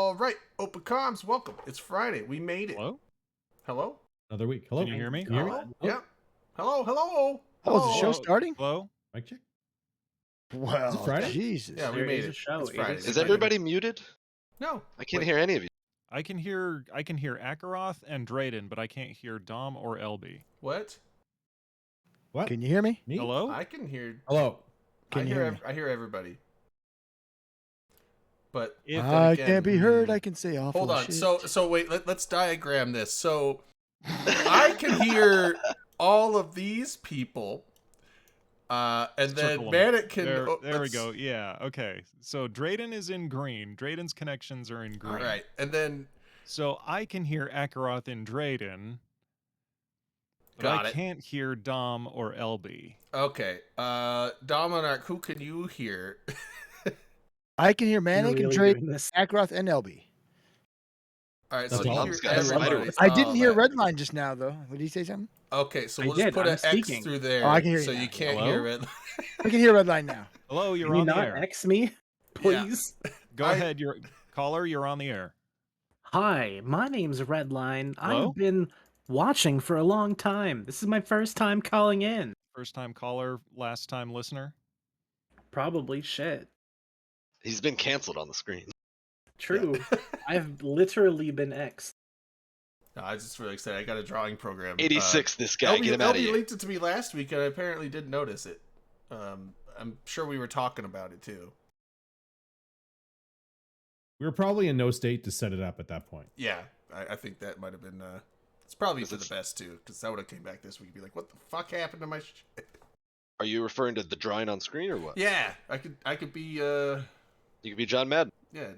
All right, Open Comms, welcome. It's Friday. We made it. Hello? Hello? Another week. Hello. Can you hear me? Can you hear me? Hello? Oh, Yeah. Hello? Hello? Oh, is the Hello? show starting? Hello? mic check. Well, Is it Friday? Jesus. Yeah, we There made is it. a show. It's It Friday. is We Is made everybody muted? it. No. I can't Wait. hear any of you. I can hear Akaroth and Drayden, but I can't hear Dom or LB. What? What? Can you hear me? Me? Hello? I can hear. Hello. Can you hear me? I hear everybody. But If then I again- can't be heard. I can say awful Hold on. shit. So wait. Let's diagram this. So I can hear all of these people, and then Circle 'em. Manic can. there oh, we let's- go. Yeah, okay. So Drayden is in green. Drayden's connections are in All green. right, and then So I can hear Akaroth and Drayden, but Got I it. can't hear Dom or LB. okay. Dominic, who can you hear? I can hear Manic and Drake, this. Ackroth, and LB. All right, so That's you all. hear Tom's got a spider everybody. with I Oh, didn't hear that- Redline just now, though. Did he say something? Okay, so I we'll just did, put I'm an X speaking. through there. Oh, I can hear you so now. you can't Hello? hear Red. I can hear Redline now. Hello, you're Can you on the not air. X me, please? Go ahead, caller, you're on the air. Hi, my name's Redline. Hello? I've been watching for a long time. This is my first time calling in. First time caller, last time listener. Probably shit. He's been canceled on the screen. True. I've literally been X. No, I was just really excited. I got a drawing program. 86, this guy. Get him out of LB here. linked it to me last week, and I apparently didn't notice it. I'm sure we were talking about it too. We were probably in no state to set it up at that point. Yeah, I think that might have been. It's probably Because for the it's- best too, because that would have came back this week and be like, "What the fuck happened to my?" Are you referring to the drawing on screen or what? Yeah, I could be. You could be John Madden. Yeah,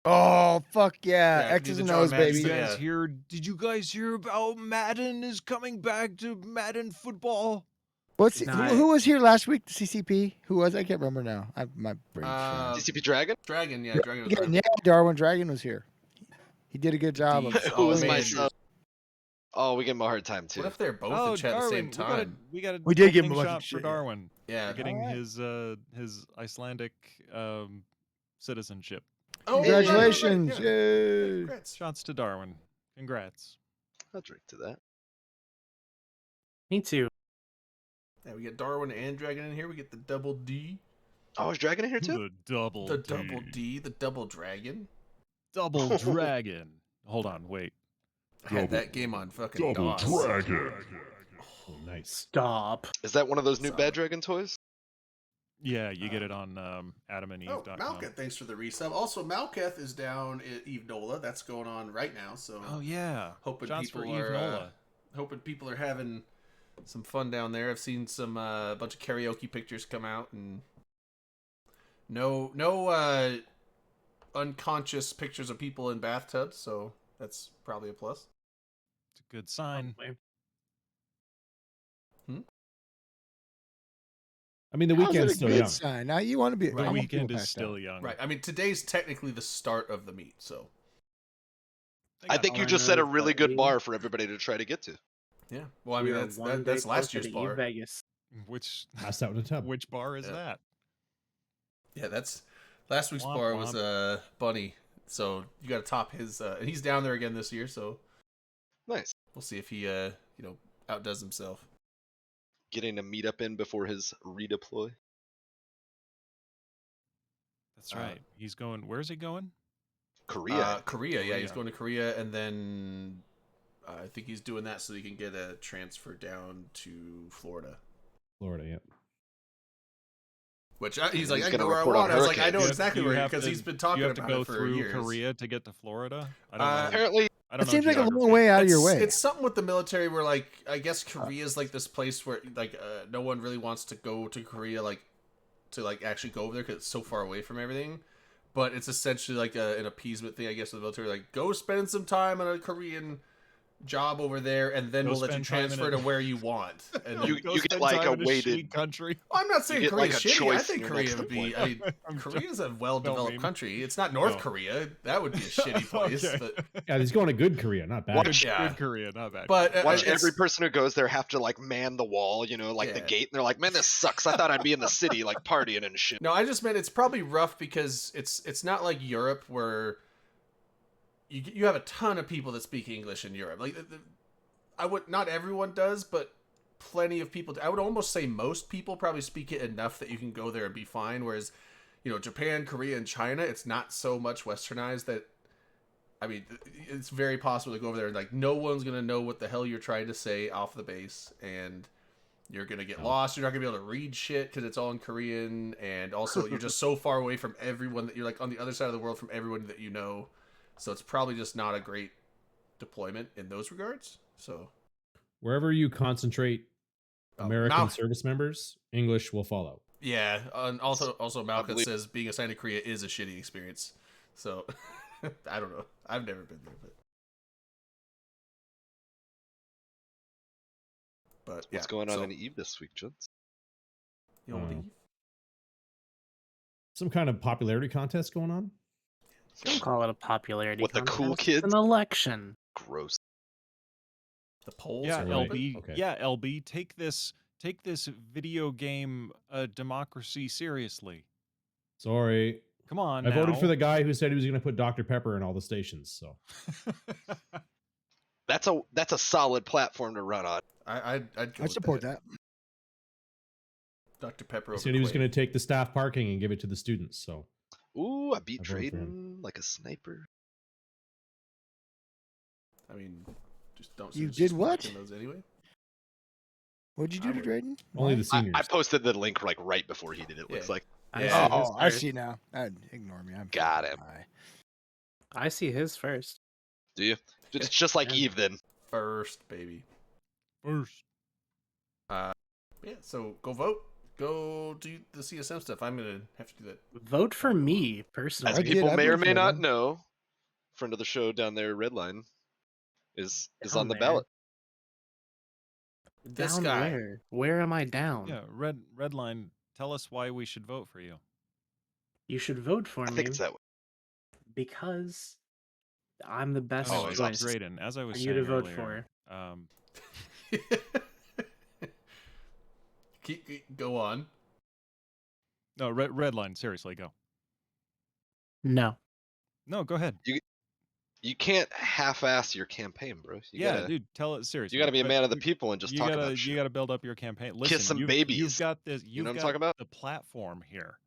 Oh, fuck yeah. Yeah, X's do and the O's, John Madden baby. thing. Yeah. Did you guys hear about Madden is coming back to Madden football? What's Nice. who was here last week? The CCP? Who was? I can't remember now. My brain's DCP Dragon? Dragon. Yeah, Dragon. Was yeah, Darwin Dragon was here. He did a good job. Of, Jeez. Who was man. my son? Oh, we give him a hard time too. What if they're both Oh, in chat at the Darwin, same time? we got a We did give him opening a bunch of shot for shit, yeah. Darwin. Yeah. For getting Alright. his Icelandic citizenship. Oh, Congratulations. right, yeah. Yay. Congrats. Shots to Darwin. Congrats. I'll drink to that. Me too. Yeah, we get Darwin and Dragon in here. We get the double D. Oh, is Dragon in here too? The double The double D, the double dragon. Double dragon. Hold on, wait. I had that game on fucking Double DOS. Oh, nice. Stop. Is that one of those new Sorry. Bad Dragon toys? Yeah, you get it on Oh, adamandeve.com. Malketh, thanks for the resub. Also, Malketh is down at Eve Nola. That's going on right now. So Oh yeah. hoping Shots people for Eve are Nola. hoping people are having some fun down there. I've seen some bunch of karaoke pictures come out, and no unconscious pictures of people in bathtubs. So that's probably a plus. It's a good sign. Probably. I mean, the How's it weekend's a still good young. sign? Now you want to be. The I want weekend people is back still down. young. Right. I mean, today's technically the start of the meet. So They I got think you all just I set know a is really that good we- bar for everybody to try to get to. yeah. Well, I mean, We are that's one that's day last closer year's to Eve bar. Vegas. Which Passed out in a tub. which bar is Yeah. that? Yeah, that's last week's Womp bar was Bunny. So you got to top his. And he's down there again this year. So Nice. we'll see if he outdoes himself. Getting a meetup in before his redeploy. That's right. He's going. Where's he going? Korea. Korea. Yeah, he's Korea. going to Korea, and then I think he's doing that so he can get a transfer down to Florida. Florida, yeah. Which he's And like, he's I can gonna go where I report on want. I was like, I know hurricanes. exactly Do you where have because to- he's been Do talking you have to about go it for through years. Korea to get to Florida? I don't know. Apparently, I don't It know seems like a geography. long way out of your It's- way. It's something with the military where, like, I guess Korea's like this place where, like, no one really wants to go to Korea, like, to like actually go over there because it's so far away from everything. But it's essentially like an appeasement thing, I guess, with the military. Like, go spend some time on a Korean job over there, and then Go we'll let you spend time in transfer it. to where you want. And You- Go get spend like time a in weighted- shitty country. I'm not saying get, Korea's like, a shitty. I choice think in your Korea next would be. deployment. I mean, I'm Korea's a don't well-developed mean- country. It's not North No. Korea. That would be a shitty place. Okay. But Yeah, he's going to good Korea, not bad. Watch- yeah. Good Korea, not bad. But watch it's- every person who goes there have to like man the wall, the Yeah. gate, and they're like, "Man, this sucks. I thought I'd be in the city, like partying and shit." No, I just meant it's probably rough because it's not like Europe where you have a ton of people that speak English in Europe. Like I would not everyone does, but plenty of people. I would almost say most people probably speak it enough that you can go there and be fine. Whereas, Japan, Korea, and China, it's not so much westernized that. I mean, it's very possible to go over there and like no one's gonna know what the hell you're trying to say off the base, and you're gonna get lost. You're not gonna be able to read shit because it's all in Korean, and also you're just so far away from everyone that you're like on the other side of the world from everyone that you know. So it's probably just not a great deployment in those regards. So Wherever you concentrate American Mal- service members, English will follow. yeah, and also Malcolm believe- says being assigned to Korea is a shitty experience. So I don't know. I've never been there, but yeah. What's going on so, in Eve this week, gents? you know, Oh. Some kind of popularity contest going on? Don't call it a popularity What, the cool contest, kids? It's an election. Gross. the polls. Yeah, are right. open? LB. Okay. Yeah, LB. Take this video game democracy seriously. Sorry. Come on. I voted now. for the guy who said he was going to put Dr. Pepper in all the stations. So That's a solid platform to run on. I'd go I with support that. Dr. Pepper. he over said he was Quaid. going to take the staff parking and give it to the students. So Ooh, I beat I voted for Drayden like a sniper. I mean, just don't. You just did keep what? watching Those anyway. What'd you I do to would- Drayden? only Why? the seniors. I posted the link like right before he did it. Looks Yeah. like I Yeah. see Oh, his I first. see now. Ignore me. I'm Got fine. him. Bye. I see his first. do you? It's just like Yeah. Eve then. First, baby. First. Yeah. So go vote. Go do the CSM stuff. I'm gonna have to do that. Vote for me personally. As I did, people I may or voted may for not them. know, friend of the show down there, Redline, is Down on the there. ballot. This Down guy. where? Where am I down? Yeah, Redline. Tell us why we should vote for you. You should vote for I me think it's that way. because I'm the best Oh, he's choice Drayden, as I was for saying you to vote earlier, Go on. No, Redline. Seriously, go. No. No, go ahead. You can't half-ass your campaign, bro. Dude, tell it seriously. You gotta be a But man of the you- people and just talk about shit. You gotta build up your campaign. Listen, Kiss some you've babies. got this. You know You've what I'm got talking about? the platform here.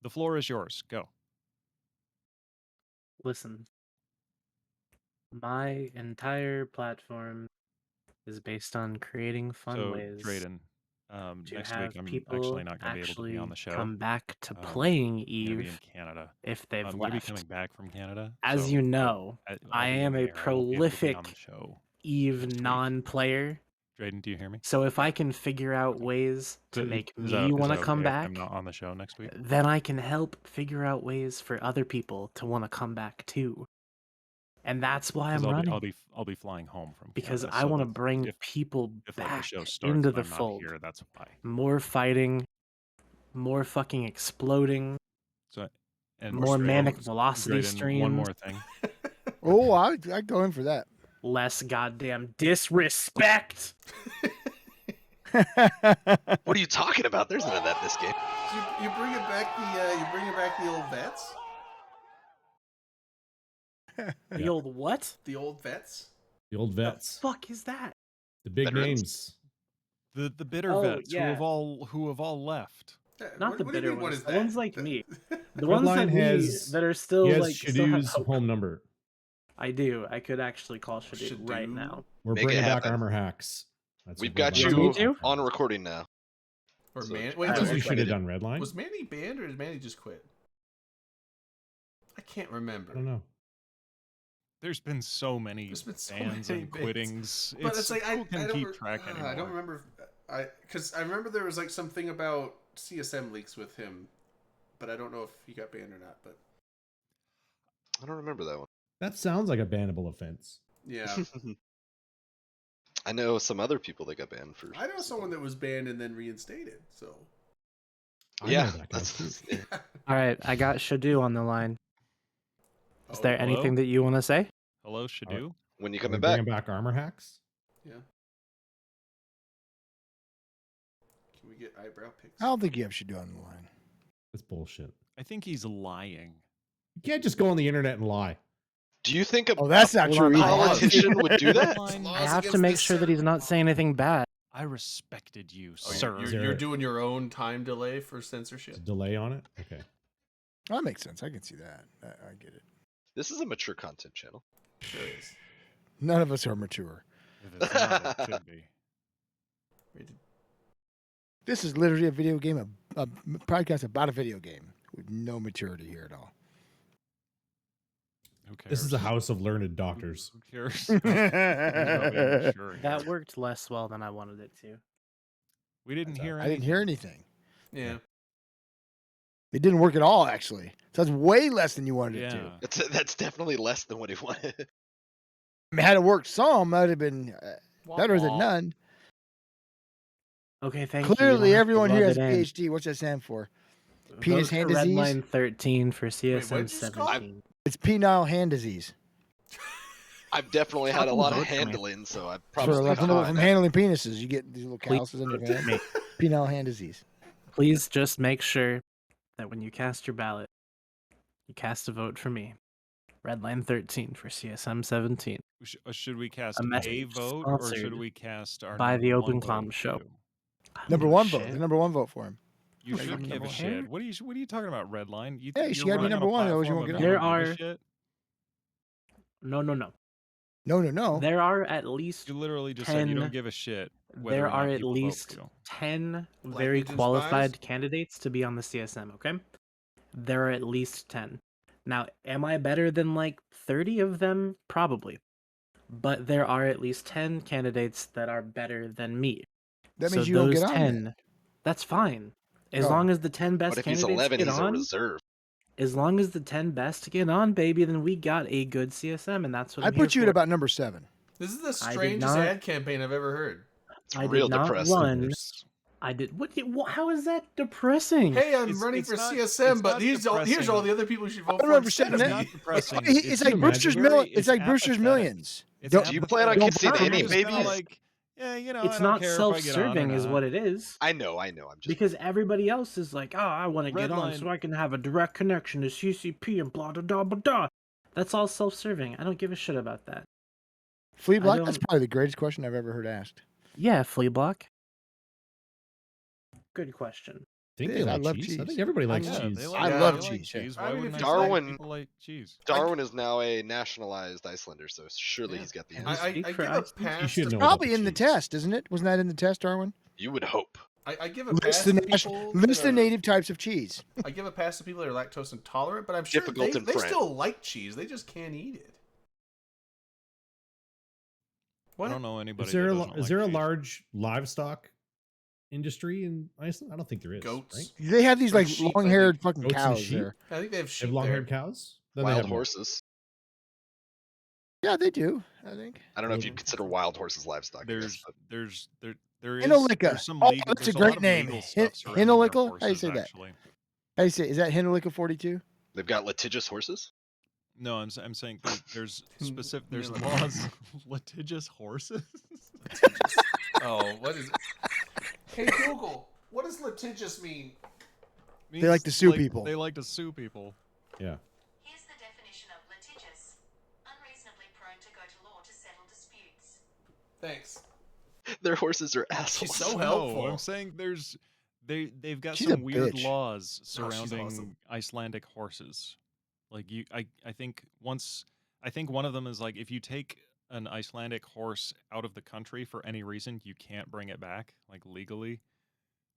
The floor is yours. Go. Listen. My entire platform is based on creating fun So, ways Drayden, to next have week I'm people actually not going to be able to be on the show. come back to Um, playing I'm going to be in Eve Canada. if they've I'm going to be left. coming back from Canada. As so you know, I'll I be am a away. I won't be able to be on the prolific show. Eve next week. non-player. Drayden, do you hear me? So if I can figure out ways to make Is me want to that come okay if back, I'm not on the show next week. then I can help figure out ways for other people to want to come back too. And that's why I'm 'Cause running. I'll be flying home from because Canada, I so want to that's- bring if, people if like, the back show starts into and the I'm not fold. here, that's why. More fighting, more fucking exploding, So and more Drayden- manic velocity Drayden, streams, one more thing. Oh, I'd go in for that. less goddamn disrespect. What are you talking about? There's none of that in this game. You bringing back the old vets. The Yeah. old what? The old vets. The old vets, Fuck is that? the big Veterans. names. The bitter Oh, vets yeah. who have all left. Not the What do you bitter mean, what ones. is The that? ones like me. The Redline ones that has- that are still He has like still have Shadoo's hope. home number. I do. I could actually call Shadoo right Shadoo? now. We're Make it bringing back happen. armor hacks. That's We've what got Redline You want me you to? on recording now. Or So- Man. I Wait, I was think we was, should have done Redline. was Manny banned or did Manny just quit? I can't remember. I don't know. There's been so many There's been so bans many and bans. quittings. But it's like who can I don't keep re- track anymore. I don't remember. Because I remember there was like something about CSM leaks with him, but I don't know if he got banned or not. But I don't remember that one. That sounds like a bannable offense. yeah, I know some other people that got banned for. I know someone that was banned and then reinstated. So I know Yeah, that guy, that's. too. Yeah. All right, I got Shadoo on the line. Is there Oh, hello? anything that you want to say? Hello, Shadoo. When you Are we coming back? bringing back armor hacks? Yeah. Can we get eyebrow pics? I don't think you have Shadoo on the line. That's bullshit. I think he's lying. You can't just go on the internet and lie. Do you think a Oh, that's not Hold true on, either. politician would do that? Redline, Laws I have against to make this, sure that sir. he's not saying anything bad. I respected you, Oh, sir. Is you're there- doing your own time delay for censorship. Is a delay on it? Okay. That makes sense. I can see that. I get it. This is a mature content channel. Sure is. None of us are mature. If it's not, it should be. Rated- This is literally a video game, a podcast about a video game with no maturity here at all. Who cares? This is a house of learned doctors. Who cares? about being mature here? That worked less well than I wanted it to. We didn't hear I anything. didn't hear anything. Yeah. It didn't work at all, actually. So that's way less than you wanted it to. Yeah. That's definitely less than what he wanted. I mean, had it worked some, that would have been better than none. Okay, thank you. Clearly, You don't have to everyone here rub has a it in. PhD. What's that stand for? Penis Vote hand for disease? Redline 13 for what CSM did you just call it? 17. It's penile hand disease. I've definitely had a Fucking lot of vote for me. handling, so I For, probably from, got from it. handling penises, you get these little Please calluses on your vote for hand. me. Penile hand disease. Please just make sure that when you cast your ballot, you cast a vote for me. Redline 13 for CSM 17. Should we cast A a message vote or should sponsored we cast our by the number Open one Comm vote Show. too? I don't Number give a one vote. shit. The number one vote for him. You Like, should you give a don't shit. care? What are you talking about, Redline? You Hey, you're she had me running a number one, otherwise you platform won't of get on. don't There give a are- shit? No. No. There are at least You literally just said you 10 don't give a shit. Whether there or not are at people vote for least you. 10 Black very Legion qualified spies? candidates to be on the CSM, okay? There are at least 10. Now, am I better than like 30 of them? Probably. But there are at least 10 candidates that are better than me. That So means you don't those get on 10, there. that's fine. As No. long as the 10 best But if he's candidates 11, get he's a on, reserve. as long as the 10 best get on, baby, then we got a good CSM, and that's what I I'm put you here at for. about number 7. This is the I did strangest not- ad campaign I've ever heard. It's I real did not depressing. run. I did. How is that depressing? Hey, I'm It's- running it's for not- CSM, it's but not here's all depressing. the other people you should vote I for. remember instead saying of It's that. me. not depressing. It's like imagine? Brewster's Very- It's like Brewster's apathetic. Millions. It's Don't- Do you plan on don't kissing vote. any It's kinda babies? like, yeah, you know, It's I don't not care if I get on or self-serving, is not. what it is. I know. I'm just. Because everybody else is like, oh, I want to get on Redline- so I can have a direct connection to CCP and blah, blah, blah, blah, blah. That's all self-serving. I don't give a shit about that. Flea I Block? That's don't- probably the greatest question I've ever heard asked. Yeah, Flea Block. Good question. I think It they is. I like love cheese. I cheese. think everybody likes Yeah, cheese. they I like, love they like cheese, yeah. cheese. I Why mean, wouldn't if I say Darwin- people like cheese? Darwin is now a nationalized Icelander, so surely Yeah. he's got the And answer. I Speak give for a us. You pass. should to- know about Probably the in the cheese. test, isn't it? Wasn't that in the test, Darwin? You would hope. I give a List pass the, to nat- people. list the that are- native types of cheese. I give a pass to people that are lactose intolerant, but I'm sure Difficult they and frank. still like cheese. They just can't eat it. I don't know anybody. Is there that a, doesn't is like there a cheese. large livestock industry in Iceland? I don't think there is. Goats. Right? They have these Or like sheep, I long-haired fucking Goats and cows sheep? there. I think they have They sheep have long-haired there. cows. Then they Wild have more. horses. Yeah, they do. I think. I don't know if Well, you'd consider wild horses livestock. I guess, There's but there is Hinalika. there's some Oh, legal, that's a there's great lot of name. legal Hin- stuff surrounding their Hinalika? How you horses, say that? actually. How you say? Is that Hinalika 42? they've got litigious horses. No, I'm saying there's specific there's Hinalika. laws litigious horses. Oh, what is it? Hey Google, what does litigious mean? They like to sue people. They like to sue people. Yeah. Here's the definition of litigious. Unreasonably prone to go to law to settle disputes. Thanks. Their horses are assholes. so No, helpful. I'm saying they've got She's a some weird bitch. laws Oh, she's surrounding awesome. Icelandic horses. Like I think one of them is like if you take an Icelandic horse out of the country for any reason, you can't bring it back like legally.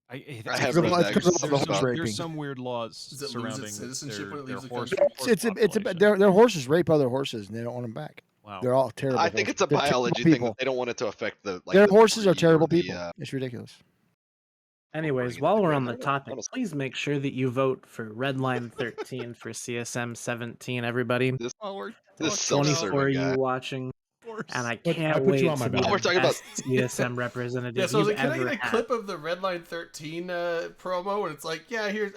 I it's have like- read that. because of there's the some- horse raping. there's some weird laws Does it lose surrounding its citizenship their, when it leaves their the horse, country? horse It's population. their horses rape other horses and they don't want them back. Wow. They're all terrible. I think it's a horses. They're terrible biology thing people. that they don't want it to affect the. Like, Their the horses are breed or terrible the, people. It's ridiculous. Anyways, bringing while the we're great on the idea. topic, Honestly. please make sure that you vote for Redline 13 for CSM 17, everybody. This There's self-serving 24 of guy. you watching, and I Look, can't I put wait you on my to be ballot. the We're talking about- best CSM representative Yeah, so I was you've like, can I ever get a had. clip of the Redline 13 promo? And it's like, yeah, here's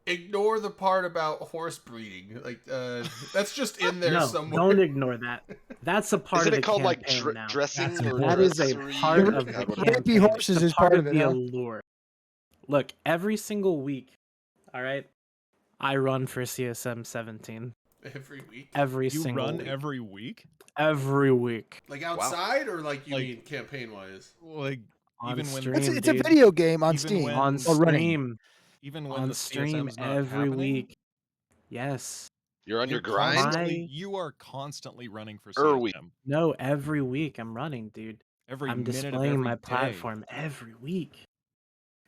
ignore the part about horse breeding. Like that's just in there No, somewhere. don't ignore that. That's a part Isn't of it the called like campaign now. dressing That's or That is a dressery part or- of the God, what- Rapey campaign. horses It's a is part of it the now. allure. Look, every single week, all right, I run for CSM 17. Every week? every You single run week. every week? Every week. Like outside or like you Like- mean campaign wise? Like On even when stream. It's a dude. video game on Even Steam. when- On Oh, running. stream. even when On the stream CSM's not every happening, week. Yes. You're on you're your grind. constantly- My- You are constantly running for Er week. CSM. No, every week I'm running, dude. Every I'm minute of displaying every my day. platform every week.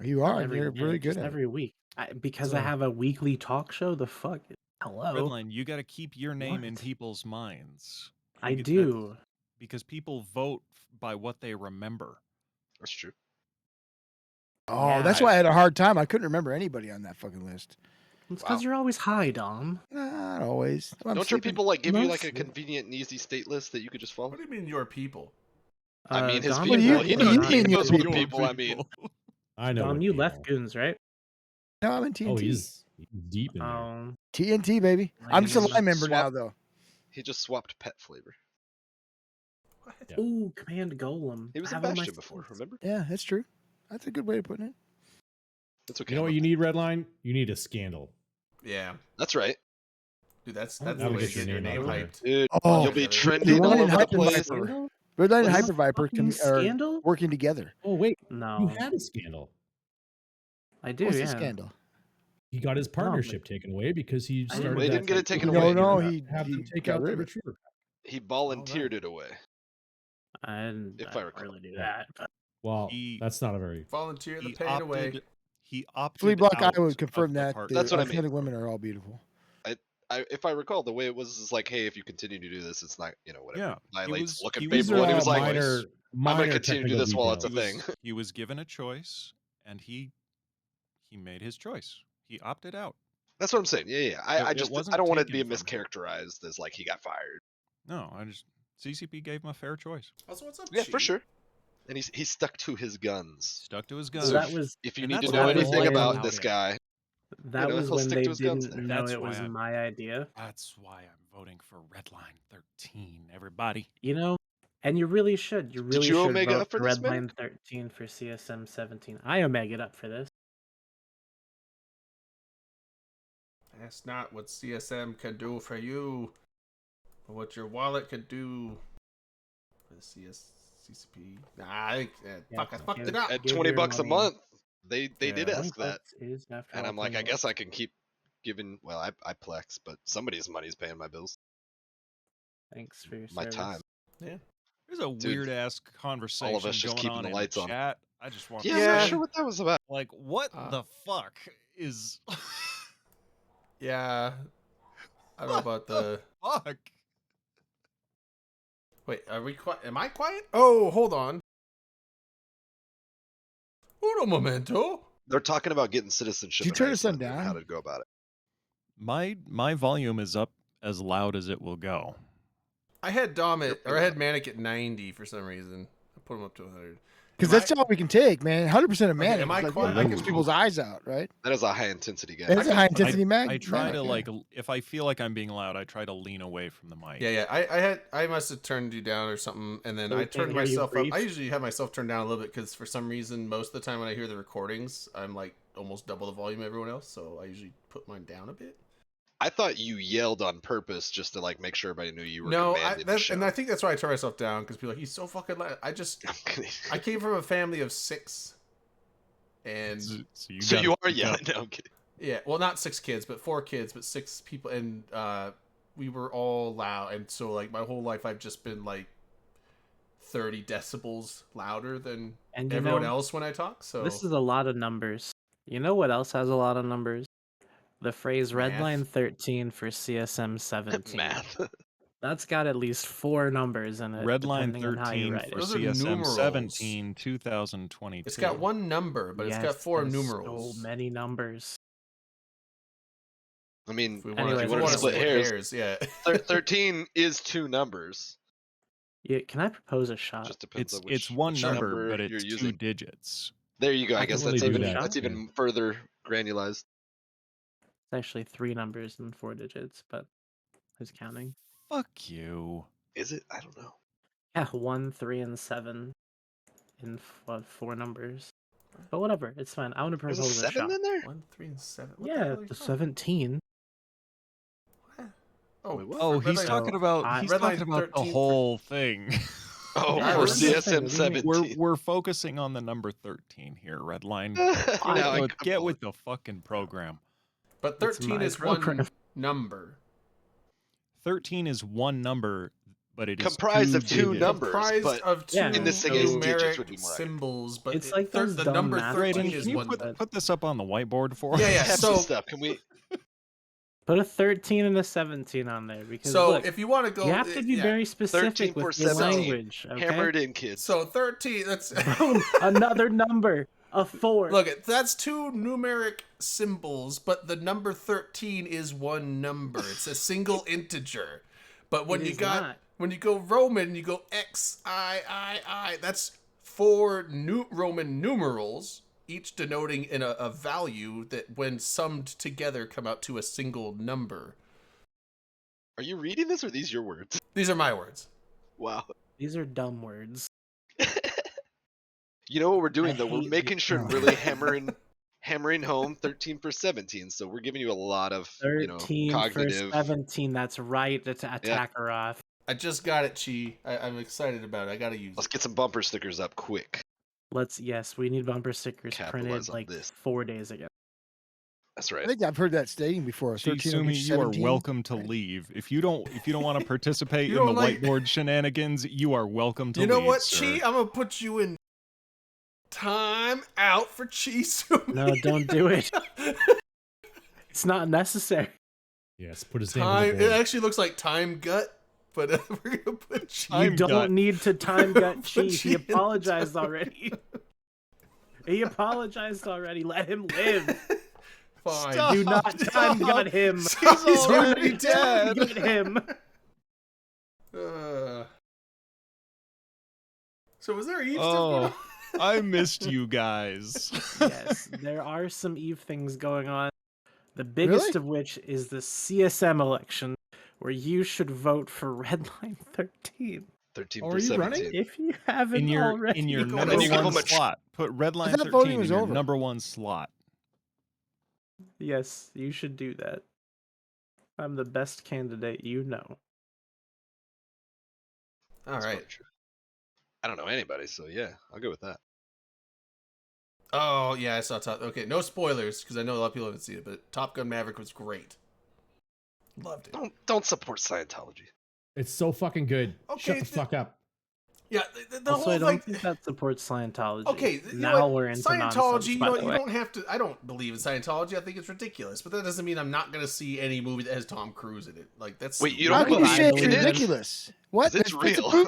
You are. Every You're minute, really good just at it. every week. Because I So- have a weekly talk show. The fuck? Hello. Redline, you got to keep your name in What? people's minds. I Because do. because people vote by what they remember. That's true. Oh, that's Yeah. why I had a hard time. I couldn't remember anybody on that fucking list. It's because Wow. you're always high, Dom. Not always. I'm Don't your sleeping. people like give you like a Mostly. convenient and easy state list that you could just follow? What do you mean your people? I mean his Dom, people. do you- He what do you knows, he mean knows your what people? people I mean. I know. Dom, what you people. left Goons, right? No, I'm in TNT. Oh, he's deep in there. TNT, baby. I'm just a Lame. line member now, Swap- though. He just swapped pet flavor. Yeah. Ooh, Command Golem. He was I in have on my Bastion before, stats. remember? Yeah, that's true. That's a good way of putting it. That's okay. You know what you need, Redline? You need a scandal. Yeah. That's right. Dude, that's That'll the way get to get your your name name out there. hyped. Dude, Oh, you'll be Red trending Line all and over the Hyper place. Viper. Red Line and What Hyper the Viper fucking are scandal? working together. Oh wait, No, you had a scandal. I do. What's yeah. the scandal? He got his partnership taken away because he I didn't- started. Well, he that didn't get it thing taken where away. No, you he have them take got out rid the of it. retriever. He volunteered it away. I didn't, If I I don't recall. really do Yeah. that. But Well, He- that's not a very. Volunteer the He pain away. opted Flea Block, I out would of confirm the that. part- The That's what I athletic mean. women are all beautiful. If I recall, the way it was is like, hey, if you continue to do this, it's not, whatever. Yeah, Violates look and he feel. was These are And he all was like, minor, I'm minor gonna continue to do technical this while it's a details. thing. he was given a choice, and he made his choice. He opted out. That's what I'm saying. Yeah, yeah. I It just wasn't I don't want it to be taken from him. mischaracterized as like he got fired. No, CCP gave him a fair choice. Also, what's up, Yeah, for Chi? sure. And he stuck to his guns. Stuck to his so guns. that was If you And need to that's know what I was anything like about about this it. guy, that was he'll when stick they to his guns didn't there. know That's it was why I'm- my idea. That's why I'm voting for Redline 13. Everybody. You know, and you really should. You really you should Omega vote up for for this, Redline man? 13 for CSM 17. I Omega up for this. That's not what CSM can do for you, or what your wallet can do for the CCP. Nah, I think, Yeah, fuck, I fucked give it up. at Give 20 your bucks a money. month, they did Yeah. 20 ask that, bucks is, after and all, I'm like, 20 I guess bucks. I can keep giving. Well, I plex, but somebody's money's paying my bills, Thanks for your my service. time. There's a weird ass conversation just going keeping on the in lights the on. chat. I just want Yeah, to I'm Yeah. not say, sure what that was about. like, what Uh, the fuck is Yeah, I don't know about the. fuck? Wait, are we quiet? Am I quiet? Oh, hold on. Uno momento. They're talking about getting citizenship. Did you in turn the sun Iceland and down? How to go about it? My volume is up as loud as it will go. I had Dom at, Yep. or I had Manic at 90 for some reason. I put him up to 100. Because Am that's I- all we can take, man. 100% of Okay, manic. am I Like, quiet? that I gets can- people's eyes out, right? That is a high intensity guy. That's a high intensity mag. I try to manic, like if I feel like I'm being loud, I try to lean away from the mic. Yeah. I must have turned you down or something, and then So I we can't turned hear you myself up. breathe? I usually have myself turned down a little bit because for some reason, most of the time when I hear the recordings, I'm like almost double the volume of everyone else. So I usually put mine down a bit. I thought you yelled on purpose just to like make sure everybody knew you were No, commanding the show. and I think that's why I turn myself down because people are like he's so fucking loud. I'm kidding. I came from a family of 6, and So you, So gotta you are speak up. yelling. No, I'm kidding. yeah, well, not 6 kids, but 4 kids, but 6 people, and we were all loud, and so like my whole life I've just been like 30 decibels louder than And you everyone know, else when I talk. So this is a lot of numbers. You know what else has a lot of numbers? The phrase Math. Redline 13 for CSM 17. Math. That's got at least 4 numbers in it. Redline depending on how you 13 write for it. Those are CSM numerals. 17 2022. it's got one number, but it's got Yes, 4 there's numerals. So many numbers. I mean, If we Anyways, if you wanna want to split hairs, yeah. 13 is 2 numbers. Yeah, can I propose a shot? Just depends on It's which, one which number, but you're it's 2 using. digits. There you go. I I guess can that's really even do that, that's even further granulized. It's actually 3 numbers and 4 digits, but who's counting? Fuck you. Is it? I don't know. Yeah, 1, 3, and 7 in 4 numbers. But whatever, it's fine. I want to There's a propose a 7 shot. in there. 1, 3, and 7. What Yeah, hell are you the talking- 17. What? Oh, Wait, what? Oh, Red he's Line- talking about I- he's Red talking Line about the 13 for- whole thing. Oh, Yeah, or what is this CSM thing? What do you mean? 17. We're focusing on the number 13 here, Redline. Now I Get follow. with the fucking program. But It's 13 my is program. one number. 13 is one number, but it is Comprised of two digits. numbers, Comprised but of two Yeah. in this thing, it's digits numeric would be more accurate. symbols, but It's like those the dumb number math 13 Brayden, is can you one. put this up on the whiteboard for Yeah, us? yeah. Pepsi So, stuff. Can we? Put a 13 and a 17 on there because so look, if you want to go, you have to be yeah. very 13 specific for with your 17. language. Okay? Hammer it in, kids. So 13. That's Boom, another number, a 4. look. That's two numeric symbols, but the number 13 is one number. It's a single integer. But when It you is got not. when you go Roman, you go XIII. That's 4 Roman numerals, each denoting in a value that, when summed together, come out to a single number. Are you reading this, or are these your words? These are my words. Wow. These are dumb words. You know what we're doing I though? We're hate making sure Oh. really hammering home 13 for 17. So we're giving you a lot of 13 cognitive. for 17. That's right. To attack her off. I just got it, Chi. I'm excited about it. I gotta use Let's it. get some bumper stickers up quick. Yes, we need bumper stickers Capitalize printed on like this. 4 days ago. That's I right. think I've heard that stating before. 13 will Sumi, get you are 17. welcome to leave. If you don't want to participate You in the don't like- whiteboard shenanigans, you are welcome to You leave. know what, sir. Chi? I'm gonna put you in time out for Chi Sumi. No, don't do it. It's not necessary. Yes, put his name on Time. the It board. actually looks like time gut, but we're gonna put Chi. You Time don't gut. need to time gut Put Chi. Chi He in the apologized time. already. He apologized already. Let him live. Fine. Stop. Do not time gut him. He's already already dead. dead. Get him. So was there Eve stuff going on? Oh, I missed you guys. Yes, there are some Eve things going on. The biggest Really? of which is the CSM election, where you should vote for Redline 13 13 Oh, for are you 17. running? if you haven't in your already. in your Go number ahead. You can one put my- slot. Put Redline thought voting 13 in was your over. number one slot. Yes, you should do that. I'm the best candidate you know. All That's right. probably true. I don't know anybody, so yeah, I'll go with that. Oh yeah, I saw Top. Okay, no spoilers because I know a lot of people haven't seen it, but Top Gun Maverick was great. Loved it. Don't support Scientology. It's so fucking good. Okay, Shut the th- fuck up. Yeah, the Also, I whole don't thing. think that supports Scientology. Okay, you know now what? we're into Scientology. nonsense, You by know, the you way. don't have to. I don't believe in Scientology. I think it's ridiculous, but that doesn't mean I'm not gonna see any movie that has Tom Cruise in it. Like that's. Wait, you How don't can you what I say it's believe in. ridiculous? What? 'Cause it's real.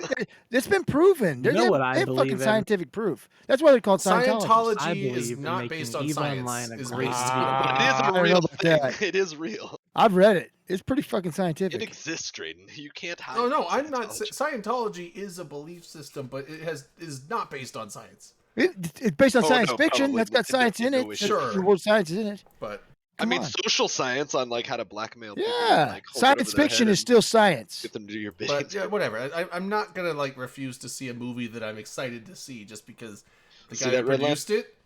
It's been proven. You know They what I have believe fucking in? scientific proof. That's why they're called Scientologists. Scientology I is believe in not making based on EVE science. Online a It's great based video on. But it is I a don't know real about thing. that. It is real. I've read it. It's pretty fucking It scientific. exists, Drayden. You can't hide. Oh no, from I'm not. Scientology. Scientology is a belief system, but it is not based on science. It's based on Oh, science no, fiction. probably That's got not. science in No it. way. Sure. The word science is in it. But I Come mean, on. social science on like how to blackmail people. Yeah. And, like, hold it over Science their fiction head is and still science. Get them to do your but bidding. yeah, whatever. I'm not gonna like refuse to see a movie that I'm excited to see just because the See guy that that red line? produced it,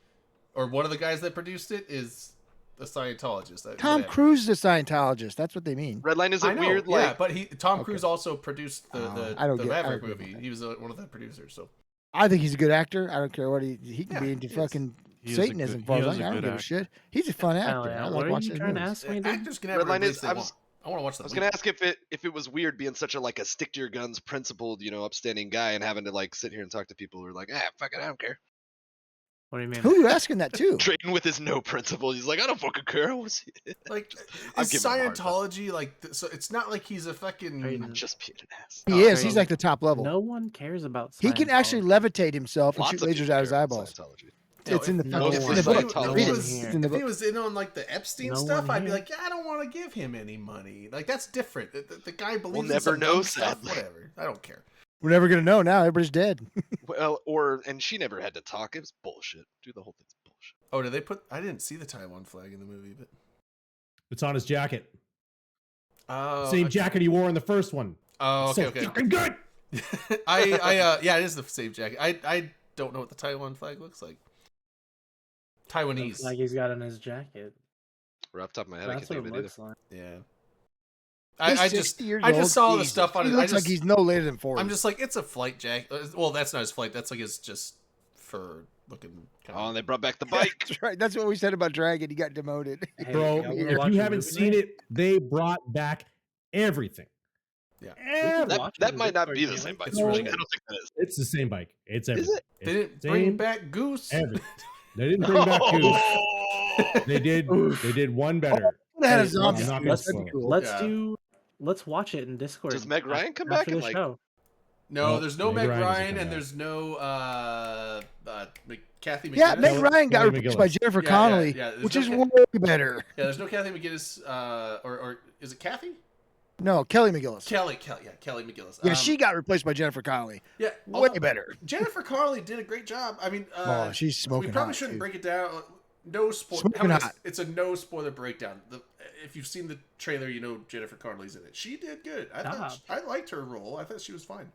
or one of the guys that produced it, is a Scientologist. Tom Whatever. Cruise is a Scientologist. That's what they mean. Redline is I a know, weird yeah, like. but Tom Okay. Cruise also produced the I don't the get- I Maverick don't get movie. that. He was one of the producers. So I think he's a good actor. I don't care what he can Yeah, be into he is. fucking He is a Satanism. good- far he as is a I don't good give a actor. shit. He's a fun Hell actor. yeah. I What like are you watching his trying to movies. ask me, dude? actors can have Redline whatever is. they I want. I want to watch the was movie. gonna ask if it was weird being such a like a stick to your guns principled, upstanding guy and having to like sit here and talk to people who are like, fuck it, I don't care. What do you mean? Who are you asking that to? Trading with his no principle. He's like, I don't fucking care. I wanna see it." Like, I'm is giving him a hard time. Scientology like? So it's not like he's a fucking. Right. I'm just being an ass. He is. Okay. He's like the top level. No one cares about He can actually levitate himself and Lots shoot of lasers people out of his care about eyeballs. Scientology. It's in the No fucking one- it's in the If book. he- if Read he it. was- here. It's in the If he book. was in on like the Epstein No stuff, one I'd be here. like, yeah, I don't want to give him any money. Like that's different. The guy believes in never some know, dumb stuff. sadly. Whatever. I don't care. We're never gonna know now. Everybody's dead. Well, and she never had to talk. It was bullshit. Dude, the whole thing's bullshit. Oh, did they put? I didn't see the Taiwan flag in the movie, but It's on his jacket. oh, Same okay. jacket he wore in the first one. Oh, okay, so okay. fucking good. Yeah, it is the same jacket. I don't know what the Taiwan flag looks like. Taiwanese. Like he's got on his jacket. Right off the top of my head, I That's can't what think it of it either. looks like. Yeah. I He's just 60 years I just old. saw the Jesus. stuff on He it. looks like he's no later than 40. I'm just like, it's a flight jack. Well, that's not his flight. That's like his just for looking. Oh, and they brought back the bike. That's right. That's what we said about Dragon. He got demoted. Hey, Bro, y'all wanna if watch you a haven't movie seen night? it, they brought back everything. Yeah. We can That, watch it that in might not Discord, be the can't same we? bike. It's really I good. don't think that is. It's the same bike. It's Is everything. it? It's They didn't the bring same back Goose. everything. They didn't bring back Goose. Oh! They did one better. They had a Hey, zombie. I'm not suit. gonna That'd be spoil it. cool. Let's let's watch it in Discord. Does Meg Ryan come after back and, the like- show? No, Nope, there's no Meg Meg Ryan doesn't Ryan, come and back. there's no Kathy McGinnis. Yeah, Meg Ryan got Kelly replaced by McGillis. Jennifer Yeah, Connelly, yeah, there's which no is Ca- way better. Yeah, there's no Kathy McGinnis. Or is it Kathy? No, Kelly McGillis. Kelly McGillis. Yeah, she got replaced by Jennifer Connelly. Yeah, Way although better. Jennifer Connelly did a great job. I mean, Oh, she's smoking we probably hot, shouldn't too. break it down. No spoiler. Smoking hot. It's a no spoiler breakdown. If you've seen the trailer, you know Jennifer Connelly's in it. She did good. I liked her role. I thought she was fine.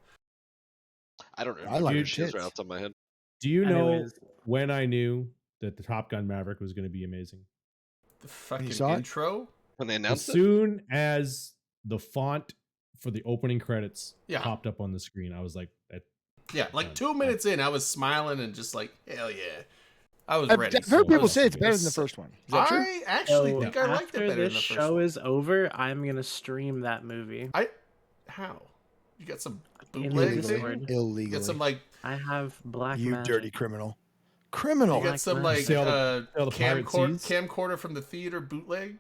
I don't remember I like who her she is tits. right off the top of my head. Do you know Anyways. when I knew that the Top Gun Maverick was going to be amazing? The fucking saw it? intro. When they As announced it? soon as the font for the opening credits Yeah. popped up on the screen, I was like, Yeah, like 2 minutes in, I was smiling and just like, hell yeah. I was I've ready. heard I people was say it's better serious. than the first one. Is that true? I actually So think I liked it after better than this the first show one. is over, I'm gonna stream that movie. How? You got some In the bootleg Discord. thing? You Illegally. got some like I have Black You Magic. dirty criminal. Criminal. you got Black some Magic. like See all the pirate scenes? camcorder from the theater bootleg.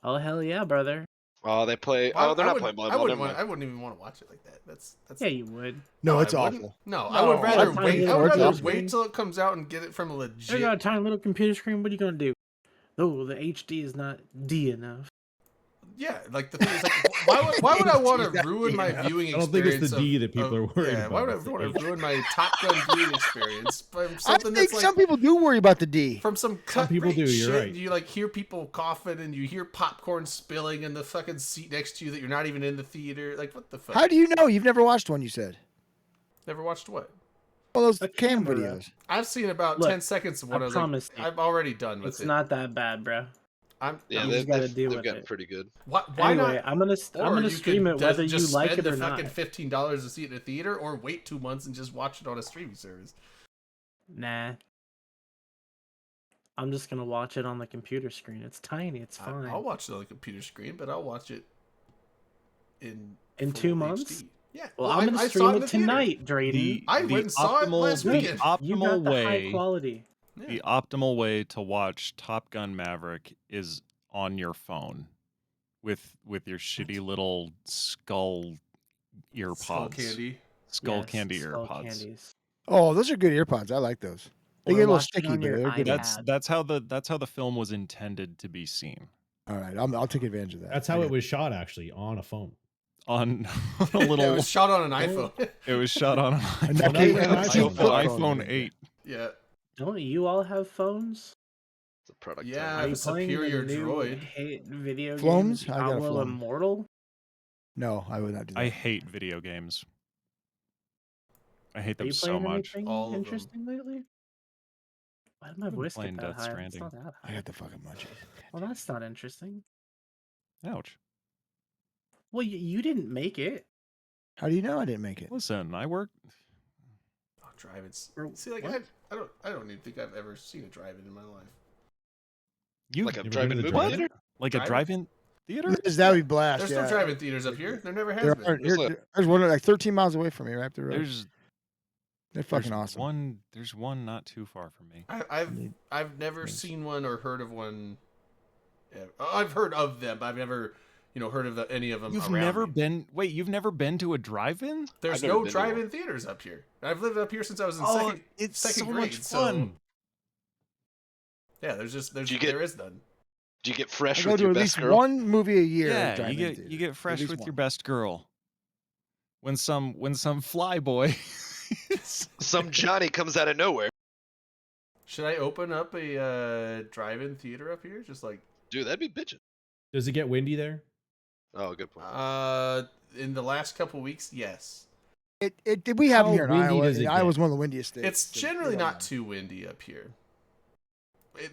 Oh hell yeah, brother! Oh, they play. Why- Oh, they're I not wouldn't- playing Blood I Bowl. wouldn't Never want. mind. I wouldn't even want to watch it like that. That's Yeah, you would. No, it's I wouldn't. awful. No, I would No, rather that's wait. fine. I would It's rather awful. wait till it comes out and get it from a You legit. got a tiny little computer screen. What are you gonna do? Oh, the HD is not D enough. Yeah, like the thing is, like, why would I want She's not to ruin my enough. viewing I don't experience? think it's the D that people are worried yeah, why would I about. It's the want H. to ruin my Top Gun viewing experience from I something think that's like some people do worry about the D. from some cut people do, you're right. You like hear people coughing and you hear popcorn spilling in the fucking seat next to you that you're not even in the theater. Like what the fuck? How do you know? You've never watched one, you said. Never watched what? Well, those A cam camera. videos. I've seen about Look, 10 seconds of one. I was promise like, you, I'm already done with It's it. not that bad, bro. I'm. Yeah, You they, just gotta they've, deal they've with gotten it. pretty good. Why Anyway, not? I'm gonna you stream could it whether just you like spend it or the not. fucking $15 to see it in a theater, or wait 2 months and just watch it on a streaming service. Nah. I'm just gonna watch it on the computer screen. It's tiny. It's fine. I'll watch it on the computer screen, but I'll watch it in In full 2 months? HD. Yeah. Well, I'm gonna I saw stream in it the theater. tonight, Drayden. I went and saw it last the weekend. You got optimal the high way. quality. Yeah. The optimal way to watch Top Gun Maverick is on your phone with your shitty little skull earpods. Skull candy. Skull Yes, candy skull earpods. candies. Oh, those are good earpods. I like those. They Or get a little watch it sticky, on but your they're good. iPad. That's how the film was intended to be seen. All right, I'll take advantage of that. That's how it was shot, actually, on a phone. On a Yeah, it little, was shot on an iPhone. it was shot on an Nokia- Nokia iPhone flip phone. 8. Yeah. Don't you all have phones? It's a product. Yeah, I Are have you a playing superior the new droid. hit video Flomes? game I got a Diablo Flome. Immortal? No, I would not do that. I hate video games. I hate Are them you so playing much. anything All of them. interesting lately? Why did my I've been voice playing get that Death high? Stranding. It's not that I high. got the fucking munchies. Well, that's not interesting. Ouch. Well, you didn't make it. How do you know I didn't make it? Listen, I work. Oh, drive-ins. Or See, like what? I don't even think I've ever seen a drive-in in my life. You Like a Never drive-in been to movie the drive-in? theater? like a drive-in? drive-in theater? That would be blast. There's yeah. no drive-in theaters up here. There never has There been. aren't. There's one like 13 miles away from me, right up the road. They're fucking there's awesome. There's one not too far from me. I've never Thanks. seen one or heard of one. I've heard of them, but I've never heard of any of them. You've around never me. been. Wait, you've never been to a drive-in? There's I've never no been to drive-in one. theaters up here. I've lived up here since I was in Oh, second. it's second so grade, much so- fun. Yeah, there get- is none. Do you get I fresh go with to your at best least girl? one movie a year. at Yeah, drive-in you theater. get At fresh least with one. your best girl. When some fly boy. Some Johnny comes out of nowhere. Should I open up a drive-in theater up here? Just like Dude, that'd be bitchin'. Does it get windy there? Oh, good point. in the last couple weeks, yes. We have How them here in windy Iowa. does it and get? Iowa's one of the windiest states. It's so generally we don't not know. too windy up here.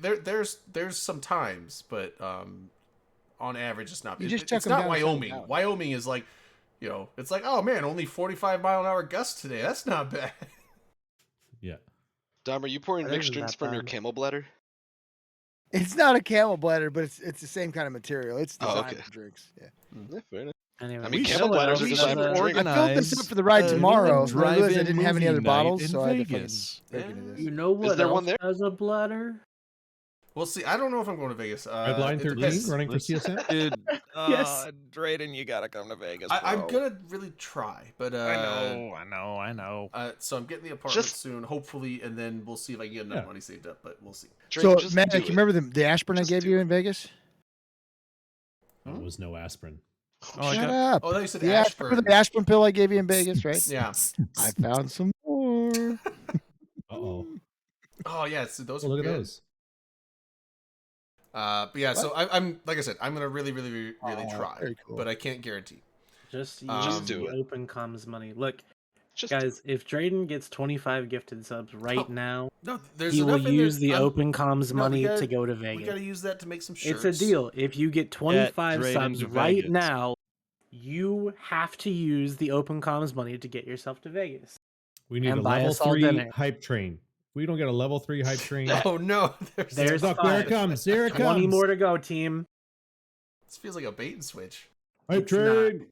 There's some times, but on average, it's not. You just It's chuck 'em not down, shut 'em Wyoming. down. Wyoming is like, you know, it's like, oh man, only 45-mile-an-hour gusts today. That's not bad. Yeah. Dom, are you pouring That mixed isn't drinks that from your bad. camel bladder? It's not a camel bladder, but it's the same kind of material. It's Oh, designed okay. for drinks. Yeah. Yeah, fair enough. Anyway, I mean, We camel should bladders are also designed for drinking. I filled this up for the ride tomorrow, but I realized I didn't have any other bottles, so I had to fucking break into this. you know what there one else there? has a bladder? We'll see. I don't know if I'm going to Vegas. Red Line it 13 depends. running for CSM. Dude, Yes. Drayden, you gotta come to Vegas. I'm gonna really try, but I know. so I'm getting the apartment Just- soon, hopefully, and then we'll see if I can get enough Yeah. money saved up. But we'll see. Drake, So, just Matt, do you it. remember the aspirin Just I gave do you it. in Vegas? There was no asprin. Oh, I Shut got- up. Oh, you said The Ashburn. remember the aspirin pill I gave you in Vegas, right? Yeah. I found some more. Uh-oh. Oh yeah. So those. Oh, are look at good. those. But yeah, so I'm like I said, I'm gonna really Oh, try, very cool. but I can't guarantee. Just use Just do the it. open comms money. Look, Just guys, if Drayden gets 25 gifted subs right Oh, now, No, there's he will enough in use there. the open comms no, we money gotta- to go to We Vegas. gotta use that to make some shirts. It's a deal. If you get 25 Drayden subs to right Vegas. now, you have to use the open comms money to get yourself to Vegas. We need And a buy level us all 3 dinner. hype train. We don't get a level 3 hype train. Oh no, There's Look, there it 5. comes. Here it 20 comes. more to go, team. This feels like a bait and switch, Hype It's not. train.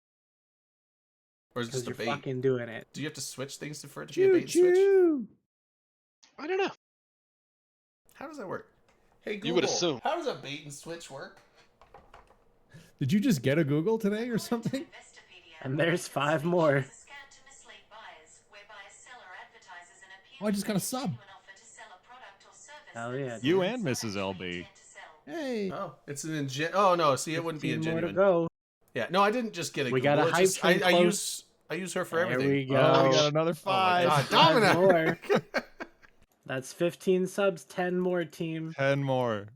or is it Because just a you're bait? fucking doing it. Do you have to switch things for it to be a Choo bait and switch? choo. I don't know. How does that work? Hey Google, You would assume. how does a bait and switch work? Did you just get a Google today or something? And there's 5 more. Oh, I just got a sub. Hell yeah, You dude. and Mrs. LB. Hey. Oh, it's an Oh no, see, it wouldn't be a 15 more to genuine. go. Yeah, no, I didn't just get a We Google. got a it's hype just, train I close. use her for There everything. we go. Oh, we got Oh another my 5. God, 5 Dominic! more. That's 15 subs, 10 more, team. 10 more.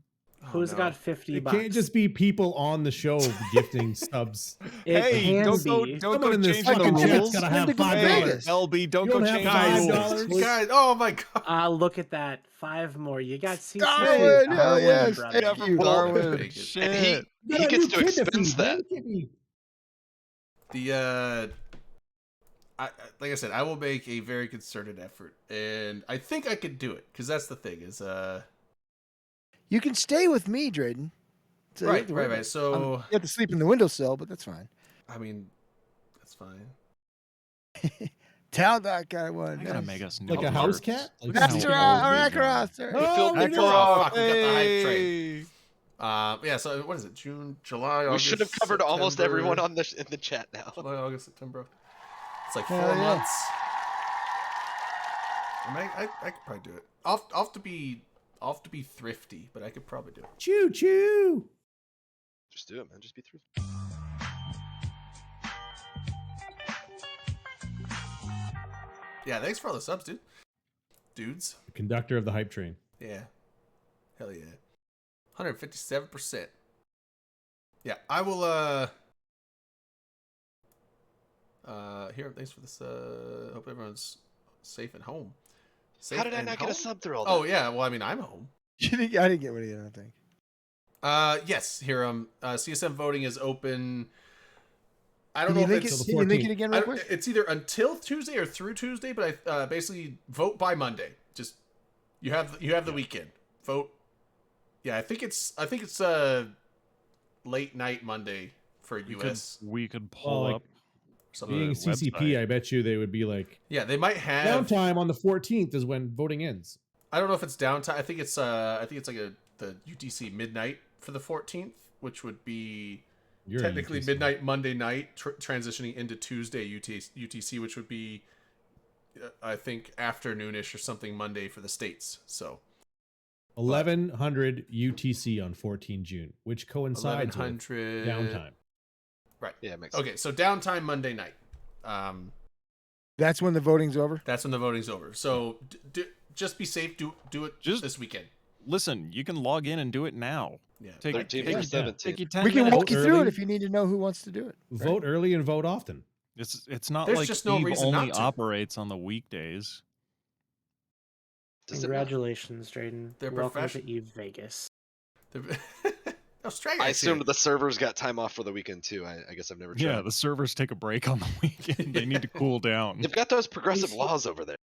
Oh, Who's no. got 50 It bucks? can't just be people on the show gifting subs. It Hey, can don't go, be. don't Someone go in this changing the fucking chat's rules. gotta have Time to go to Hey, $5. Vegas. LB, don't You go don't have change Guys, the $5. rules. guys, oh my God! Look at that. 5 more. You got CC. Darwin, hell Darwin, yes, brother. thank you. Darwin, Vegas. shit. He You got a gets new to kid expense feed, that. man. Can't be- The like I said, I will make a very concerted effort, and I think I could do it because that's the thing is You can stay with me, Drayden. So you don't have to worry about it. So You have to sleep in the windowsill, but that's fine. I mean, that's fine. Tell that guy one. I gotta make us new Like a house cat? Like Look at That's how right. old we are. Across. Oh, filled we the did car it. off. Fuck, we got the hype train. Hey. Yeah. So what is it? June, July, We August. should have covered almost September, everyone on the in the chat now. July, August, September. It's like Hell 4 yeah. months. I could probably do it. I'll have to be thrifty, but I could probably do it. Choo choo. Just do it, man. Just be through. Yeah. Thanks for all the subs, dude. Dudes. The conductor of the hype train. Yeah. Hell yeah. 157%. Yeah, I will here, thanks for this hope everyone's safe and home. Safe How did I and not get a home? sub through all that? Oh yeah, well I mean I'm home. I didn't get one either, I don't think. Yes, here CSM voting is open. I don't Can you know if link it's it? Can you link it again I real don't- quick? it's either until Tuesday or through Tuesday, but I basically vote by Monday. Just you have the weekend. Vote. Yeah, I think it's late night Monday for US. We could pull Well, like, up. Something. Being the CCP, website. I bet you they would be like, Yeah, they might have. downtime on the 14th is when voting ends. I don't know if it's downtime. I think it's like the UTC midnight for the 14th, which would be You're a technically UTC. midnight Monday night, transitioning into Tuesday UTC, which would be I think afternoonish or something Monday for the states. So 1100 UTC on 14 June, which coincides with 1100 downtime. Right. Yeah, it makes sense. Okay, so downtime Monday night. That's when the voting's over? That's when the voting's over. So just be safe. Do it Just- this weekend. Listen, you can log in and do it now. Yeah. Take, 13 take, for yeah. 17. take you 10 We can minutes. walk you through it early. if you need to know who wants to do it. right? Vote early and vote often. It's not There's like just no Eve reason only not to. operates on the weekdays. Does it not? Congratulations, Drayden. They're Welcome profession- to Eve Vegas. Strag I Guy's here. assumed the servers got time off for the weekend too. I guess I've never tried. Yeah, the servers take a break on the weekend. They need to cool down. They've got those progressive see- laws over there.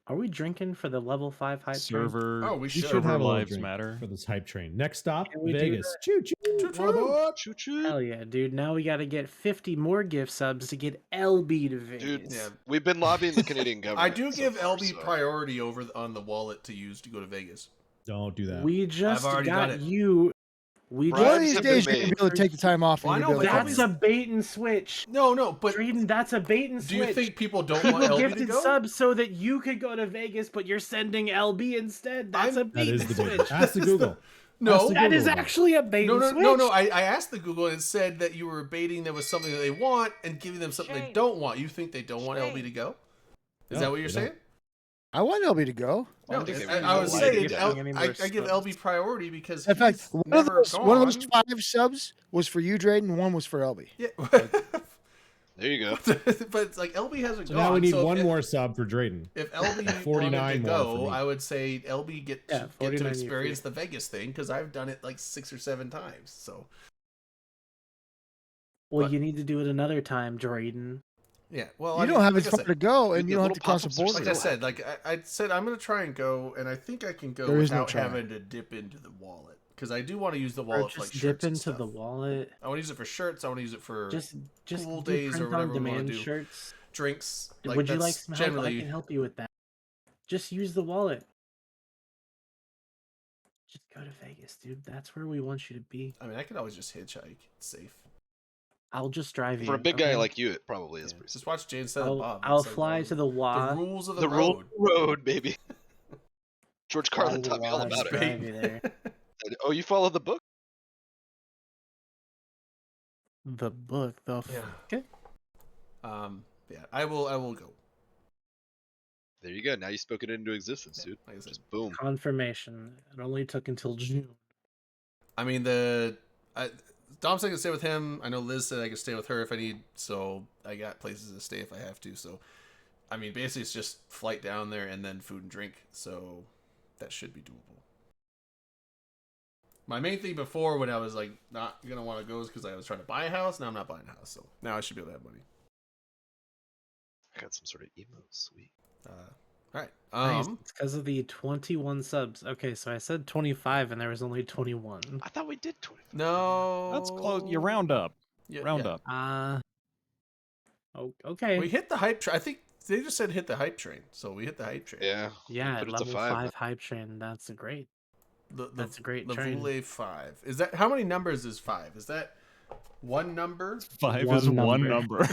Are we drinking for the level 5 hype train? Server. Oh, we We should. should Server have a little lives drink matter. for this hype train. Next stop, Can we do Vegas. Choo choo. Choo-choo. Choo choo. Hell yeah, dude. Now we gotta get 50 more gift subs to get LB to Vegas. Dude, Yeah. we've been lobbying the Canadian government. I do so give far, LB so- priority over on the wallet to use to go to Vegas. Don't do that. We just already done got it. you. We Bribes One of have these been days you're gonna made. be able to take the time off. Well, I and know, you'll be but able to That's come a bait and switch. No, but Drayden, that's a bait and do switch. you think people don't want People LB to gifted go? subs so that you could go to Vegas, but you're sending LB instead. That's a That bait is and the switch. big. Ask the Google. No, Ask the That is Google. actually a bait and switch. no. I asked the Google and it said that you were baiting them with something that they want and giving them something they Shane. don't want. You think they don't want LB to go? Is No, that what you're they saying? don't. I want LB to go. I don't think No, they really I know was why saying they did that. I give LB priority because In fact, he's one of never those gone. 5 subs was for you, Drayden, and one was for LB. Yeah, There you go. but it's like LB hasn't So gone. now we need so one if, more sub for Drayden. If LB 49 wanted to more for go, me. I would say LB get Yeah, to 49 you experience free. the Vegas thing because I've done it like 6 or 7 times. So Well, But- you need to do it another time, Drayden. yeah, well, You I don't mean, have like as I far said- to go, and Dude, you the don't have to little cross the pop-ups are border. Like I said, like I said, I'm gonna try and go, and I think I can go There is no without try. having to dip into the wallet because I do want to use the Or wallet for just like dip shirts and into the stuff. wallet. I want to use it for shirts. I want to use it for Just pool do days or print whatever on we wanna demand do. shirts. drinks. Would you like that's some help? I generally can help you with that. Just use the wallet. Just go to Vegas, dude. That's where we want you to be. I mean, I could always just hitchhike. It's safe. I'll just drive you. For a big guy okay? like you, it probably is Yeah, pretty. Just watch Jane Silent Bob. I'll It's like, fly to the WA. the rules of the, The road. road, baby. George Fly Carlin to taught me the all WA, about just it. drive you there. Oh, you follow the book? The book, the Yeah. okay. Yeah, I will go. There you go. Now you spoke it into existence, dude. Like I said. Just boom. Confirmation. It only took until June. I mean, Dom said I can stay with him. I know Liz said I can stay with her if I need, so I got places to stay if I have to. So, I mean, basically it's just flight down there and then food and drink. So, that should be doable. My main thing before when I was like not gonna want to go is because I was trying to buy a house. Now I'm not buying a house, so now I should be able to have money. I got some sort of emo. Sweet. All right. Nice. It's because of the 21 subs. Okay, so I said 25 and there was only 21. I thought we did 20. No, That's close. You round up. Yeah, Round yeah. up. Oh, okay. We hit the hype train. I think they just said hit the hype train, so we hit the hype train. Yeah. Yeah, But at it's a level 5 5 now. hype train. That's great. The, That's a great train. Vule 5. Is that how many numbers is 5? Is that one number? 5 One is one number. number.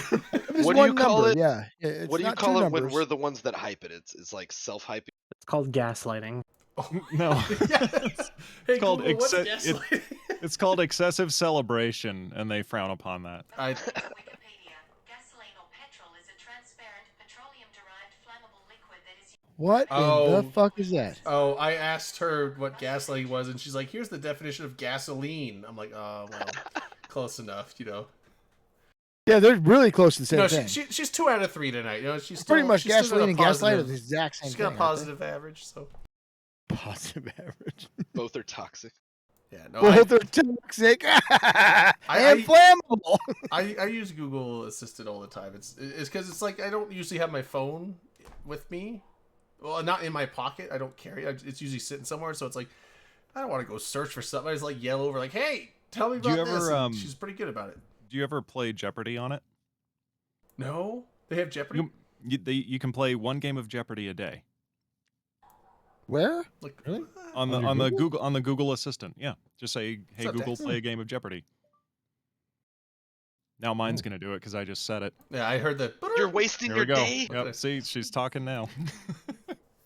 It's What do you one call number, it? Yeah. It's What do you not two call it when numbers. we're the ones that hype it? It's like self-hyping. It's called gaslighting. Oh, No. yes. Hey, called Google, what's it- gaslighting? It's called excessive celebration, and they frown upon that. I Wikipedia. Gasoline or petrol is a transparent, petroleum-derived flammable liquid that is What in Oh. the fuck is that? I asked her what gaslighting was, and she's like, "Here's the definition of gasoline." I'm like, "Oh, well, close enough, you know." Yeah, they're really close to the same No, thing. she's 2 out of 3 tonight. You know, she's Pretty still- much she's still got a gasoline and gaslight are positive- the exact same She's thing. got a aren't they? positive average, so Positive average. Both are toxic. yeah. No, Both are toxic and flammable. I use Google Assistant all the time. It's because it's like I don't usually have my phone with me. Well, not in my pocket. I don't carry it. It's usually sitting somewhere. So it's like I don't want to go search for something. I just like yell over like, "Hey, tell me Do you about this." ever, And she's pretty good about it. Do you ever play Jeopardy on it? No, they have Jeopardy. You can play one game of Jeopardy a day Where? Like Really? on the On your Google? on the Google Assistant. Yeah, just say, "Hey not Google, that- play a game of Jeopardy." Now mine's gonna do it because I just said it. Yeah, I heard that. You're wasting Here your we go. day. Yep. See, she's talking now.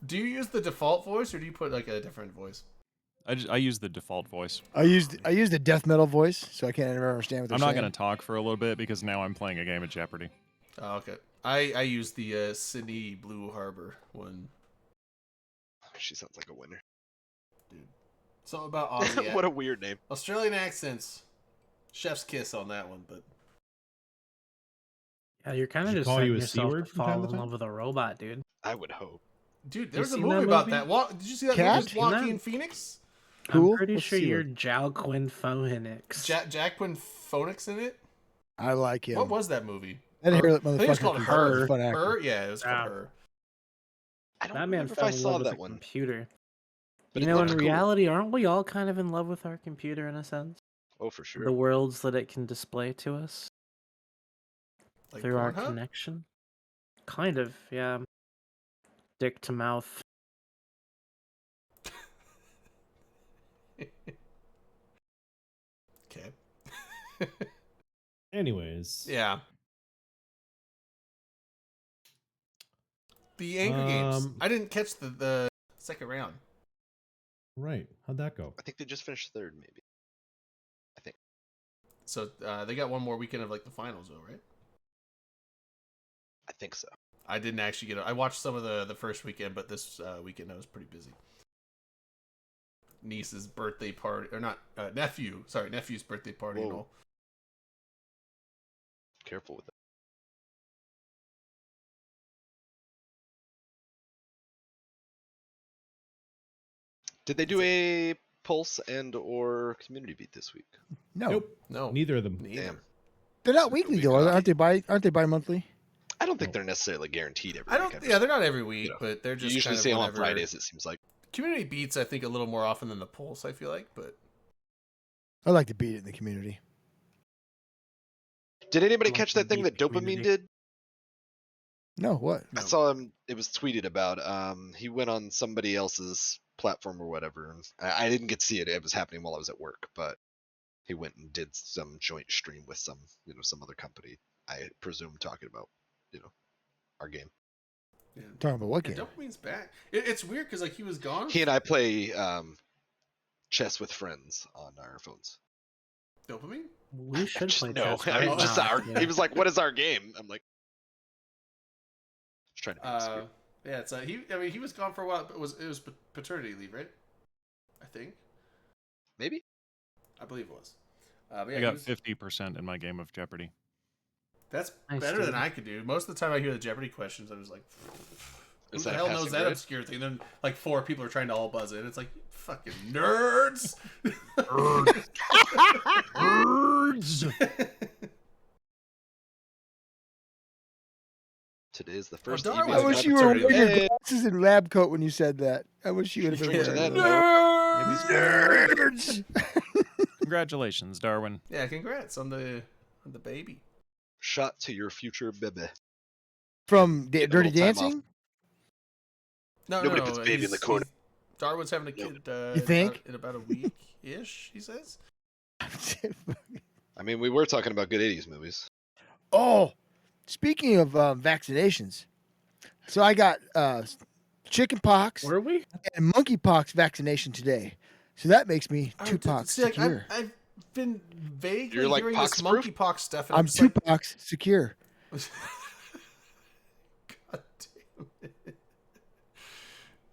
Do you use the default voice or do you put like a different voice? I use the default voice. I use the death metal voice, so I can't ever understand what they're I'm saying. not gonna talk for a little bit because now I'm playing a game of Jeopardy. Oh, okay. I use the Sydney Blue Harbor one. She sounds like a winner. Something about Aussie. What a weird name. Australian accents. Chef's kiss on that one, but Yeah, you're kind of Should just call setting you a yourself C-word to from time fall to in time? love with a robot, dude. I would hope. dude, You there's a seen movie that about movie? that. Did you see that Cat? movie with Seen that? Joaquin Phoenix? cool. I'm pretty Let's sure see you're what- Jalquin Phoenix. Jacqueline Phoenix in it. I like him. What was that movie? That Her? hairless I think it was motherfucker called is a Her. fun actor. Her, yeah, it was called Ah. Her. I don't That man remember if fell I in saw love with that a one. computer. But You it know, in looked cool. reality, aren't we all kind of in love with our computer in a sense? Oh, for sure. The worlds that it can display to us Like through our Pornhub? connection. Kind of, yeah. Dick to mouth. Okay. Anyways. Yeah. The Angry Games. Um, I didn't catch the second round. Right. How'd that go? I think they just finished third, maybe. I think. So they got one more weekend of like the finals, though, right? I think so. I didn't actually get. I watched some of the first weekend, but this weekend I was pretty busy. Niece's birthday party, or not nephew? Sorry, nephew's birthday party and Whoa. all. Careful with it. Did they do a Pulse and or Community Beat this week? No, Nope. No, Neither of them. neither. Damn. they're not weekly Week though, off. aren't they? Bi-monthly? I don't think No. they're necessarily guaranteed every I week. don't. I Yeah, they're not every week, know, but they're you just usually kind of see them on whenever. Fridays, it seems like. Community beats, I think, a little more often than the Pulse. I feel like, but I like to beat it in the community. Did anybody Like catch the that thing Beat that Dopamine community. did? No, what? I No. saw him. It was tweeted about. He went on somebody else's platform or whatever. And I didn't get to see it. It was happening while I was at work, but he went and did some joint stream with some other company. I presume talking about, our game. yeah. Talking about what Yeah, game? Dopamine's back. It's weird because like he was gone. He and I play chess with friends on our phones. Dopamine. We should Just play no, chess. I mean, right just now, our. yeah. He was like, "What is our game?" I'm like, just trying to be obscure. Yeah, it's he. I mean, he was gone for a while, but it was paternity leave, right? I think. Maybe. I believe it was. But yeah, I he got was- 50% in my game of Jeopardy. That's Nice, better than dude. I could do. Most of the time, I hear the Jeopardy questions, I was like, "Who Is the that a hell knows passing that grade? obscure thing?" Then like 4 people are trying to all buzz in. It's like fucking nerds. Today's the first. Darwin evening I was of wish you were paternity wearing your Hey, glasses and lab coat when you said that. I wish you would have been Drink to wearing that, those. no. Nerds. Congratulations, Darwin. Yeah, congrats on the baby. Shot to your future baby. From Get a Dirty little time off. Dancing? No, Nobody no, puts baby in the he's- corner. Darwin's having a kid. You think? in about a week ish? He says. I mean, we were talking about good '80s movies. Oh, speaking of vaccinations, so I got chicken pox Were we? and monkeypox vaccination today. So that makes me Oh, two dude, pox see, like, secure. I've been vaguely You're, like, hearing this pox-proof? monkeypox stuff, and I'm just two like, pox secure. God damn it!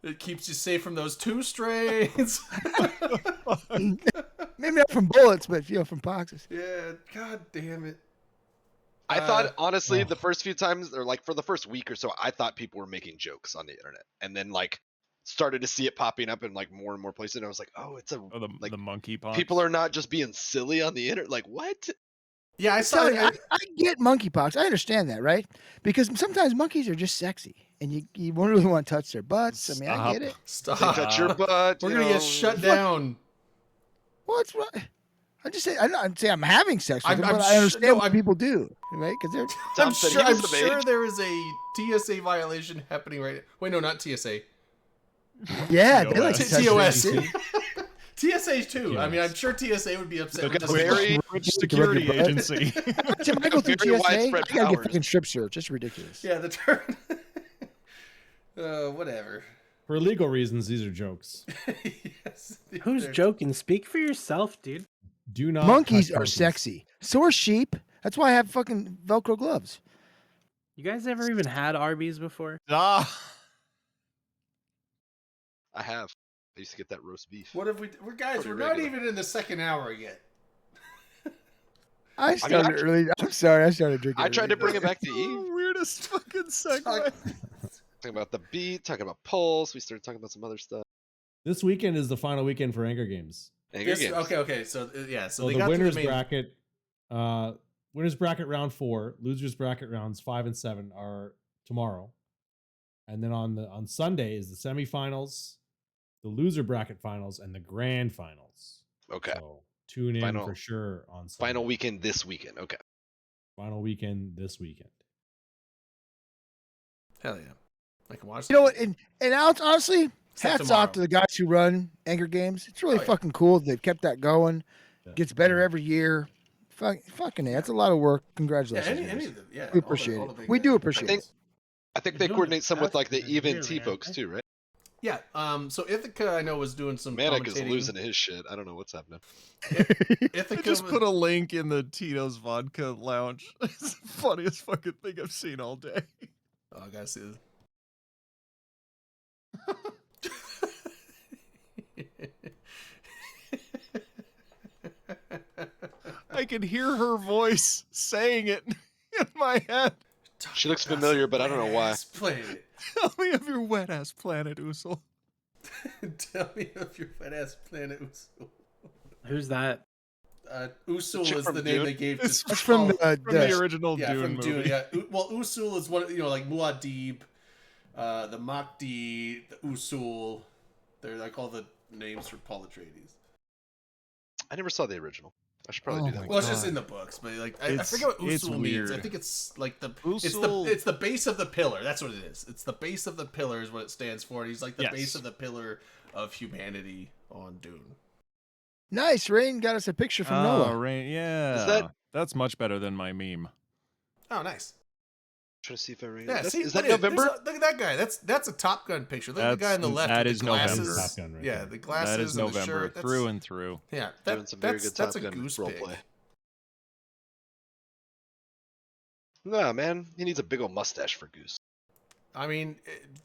It keeps you safe from those 2 strains. Maybe not from bullets, but from poxes. Yeah, god damn it. I thought honestly, oh. the first few times, or like for the first week or so, I thought people were making jokes on the internet, and then like started to see it popping up in like more and more places, and I was like, oh, it's a Oh, like the monkeypox. people are not just being silly on the internet. Like what? Yeah, I saw So I, it. I get monkeypox. I understand that, right? Because sometimes monkeys are just sexy, and you won't really want to touch their butts. I mean, I get it. They Stop. touch your butt. We're you gonna know. get shut down. What's wrong? I just say I'm not saying I'm having sex with I'm- them, I'm but sure- I understand no, what I'm- people do, right? Because they're Tom said he I'm was of sure age. there is a TSA violation happening right now. Wait, no, not TSA. yeah, they like to TOS. touch TOS. things, too. TSA too. I mean, I'm sure TSA would be upset. Look with at this. very- Rich security agency. Every time I go through Very TSA, I widespread gotta get powers. fucking strip search. It's ridiculous. Yeah, the turn. Whatever. For legal reasons, these are jokes. Yes. Who's They're- joking? Speak for yourself, dude. Do not. Monkeys touch are monkeys. sexy. So are sheep. That's why I have fucking Velcro gloves. You guys ever even had Arby's before? Ah. I have. I used to get that roast beef. What have we? We're guys. Pretty We're not regular. even in the second hour yet. I started early. I'm sorry. I started drinking. I tried to early. bring it back to Eve. Weirdest fucking segue. Talking about the beat, talking about Pulse. We started talking about some other stuff. This weekend is the final weekend for Anger Games. Anger Games. Okay. So yeah, so So they the got through winners the main. bracket, winners bracket round 4, losers bracket rounds 5 and 7 are tomorrow, and then on Sunday is the semifinals, the loser bracket finals, and the grand finals. Okay. So tune in Final- for sure on Sunday. Final weekend this weekend. Okay. Final weekend this weekend. Hell yeah, I can watch. You know what? And honestly, Except hats tomorrow. off to the guys who run Anger Games. It's really Oh, yeah. fucking cool. They've kept that going. Yeah. Gets better every year. Fucking A. That's a lot of work. Yeah, Congratulations. any guys. of them. Yeah, We appreciate it. big We do guys. appreciate think- it. I think You're they doing coordinate it some with like the faster than Even T here, folks right? too, right? Yeah. So Ithaca, I know, was doing some. Manic is commentating. losing his shit. I don't know what's happening. Ithaca I just was- put a link in the Tito's Vodka Lounge. It's the funniest fucking thing I've seen all day. Oh, I gotta see this. I can hear her voice saying it in my head. She looks familiar, but I don't know why. Planet. Tell me of your wet ass planet, Usul. Tell me of your fat ass planet, Usul. Who's that? Usul chick is from the name Dune? they gave It's to That's from oh, the, From the original yeah, Dune from movie. Dune. Yeah. Well, Usul is one. Like Muad'Dib, the Mahdi, the Usul. They're like all the names for Paul Atreides. I never saw the original. I should probably Oh do that. my Well, it's just God. in the books, but like I It's- forget what it's Usul means. I weird. think it's like the Usul- it's the base of the pillar. That's what it is. It's the base of the pillar is what it stands for. And he's like the Yes. base of the pillar of humanity on Dune. Nice. Rain got us a picture from Oh, Noah. right, yeah. that- That's much better than my meme. Oh, nice. Trying to see if I read. Yeah, see, Is that look at- November? look at that guy. That's a Top Gun picture. Look at the guy on the left. that with is the November. glasses. Top Gun right yeah, there. the glasses That is and the November, shirt. That's, through and through. Yeah, Doing some very good that's Top a Gun goose role pig. play. Nah, man, he needs a big old mustache for Goose. I mean,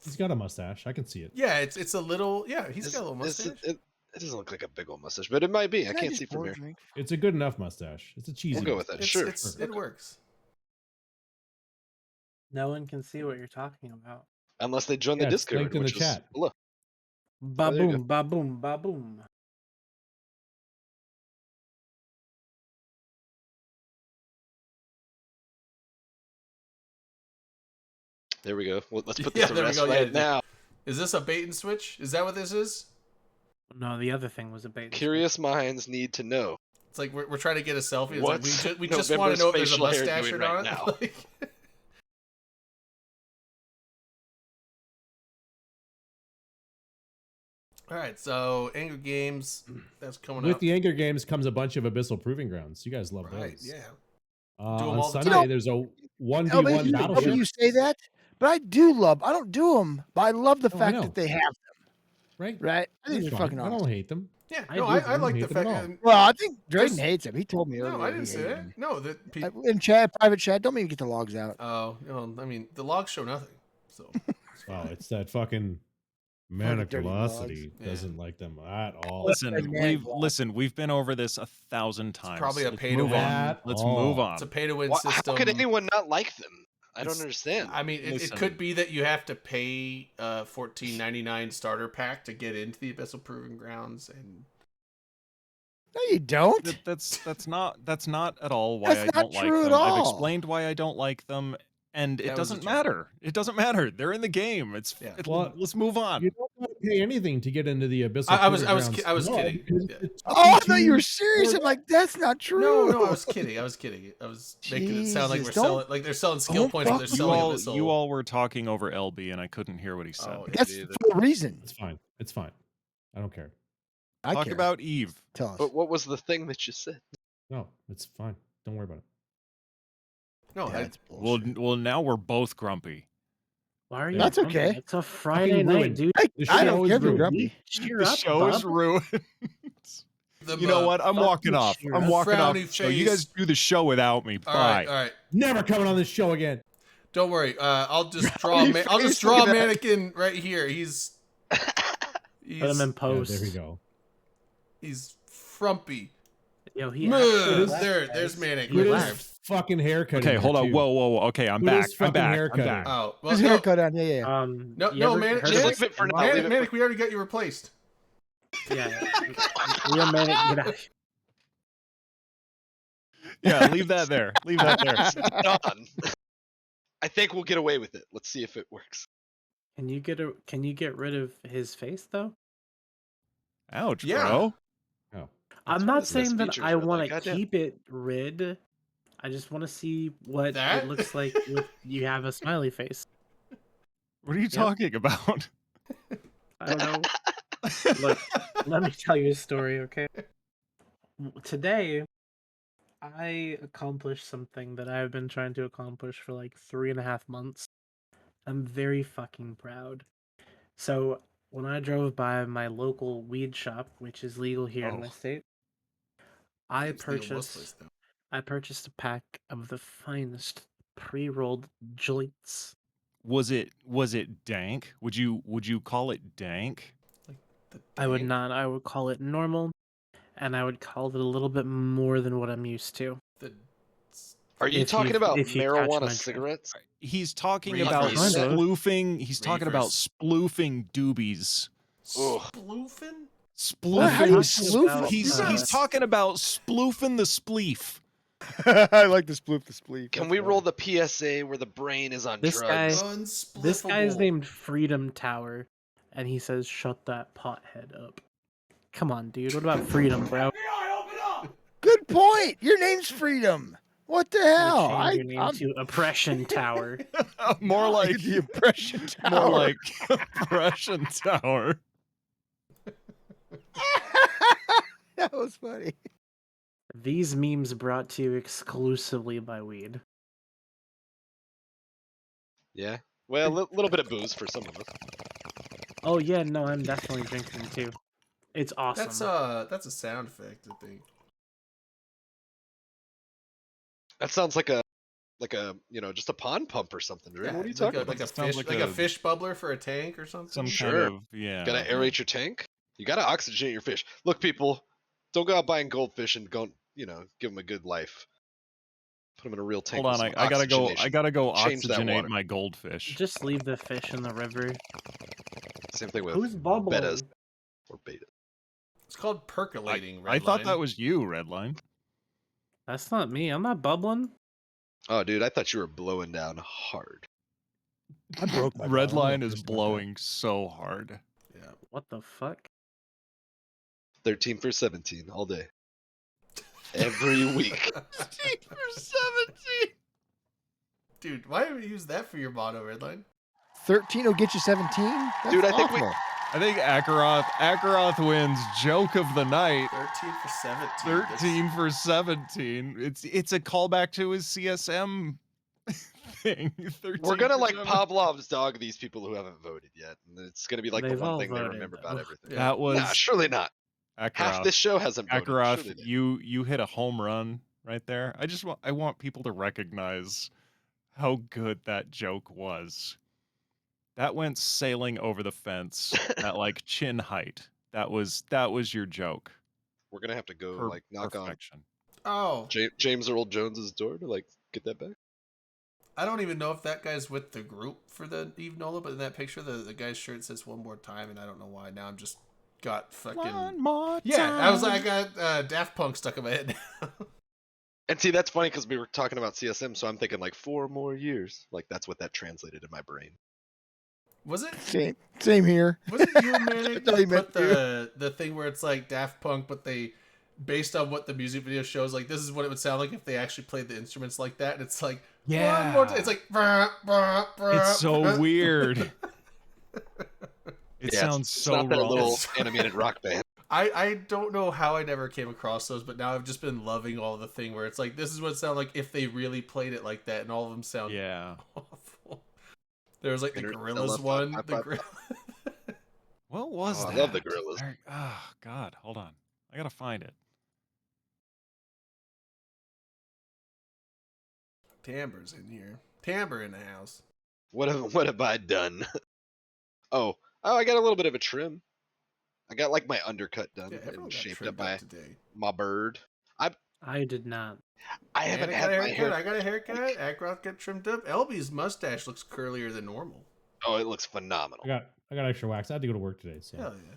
He's got a mustache. I can see it. yeah, it's a little. Yeah, he's Is- got a little is mustache. It doesn't look like a big old mustache, but it might be. I Can can't just see from pour a here. drink? It's a good enough mustache. It's a cheesy. We'll go with that. mustache. Sure. It works. No one can see what you're talking about. Unless they join Yeah, the it's Discord, linked in the which is chat. below. Ba there you boom, ba boom, ba boom. There we go. Well, let's put Yeah, this to there we rest go. Yeah, right yeah. now. Is this a bait and switch? Is that what this is? No, the other thing was a bait. and switch. Curious minds need to know. It's like we're trying to get a selfie. It's What's like we just want November's to know if there's a facial hair mustache doing or right not. now? Like- All right, so Anger Games that's coming With up. the Anger Games comes a bunch of Abyssal Proving Grounds. You guys love right, those. yeah. Do 'em On all the Sunday, time. there's a Oh, 1v1 but battleship. you say that, but I do love. I don't do them, but I love the Oh, I fact know. that they have them. Right? Right? I think That's they're fine. fucking I awesome. don't hate them. Yeah, I no, do. I I like don't the hate them fact. at all. Well, I think There's- Drayden hates him. He told me earlier. No, I didn't he say hated that. him. No, that people. In chat, private chat, don't even get the logs out. Oh, no, I mean the logs show nothing. So Wow, it's that fucking Fucking dirty Velocity logs. Yeah. doesn't like them at all. Listen, Like we've been over this 1,000 times. probably a Let's pay to move win. on. At Let's all. move on. it's a pay to win Why- system. How could anyone not like them? I don't It's- understand. I mean, it Listen. could be that you have to pay $14.99 starter pack to get into the Abyssal Proving Grounds, and No, you don't. That's not at all why That's I not don't like true at them. I've all. explained why I don't like them, and That it was doesn't a joke. matter. It doesn't matter. They're in the game. Yeah. Well, let's move on. You don't have to pay anything to get into the Abyssal. I was Proving Grounds kidding. because Yeah. it's Oh, I fucking thought you were $2 serious. I'm like, that's not true. no, I was kidding. I was making it sound like Jesus, we're don't- selling, like they're selling skill don't points, but they're fuck selling with Abyssal. You all were talking over LB, and I couldn't hear what he said. Oh, That's either. for a reason. It's fine. It's fine. I don't care. I Talk care. about Eve. Tell us. But what was the thing that you said? No, it's fine. Don't worry about it. no, That's Well, bullshit. well, now we're both grumpy. Why are you? That's grumpy? okay. It's a Friday Fucking night, ruined. dude. I The don't show is care if you're ruined. grumpy. Cheer The up, show is bub. ruined. the, You know what? I'm fuck walking you, off. cheer I'm up. walking off. Frowny the show. You face. guys do the show without me. all Bye. right, all right. Never coming on this show again. Don't worry. I'll just draw. Frowny I'll face, just draw a look at that. mannequin right here. He's Put him in Yeah, post. there we go. he's frumpy. Yo, he Ugh, actually left, there's guys. Manic. Put right his there. fucking haircut. Okay, in hold there, on. too. Whoa. Okay, I'm Put his back. I'm fucking back. haircut I'm in. back. Oh, well, His no, haircut on. Yeah, yeah. You no, ever man. heard Just of leave it for now. Manic, Leave it Manic, for- we already got you replaced. Yeah, real man, get out. Yeah, leave that there. Leave that there. Done. I think we'll get away with it. Let's see if it works. Can you get rid of his face though? Ouch, Yeah. bro. Oh. I'm what not his best saying that features I are, want like, to goddamn. keep it rid. I just want to see what That? it looks like with you have a smiley face. What are you talking about? I don't know. Look, let me tell you a story, okay? Today, I accomplished something that I've been trying to accomplish for like 3.5 months. I'm very fucking proud. So, when I drove by my local weed shop, which is legal here in my Oh. state, I It's legal most places, purchased though. I purchased a pack of the finest pre-rolled joints. Was it dank? Would you call it dank? The I would dank? not. I would call it normal, and I would call it a little bit more than what I'm used to. The Are you If talking you- about if you catch my marijuana drift. cigarettes? He's talking Reefers. about Kind of. sploofing. He's talking about Reefers. sploofing doobies. Ugh. Sploofing? What? How do you Sploofing. sploof about, them? He's talking about sploofing the spleef. I like the sploof the spleef. Can That's we funny. roll the PSA where the brain is on This guy- drugs? This guy is Unspliffable. named Freedom Tower, and he says, "Shut that pothead up." Come on, dude. What about freedom, bro? Good point. Your name's Freedom. What the hell? Change your name I'm to Oppression Tower. More like the impression tower. more like oppression tower. That was funny. These memes brought to you exclusively by weed. Yeah. Well, a little bit of booze for some of us. Oh yeah, no, I'm definitely drinking too. It's awesome. That's a sound effect, I think. That sounds like a just a pond pump or something, right? What are you it's talking like about? a Sounds fish, like like a a- fish bubbler for a tank or something. Some Sure. kind of yeah. Gotta aerate your tank. You gotta oxygenate your fish. Look, people, don't go out buying goldfish and don't give them a good life. Put them in a real tank. Hold on, with I some gotta go. I oxygenation. gotta go Change that oxygenate water. my goldfish. Just leave the fish in the river. Same thing with Who's bubbling? betas or beta. It's called percolating. I thought Redline. that was you, Redline. That's not me. I'm not bubbling. Oh, dude, I thought you were blowing down hard. I broke my bone. I'm Redline gonna is piss my blowing so hard. Yeah. What the fuck? 13 for 17 all day. Every week. for 17. Dude, why haven't you used that for your motto, Redline? 13 will get you 17? That's Dude, I think we- awful. I think Akaroth wins joke of the night. 13 for 17. 13 for 17. It's a callback to his CSM thing. 13 We're gonna for like 17. Pavlov's dog these people who haven't voted yet. And it's gonna be like the They've one all thing they voted, remember though. about everything. Yeah. That was Nah, surely not. Half Akaroth. this show hasn't voted. Akaroth, Surely not. you hit a home run right there. I want people to recognize how good that joke was. That went sailing over the fence at like chin height. That was your joke. We're gonna have to go like knock Perfection. Oh, on James Earl Jones's door to like get that back. I don't even know if that guy's with the group for the Eve Nola, but in that picture, the guy's shirt says one more time, and I don't know why. Now I'm just got fucking. One more Yeah, I was time. like, I got Daft Punk stuck in my head. And see, that's funny because we were talking about CSM, so I'm thinking like 4 more years. Like that's what that translated in my brain. Was it? Same here. Was it you, Manic, thought he that meant put the thing where it's like Daft Punk, but they, based on what the music video shows, like this is what it would sound like if they actually played the instruments like that, and it's like one more time. It's like It's so weird. It Yeah, sounds it's so not that wrong. little animated rock band. I don't know how I never came across those, but now I've just been loving all the thing where it's like this is what it sounded like if they really played it like that, and all of them sound Yeah. awful. There was like the Internet Gorillas love one. pop, The pop, Gorillaz. What was Oh, that? I love the Gorillas. Oh God, hold on. I gotta find it. Timber's in here. Timber in the house. What have I done? oh, I got a little bit of a trim. I got like my undercut done Yeah, everyone and got shaped trimmed up up today. my bird. I did not. I haven't And I had got a my haircut. hair. I got a haircut. Ackroth got trimmed up. LB's mustache looks curlier than normal. Oh, it looks phenomenal. I got extra wax. I had to go to work today, so Hell yeah.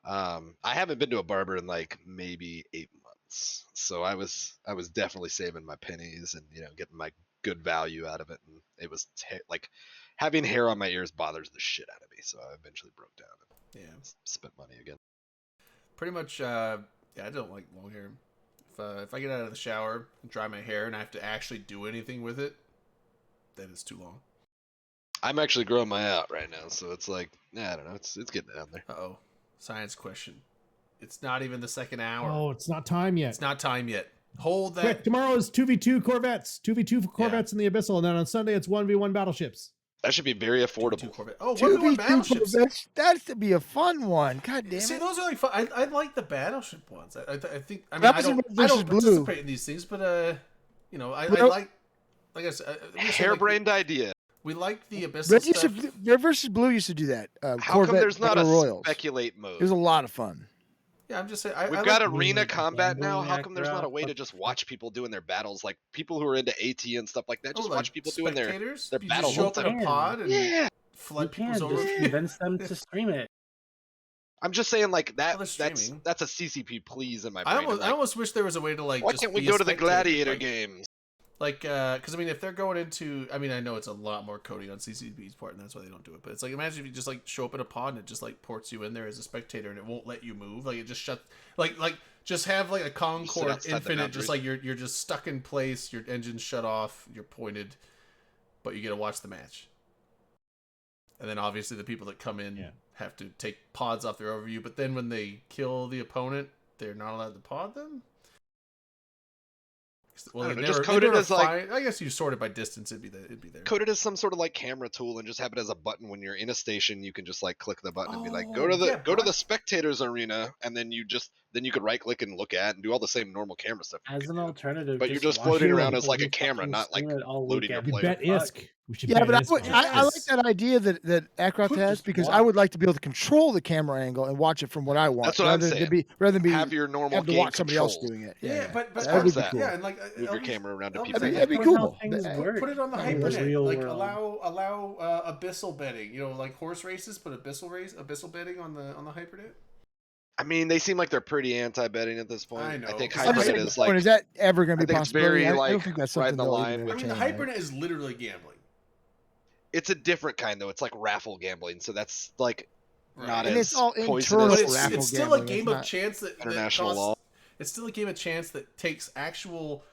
I haven't been to a barber in like maybe 8 months, so I was definitely saving my pennies and getting my good value out of it. And it was like having hair on my ears bothers the shit out of me, so I eventually broke down and spent money again. Pretty much, I don't like long hair. If I get out of the shower and dry my hair and I have to actually do anything with it, then it's too long. I'm actually growing my out right now, so it's like, I don't know, it's getting down there. Uh-oh. Science question. It's not even the second hour. Oh, it's not time yet. It's not time yet. Hold that. Quick, tomorrow is 2v2 Corvettes. 2v2 Corvettes in the Abyssal. And then on Sunday, it's 1v1 battleships. That should be very affordable. 2v2 Corvette. Oh, 2v2 battleships. Corvettes. That should be a fun one. God damn See, it. those are like fun. I like the battleship ones. I think. I mean, That I was don't versus Blue. participate in these things, but I Well, like I said, Harebrained idea. we like the Abyssal Red, stuff. Red versus Blue used to do that. How Corvette come there's not a Battle Royals. speculate It mode? was a lot of fun. Yeah, I'm just saying. We've I got like, arena like combat now. gambling How come there's not a actor way to just watch people doing their battles? Like people who are into AT and stuff like that, just watch people doing their spectators. their You battles. just show up all in the a time. pod and Yeah, flood You people's can just overview. convince them to stream it. I'm just saying like that. Well, they're streaming. That's a CCP please in my I brain. I almost wish there was a way to like. why just can't we be go a to the spectator, gladiator like, games? Like, because I mean, if they're going into, I mean, I know it's a lot more coding on CCP's part, and that's why they don't do it. But it's like, imagine if you just like show up in a pod and it just like ports you in there as a spectator, and it won't let you move. Like it just shut, like just have like a Concord outside the Infinite, just boundaries. like you're just stuck in place, your engine's shut off, you're pointed, but you get to watch the match. And then obviously the people that come in have to take pods off their overview, but then when they kill the opponent, they're not allowed to pod them. Well, I they don't know, just never, code they it never as, like- find- I guess you sort it by distance. It'd be there. Code it as some sort of like camera tool and just have it as a button when you're in a station. You can just like click the button and be like, Oh, go to the yeah, go to the but- spectators arena, and then you could right click and look at and do all the same normal camera stuff. you As can an do. alternative, But you're just watch floating people around as like a who camera, fucking not like stream it all loading your weekend. You player. bet Fuck. ISK. We should Yeah, bet but I, ISK. would, I like that idea that Ackroth Put has just because one- I would like to be able to control the camera angle and watch it from what I want. That's what I'm rather saying. than be Have your normal have to game watch somebody else controlled. doing it. Yeah, but that would be that. cool. yeah, and like Move your camera around to Elvis, people. That'd be That's how cool. things work. Put it on the in the hypernet. real Like world. allow abyssal betting. You know, like horse races, but abyssal betting on the hypernet. I mean, they seem like they're pretty anti-betting at this point. I know. think I hybrid think- is like is that ever going I to be think a it's possibility? very, I don't like, think that's riding something the they'll line even with- I mean, the entertain, right? hypernet is literally gambling. it's a different kind though. It's like raffle gambling, so that's like not And as it's all poisonous. internal But as raffle it's still a gambling, game it's of not chance that international costs, law. It's still a game of chance that takes actual,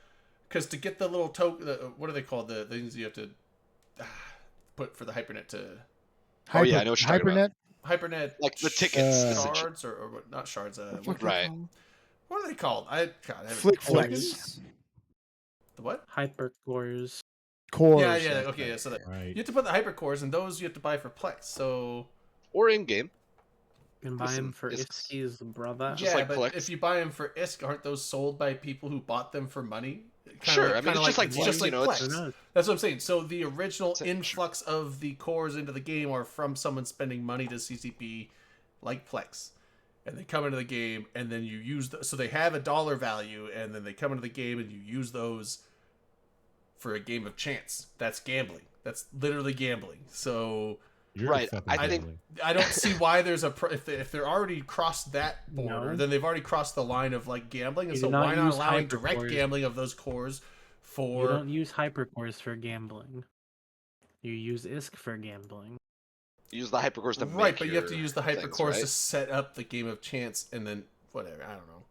because to get the little token, what are they called? The things you have to put for the hypernet to Oh, yeah, I know what you're talking about. hypernet. Like the tickets, essentially. shards or what- not shards. Right. What are they called? I haven't- Flick Flick- flicks. The what? Hypercores. Cores. Yeah. Okay. Yeah. So that, Right. you have to put the hypercores, and those you have to buy for Plex. So Or in game. You can buy Listen, them for it's- Iski's brother. Just yeah, like but Plex. if you buy them for ISK, aren't those sold by people who bought them for money? Sure, I mean, it's just like it's Plex, just like you know, it's- Plex. Who knows? That's what I'm saying. So the original Sure. influx of the cores into the game are from someone spending money to CCP, like Plex, and they come into the game, and then you use so they have a dollar value, and then they come into the game, and you use those for a game of chance. That's gambling. That's literally gambling. So You're Right, fucking I think- gambling. I don't see why there's a if they're already crossed that border, No. then they've already crossed the line of like gambling, and You so do not why not use allowing direct hypercores. gambling of those cores You for don't use hypercores for gambling. You use ISK for gambling. Use the hypercores to right? make But you have to your use the things, hypercores right? to set up the game of chance, and then whatever. I don't know.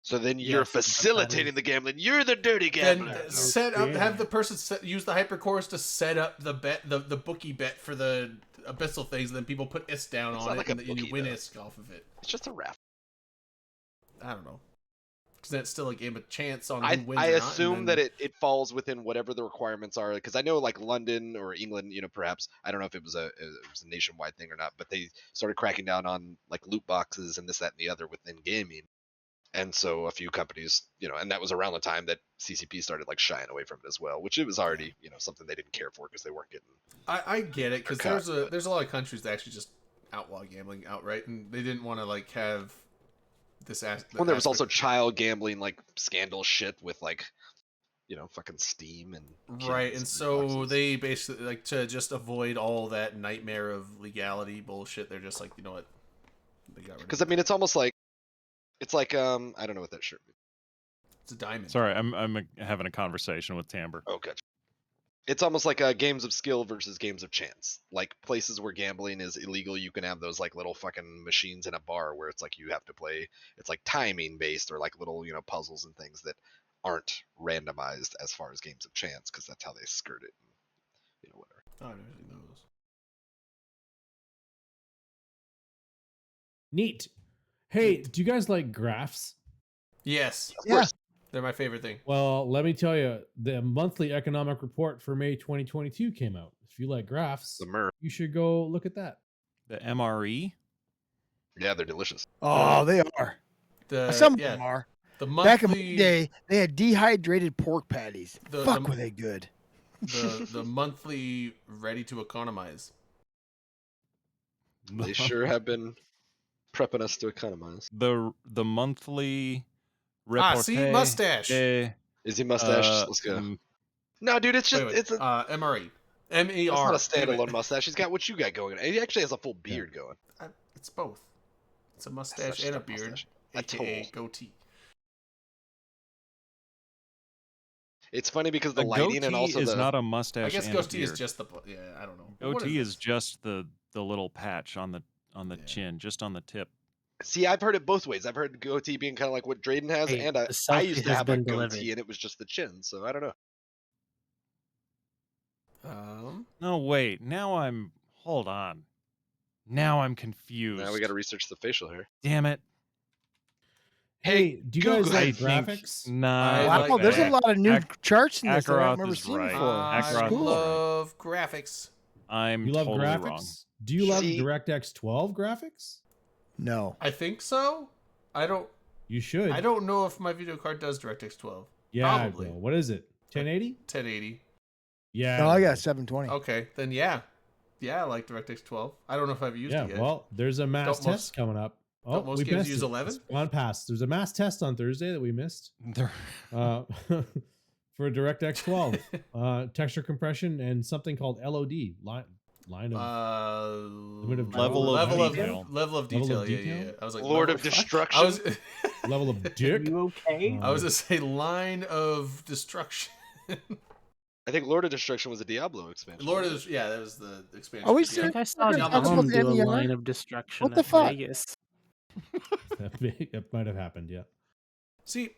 So then you're Yes, but that facilitating is- the gambling. You're the dirty Then gambler. set up, Yeah. have the person use the hypercores to set up the bet, the bookie bet for the abyssal things, and then people put ISK down It's on not it, like a and then you bookie, win though. ISK off of it. It's just a raffle. I don't know. Because then it's still a game of chance on who I wins. I or not, assume and that then- it falls within whatever the requirements are, because I know like London or England, you know, perhaps I don't know if it was a nationwide thing or not, but they started cracking down on like loot boxes and this, that, and the other within gaming, and so a few companies, you know, and that was around the time that CCP started like shying away from it as well, which it was already, you know, something they didn't care for because they weren't getting. I get it because cut, there's a lot of countries that actually just outlaw gambling outright, and they didn't want to like have this. Well, there was also child gambling like scandal shit with like, you know, fucking Steam and right, kids and so boxes. they basically like to just avoid all that nightmare of legality bullshit. They're just like, you know what, They got rid Because of I mean, it's almost like I don't know what that shirt means. it's a diamond. Sorry, I'm having a conversation with Timbre. Oh, gotcha. It's almost like games of skill versus games of chance. Like places where gambling is illegal, you can have those like little fucking machines in a bar where it's like you have to play. It's like timing based or like little puzzles and things that aren't randomized as far as games of chance because that's how they skirt it. And, whatever. Oh, I've never seen those. Neat. Hey, do you guys like graphs? Yes, Of Yeah. course. they're my favorite thing. Well, let me tell you, the monthly economic report for May 2022 came out. If you like graphs, The Mer. you should go look at that. The MRE. Yeah, they're delicious. Oh, they are. Some of them are. The Back in my monthly day, they had dehydrated pork patties. The- Fuck, the- were they good? the monthly ready to economize. They sure have been prepping us to economize. The monthly. See, Reporte mustache. de, Is he mustache? uh, Let's go. mm, No, dude, it's just Wait, it's a MRE. it's MER. not a Damn standalone it. mustache. He's got what you got going. He actually has a full beard going. It's both. It's a That's mustache just and a a beard, mustache. A aka total. goatee. It's funny because the a lighting goatee and also is the not a mustache. I guess and a goatee is beard. just the yeah. I don't know. What Goatee is this? just the little patch on the Yeah. chin, just on the tip. See, I've heard it both ways. I've heard goatee being kind of like what Drayden has, Hey, and the I selfie used to has have a been goatee delivered. and it was just the chin. So I don't know. No, wait. Now I'm. Hold on. Now I'm confused. Now we got to research the facial hair. Damn it. Hey, do you guys Google. like I think graphics? nah. I Wow, like there's a that. lot of new charts in this that I Akaroth don't remember is seeing right. before. I Akaroth Cool. is right. love graphics. I'm You love totally graphics? wrong. Do you love See- DirectX 12 graphics? No. I think so. I don't You should. I don't know if my video card does DirectX 12. Yeah, probably. bro. What is it? 1080? 1080. Yeah. No, I bro. got 720. Okay, then yeah. Yeah, I like DirectX 12. I don't know if I've used Yeah, it yet. well, there's a mass Don't test most- coming up. Oh, don't most we games missed use it. 11? It's gone past. There's a mass test on Thursday that we missed There- uh, for DirectX 12. Texture compression and something called LOD, line of level of Level level of of detail. level of Level detail. of Yeah, detail? yeah, yeah. I was like Lord level- of Destruction. I was level of dick. You okay? Um, I was gonna say line of destruction. I think Lord of Destruction was a Diablo expansion. Lord of yeah, that was the expansion. Are we Yeah. I serious? think I saw We're gonna Dom talk about do a MER? line of destruction What the at fuck? Vegas. It might have happened, yeah. See,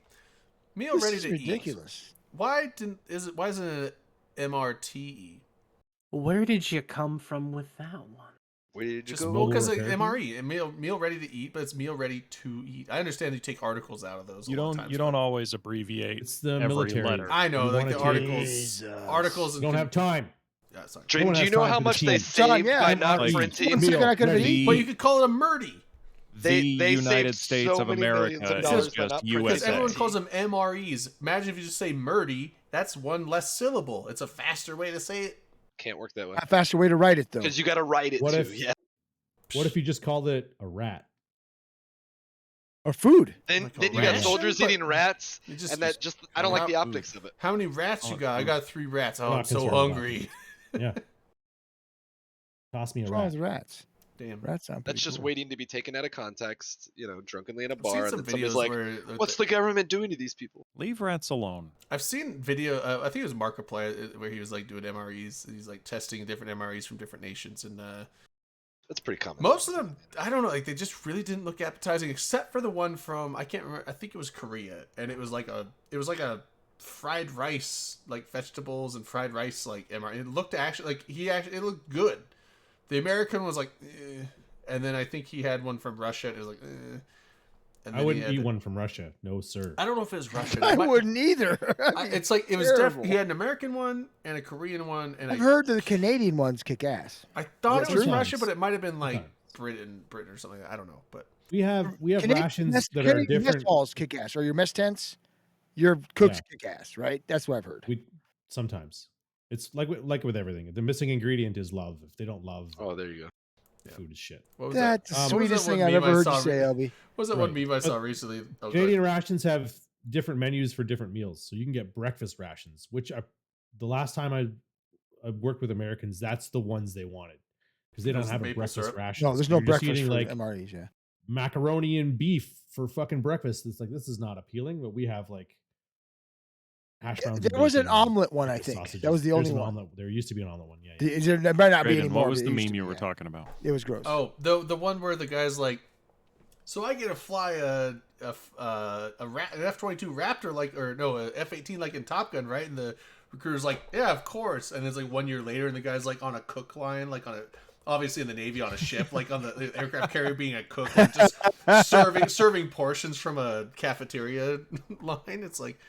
meal This ready is to ridiculous. eat. Why isn't it MRTE? Where did you come from with that one? Where did you Just go? Mobile because of repair MRE and meal ready to eat, but it's meal ready to eat. I understand you take articles out of those. you a lot of don't. times, You don't but- always abbreviate. It's the every military. letter. I know, We like wanna the take- articles. Jesus. Articles Don't have time. Yeah, sorry. Drayden, one do you has know time how for the much they team. saved John, yeah, by I'm not like- printing? One second, I could've Ready. eaten. But you could call it a Murdy They The United saved States so of many millions America of is dollars by just not printing because USA. everyone that. calls them MREs. Imagine if you just say Murdy. That's one less syllable. It's a faster way to say it. Can't work that way A faster way to write it, though. because you got to write it What too. if- Yeah. What if you just called it a rat? Or food. Then Like a then you got rat? soldiers But- eating rats, You just, and that just I don't like the How- optics of it. how many rats you got? I got 3 rats. Oh, I'm I'm not so concerned about hungry. Yeah. Toss me a What's wrong rat. with rats? Damn. Rats sound pretty That's just cool. waiting to be taken out of context. Drunkenly in a I've seen bar, and some then somebody's videos like, where "What's the government doing to these people?" Leave rats alone. I've seen video. I think it was Markiplier where he was like doing MREs. And he's like testing different MREs from different nations, and That's pretty common. most of them, I don't know, like they just really didn't look appetizing, except for the one from I can't remember. I think it was Korea, and it was like a fried rice, like vegetables and fried rice, like MRE. It looked actually like it looked good. The American was like, and then I think he had one from Russia. And it was like, and then I he wouldn't had eat the- one from Russia. No, sir. I don't know if it was Russian. I It might- wouldn't either. It's like it was. terrible. He had an American one and a Korean one, and I've heard the Canadian ones kick ass. I thought Is it that was true? Russia, but it might have been like Sometimes. Britain or something. I don't know, but We have rations that are Canadian mess different. halls kick ass, or your mess tents, your cooks kick ass, right? That's what I've heard. We sometimes it's like with everything. The missing ingredient is love. If they don't love, Oh, there you go. Yeah. food is shit. what was That's that? the What was sweetest that one thing I've meme I ever heard saw you say, re- Albie. What was that one Right. meme I saw But recently? Oh, go Canadian ahead. rations have different menus for different meals, so you can get breakfast rations. Which the last time I worked with Americans, that's the ones they wanted because they don't There's have a maple breakfast syrup? ration. No, there's no You're just breakfast eating for like MREs. Yeah, macaroni and beef for fucking breakfast. It's like, this is not appealing, but we have like hash browns. and There was an bacon and omelet one, I breakfast think. sausages. That was the There's only an one. omelet. There used to be an omelet one. Yeah. There might not be Raiden, anymore. what was but the it used meme to you be, were yeah. talking about? It was gross. Oh, the one where the guy's like, so I get to fly an F-22 Raptor like, or no, a F-18 like in Top Gun, right? And the recruiter's like, yeah, of course. And it's like 1 year later, and the guy's like on a cook line, like on a, obviously in the Navy on a ship, like on the aircraft carrier being a cook, like just serving portions from a cafeteria line. It's like,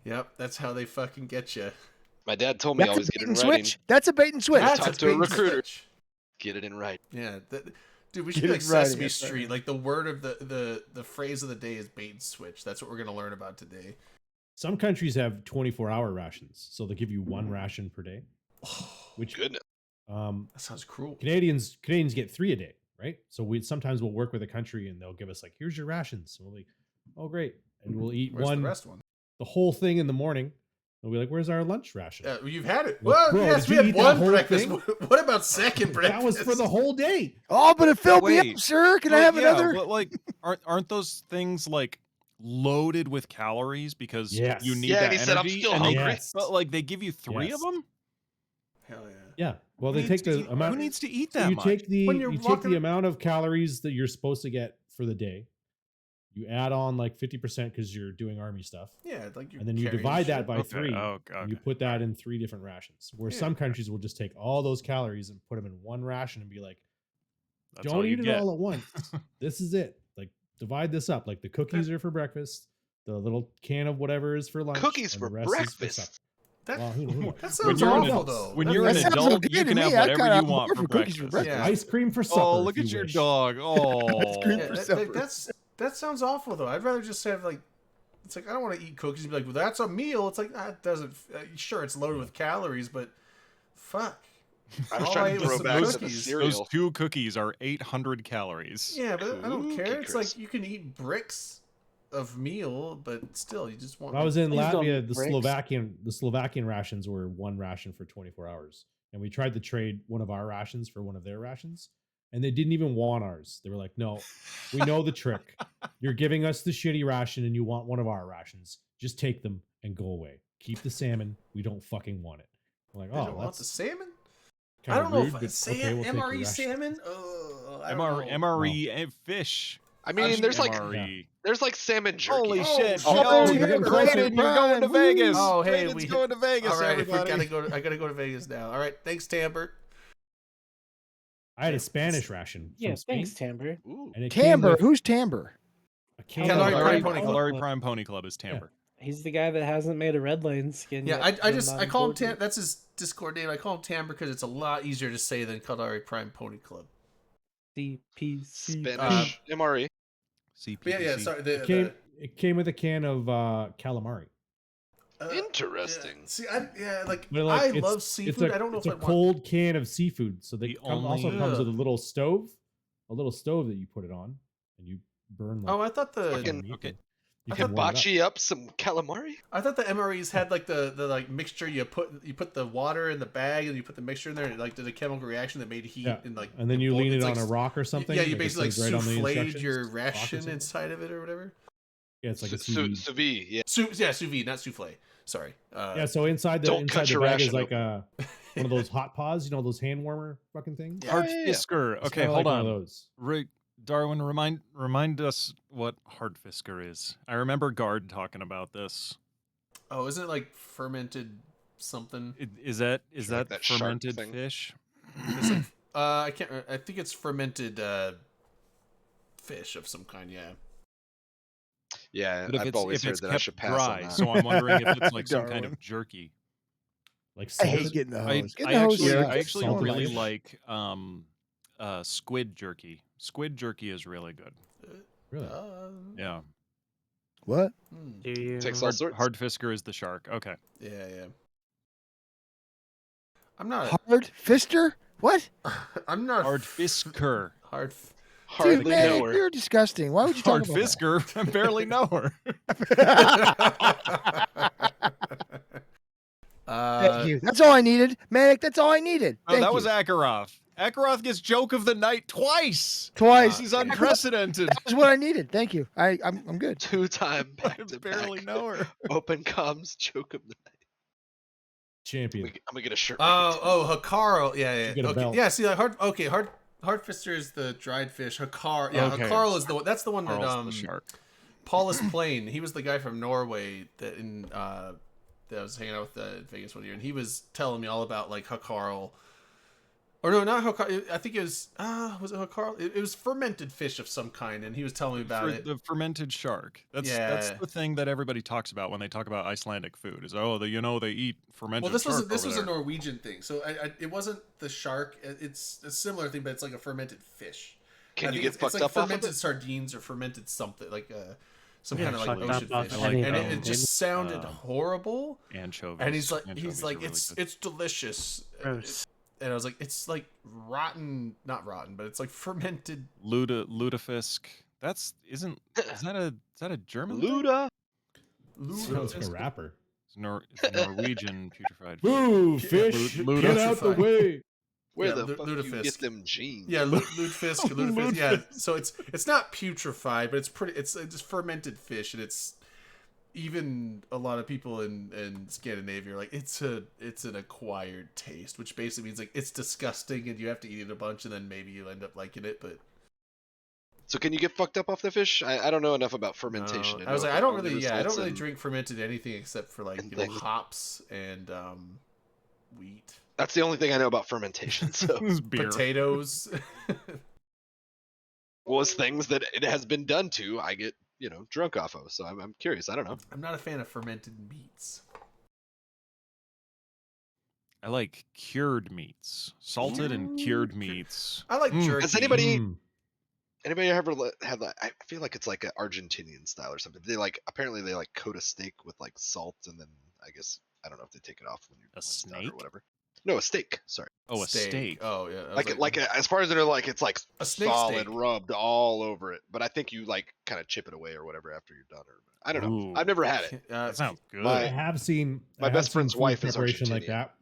yep, that's how they fucking get you. My dad told me That's always a get bait it in and writing. switch. That's a bait and switch. That's- That's talk to a bait and recruiter. switch. Get it in writing. Yeah, dude, we should Get be like it right, Sesame that's right. Street. Like the word of the phrase of the day is bait and switch. That's what we're gonna learn about today. Some countries have 24-hour rations, so they give you one ration per day. Which Goodness. um, That sounds cruel. Canadians get 3 a day, right? So we sometimes we'll work with a country and they'll give us like, here's your rations. And we'll be, oh great, and we'll eat Where's one the rest one? the whole thing in the morning. We'll be like, where's our lunch ration? You've had it. Look, Well, bro, yes, did we you had eat that one whole breakfast. thing? What about second breakfast? That was for the whole day. Oh, but it filled me Wait. up, sir. Can I Well, have yeah, another? But like, aren't those things like loaded with calories because Yes. you need Yeah, that and he said, "I'm energy? still and they- hungry." Yes. But like, they give you 3 Yes. of them. Hell yeah. Yeah. Well, Who they needs take to the eat- amount. Who needs to eat So that you much? take the When you're you take walking- the amount of calories that you're supposed to get for the day. You add on like 50% because you're doing army stuff, Yeah, like you're and then you carrying divide that shit. by Okay, 3. oh, And you okay. put that in 3 different rations. Where Yeah. some countries will just take all those calories and put them in one ration and be like, That's don't all you eat it get. all at once. This is it. Like divide this up. Like the cookies are for breakfast. The little can of whatever is for lunch. Cookies and for the rest is for breakfast. supper. That, Well, who knows? that When sounds you're an awful adult- though. when That- you're an that sounds sounds- adult, okay you to can me. have I whatever kinda you on want board for for cookies for breakfast. Yeah. Ice cream for supper. Oh, look if at you your wish. dog. cream Oh, for Yeah, supper. that sounds awful though. I'd rather just have like, it's like I don't want to eat cookies and be like, well, that's a meal. It's like that doesn't. Sure, it's loaded with calories, but fuck. I was All trying ate to was throw some back to the cookies. cereal. those 2 cookies are 800 calories. Yeah, but I don't care. It's Cookies. like you can eat bricks of meal, but still, you just want. When I was in Please don't Latvia, the breaks. Slovakian rations were one ration for 24 hours. And we tried to trade one of our rations for one of their rations. And they didn't even want ours. They were like, no, we know the trick. You're giving us the shitty ration and you want one of our rations. Just take them and go away. Keep the salmon. We don't fucking want it. I'm like, They don't oh, want the that's salmon. kind I of don't know rude, if but okay, we'll take your MRE ration. salmon. I don't know. MRE and fish. I mean, there's like MRE. there's like salmon jerky. Holy Oh, shit! oh, Yo, you're you're getting going closer. you're going to Woo. Vegas. Oh, hey, Raiden's we going to Vegas. All right, everybody. I gotta go to Vegas now. All right, thanks, Tambert. I had a Spanish ration Yeah, from Spain. thanks, Timber. Ooh. And it came Timber. with Who's Timber? a can Kalari of- Prime Pony Club. Kalari Prime Pony Club is Timber. He's the guy that hasn't made a red line skin. Yeah, yet, I so just not I call him important. Tam. That's his Discord name. I call him Tambert because it's a lot easier to say than Kalari Prime Pony Club. CPC. Spanish MRE. CPC. But yeah, sorry. It came with a can of calamari. Interesting. Yeah. See, like But, like, I it's- love it's seafood. a, I don't know it's if a I want. cold can of seafood. So they The also only- comes with a Ugh. little stove that you put it on, and you burn. Like, Oh, I thought the Fucking- meat, okay. and you I can thought warm it up. Hibachi up some calamari. I thought the MREs had like the like mixture. You put the water in the bag and you put the mixture in there, and it like did a chemical reaction that made heat Yeah. and like. And then you lean it it's on like a rock or something. Yeah, you like it basically like says right on the souffled instructions, your rock or ration something. inside of it or whatever. Yeah, it's like a Sous sous vide. vide. Yeah. Sous vide, not souffle. Sorry. Yeah, so inside the Don't cut inside the your bag is ration like one of those hot paws, those hand warmer fucking things. Yeah. Hard yeah. Fisker. It's Okay, kinda hold like on. One of those. Darwin, remind us what Hard Fisker is. I remember Guard talking about this. Oh, isn't it like fermented something? Is that Sure, like that shark fermented thing. fish? It's like I can't. I think it's fermented fish of some kind. Yeah. Yeah, But if I've it's always if heard it's that I kept should pass dry, on that. so I'm wondering if it's like some kind Darwin. of jerky. Like I hate salted. getting the I, hose. Get I the hose actually, here. I actually Salted really fish. like squid jerky. Squid jerky is really good. Really? Yeah. What? Hmm. Do you? Takes all sorts. Hard Fisker is the shark. Okay. Yeah, yeah. I'm not. Hard Fister? What? I'm not. Hard Fisker. Hard. Hardly Dude, man, know her. you're disgusting. Why would you Hard talk about Fisker. I barely know her. Thank you. That's all I needed. Manic, that's all I needed. Oh, Thank that was you. Akarov. Akaroth gets joke of the night twice. Twice. This is unprecedented. That's what I needed. Thank you. I'm good. 2-time I back to barely back. know her. Open comms joke of the night. Champion. I'm gonna get a shirt. Hakaru. Yeah. Should get a Okay. belt. Yeah. See, like Hardfister is the dried fish. Hakaru. Yeah. Okay. Hakaru is the one. That's the one that Carl's the shark. Paulus Plain. He was the guy from Norway that that I was hanging out with in Vegas one year, and he was telling me all about like Hakaru. Or no, not Hakaru. I think it was it Hakaru? It was fermented fish of some kind, and he was telling me about it. The fermented shark. That's Yeah. the thing that everybody talks about when they talk about Icelandic food. Is they eat fermented. Well, this shark was over a there. Norwegian thing, so it wasn't the shark. It's a similar thing, but it's like a fermented fish. Can I you think get it's fucked like up off of fermented it? sardines or fermented something like some Yeah, kind of like fucked ocean up fish, off like and anything. it just sounded uh, horrible. Anchovies. And he's Anchovies are like, really it's good. delicious. Gross. And I was like, it's like rotten, not rotten, but it's like fermented. Lutefisk. Is that a German? thing? Luda. Sounds like a rapper. It's it's Norwegian putrefied fish. Boo, fish! Luda- Get out the Luda- way! Where Yeah, the fuck you lutefisk. get them jeans? Yeah, lutefisk. Yeah, so it's not putrefied, but it's just fermented fish, and it's even a lot of people in Scandinavia are like it's an acquired taste, which basically means like it's disgusting and you have to eat it a bunch and then maybe you end up liking it. But So can you get fucked up off the fish? I don't know enough about fermentation. to I was know like, if I it don't only really results in- drink fermented anything except for like and things. hops and wheat, That's the only thing I know about fermentation. So This is beer. potatoes. was things that it has been done to, I get drunk off of. So I'm curious. I don't know. I'm not a fan of fermented meats. I like cured meats, salted and cured meats. I like Mm. jerky. Has anybody Mm. ever had like, I feel like it's like an Argentinian style or something. They apparently they coat a steak with like salt and then I guess I don't know if they take it off when A it's done snake? or whatever. No, a steak. Sorry. Oh, a steak. Oh yeah, I was Like as far as I know, like it's like A snake solid steak. rubbed all over it. But I think you kind of chip it away or whatever after you're done. Or I don't know. Ooh. I've never had it. That sounds good. My- I have seen my I have best seen friend's food wife is preparation like Argentinian. that,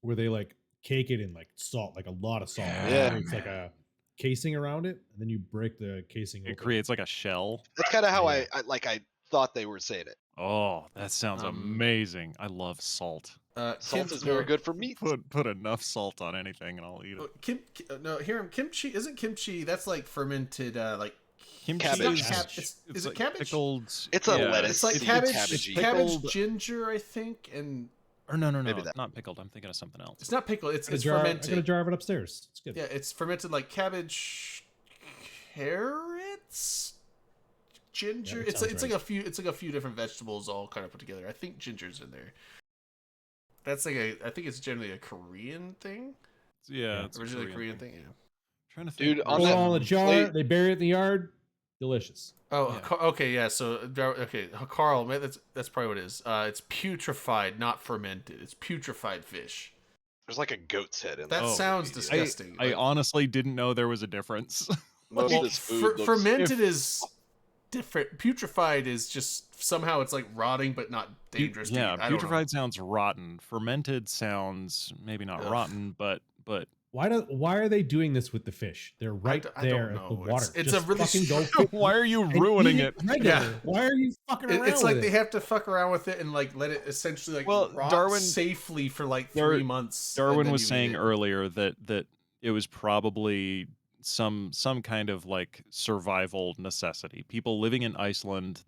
where they like cake it in like salt, like a lot of salt. Yeah. It's like a casing around it, and then you break the casing. It open. creates like a shell. That's kind of how Yeah. I thought they were saying it. Oh, that sounds Um, amazing. I love salt. Salt is very good for meat. Put enough salt on anything and I'll eat it. Kimchi isn't kimchi. That's like fermented like Kimchi Cabbage. is, Is it like cabbage? Pickled. It's a yeah, lettuce. It's like It's cabbage, cabbagey. cabbage Pickled- ginger, I think, and Or no, Maybe that. not pickled. I'm thinking of something else. it's not pickled. It's I got a fermented. jar of it upstairs. It's good. Yeah, it's fermented like cabbage, carrots, ginger. that It's sounds like a few different vegetables all kind of put together. I think ginger's in there. That's like I think it's generally a Korean thing. Yeah, it's Originally a Korean thing. Yeah. Trying to think. Dude, Put on it that all in a jar. plate- They bury it in the yard. Delicious. Oh, Yeah. okay, yeah. So, okay, Carl, that's probably what it is. It's putrefied, not fermented. It's putrefied fish. There's like a goat's head in That there. Oh, sounds I- disgusting. I Like, honestly didn't know there was a difference. Most well, of this food looks fermented is different. Putrefied is just somehow it's like rotting, but not dangerous. to Yeah, eat. I don't know. putrefied sounds rotten. Fermented sounds maybe not Ugh. rotten, but Why are they doing this with the fish? They're right I there don't at the know. water. It's Just a really fucking go str- why are you and ruining eat it? regular. Yeah. Why are you fucking around It's like with they it? have to fuck around with it and like let it essentially like Well, rot Darwin- safely for like Dar- 3 months. and Darwin then was you eat saying it. earlier that it was probably some kind of like survival necessity. People living in Iceland,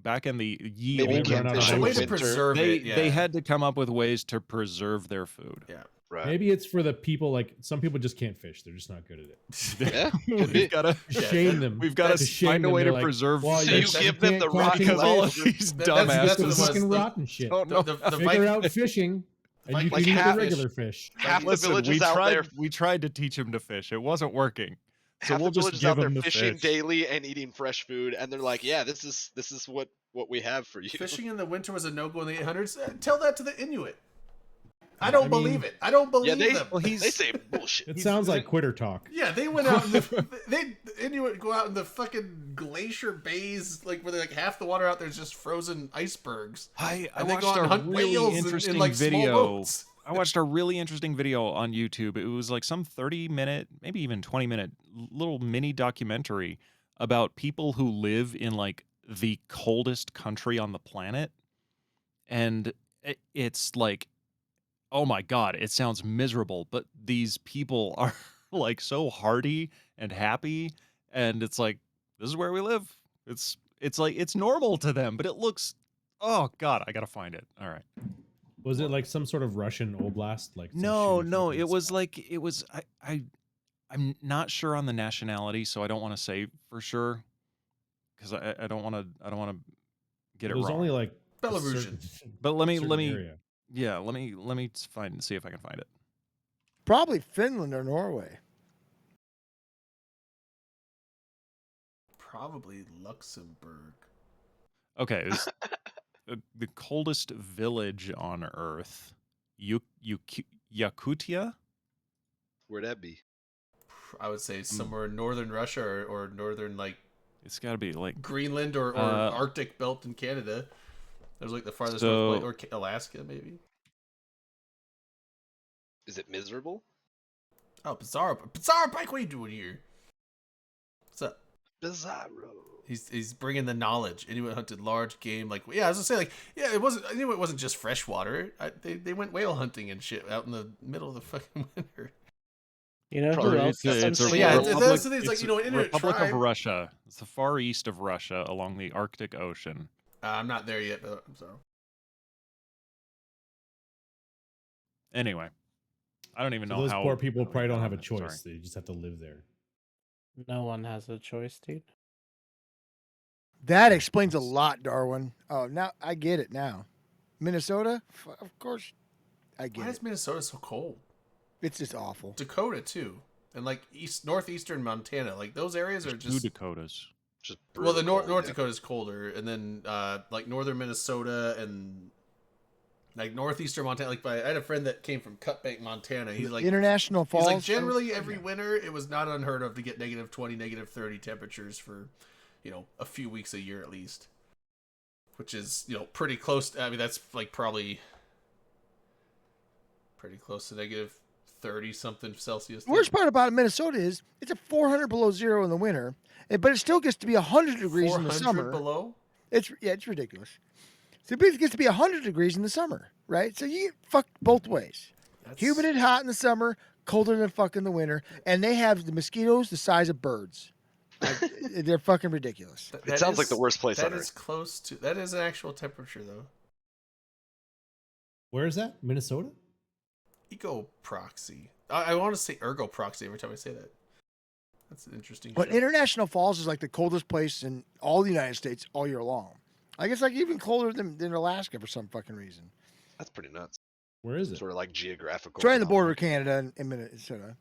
back in the ye Maybe you olde can't run out of fish It's a in way ice. to winter. preserve they it. Yeah. they had to come up with ways to preserve their food. Yeah. Right. Maybe it's for the people. Like some people just can't fish. They're just not good at it. Yeah, could be. We've got to Yeah, Shame them. we've got to shame find a them. way They're to like, preserve well, So fish. you just give them can't the catch rotten because all of fish. these That's what dumbasses it This was. fucking The- rotten shit. don't know. The Figure Viking- out fishing, and you Like can eat the catfish. regular fish. Half the Listen, villages we out tried, there. we tried to teach him to fish. It wasn't working. So Half we'll the just villages give out there him the fishing fish. daily and eating fresh food, and they're like, "Yeah, this is what we have for you." Fishing in the winter was a no-go in the 800s. Tell that to the Inuit. I I don't mean- believe it. I don't believe Yeah, they them. they say bullshit. It sounds like quitter talk. Yeah, they went out. The Inuit go out in the fucking glacier bays, like where they're like half the water out there is just frozen icebergs. I And they watched go out and a hunt really whales interesting in like small video. boats. I watched a really interesting video on YouTube. It was like some 30-minute, maybe even 20-minute little mini documentary about people who live in like the coldest country on the planet. And it's like, oh my God, it sounds miserable, but these people are like so hardy and happy. And it's like, this is where we live. It's like, it's normal to them, but it looks, oh God, I gotta find it. All right. Was it like some sort of Russian oblast? Like some No, shitty no, fucking it was spot? like it was I'm not sure on the nationality, so I don't want to say for sure because I don't want to get it There's wrong. only like a Belarusian. certain- But let me certain area. yeah, let me see if I can find it. Probably Finland or Norway. Probably Luxembourg. Okay, it's the coldest village on Earth, Yakutia. Where'd that be? I would say somewhere in northern Russia or northern like It's got to be like Greenland or Arctic belt in Canada. There's like the farthest So- north place, or Alaska maybe. Is it miserable? Oh, Bizarro, Bike, what are you doing here? What's up? Bizarro. He's bringing the knowledge. Inuit hunted large game, like I was gonna say, like it wasn't. I knew it wasn't just freshwater. They went whale hunting and shit out in the middle of the fucking winter. You know who Probably else? it's a- has it's some a But yeah, shit? that's the thing. It's like, you know, an Inuit Republic tribe. of Russia. It's the far east of Russia along the Arctic Ocean. I'm not there yet, but I'm sorry. Anyway, I don't even So know those how poor people how we probably got don't have on a it, sorry. choice. They just have to live there. No one has a choice, dude. That explains a lot, Darwin. Oh, now I get it now. Minnesota? Of course I Why get is it. Minnesota so cold? It's just awful. Dakota too, and like northeastern Montana, like those areas are There's two just. Dakotas. Just Well, the brutal North cold, yeah. Dakota is colder, and then like northern Minnesota and like northeastern Montana. Like I had a friend that came from Cutbank, Montana. He's like International he's Falls. like generally every winter it was not unheard of to get -20, -30 temperatures for a few weeks a year at least, which is pretty close. I mean that's like probably pretty close to -30 something Celsius. The worst part about Minnesota is it's a 400 below zero in the winter, but it still gets to be 100 degrees in the 400 summer. below. It's ridiculous. So it gets to be 100 degrees in the summer, right? So you get fucked both ways. That's, Humid and hot in the summer, colder than fuck in the winter, and they have the mosquitoes the size of birds. Like, they're fucking ridiculous. It sounds like the worst place That on is earth. close to. That is an actual temperature though. Where is that? Minnesota? Eco proxy. I want to say ergo proxy every time I say that. That's an interesting. But show. International Falls is like the coldest place in all the United States all year long. I guess like even colder than Alaska for some fucking reason. That's pretty nuts. Where is it? Sort of like geographical. It's right on the border phenomenon. of Canada and Minnesota.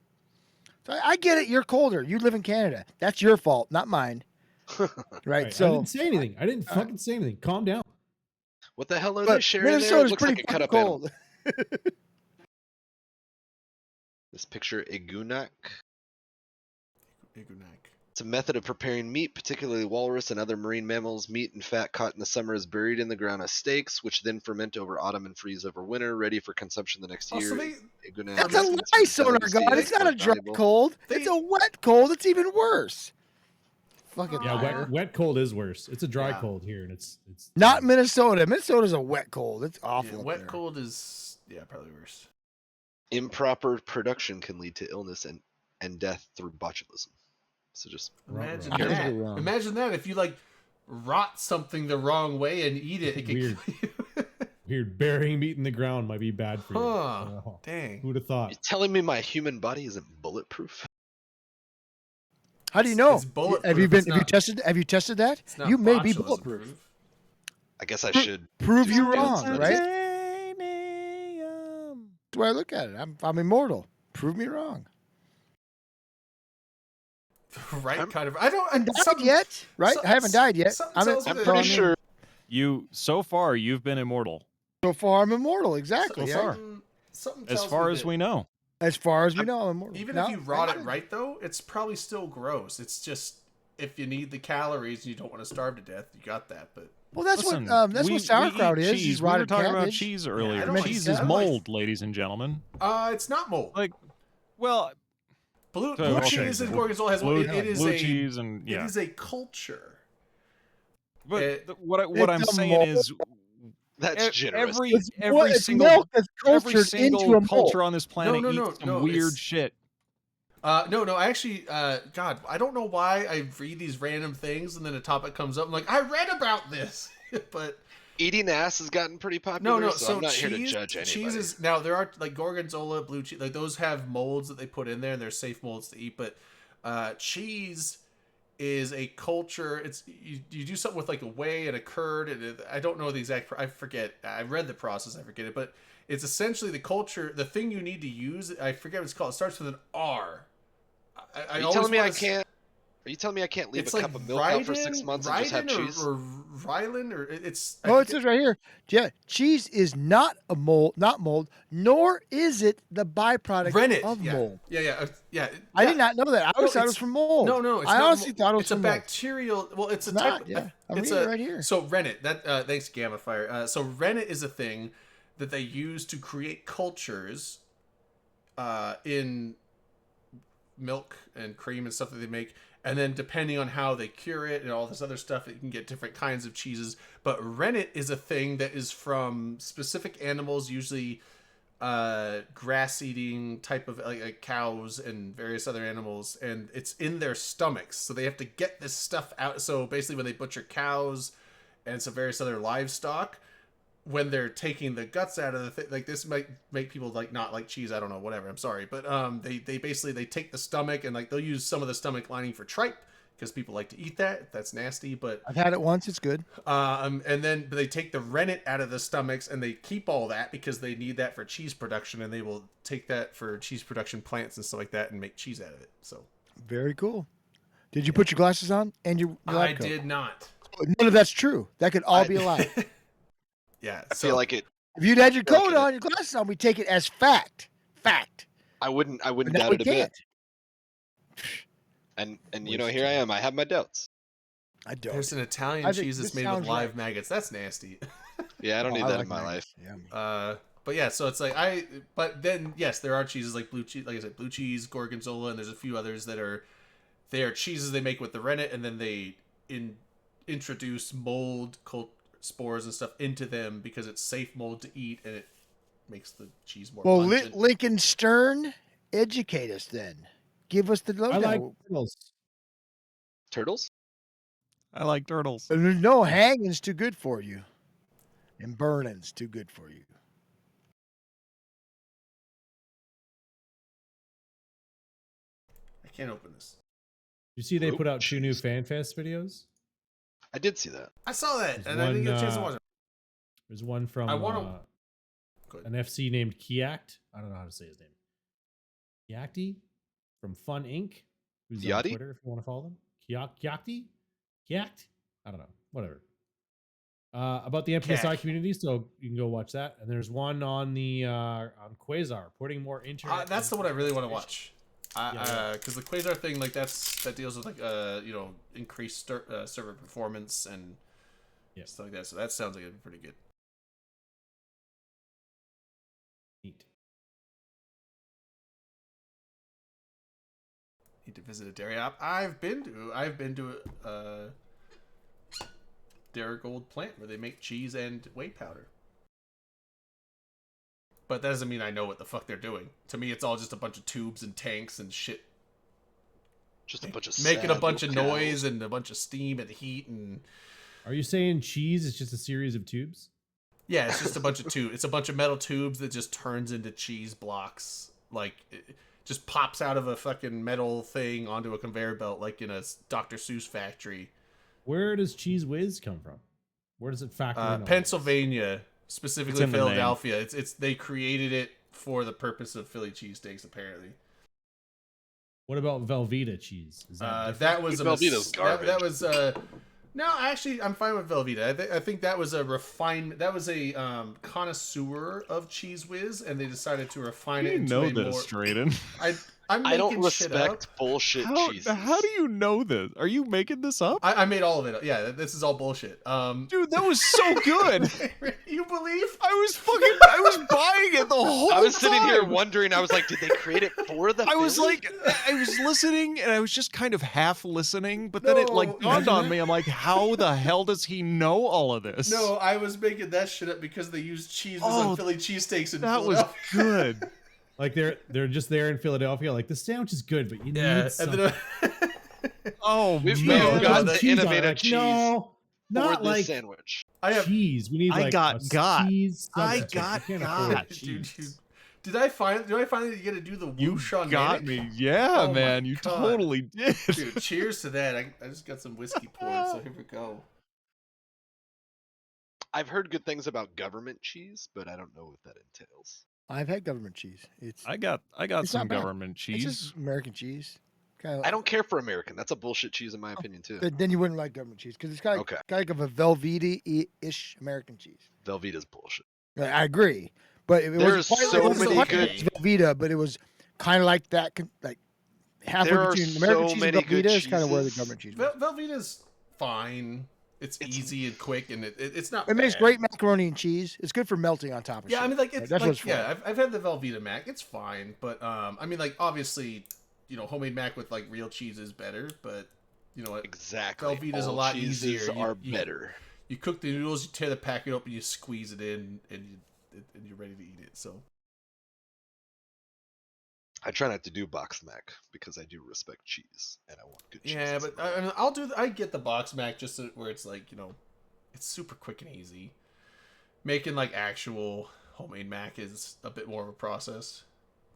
So I get it. You're colder. You live in Canada. That's your fault, not mine. Right. Right, I So didn't say anything. I didn't fucking say anything. Calm down. What the hell are they but sharing there? It Minnesota's looks pretty like a cut fucking up animal. cold. This picture, iguanak. Iguanak. It's a method of preparing meat, particularly walrus and other marine mammals. Meat and fat caught in the summer is buried in the ground as steaks, which then ferment over autumn and freeze over winter, ready for consumption the next Oh, year. so they Iguanak That's is a considered lie, Sonar delicate God. It's not a quite dry valuable. cold. They- It's a wet cold. It's even worse. Fucking Yeah, liar. wet cold is worse. It's a dry Yeah. cold here, and it's Not Minnesota. Minnesota's a wet cold. It's awful. yeah, up wet there. cold is probably worse. Improper production can lead to illness and death through botulism. So just Imagine Right. You're that. wrong. Imagine that if you like rot something the wrong way and eat it, it could Weird. kill you. weird. Burying meat in the ground might be bad for you. Huh. Oh, Dang. who'd have thought? you're telling me my human body isn't bulletproof? How do you know? It's bulletproof. Have you been? It's Have you not- tested? Have you tested that? It's not You may be botulism bulletproof. proof. I guess I should. Prove do you some wrong, studies. right? Titanium. That's why I look at it. I'm immortal. Prove me wrong. Right? I'm- kind of. I don't. I haven't died something- yet, right? so- I haven't died yet. something I'm, tells me I'm that- pretty telling you, sure. You so far you've been immortal So far, I'm immortal. Exactly. So yeah. far. Something as tells far me as that we know. As far as we know, I'm immortal. Even No, if you rot I it did. right, though, it's probably still gross. It's just if you need the calories and you don't want to starve to death, you got that. But Well, that's Listen, what we sauerkraut eat is. cheese. Is We were rotted talking about cabbage. cheese I earlier. don't like Cheese that. is I don't like- mold, ladies and gentlemen. It's not mold. Like, well, Blue okay, cheese and blue- gorgonzola has blue, it is blue a cheese and it is a culture. But it- what I'm It's a saying mold. is, That's generous. every It's single milk that's every cultured single into a mold. culture on this planet no, eats some no, weird it's- shit. No, I actually, God, I don't know why I read these random things and then a topic comes up. I'm like, I read about this, but Eating ass has gotten pretty popular. no. So I'm not here to judge anybody. Cheese is now there are like gorgonzola, blue cheese, like those have molds that they put in there and they're safe molds to eat. But cheese is a culture. It's you do something with like a whey and a curd, and I don't know the exact. I forget. I read the process. I forget it, but it's essentially the culture. The thing you need to use. I forget what it's called. It starts with an R. Are you telling me I can't? Are you telling me I can't leave a It's like cup of milk out for 6 months and just have Ryden cheese? or Rylan or it's. I Oh, it forget- says right here. Yeah, cheese is not mold, nor is it the byproduct rennet of yeah. mold. Yeah. I did not know that. I always thought it was it's- from mold. No, it's I not honestly mold. thought it was It's a from mold. bacterial. Well, it's a It's type. not, yeah. I'm it's reading a it right here. So rennet. That thanks Gamma Fire. So rennet is a thing that they use to create cultures, in milk and cream and stuff that they make. And then depending on how they cure it and all this other stuff, you can get different kinds of cheeses. But rennet is a thing that is from specific animals, usually grass-eating type of like cows and various other animals, and it's in their stomachs. So they have to get this stuff out. So basically, when they butcher cows and some various other livestock, when they're taking the guts out of the thing, like this might make people like not like cheese. I don't know, whatever. I'm sorry, but they basically they take the stomach and like they'll use some of the stomach lining for tripe because people like to eat that. That's nasty, but I've had it once. It's good. and then they take the rennet out of the stomachs and they keep all that because they need that for cheese production, and they will take that for cheese production plants and stuff like that and make cheese out of it. So Very cool. Did you put your glasses on and your lab I coat? did not. None of that's true. That could all be a lie. Yeah, I feel like it. If you'd had your Okay. coat on, your glasses on, we take it as fact. Fact. I wouldn't But now doubt we it a bit. can't. And you know, here I am. I have my doubts. I don't. there's an Italian I think cheese that's this made with sounds live right. maggots. That's nasty. Yeah, I don't Oh, need I that like in my maggots. life. Yeah. But yeah, so it's like but then yes, there are cheeses like blue cheese, like I said, blue cheese, gorgonzola, and there's a few others that are cheeses they make with the rennet, and then they introduce mold spores and stuff into them because it's safe mold to eat and it makes the cheese more Well, pungent. Lincoln Stern, educate us then. Give us the I lowdown. like turtles. Turtles? I like turtles. No, hanging's too good for you, and burning's too good for you. I can't open this. You see, they Oh, put out 2 new jeez. FanFest videos. I did see that. I saw that There's and I didn't get a chance to one, watch it. There's one from I wanna- Go ahead. an FC named Kiact. I don't know how to say his name. Kiakti from Fun Inc. Who's on Yachty? Twitter if you want to follow them. Kiakti? Kiact? I don't know. Whatever. About the MPSI Cack. community, so you can go watch that. And there's one on the on Quasar, putting more internet. That's the one I really want to integration. watch. Yeah. Because the Quasar thing, like that deals with like increased server performance and Yeah. stuff like that. So that sounds like it'd be pretty good. Neat. Need to visit a dairy op. I've been to Darigold plant where they make cheese and whey powder. But that doesn't mean I know what the fuck they're doing. To me, it's all just a bunch of tubes and tanks and shit, Just a bunch of making a sad bunch of little noise cows. and a bunch of steam and heat and Are you saying cheese is just a series of tubes? yeah, it's just a bunch of tubes. It's a bunch of metal tubes that just turns into cheese blocks. Like it just pops out of a fucking metal thing onto a conveyor belt, like in a Dr. Seuss factory. Where does Cheese Whiz come from? Where does it factor in? all this? Pennsylvania, It's specifically in the name. Philadelphia. It's they created it for the purpose of Philly cheesesteaks, apparently. What about Velveeta cheese? Is that different? That was a Velveeta's that garbage. was no, actually, I'm fine with Velveeta. I think that was a refined. That was a connoisseur of Cheese Whiz, and they decided to refine You it into know a this, more. Drayden. I'm I making don't shit up. respect bullshit How cheeses. do you know this? Are you making this up? I made all of it up. Yeah, this is all bullshit. Dude, that was so good. You believe? I was buying it the whole time. I was sitting here wondering. I was like, did they create it for the? I was film? like, I was listening and I was just kind of half listening, but then it like No, dawned imagine on that. me. I'm like, how the hell does he know all of this? No, I was making that shit up because they used cheese Oh, on Philly cheesesteaks in that was Philadelphia. good. Like they're just there in Philadelphia. Like the sandwich is good, but you Yeah, need and something. then Oh We've man, got Got the cheese on it. innovative Like, cheese No, for not this like sandwich. I have cheese. We need I like got a got. cheese I substitute. got We can't got. afford Dude, cheese. did I finally get to do the You whoosh on got Manic? me. Yeah, Oh my man, you God. totally did. Dude, cheers to that. I just got some whiskey poured, so here we go. I've heard good things about government cheese, but I don't know what that entails. I've had government cheese. I got It's some not bad. government It's cheese. just American cheese. Kind of. I don't care for American. That's a bullshit cheese in my opinion too. Then you wouldn't like government cheese because it's kind of Okay. like of a Velveeta-ish American cheese. Velveeta's bullshit. I agree, but it There's wasn't quite, so it wasn't many quite good- like Velveeta, but it was kind of like that, like halfway There are between American so cheese and many good Velveeta is kind of where the cheeses. government cheese. Was. Velveeta's fine. It's It's- easy and quick, and it's not. It makes bad. great macaroni and cheese. It's good for melting on top of. Yeah, shit. I mean, like it's that's like, what's yeah. for. I've had the Velveeta mac. It's fine, but I mean, like obviously, homemade mac with like real cheese is better. But you know what? Exactly. Velveeta's a All lot cheeses easier. Are better. You cook the noodles, you tear the packet open, you squeeze it in, and you're ready to eat it. So I try not to do box mac because I do respect cheese and I want good cheese. yeah, but I mean, I'll do. I get the box mac just where it's like it's super quick and easy. Making like actual homemade mac is a bit more of a process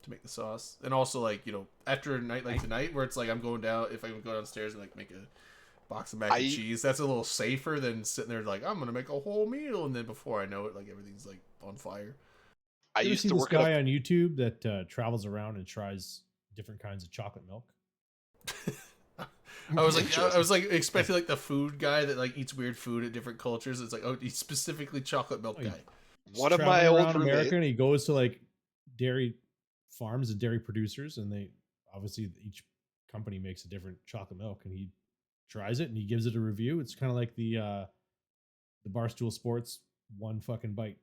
to make the sauce, and also like after a night like tonight where it's like I'm going down, if I can go downstairs and like make a box of mac and cheese, that's a little safer than sitting there like I'm gonna make a whole meal, and then before I know it, like everything's like on fire. I You ever used see to this work at guy a on YouTube that travels around and tries different kinds of chocolate milk? I was like expecting like the food guy that like eats weird food at different cultures. It's like, oh, he's specifically chocolate milk Oh, yeah. guy. one of Traveling my old around America, roommates. and he goes to like dairy farms and dairy producers, and they obviously each company makes a different chocolate milk, and he tries it and he gives it a review. It's kind of like the Barstool Sports one fucking bite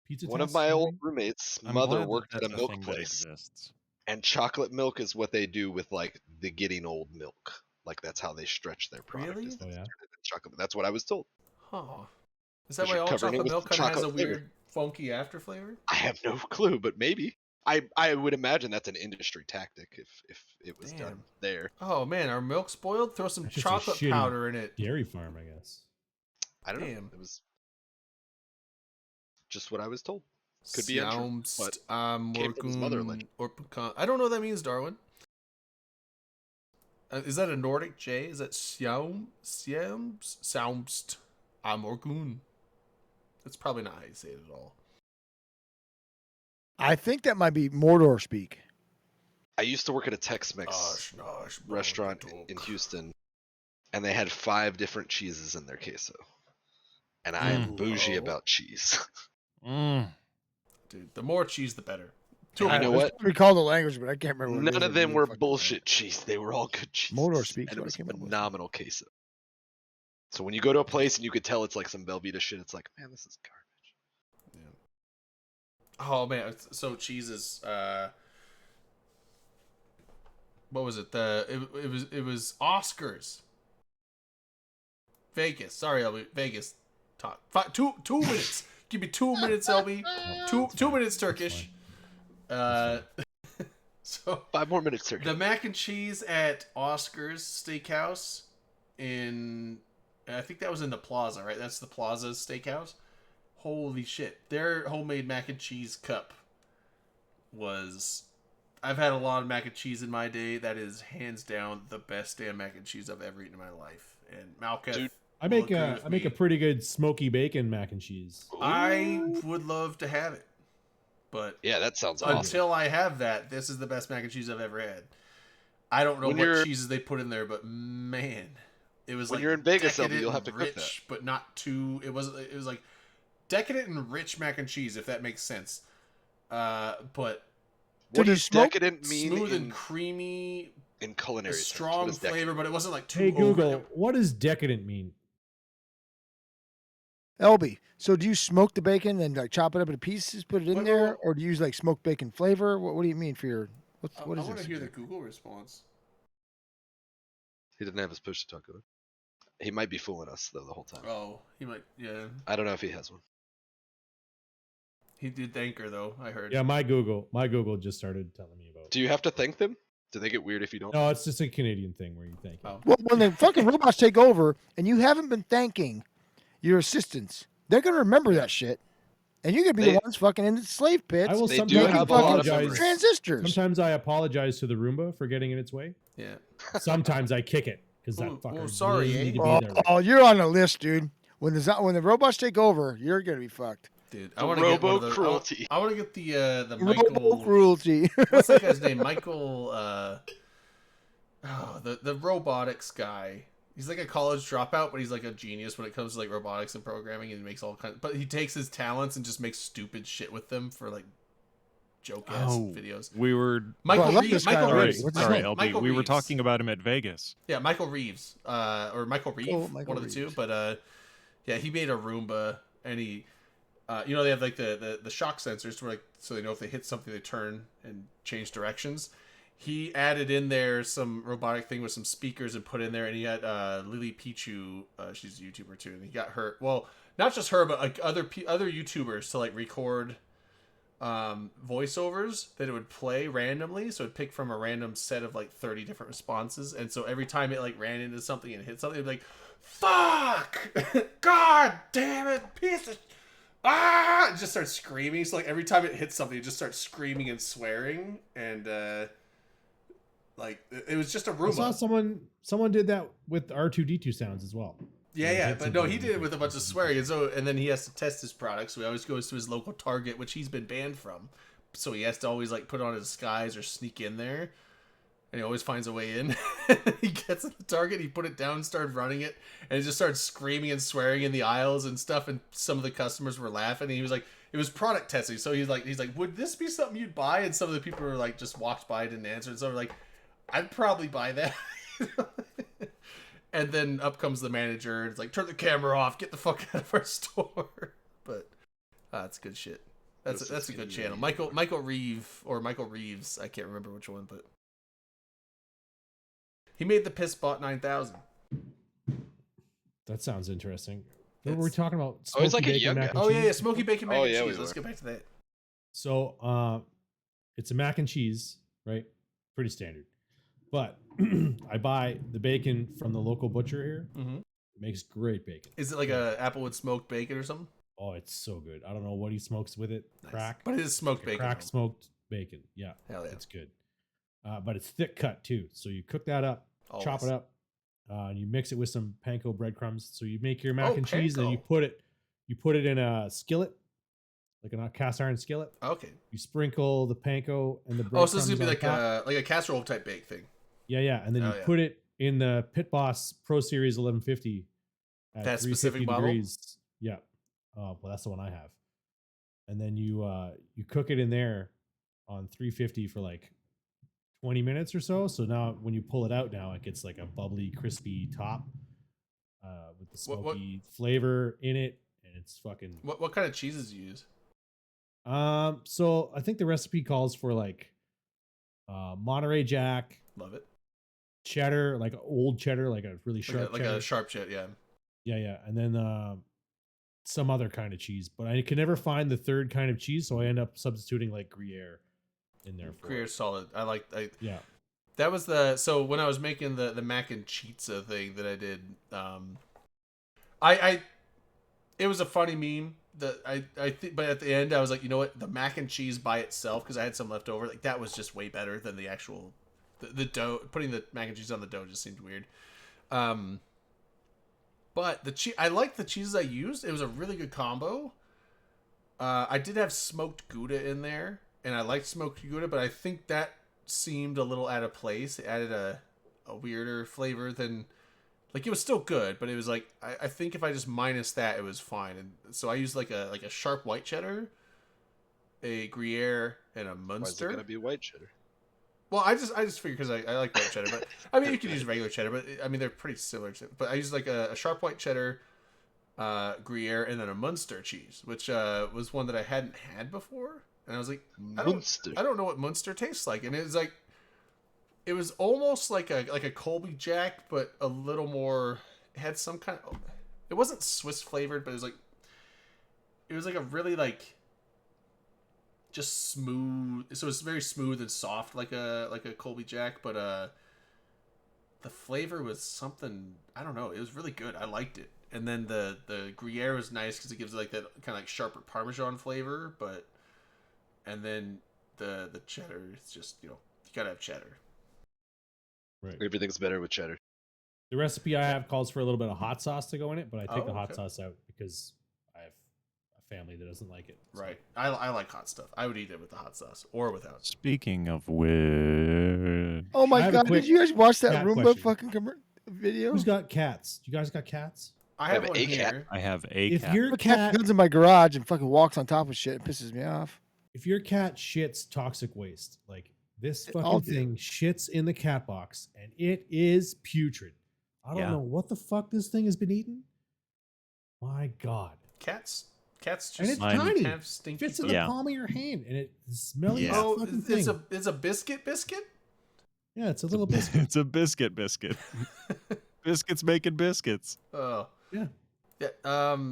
pizza. One of test, my maybe? old roommates' I'm mother glad that worked at that's a milk thing that place, exists. and chocolate milk is what they do with like the getting old milk. Like that's how they stretch their product. Really? Is they Oh, yeah? turn it into chocolate. That's what I was told. Huh. Is that Because why you're all covering it chocolate with milk kind of has a chocolate flavor. weird, funky after flavor? I have no clue, but maybe. I would imagine that's an industry tactic if it was done Damn. there. Oh man, our milk spoiled? Throw some That's just a chocolate shitty powder in it. Dairy farm, I guess. I don't know. Damn. It was just what I was told. Could be untrue, but came from his mother, allegedly. I don't know what that means, Darwin. Is that a Nordic J? Is that Saumst Amorgun? That's probably not how you say it at all. I think that might be Mordor speak. I used to work at a Tex-Mex Nosh, nosh, restaurant in Houston, and they had 5 different cheeses in their queso. And I am bougie Oh. about cheese. Dude, the more cheese, the better. And you know what? Recall the language, but I can't remember. what it None is. of them Really were fucking bullshit cheese. They were all good cheese. Mordor speaks And it what I was came up with. phenomenal queso. So when you go to a place and you could tell it's like some Velveeta shit, it's like, man, this is garbage. Yeah. Oh man, so cheese is what was it? It was Oscars. Vegas. Sorry, LB. Vegas. Talk. 2 minutes. Give me 2 minutes, LB. Two minutes Turkish. So 5 more minutes, sir. the mac and cheese at Oscars Steakhouse I think that was in the Plaza, right? That's the Plaza Steakhouse. Holy shit. Their homemade mac and cheese cup was... I've had a lot of mac and cheese in my day. That is hands down the best damn mac and cheese I've ever eaten in my life. And Malketh, Dude, I will make agree a with I make a me. pretty good smoky bacon mac and cheese. I would love to have it. But Yeah, that sounds awesome. until I have that, this is the best mac and cheese I've ever had. I don't know When what you're- cheeses they put in there, but man, it was When like you're in Vegas, LB, decadent you'll have and to cook rich, that. but not too. It was like decadent and rich mac and cheese, if that makes sense. But What do you does smoke? decadent mean Smooth in, and creamy, in a culinary terms? What strong is decadent? flavor, but it wasn't like too Hey Google, over. what does decadent mean? LB. So do you smoke the bacon and like chop it up into pieces, put it in Wait, there, wait. or do you use like smoked bacon flavor? What do you mean for your what I is want this? to hear the exactly? Google response. He didn't have his push to talk code. He might be fooling us though the whole time. Oh, he might. Yeah, I don't know if he has one. he did thank her though. I heard. Yeah, my Google just started telling me about. Do you have to thank them? Do they get weird if you don't? No, it's just a Canadian thing where you thank. it. Oh. Well, when the fucking robots take over and you haven't been thanking your assistants, they're gonna remember that shit, and you're gonna be They- the ones fucking in the slave pits. I will They do sometimes have a lot of apologize. memory. Transistors. Sometimes I apologize to the Roomba for getting in its way. Yeah. Sometimes I kick it because that Oh, fucker sorry, really eh? need to be Oh, there. oh, you're on the list, dude. When the robots take over, you're gonna be fucked. Dude, The I want to get one of robo those. cruelty. I want to get the Robo Michael. cruelty. What's that guy's name? Michael. The robotics guy. He's like a college dropout, but he's like a genius when it comes to like robotics and programming, and he makes all kinds. But he takes his talents and just makes stupid shit with them for like joke ass Oh, videos. we were Michael I love Reeves. this guy Michael already. Reeves. What's his sorry, name? LB. Michael We were Reeves. talking about him at Vegas. Yeah, Michael Reeves, or Michael Reeve, Oh, Michael one of the two. Reeves. But yeah, he made a Roomba, and he, you know, they have like the shock sensors, where like so they know if they hit something, they turn and change directions. He added in there some robotic thing with some speakers and put in there, and he had Lily Pichu, she's a YouTuber too, and he got her. Well, not just her, but like other YouTubers to like record voiceovers that it would play randomly, so it'd pick from a random set of like 30 different responses, and so every time it like ran into something and hit something, it'd be like, fuck, god damn it, piece of it just starts screaming. So like every time it hits something, it just starts screaming and swearing, and like it was just a I saw Roomba. someone did that with R2D2 sounds as well. Yeah, Like, yeah, hit but no, something he and did it it with a goes bunch of crazy. swearing, and then he has to test his product, so he always goes to his local Target, which he's been banned from. So he has to always like put on a disguise or sneak in there, and he always finds a way in. He gets at the Target, he put it down, started running it, and he just started screaming and swearing in the aisles and stuff. And some of the customers were laughing, and he was like, it was product testing, so he's like, would this be something you'd buy? And some of the people were like, just walked by, didn't answer, and so we're like, I'd probably buy that. And then up comes the manager, and it's like, turn the camera off, get the fuck out of our store. But that's good shit. That's This a is good gonna channel. be- Michael Reeves. I can't remember which one, but he made the Pissbot 9000. That sounds interesting. What were we It's- talking about? Oh, he's Smoky like a bacon, young mac guy. and Oh yeah, cheese? yeah, smoky bacon mac Oh, and yeah, cheese. we Let's were. get back to that. So it's a mac and cheese, right? Pretty standard. But I buy the bacon from the local butcher here. Mm-hmm. It makes great bacon. Is it like a Applewood smoked bacon or something? Oh, it's so good. I don't know what he smokes with it. Nice. Crack. But it is smoked Like a bacon. crack though. smoked bacon. Yeah, Hell yeah. it's good. But it's thick cut too. So you cook that up, chop Always. it up, and you mix it with some panko breadcrumbs. So you make your mac Oh, and cheese, and you panko. put it in a skillet, like a cast iron skillet. Okay. You sprinkle the panko and the Oh, so this breadcrumbs is gonna be on like top. a casserole type bake thing. Yeah, yeah, and then Oh, you yeah. put it in the Pit Boss Pro Series 1150 at That 350 specific model? degrees. Yeah, well, that's the one I have. And then you cook it in there on 350 for like 20 minutes or so. So now when you pull it out, now it gets like a bubbly, crispy top with the What- smoky flavor in it, and it's fucking. What kind of cheeses do you use? So I think the recipe calls for like Monterey Jack, Love it. cheddar, like old cheddar, like a really sharp Like cheddar. a sharp shit, yeah. Yeah, and then some other kind of cheese, but I can never find the third kind of cheese, so I end up substituting like Gruyere in there. For Gruyere it. solid. Yeah, That was so when I was making the mac and cheetza thing that I did, it was a funny meme that I think, but at the end I was like, you know what, the mac and cheese by itself, because I had some left over, like that was just way better than the actual the dough. Putting the mac and cheese on the dough just seemed weird. But the cheese, I liked the cheeses I used. It was a really good combo. I did have smoked Gouda in there, and I liked smoked Gouda, but I think that seemed a little out of place. It added a weirder flavor than, like, it was still good, but it was like, I think if I just minus that, it was fine. And so I used like a sharp white cheddar, a Gruyere, and a Why is it Munster. gonna be white cheddar? Well, I just figured because I like white cheddar, but I mean you could use regular cheddar, but I mean they're pretty similar. But I use like a sharp white cheddar, Gruyere, and then a Munster cheese, which was one that I hadn't had before, and I was like, Munster. I don't know what Munster tastes like, and it was almost like a Colby Jack, but a little more. It had some kind of. It wasn't Swiss flavored, but it was like a really like. Just smooth, so it's very smooth and soft, like a Colby Jack, but the flavor was something, I don't know. It was really good. I liked it, and then the Gruyere was nice because it gives it like that kind of like sharper Parmesan flavor, and then the cheddar is just you gotta have cheddar. Right. Everything's better with cheddar. The recipe I have calls for a little bit of hot sauce to go in it, but I take the Oh, hot okay. sauce out because I have a family that doesn't like it. So- Right. I like hot stuff. I would eat it with the hot sauce or without. Speaking of which, Oh I my have a god! quick Did you guys watch that cat Roomba question. fucking video? Who's got cats? You guys got cats? I have have one a cat. here. I have a If cat. your My cat cat, comes in my garage and fucking walks on top of shit. It pisses me off. if your cat shits toxic waste, like this It fucking all do. thing shits in the cat box and it is putrid. I don't Yeah. know what the fuck this thing has been eating. My God. Cats just And it's Mine tiny. have stinky. Fits in food. the Yeah. palm of your hand and it smells Yeah. like Oh, a fucking thing. it's a biscuit. Yeah, it's a little biscuit. It's a biscuit. Biscuits making biscuits. Oh. Yeah. Yeah.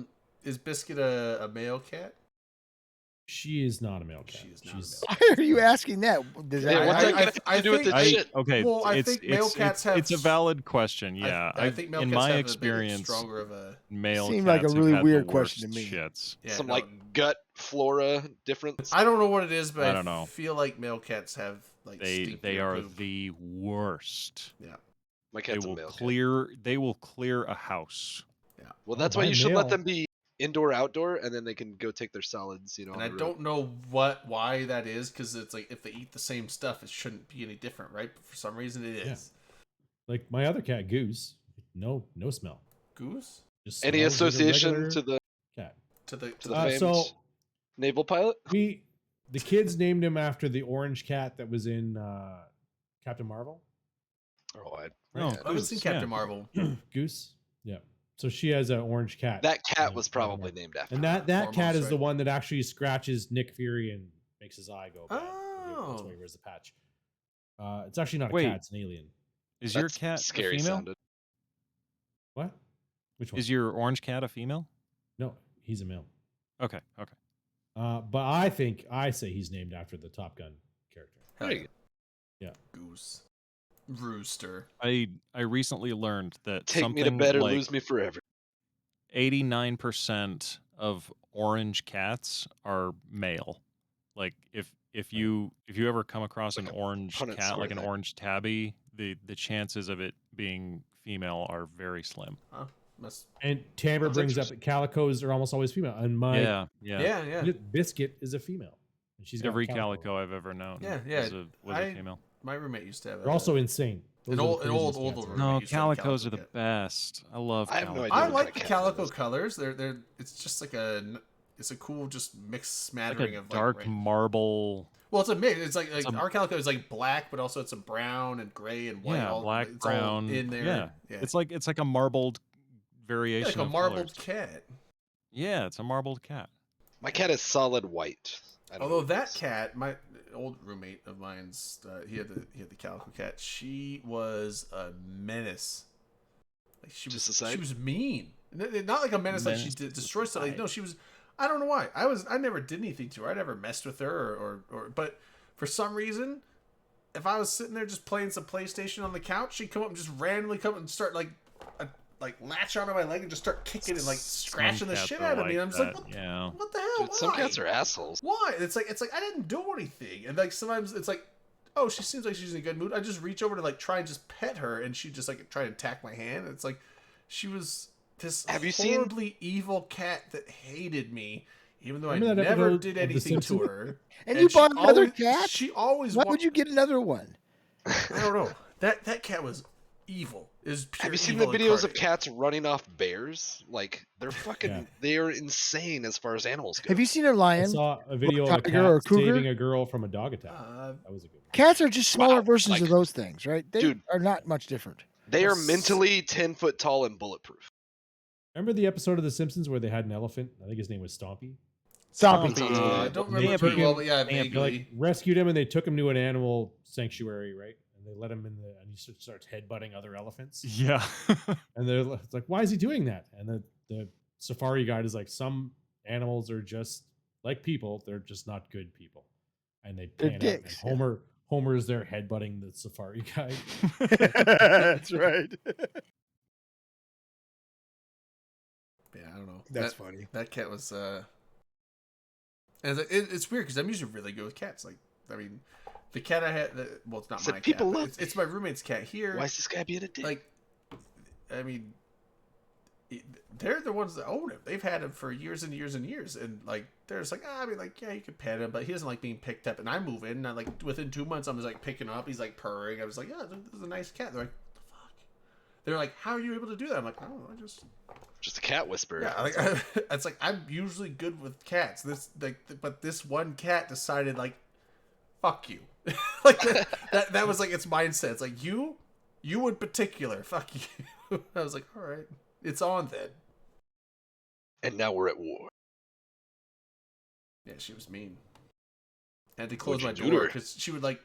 Is Biscuit a male cat? She is not a male cat. She is not a She's male Why are you asking that? Does Yeah, that what's that I- got I to do with think- the shit? Okay, Well, I it's, think male it's, cats it's, have it's a valid question. Yeah, I think male in cats my have a experience, bit stronger of a. male Seemed like a cats have really had weird the question to worst me. Shits. Yeah, Some no, like gut flora difference. I don't know what it is, but I I don't know. feel like male cats have like They stinkier are poop. the worst. My They cat's a will male cat. clear a house. Well, that's why mine you should male. let them be indoor, outdoor, and then they can go take their solids. And on I the road. don't know why that is, because it's like if they eat the same stuff, it shouldn't be any different, right? But for some reason, it Yeah. is. like my other cat, Goose. No smell. Goose Just Any smells like a association regular to the cat. to the famed So naval pilot? the kids named him after the orange cat that was in Captain Marvel. Oh, Right. Oh, I haven't Goose, seen Captain yeah. Marvel. Goose. Yeah. So she has an orange cat. that cat Yeah, was Captain probably Marvel. named after. And her. that cat Hormones, is the right? one that actually scratches Nick Fury and makes his eye go bad. That's Oh. why he wears the patch. It's actually not a Wait. cat; it's an alien. Is your That's cat scary a female? sounded. What? Which one? Is your orange cat a female? No, he's a male. Okay. But I say he's named after the Top Gun character. Hell There you yeah. Goose. Rooster. I recently learned that Take me to something bed or like lose me forever. 89% of orange cats are male. Like if you ever come across Like an a orange Punnett cat, like an square orange tabby, the chances of it being female are very slim. Must. And Tamber That's brings up that calicos are almost always female. And my Yeah. Yeah. Biscuit is a female. And she's got Every calico. calico I've ever known Yeah. was a female. My roommate used to have. They're also insane. Those An are the old craziest roommate cats ever. No, used to have a calicos are the calico cat. best. I love I have no calicos. idea I what like kind the of cat that calico is. colors. They're. It's just like it's a cool, just mixed like smattering a of dark like. marble. Well, it's a mix. It's like a- our calico is like black, but also it's a brown and gray and white. Yeah, all, black, it's all brown. in there. Yeah. yeah. It's like a marbled Yeah, variation like a of marbled colors. cat. Yeah, it's a marbled cat. My cat is solid white. I don't know Although what it that is. cat, my old roommate of mine's, he had the calico cat. She was a menace. Like she Just was, aside? she was mean. Not like a menace, like she Menace did destroy stuff. Like, aside. no, she was. I don't know why. I never did anything to her. I never messed with her or. But for some reason, if I was sitting there just playing some PlayStation on the couch, she'd come up and just randomly come up and start like latch onto my leg and just start kicking and like scratching Some the cats shit are out of me. And I'm just like, that, yeah. what the hell? Dude, some Why? cats are assholes. Why? It's like I didn't do anything, and like sometimes it's like, oh, she seems like she's in a good mood. I just reach over to like try and just pet her, and she just like try to attack my hand. It's like she was this Have you seen- horribly evil cat that hated me, even though I Remember that never episode did of The anything to Simpsons? her. And you she bought another always- cat? She always. Why would you get another one? I don't know. That cat was evil. is pure Have you seen the evil videos of incarnate. cats running off bears? Like they're fucking, Yeah. they are insane as far as animals go. Have you seen a I lion? saw a video of a tiger or a cat cougar? saving a girl from a dog attack. Uh, That was a good one. Cats are just smaller Wow, versions like- of those things, right? They Dude. are not much different. They are Yes. mentally 10 foot tall and bulletproof. Remember the episode of The Simpsons where they had an elephant? I think his name was Stompy. Stompy. I don't They remember took too well, him- but yeah, They vaguely. like rescued him and they took him to an animal sanctuary, right? And they let him in the and he starts headbutting other elephants. Yeah. And they're it's like, why is he doing that? And the safari guide is like, some animals are just like people; they're just not good people. And they They're pan out. dicks, And Homer is there headbutting the safari guide. That's right. Yeah, I don't know. That's that, funny. That cat was. And it's weird because I'm usually really good with cats. Like, I mean, the cat I had. Well, it's not Said my people cat. But love it's my roommate's cat here. Why is this guy being a dick? Like, I mean, they're the ones that own him. They've had him for years and years and years, and like, they're just like, I mean, like, yeah, you can pet him, but he doesn't like being picked up. And I move in, and like within 2 months, I'm just like picking him up. He's like purring. I was like, yeah, this is a nice cat. They're like, what the fuck? They're like, how are you able to do that? I'm like, I don't know, I just. Just a cat whisperer. Yeah, like it's like I'm usually good with cats. But this one cat decided like, fuck you. Like that was like its mindset. It's like you in particular, fuck you. I was like, all right, it's on then. And now we're at war. Yeah, she was mean. I had to close my What'd you do to door her? because she would like.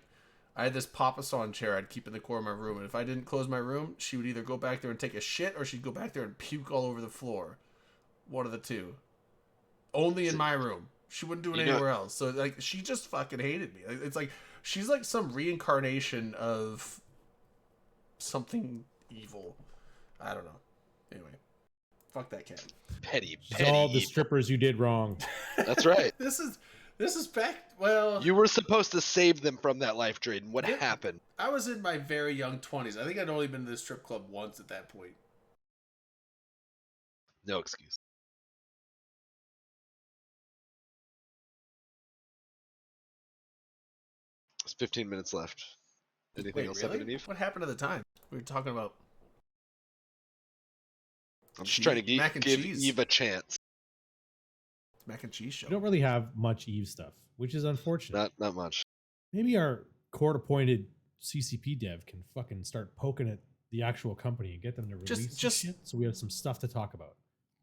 I had this Papasan chair I'd keep in the corner of my room, and if I didn't close my room, she would either go back there and take a shit, or she'd go back there and puke all over the floor. One of the two. Only in my room. She wouldn't do it You know- anywhere else. So like, she just fucking hated me. It's like she's like some reincarnation of something evil. I don't know. Anyway, fuck that cat. Petty, It's petty. all the evil. strippers you did wrong. That's right. This is back. Well, You were supposed to save them from that life drain. What Yeah. happened? I was in my very young 20s. I think I'd only been to the strip club once at that point. No excuse. There's 15 minutes left. Anything Wait, else really? happening, Eve? What happened at the time? We were talking about I'm just trying to mac and give cheese. Eve a chance. mac and cheese show. We don't really have much Eve stuff, which is unfortunate. Not much. Maybe our court-appointed CCP dev can fucking start poking at the actual company and get them to release some just- shit, so we have some stuff to talk about.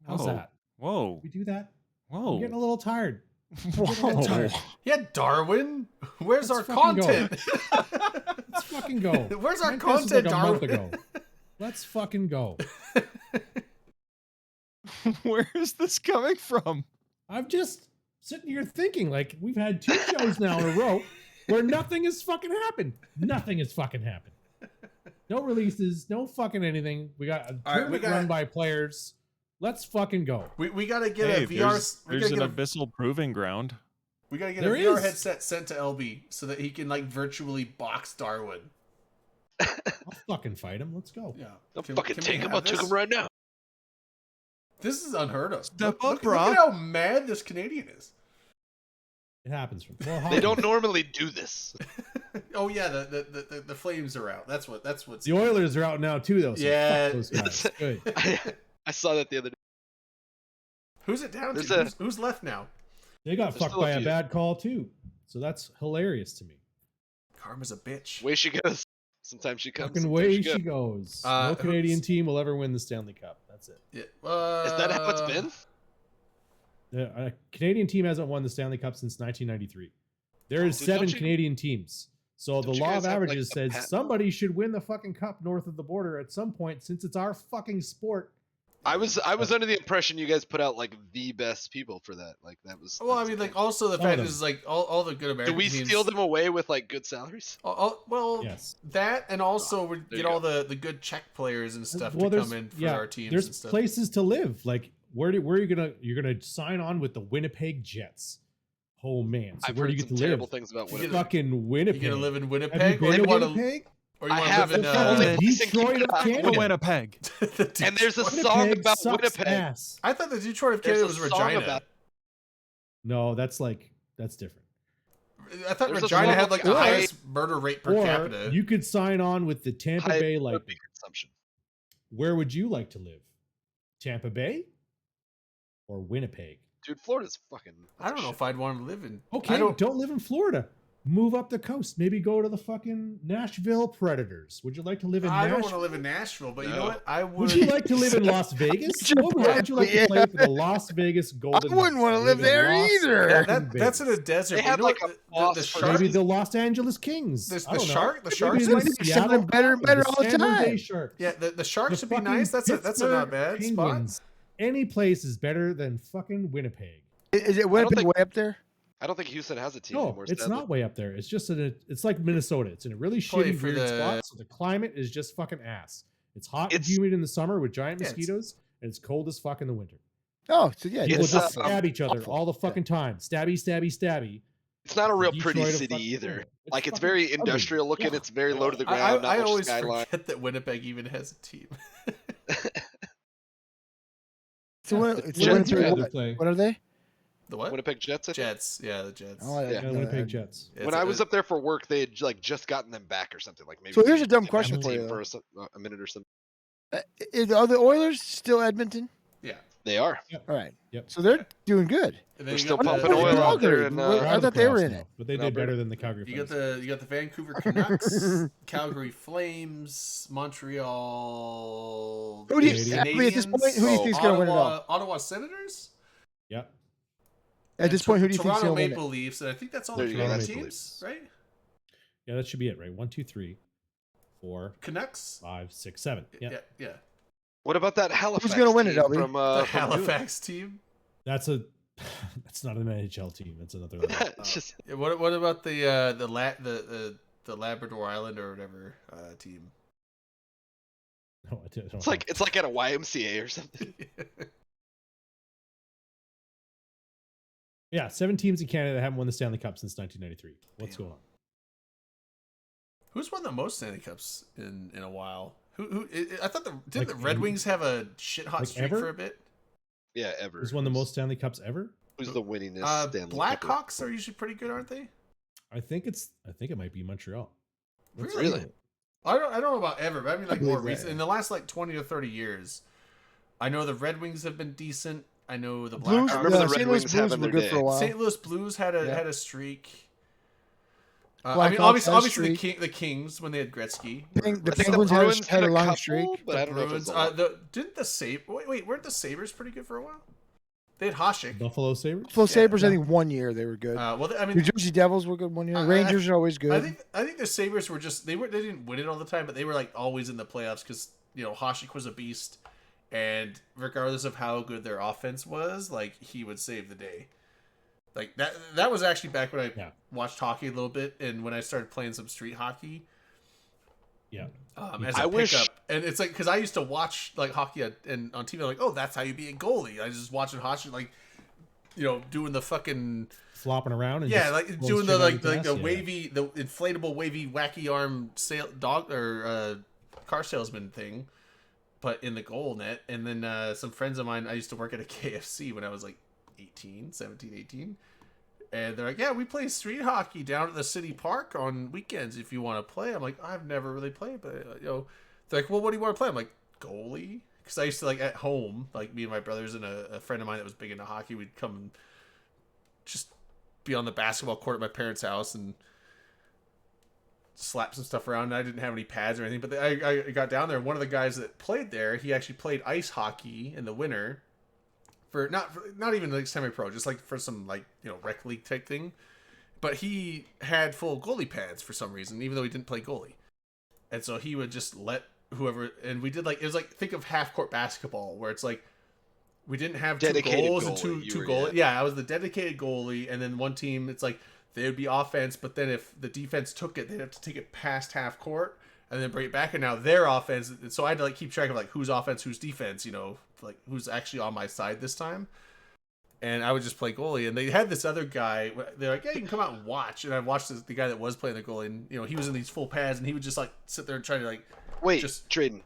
How's Whoa. that? Whoa. We do that? Whoa. I'm getting a little tired. Whoa. tired. Yeah, Darwin. Where's Let's our fucking go. content? Let's fucking go. Where's our Mine Chris was content, like a month Darwin? ago. Let's fucking go. Where is this coming from? I'm just sitting here thinking, like, we've had 2 shows now in a row where nothing has fucking happened. Nothing has fucking happened. No releases, no fucking anything. We got a All right, tournament run by players. Let's fucking go. We gotta get Hey, a VR. there's an abyssal proving ground. We gotta get There a VR is. headset sent to LB so that he can like virtually box Darwin. I'll fucking fight him. Let's go. Yeah. I'll Can- fucking can we take him. have I'll take this? him right now. This is unheard of. Step up, look brah. at how mad this Canadian is. It happens from well, They Hollywood. don't normally do this. Oh yeah, the flames are out. That's what's The Oilers are out now too, though. So Yeah. fuck those guys. Good. I saw that the other day. Who's it down There's to? a- Who's left now? They got There's fucked still a by a few. bad call too. So that's hilarious to me. Karma's a bitch. Way she goes. Sometimes she comes. Fucking sometimes way she she goes. goes. No Canadian who's- team will ever win the Stanley Cup. That's it. Yeah. Is that how it's been? A Canadian team hasn't won the Stanley Cup since 1993. There is Dude, 7 don't you- Canadian teams. So the don't you law guys of have, like, averages a says patent? somebody should win the fucking cup north of the border at some point since it's our fucking sport. I was under the impression you guys put out like the best people for that. Like that was. Well, I that's mean, the like thing. also the Some of fact them. is like all the good American Do we teams. steal them away with like good salaries? Well, Yes. that and also we There get you all the good Czech players and stuff Well, to there's- come in for yeah, our teams There's and stuff. places to live. Like where are you gonna sign on with the Winnipeg Jets? Oh man. So I've where do heard you get some to terrible live? things about You Winnipeg. Fucking Winnipeg. You gonna live in Have Winnipeg, you been to or you want to, Winnipeg? or you I want to have. live in That's the only The place they keep Detroit it of up. Canada. Winnipeg. the And there's a Detroit- song Winnipeg about sucks Winnipeg. ass. I thought the Detroit of There's Canada a was song Regina. about- No, that's different. I thought There's a Regina song had like the about- highest murder rate per Or capita. you could sign on with the Tampa High Bay opium Lightning. consumption. Where would you like to live? Tampa Bay or Winnipeg? Dude, Florida's fucking. I don't know if I'd want to live in. Okay, I don't live in Florida. Move up the coast. Maybe go to the fucking Nashville Predators. Would you like to live in I Nashville? don't want to live in Nashville, but you know No. what? I would. Would you like to live in Las Vegas? Your What would you like to point, play for the Las Vegas I Golden wouldn't Knights? want to live in there Las either. fucking That's in a Vegas. desert. They but had, you know like, what? a boss the for shark. Maybe the Los Angeles Kings. The I don't know. shark. The Maybe sharks. the might be- They're Seattle better and better Kraken, all the San Jose time. Sharks. Yeah, the sharks The would be fucking nice. That's a not Pittsburgh bad spot. Penguins. Any place is better than fucking Winnipeg. Is it Winnipeg think- way up there? I don't think Houston has a team No, anymore. it's sadly. not way up there. It's just it's like Minnesota. It's in a really Play shitty, for weird the- spot. So the climate is just fucking ass. It's hot and It's- humid in the summer with giant Yeah, it's- mosquitoes, and it's cold as fuck in the winter. Oh, so yeah, People It's, just uh, stab each other awful. all the fucking time. Stabby, stabby, stabby. It's not a real Detroit pretty of city fucking- either. yeah, Like it's fucking very ugly. industrial looking. Yeah. It's very low to the ground. I not much always skyline. forget that Winnipeg even has a team. So Yeah, when, the it's Jets Winnipeg, are- what are they? The what? Winnipeg Jets. I think? Jets. Yeah, the Jets. Oh, I Yeah. Yeah, didn't know Winnipeg that. Jets. It's When a- I was up there for work, they had like just gotten them back or something. Like maybe. So here's they a dumb didn't have question the for team you, for a minute or something. Are the Oilers still Edmonton? Yeah. They are. All right. Yep. So they're doing good. And They're you still got the- pumping What oil about out there, Calgary? and Well, They're I out of thought the they were playoffs in now, it. but they In did Alberta. better than the Calgary You got Flames. the Vancouver Canucks, Calgary Flames, Montreal. Who do you, Canadians. actually, at this point, who do you Oh, think's going to win it all? Ottawa Senators. Yep. At this point, who do you think's Toronto going to win Maple it? Leafs, and I think that's all There the you go, Canadian that's teams, the right? Yeah, that should be it, right? 1, 2, 3, 4, Canucks. 5, 6, 7. Yeah. Yeah. What about that Halifax? gonna win it, team Elby? from The from Newton? Halifax team. That's that's not an NHL team. That's another level. It's just Yeah, what about the Labrador Island or whatever team? No, I don't it's like at a YMCA or something. Yeah, 7 teams in Canada that haven't won the Stanley Cup since 1993. What's Damn. going on? Who's won the most Stanley Cups in a while? Who? I thought didn't Like the Red ever? Wings have a shit hot Like streak ever? for a bit? Yeah, ever. Who's won the most Stanley Cups ever? Who's the winningest Stanley Cup? Blackhawks are usually pretty good, aren't they? I think it might be Montreal. Let's Really? Really? see. I don't know about ever, but I mean like believe more that, recent. yeah. In the last like 20 or 30 years, I know the Red Wings have been decent. I know the Blues, I Blackhawks. remember the St. Red Louis Wings Blues having were their good for a day. while. St. Louis Blues had a Yeah. streak. Blackhawks had a Obviously streak. the Kings when they had Gretzky. The I think the Penguins Bruins had a long couple, streak. but I don't know if it's Bruins. a lot. Didn't the Wait, weren't the Sabres pretty good for a while? They had Hasek. Buffalo Sabres? Buffalo Sabres, yeah. I think 1 year they were good. Well, I New mean, Jersey Devils were good 1 year. I- Rangers are always good. I think the Sabres were just they didn't win it all the time, but they were like always in the playoffs because Hasek was a beast, and regardless of how good their offense was, like he would save the day. Like that was actually back when I Yeah. watched hockey a little bit, and when I started playing some street hockey. Yeah. As I a wish- pickup, and it's like because I used to watch like hockey on TV, like, oh, that's how you be a goalie. I was just watching Hasek, like, doing the fucking Flopping around and yeah, just like going doing straight the out like the the glass? Yeah. wavy, the inflatable wavy wacky arm car salesman thing, but in the goal net. And then some friends of mine, I used to work at a KFC when I was like 17, 18. And they're like, yeah, we play street hockey down at the city park on weekends if you want to play. I'm like, I've never really played, but they're like, well, what do you want to play? I'm like, goalie. Because I used to like at home, like me and my brothers and a friend of mine that was big into hockey, we'd come and just be on the basketball court at my parents' house and slap some stuff around. And I didn't have any pads or anything, but I got down there. And one of the guys that played there, he actually played ice hockey in the winter for not even like semi-pro, just like for some like rec league type thing. But he had full goalie pads for some reason, even though he didn't play goalie. And so he would just let whoever, and we did like, it was like, think of half court basketball where it's like we didn't have Dedicated two goals goalie, and two you were, goalies. Yeah, I was the dedicated goalie, and then one team, it's like they would be offense, but then if the defense took it, they'd have to take it past half court and then bring it back, and now their offense. And so I had to like keep track of like who's offense, who's defense, like who's actually on my side this time. And I would just play goalie, and they had this other guy. They're like, "Yeah, you can come out and watch." And I watched the guy that was playing the goalie, and he was in these full pads, and he would just like sit there and try to like. Wait, just- Drayden,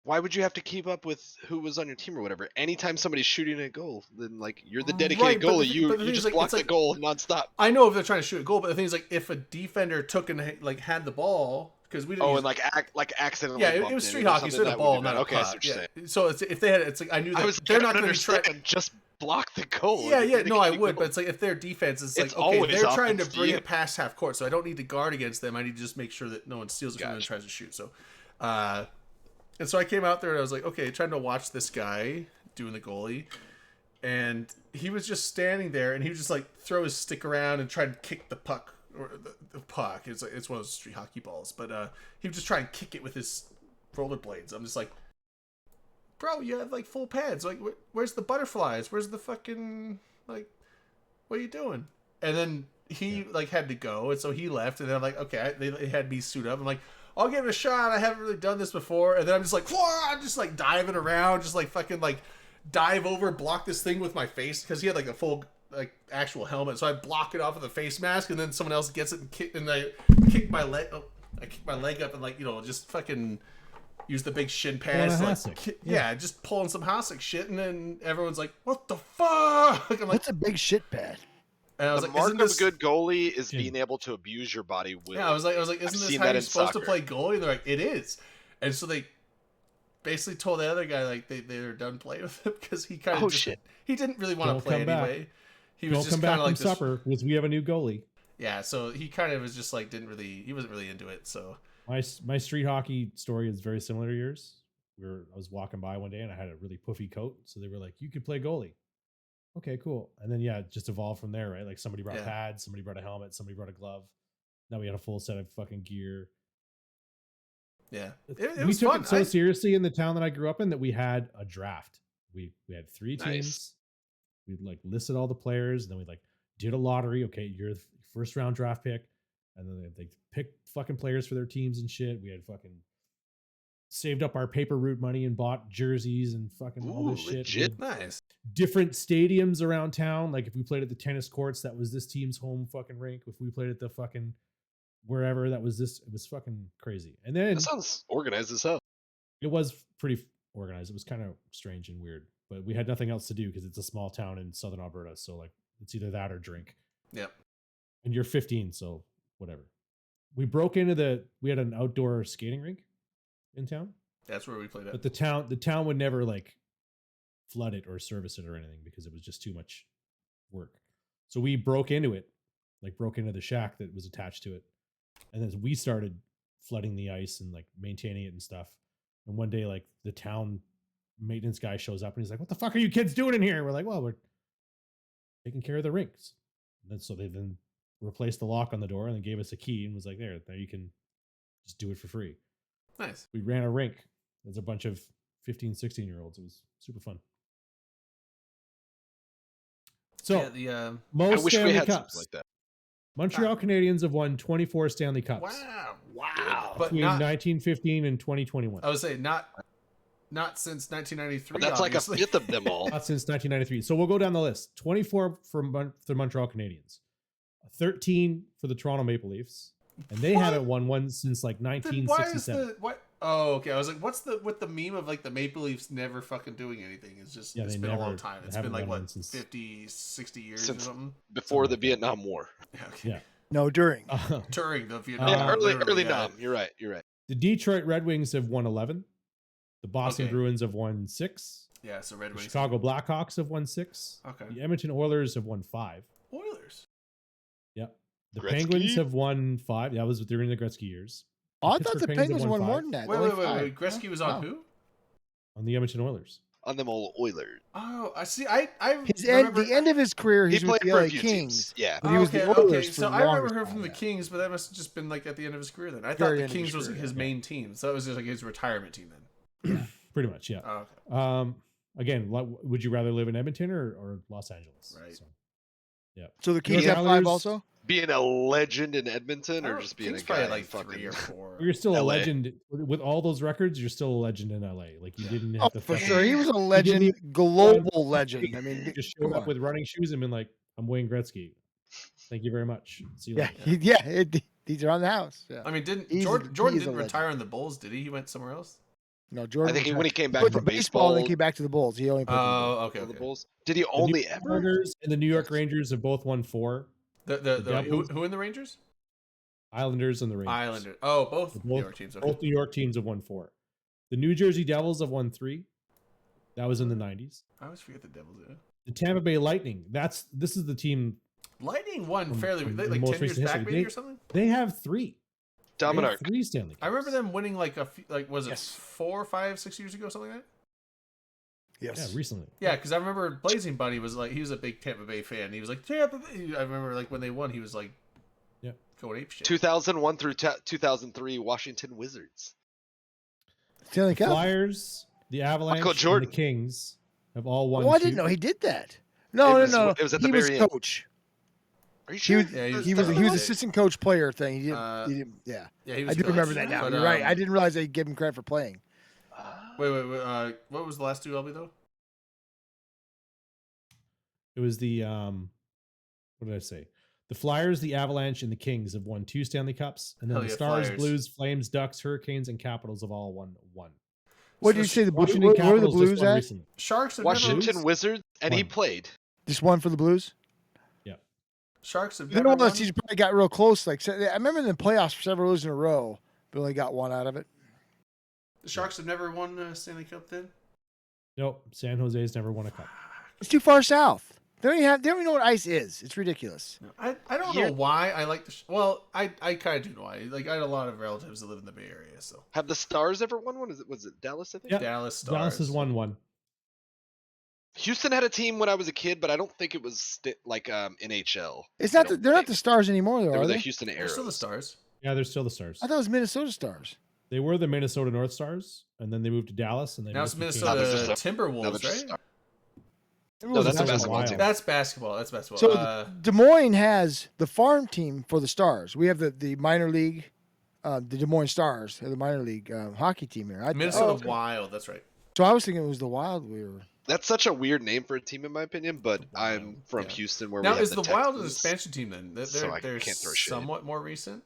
why would you have to keep up with who was on your team or whatever? Anytime somebody's shooting a goal, then like you're the dedicated Right, but the goalie. thing- You but the thing is, just like, block it's the like- goal nonstop. I know if they're trying to shoot a goal, but the thing is, like, if a defender took and like had the ball, because we didn't. Oh, use and like accidentally. yeah, it bumped was in street into hockey, so something a that ball, would've been- not a okay, I see puck. what you're Yeah. saying. So if they had, it's like I knew that I was they're not going to understand try. and just block the goal. Yeah, You're yeah, gonna no, get I the would, goal. but it's like if their defense is It's like, okay, always they're trying to offense to bring you. it past half court, so I don't need to guard against them. I need to just make sure that no one steals it from them and Gotcha. tries to shoot. So, and so I came out there and I was like, okay, trying to watch this guy doing the goalie, and he was just standing there and he would just like throw his stick around and try to kick the puck or the puck. It's like it's one of those street hockey balls, but he would just try and kick it with his rollerblades. I'm just like, bro, you have like full pads. Like, where's the butterflies? Where's the fucking like? What are you doing? And then he like had to go, and so he left. And then I'm like, okay, they had me suit up. I'm like, I'll give it a shot. I haven't really done this before. And then I'm just like, I'm just like diving around, just like fucking like dive over, block this thing with my face because he had like a full like actual helmet. So I block it off with a face mask, and then someone else gets it and I kick my leg. Oh, I kick my leg up and like just fucking use the big shin pads. Pulling a Like, Hasek. yeah, just pulling some Hasek shit, and then everyone's like, "What the fuck?" I'm like, What's a big shit pad? and I was The like, mark "Isn't of this?" a good goalie is Chin. being able to abuse your body with. Yeah, I was like, "Isn't this seen how that you're in supposed to soccer. play goalie?" And they're like, "It is." And so they basically told the other guy like they're done playing with him because he kind of Oh, shit. he didn't really want Don't to play come back. anyway. He was Don't just come back kind of from like this. supper because we have a new goalie. Yeah, so he kind of was just like he wasn't really into it. So My street hockey story is very similar to yours. I was walking by one day and I had a really puffy coat, so they were like, "You could play goalie." Okay, cool. And then yeah, it just evolved from there, right? Like somebody brought Yeah. pads, somebody brought a helmet, somebody brought a glove. Now we had a full set of fucking gear. yeah, it We was took fun. it so seriously in the town that I grew up in that we had a draft. We had 3 Nice. teams. We like listed all the players, and then we like did a lottery. Okay, you're the first round draft pick, and then they picked fucking players for their teams and shit. We had fucking saved up our paper route money and bought jerseys and fucking all this Ooh, shit. legit. with Nice. different stadiums around town. Like if we played at the tennis courts, that was this team's home fucking rink. If we played at the fucking wherever, that was this. It was fucking crazy. And then That sounds organized as hell. it was pretty organized. It was kind of strange and weird, but we had nothing else to do because it's a small town in southern Alberta. So like it's either that or drink. Yep. And you're 15, so whatever. We broke into we had an outdoor skating rink in town, That's where we played but at. the town would never like flood it or service it or anything because it was just too much work. So we broke into it, like broke into the shack that was attached to it. And then we started flooding the ice and like maintaining it and stuff. And one day, like the town maintenance guy shows up and he's like, "What the fuck are you kids doing in here?" And we're like, "Well, we're taking care of the rinks." And then so they then replaced the lock on the door and then gave us a key and was like, there you can just do it for free. Nice. We ran a rink. There's a bunch of 15, 16-year-olds. It was super fun. So yeah, the I most wish we Stanley had Cups. something like that. Montreal Canadiens have won 24 Stanley Cups wow, but between not. 1915 and 2021. I would say not since 1993. But that's like a obviously. fifth of them all. Not since 1993. So we'll go down the list. 24 for the Montreal Canadiens, 13 for the Toronto Maple Leafs, and they haven't won one since like Then why is 1967. what? Oh, okay. I was like, what's the meme of like the Maple Leafs never fucking doing anything? It's just Yeah, it's they been a long never- time. they It's haven't been like won one what since- 50, 60 years or Since- something. Before the like that. Vietnam War. Yeah, okay. Yeah. No, during. During the Vietnam. Yeah, War, early literally, yeah. Nam. You're right. The Detroit Red Wings have won 11. The Boston Okay. Bruins have won 6. Yeah, so Red The Wings. Chicago Blackhawks have won 6. Okay. The Edmonton Oilers have won 5. Oilers. Yep. The Gretzky? Penguins have won 5. That was during the Gretzky years. Oh, I The thought the Pittsburgh Penguins Penguins have won won more five. than that. Wait, Only wait, wait, five. wait. Gretzky was on Wow. who? On the Edmonton Oilers. On them all Oilers. Oh, I see. I His end, remember. the end of his career, He he's with played the for a LA few Kings. teams. Yeah. But he was the Oilers for so the I remember longest her from time, the yeah. Kings, but that must have just been like at the end of his career then. I thought Very the end of his Kings was career, his yeah. main team, so that was just like his retirement team then. Pretty much, yeah. Oh, okay. Again, would you rather live in Edmonton or Los Angeles? Right. So, So the Kings York have 5 Islanders- also? Being a legend in Edmonton I or don't- just being Kings a probably guy like in fucking 3 or 4. you're still a LA. legend with all those records. You're still a legend in LA. Like you Yeah. didn't Oh, have to for fucking- sure. He was a didn't legend, even- global legend. I You mean, just come showed up on. with running shoes and been like, "I'm Wayne Gretzky. Thank you very much. See you Yeah, later." these are on the house. Yeah. I mean, didn't He's a- Jordan he is a didn't legend. retire in the Bulls? Did he? He went somewhere else. No, I Jordan. think when he came back played from for baseball, baseball, then came back to the Bulls. He only played for the Bulls. Oh, okay. for the okay. Bulls. Did he The New only York ever? Islanders and the New York Yes. Rangers have both won 4. The Devils- who in the Rangers? Islanders and the Rangers. Islander. Oh, both Both- New York teams. Okay. Both New York teams have won 4. The New Jersey Devils have won 3. That was in the 90s. I always forget the Devils. Yeah. The Tampa Bay Lightning. This is the team. Lightning won From- fairly from like the 10 most years recent back, history. maybe They- or something. They have 3. They have Dominar. 3 Stanley Cups. I remember them winning like was it Yes. 4, 5, 6 years ago, something like that. Yes. Yeah, recently. Yeah, because I remember Blazing Bunny was like he was a big Tampa Bay fan. He was like Tampa Bay. I remember like when they won, he was like, Yeah. going ape shit. 2001 through 2003 Washington Wizards. Stanley The Cup. Flyers, the Avalanche, and the Jordan. Kings have all won. Oh, I 2. didn't know he did that. No, It was- no, no. it was at the he was very end. coach. Are you He sure? was, Yeah, he was Dominar? assistant coach player thing. He didn't. Uh, he didn't yeah, Yeah, he I was. do coach. remember that now. But, You're right. I didn't realize they gave him credit for playing. Wait. What was the last 2 LB though? It was the what did I say? The Flyers, the Avalanche, and the Kings have won 2 Stanley Cups, and then Hell the yeah, Stars, Flyers. Blues, Flames, Ducks, Hurricanes, and Capitals have all won 1. What did you say? The Blues? Washington Where are the Capitals Blues just won at? recently. Sharks have never. Washington Blues? Wizards, and he One. played. Just one for the Blues. Sharks have They're never one of won. those teams probably got real close. Like I remember in the playoffs for several years in a row, but only got 1 out of it. The Sharks have never won Stanley Cup then. Nope, San Jose's never won a cup. It's too far south. They don't even know what ice is. It's ridiculous. No, I don't Here- know why I like the. Well, I kind of do know why. Like I had a lot of relatives that live in the Bay Area, so Have the Stars ever won one? Was it Dallas? I think. Yeah. Dallas Stars. Dallas has won 1. Houston had a team when I was a kid, but I don't think it was like NHL. It's I not. don't They're not think. the Stars anymore, though, They are were the they? Houston They're Arrows. still the Stars. Yeah, they're still the Stars. I thought it was Minnesota Stars. They were the Minnesota North Stars, and then they moved to Dallas, and they Now it's became- Now they're Minnesota just a- Now they're Timberwolves, just right? Stars. No, that's a That was basketball wild. team. That's basketball. That's basketball. So Des Moines has the farm team for the Stars. We have the minor league, the Des Moines Stars, the minor league hockey team here. Minnesota Wild. That's right. So I was thinking it was the Wild. We were. That's such a weird name for a team, in my opinion. But I'm from Yeah. Houston, where Now we have is the Wild an Texans. expansion team then? They're, So I they're can't throw shade. somewhat more recent.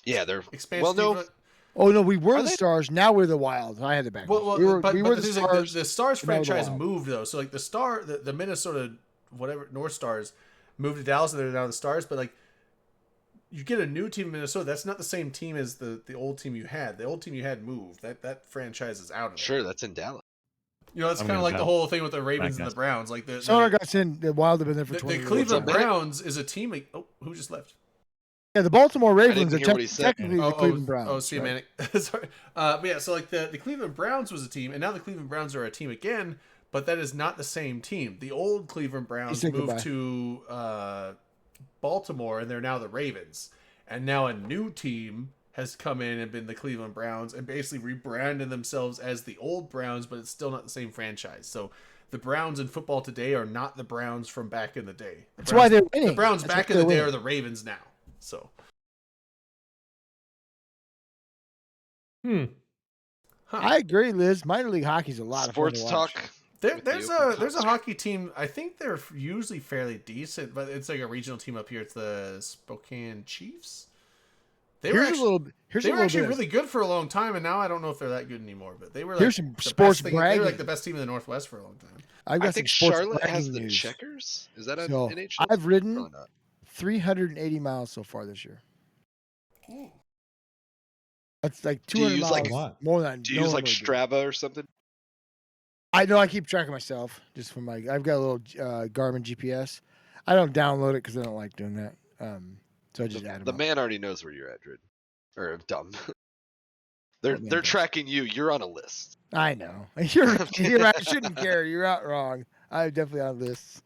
Yeah, they're Expansion well. No, team, but- Oh no, we were Are the they? Stars. Now we're the Wild. I had the back. Well, we were, but we but were the the thing is, like, Stars. the Stars and now we're the franchise Wild. moved though. So like the Minnesota whatever North Stars moved to Dallas and they're now the Stars. But like you get a new team in Minnesota, that's not the same team as the old team you had. The old team you had moved. That franchise is out of it. sure, that's in Dallas. You know, that's I'm kind of gonna like the bet. whole thing with the Ravens and guess. the Browns. Like the Sonar got in. The Wild have been there for the 20 years. Cleveland What's up, man? Browns is a team. Like, oh, who just left? Yeah, the Baltimore Ravens are hear what he said. technically the Cleveland Browns. Oh, see, right? Manic. Sorry. But yeah, so like the Cleveland Browns was a team, and now the Cleveland Browns are a team again, but that is not the same team. The old Cleveland Browns said moved goodbye. to Baltimore, and they're now the Ravens. And now a new team has come in and been the Cleveland Browns, and basically rebranded themselves as the old Browns, but it's still not the same franchise. So the Browns in football today are not the Browns from back in the day. The That's why they're The winning. Browns That's back why in the they're day are winning. the Ravens now. So. Huh. I agree, Liz. Minor league hockey's a lot Sports of fun to watch. talk. There, with the there's open a there's a concert. hockey team. I think they're usually fairly decent, but it's like a regional team up here. It's the Spokane Chiefs. They were Here's actually, a little. Here's they a were little actually bit. really good for a long time, and now I don't know if they're that good anymore. But they were like Here's some the sports best thing. They were bragging. like the best team in the Northwest for a long time. I've got I think some sports Charlotte has bragging the news. Checkers. Is that an So NHL? I've ridden Probably not. 380 miles so far this year. That's like Do you 200 use, miles like- What? more than. Do you use like normally do. Strava or something? I know I keep track of myself just from my. I've got a little Garmin GPS. I don't download it because I don't like doing that. So I just add them. The up. man already knows where you're at, Drid. Or dumb. They're What man they're does? tracking you. You're on a list. I know. You're I shouldn't care. You're out wrong. I'm definitely on this.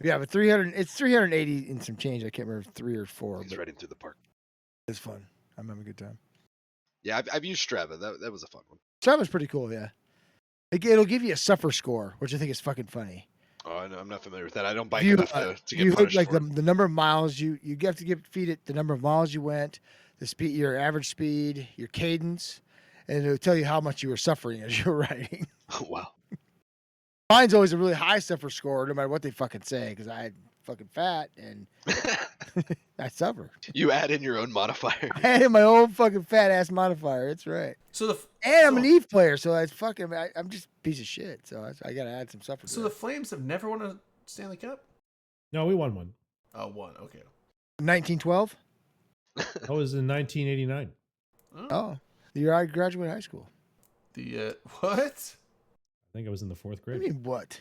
Yeah, but 300. It's 380 and some change. I can't remember if 3 or 4. He's But riding through the park. it's fun. I'm having a good time. Yeah, I've used Strava. That was a fun one. Strava's pretty cool. Yeah, it'll give you a suffer score, which I think is fucking funny. Oh, I know, I'm not familiar with that. I don't bike You, enough to you get look punished like for the it. number of miles you have to feed it the number of miles you went, the speed, your average speed, your cadence, and it'll tell you how much you were suffering as you were riding. Oh, wow. Mine's always a really high suffer score, no matter what they fucking say, because I'm fucking fat and I suffer. You add in your own modifier. I had my own fucking fat ass modifier. It's right. So the And I'm an so- Eve player, so that's fucking. I'm just a piece of shit. So I gotta add some suffer. So the Flames have never won a Stanley Cup. No, we won one. Oh, one. Okay. 1912. I was in 1989. Oh, the year I graduated high school. The what? I think I was in the 4th What do grade. you mean what?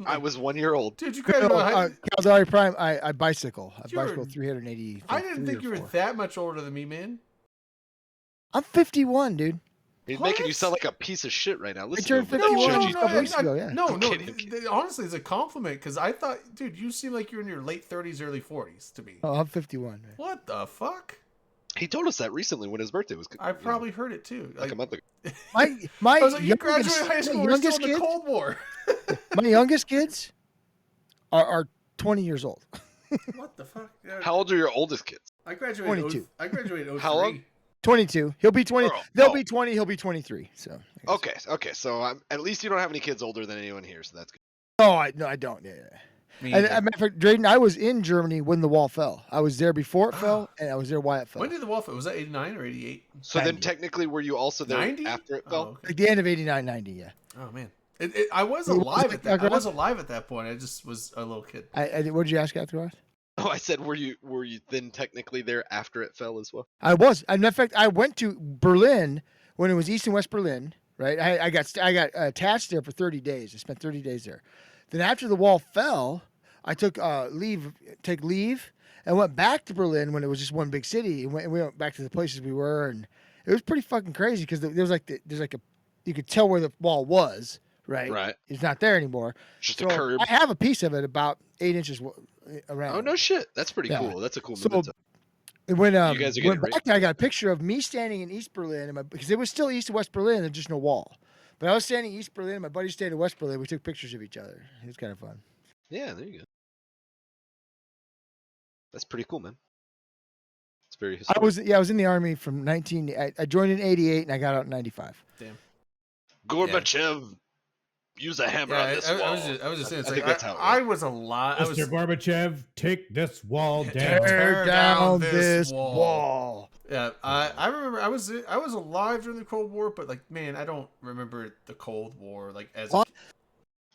I was 1 year old. Dude, you No, graduated high. Calzari Prime. I bicycle. I You were- bicycle 380. I didn't think you were that much older than me, man. I'm 51, dude. He's making you What? sound like a piece of shit right now. Listen turned to him. 51 Judge a you. couple weeks ago, yeah. No, I'm no. kidding, I'm kidding. Honestly, it's a compliment because I thought, dude, you seem like you're in your late 30s, early 40s to me. Oh, I'm 51. Man. What the fuck? He told us that recently when his birthday was. I probably heard it too. like a month ago. My I was like, you youngest, graduated high school. my We're still youngest in the kids, Cold War. my youngest kids are 20 years old. What the fuck? How old are your oldest kids? I graduated. 22. I graduated. 03. How long? 22. He'll be 20. Oh, They'll oh. be 20. He'll be 23. So. I guess. Okay. So at least you don't have any kids older than anyone here, so that's good. Oh, no, I don't. Yeah. Me And either. as a matter of fact, Drayden, I was in Germany when the wall fell. I was there before it fell, and I was there while it fell. When did the wall fall? Was that 89 or 88? So then 90. technically, were you also there 90 after it Oh, fell? okay. Like the end of 89, 90. Yeah. Oh man. I was Who was alive it, at that. I Grant? was alive at that point. I just was a little kid. What did you ask afterwards? Oh, I said, were you then technically there after it fell as well? I was. As a matter of fact, I went to Berlin when it was East and West Berlin. Right. I got attached there for 30 days. I spent 30 days there. Then after the wall fell, I took leave, and went back to Berlin when it was just one big city. And we went back to the places we were, and it was pretty fucking crazy because there's like you could tell where the wall was. Right. Right. It's not there anymore. Just So a curb. I have a piece of it about 8 inches around. Oh no shit! That's pretty Yeah. cool. That's a cool So memento. when You guys are getting went back there, I got a picture of me standing in East Berlin, because it was still East and West Berlin, and just no wall. But I was standing in East Berlin, and my buddy stayed in West Berlin. We took pictures of each other. It was kind of fun. Yeah, there you go. That's pretty cool, man. It's very historic. I was in the army from I joined in 88 and I got out in 95. Gorbachev, use a hammer on this wall. I was just saying. It's I like, think that's how it I was alive. I was Mr. Gorbachev, take this wall down. Tear down this this wall. wall. Yeah, I remember I was alive during the Cold War, but like, man, I don't remember the Cold War like as. Well,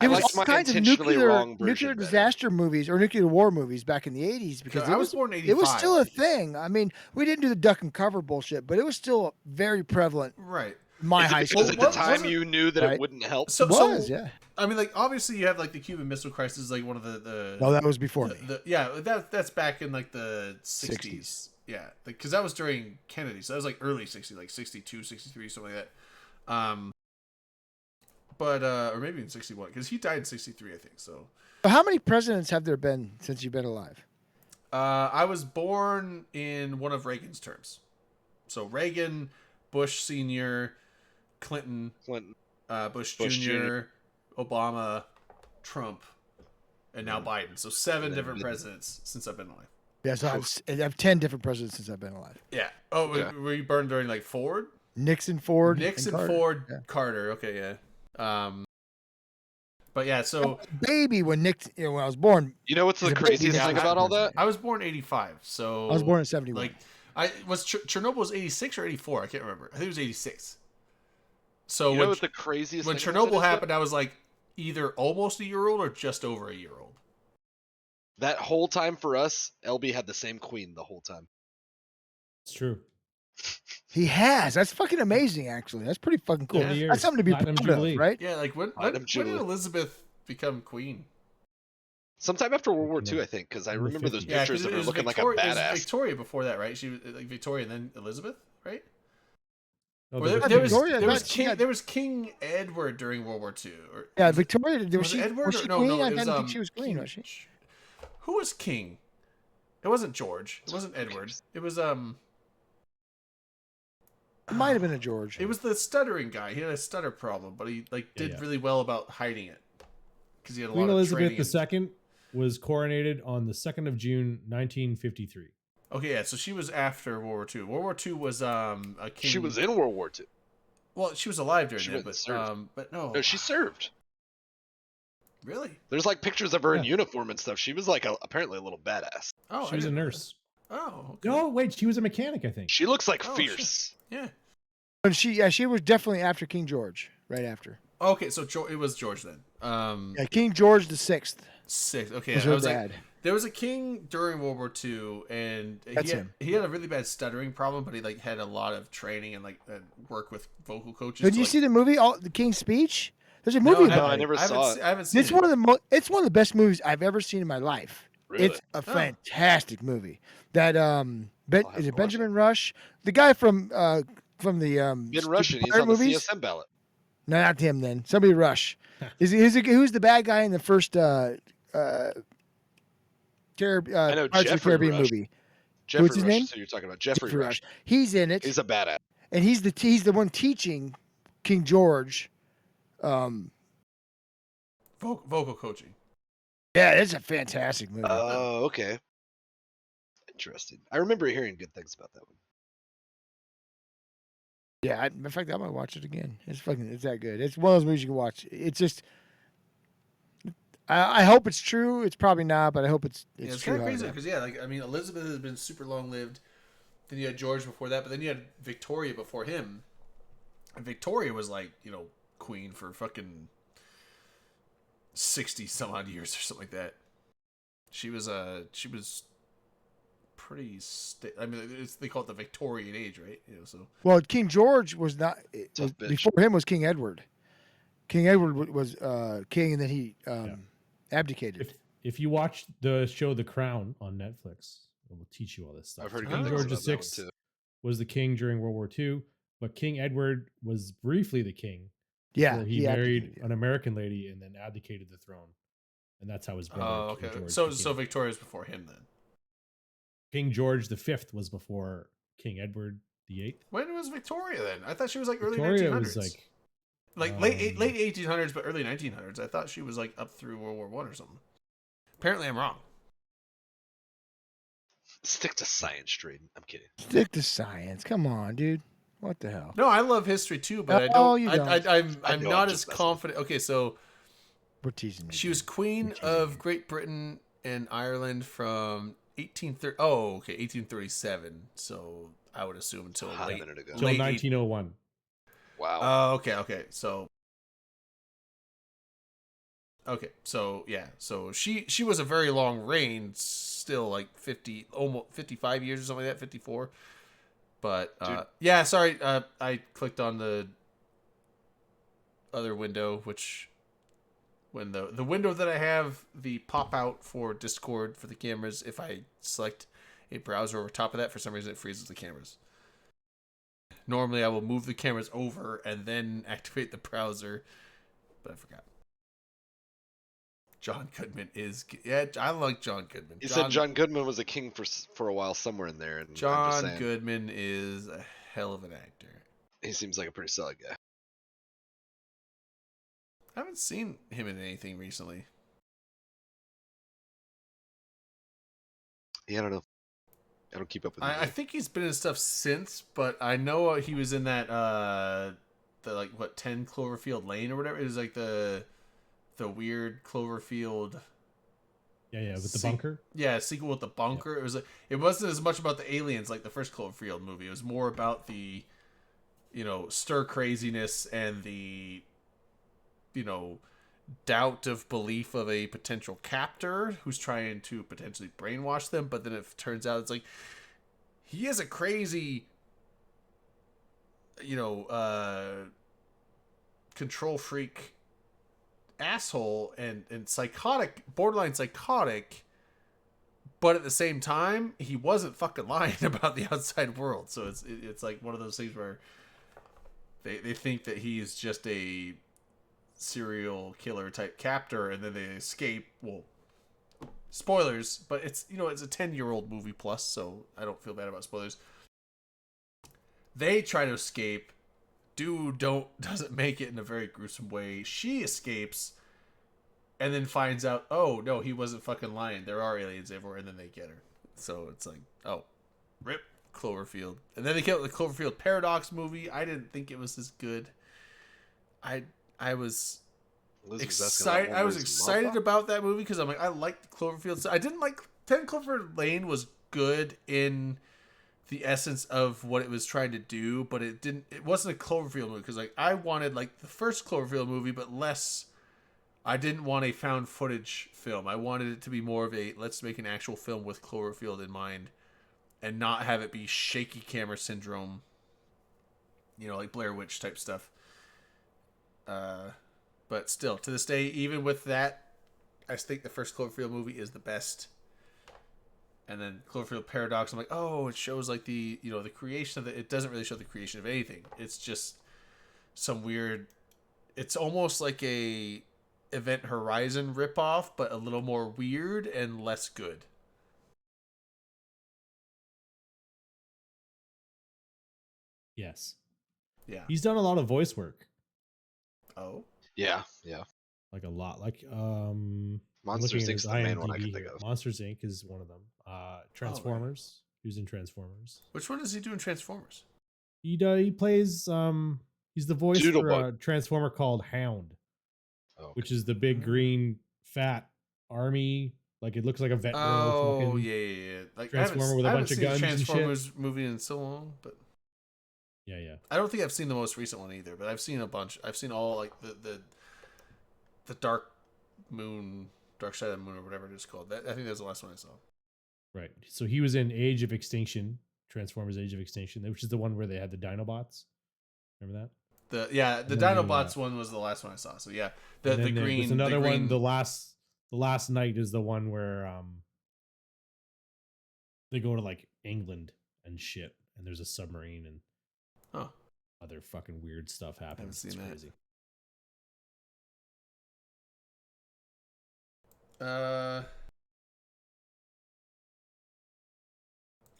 I There was liked all my kinds of intentionally wrong nuclear version better. disaster movies or nuclear war movies back in the 80s because I was born in 85. it was still a thing. I mean, we didn't do the duck and cover bullshit, but it was still very prevalent. Right. in My Is it high because school. at the What- time wasn't- you knew that Right. it wouldn't help? So, It was, so yeah. I mean, like, obviously you have like the Cuban Missile Crisis, like one of the No, that was before me. yeah, that's back in like the 60s. Yeah, because that was during Kennedy, so that was like early 60s, like 62, 63, something like that. But or maybe in 61, because he died in 63, I think. So But how many presidents have there been since you've been alive? I was born in one of Reagan's terms. So Reagan, Bush Sr., Clinton, Clinton. Bush Bush Jr., Obama, Trump, and now Biden. So 7 And then different Clinton. presidents since I've been alive. Yeah, so I have 10 different presidents since I've been alive. Yeah. Oh, Okay. were you born during like Ford? Nixon, Ford, Nixon, and Carter. Ford, Yeah. Carter. Okay, yeah. But yeah, so Baby, when when I was born, You know what's the He's a craziest baby thing now. about all that? I was born 85. So I was born in 71. like Chernobyl was 86 or 84. I can't remember. I think it was 86. So You know when what the craziest when thing about it Chernobyl is, happened, I was like either almost a year old or just over a year old. That whole time for us, LB had the same queen the whole time. It's true. He has. That's fucking amazing, actually. That's pretty fucking cool. 20 years. That's something to be Platinum proud Jubilee. of, right? Yeah, like when Item did Jubilee. Elizabeth become queen? Sometime after World War In II, the- I think, because I in the remember those 50s. Yeah, pictures 'cause of it her was looking Victoria, like a it was badass. Victoria before that, right? She was like Victoria and then Elizabeth, right? No, Or the there was Victoria, there was that's- King yeah. there was King Edward during World War II. Or, Yeah, Victoria. Was was she, it Edward was or she no? queen? No, I it was, didn't think she was queen, King- was she? Who was king? It wasn't George. It wasn't Edward. It was It might have been a George. It was the stuttering guy. He had a stutter problem, but he like did yeah. really well about hiding it because he had a Queen lot of Elizabeth training. II was coronated on the 2nd of June, 1953. Okay, yeah. So she was after World War II. World War II was a king. She was in World War II. Well, she was alive during She that, went and but served. but no. No, she served. Really? There's like pictures of her in Yeah. uniform and stuff. She was like apparently a little badass. Oh, She was a didn't know nurse. that. Oh, okay. No, wait, she was a mechanic, I think. She looks like Oh, fierce. Yeah. But she was definitely after King George, right after. Okay, so it was George then. Yeah, King George the Sixth 6. Okay, was I her was like, dad. There was a king during World War II, and That's him. he had a really bad stuttering problem, but he like had a lot of training and like work with vocal coaches. Did to, you like, see the movie, The King's Speech? There's a No, movie No, about I it. never saw it. I haven't seen It's it. one of the it's one of the best movies I've ever seen in my life. Really? It's a fantastic movie. That I'll have is to it watch Benjamin Rush, the guy from the Ben Russian, he's pirate on the movies? CSM ballot. No, not him. Then somebody Rush. Who's the bad guy in the first I know Pirates of the Jeffrey Caribbean Rush. movie? Jeffrey What's his Rush name? is who you're talking about. Jeffrey Jeffrey Rush. He's in it, He's a badass. and he's the one teaching King George. Vocal coaching. Yeah, it's a fantastic movie. Oh, okay. Interesting. I remember hearing good things about that one. Yeah, in fact, I might watch it again. It's that good. It's one of those movies you can watch. It's just, I hope it's true. It's probably not, but I hope it's Yeah, it's true. kind of crazy however. because like I mean, Elizabeth has been super long lived. Then you had George before that, but then you had Victoria before him. And Victoria was like queen for fucking 60 some odd years or something like that. She was pretty. I mean, they call it the Victorian age, right? So. Well, King George was not. Tough bitch. Before him was King Edward. King Edward was king, and then he abdicated. If you watch the show The Crown on Netflix, it will teach you all this stuff. I've heard Oh. King good George things VI about that one too. was the king during World War II, but King Edward was briefly the king. Yeah, before he married abdicated, an American lady and then abdicated the throne, and that's how his brother. Oh, King okay. George So became- Victoria's before him then. King George V was before King Edward VIII. When was Victoria then? I thought she was like early Victoria 1900s. was like late 1800s, but early 1900s. I thought she was like up through World War One or something. Apparently, I'm wrong. Stick to science, Drayden. I'm kidding. Stick to science. Come on, dude. What the hell? No, I love history too, but I No, don't. you I'm I know, not I'm as just messing. confident. Okay, so We're teasing me. she was dude. queen We're teasing of you. Great Britain and Ireland from 1830. Oh, okay, 1837. So I would assume until A hot late. minute ago. till late 1901. Wow. Oh, okay. So okay, so yeah, so she was a very long reign, still like 50, almost 55 years or something like that, 54. But Dude. yeah, sorry, I clicked on the other window, which when the window that I have the pop out for Discord for the cameras, if I select a browser over top of that, for some reason it freezes the cameras. Normally I will move the cameras over and then activate the browser, but I forgot. John Goodman is I like John Goodman. He said John Goodman was a king for a while somewhere in there, and I'm just John saying, Goodman is a hell of an actor. he seems like a pretty solid guy. I haven't seen him in anything recently. Yeah, I don't know. I don't keep up with. I think he's been in stuff since, but I know he was in that the like what 10 Cloverfield Lane or whatever. It was like the weird Cloverfield. Yeah, with the See- bunker. Yeah, sequel with the bunker. It was like, it wasn't as much about the aliens like the first Cloverfield movie. It was more about the stir craziness and the doubt of belief of a potential captor who's trying to potentially brainwash them, but then it turns out it's like he is a crazy control freak asshole and psychotic, borderline psychotic, but at the same time he wasn't fucking lying about the outside world. So it's like one of those things where they think that he is just a serial killer type captor, and then they escape. Well, spoilers, but it's it's a 10-year-old movie plus, so I don't feel bad about spoilers. They try to escape. Dude doesn't make it in a very gruesome way. She escapes and then finds out, oh no, he wasn't fucking lying. There are aliens everywhere, and then they get her. So it's like, oh, rip Cloverfield. And then they came out with the Cloverfield Paradox movie. I didn't think it was as good. I was excited. I was excited about that movie because I'm like, I liked Cloverfield. So I didn't like 10 Cloverfield Lane was good in the essence of what it was trying to do, but it wasn't a Cloverfield movie because like I wanted like the first Cloverfield movie, but less I didn't want a found footage film. I wanted it to be more of a let's make an actual film with Cloverfield in mind, and not have it be shaky camera syndrome. You know, like Blair Witch type stuff. But still, to this day, even with that, I think the first Cloverfield movie is the best. And then Cloverfield Paradox, I'm like, oh, it shows like the creation of it doesn't really show the creation of anything. It's just some weird. It's almost like a Event Horizon ripoff, but a little more weird and less good. Yes. Yeah. He's done a lot of voice work. Oh. Yeah. Like a lot. Like I'm Monsters looking at Inc.'s his the main one I IMDb can think here. of. Monsters Inc. is one of them. Transformers. He was in Transformers. Which one does he do in Transformers? He plays he's the voice for Doodlebug. a Transformer called Hound, Oh, okay. which is the big green fat army. Like it looks like a vet Oh, fucking yeah. Like Transformer with a I bunch of haven't seen guns and shit. Transformers movie in so long, but Yeah. I don't think I've seen the most recent one either. But I've seen a bunch. I've seen all like the Dark Side of the Moon, or whatever it is called. I think that's the last one I saw. Right. So he was in Age of Extinction, Transformers Age of Extinction, which is the one where they had the Dinobots. Remember that? The And then Dinobots one was the last one I saw. So yeah, the And then green. there's another the green, one. The last night is the one where they go to like England and shit, and there's a submarine and Oh, other fucking weird stuff happens. seen It's that. crazy.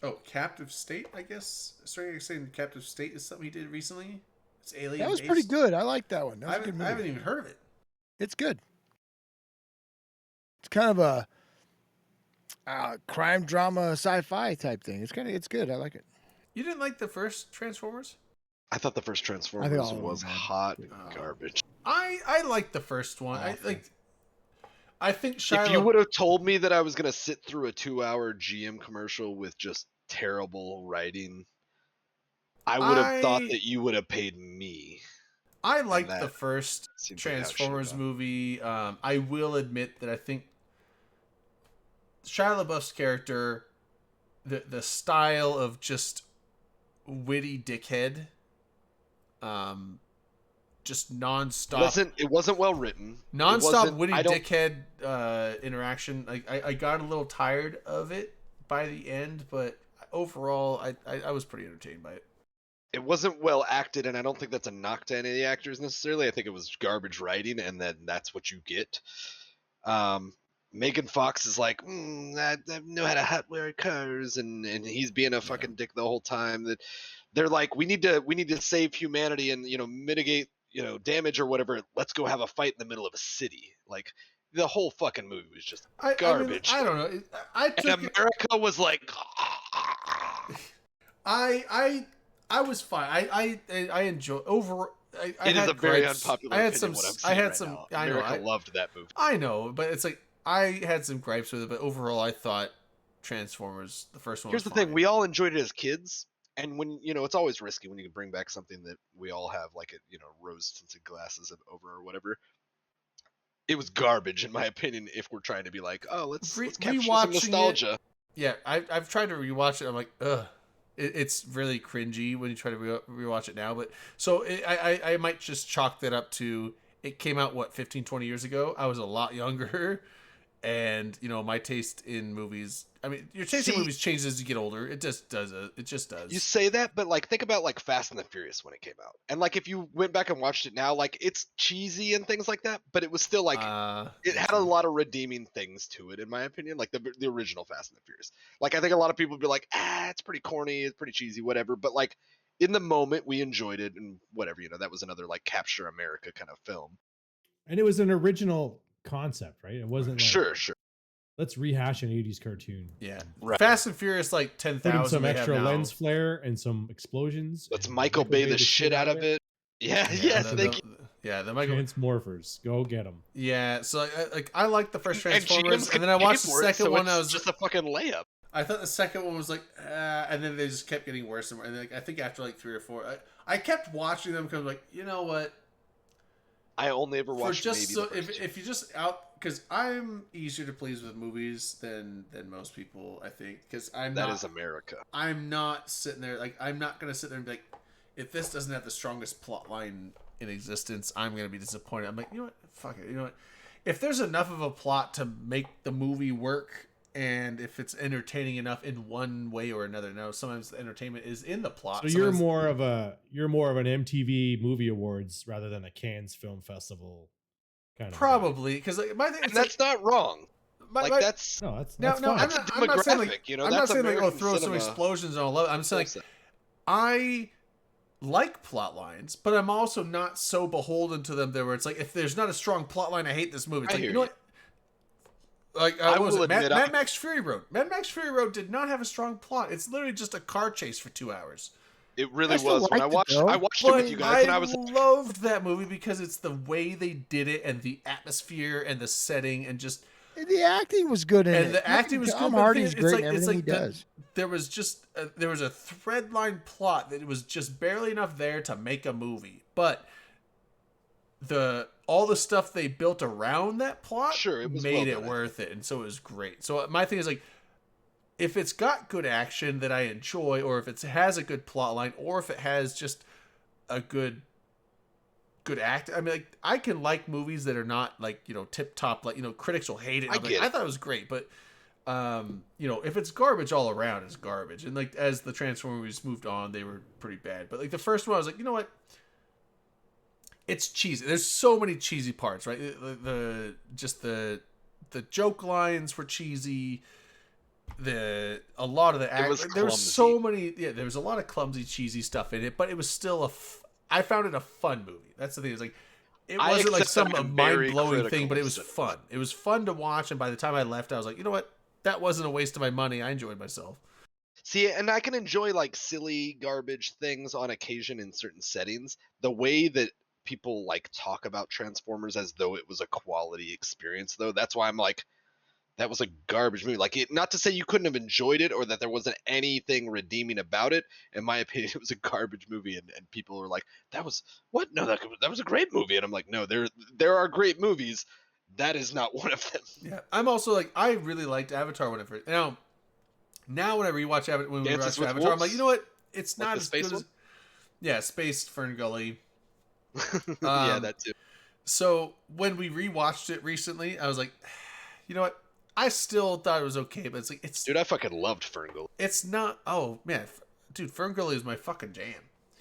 Oh, Captive State. I guess. Sorry, saying Captive State is something he did recently. It's alien. That was pretty good. I like that one. That was I a good haven't movie. even heard of it. It's good. It's kind of a crime drama sci-fi type thing. It's good. I like it. You didn't like the first Transformers? I thought the first Transformers all of them was were bad. hot Oh. garbage. I liked the first one. Awful. I think Shia If you LaBeouf- would have told me that I was gonna sit through a 2-hour GM commercial with just terrible writing, I would have thought I- that you would have paid me. I liked that the first seems like how it should've Transformers gone. movie. I will admit that I think Shia LaBeouf's character, the style of just witty dickhead, just nonstop. It wasn't well written. It Nonstop wasn't- witty I don't- dickhead interaction. Like I got a little tired of it by the end, but overall, I was pretty entertained by it. It wasn't well acted, and I don't think that's a knock to any of the actors necessarily. I think it was garbage writing, and then that's what you get. Megan Fox is like, I know how to hotwire cars, and he's being a fucking dick the whole time. That they're like, we need to save humanity and mitigate damage or whatever. Let's go have a fight in the middle of a city. Like the whole fucking movie was just garbage. I don't know. I and took it, America was like, I was fine. I enjoy over. I it is had a very gripes. unpopular I had opinion. some. What I'm I saying had right some. now. I know. America loved that movie. I know, but it's like I had some gripes with it. But overall, I thought Transformers, the first one. Here's the was thing: fine. we all enjoyed it as kids, and when it's always risky when you can bring back something that we all have, like rose-tinted glasses over or whatever. It was garbage, in my opinion. If we're trying to be like, oh, let's capture some Rewatching nostalgia. Yeah, I've tried to rewatch it. I'm like, ugh. It's really cringy when you try to rewatch it now. But so I might just chalk that up to it came out 15, 20 years ago. I was a lot younger, and my taste in movies. I mean, your taste in movies changes as you get older. It just does. It just does. You say that, but like think about like Fast and the Furious when it came out, and like if you went back and watched it now, like it's cheesy and things like that, but it was still like it had a lot of redeeming things to it, in my opinion. Like the original Fast and the Furious. Like I think a lot of people would be like, it's pretty corny, it's pretty cheesy, whatever. But like in the moment, we enjoyed it, and whatever. That was another like Capture America kind of film. And it was an original concept, right? It wasn't like, Sure. let's rehash an 80s cartoon. Yeah, Right. Fast and Furious like Put in 10,000. some they have extra now. lens flare and some explosions. Let's and Michael Bay the shit out of it. Yeah, yes, thank you. The Michael. Transmorphers, go get them. Yeah, so I like the first And Transformers, GMs and then I get watched paid the for it, second so one. it's I was just a fucking layup. I thought the second one was like, and then they just kept getting worse and worse. And like, I think after like 3 or 4, I kept watching them because like, you know what? I only ever For watched just maybe so, the first two. if you just out, because I'm easier to please with movies than most people, I think, because That is America. I'm not sitting there like I'm not gonna sit there and be like, if this doesn't have the strongest plot line in existence, I'm gonna be disappointed. I'm like, you know what, fuck it, you know what, if there's enough of a plot to make the movie work, and if it's entertaining enough in one way or another. Now, sometimes the entertainment is in the plot. So you're sometimes- more of an MTV Movie Awards rather than a Cannes Film Festival kind of guy. probably because like, my thing. And It's that's not wrong. my, Like my, that's No, that's no, fine. I'm That's not, a I'm not saying like demographic, you know, I'm not that's saying like American throw some cinema. explosions and all of it. I'm saying like I like plot lines, but I'm also not so beholden to them there where it's like if there's not a strong plot line, I hate this movie. It's I like hear you know you. what? Like I what was will it? Mad, admit Mad Max Fury Road. Mad Max Fury Road did not have a strong plot. It's literally just a car chase for 2 hours. It really I still was. When I liked it, watched, though. I watched it But with you guys, and I I was like, loved that movie because it's the way they did it and the atmosphere and the setting and just The acting was good in it. and the acting was Tom good. But the Hardy's thing- great in it's everything he the- does. there was just there was a thread line plot that was just barely enough there to make a movie, but all the stuff they built around that plot Sure, it was made well it done, I worth it, and so it was great. So my thing is like, if it's got good action that I enjoy, or if it has a good plot line, or if it has just a good act. I mean, like I can like movies that are not like tip top. Like critics will hate it. I I'm like, get I it. thought it was great, but if it's garbage all around, it's garbage. And like as the Transformers movies moved on, they were pretty bad. But like the first one, I was like, you know what? It's cheesy. There's so many cheesy parts, right? The joke lines were cheesy. A lot of the It was there was so clumsy. many. Yeah, there was a lot of clumsy, cheesy stuff in it, but it was still I found it a fun movie. That's the thing. It's like it I wasn't like accept some that I'm very mind blowing thing, critical but it of was cinema. fun. It was fun to watch, and by the time I left, I was like, you know what? That wasn't a waste of my money. I enjoyed myself. see, and I can enjoy like silly garbage things on occasion in certain settings. The way that people like talk about Transformers as though it was a quality experience, though, that's why I'm like, that was a garbage movie. Like, not to say you couldn't have enjoyed it or that there wasn't anything redeeming about it. In my opinion, it was a garbage movie, and people were like, "That was what? No, that was a great movie." And I'm like, "No, there are great movies. That is not one of them." Yeah, I'm also like I really liked Avatar when it first. Now when I rewatch when we Dances rewatch with Avatar, I'm like, Wolves? you know what? It's Like not the as space good as one? yeah, Space Fern Gully. Yeah, Um, that too. So when we rewatched it recently, I was like, you know what? I still thought it was okay, but it's like Dude, I fucking loved Ferngully. it's not. Oh man, dude, Fern Gully is my fucking jam.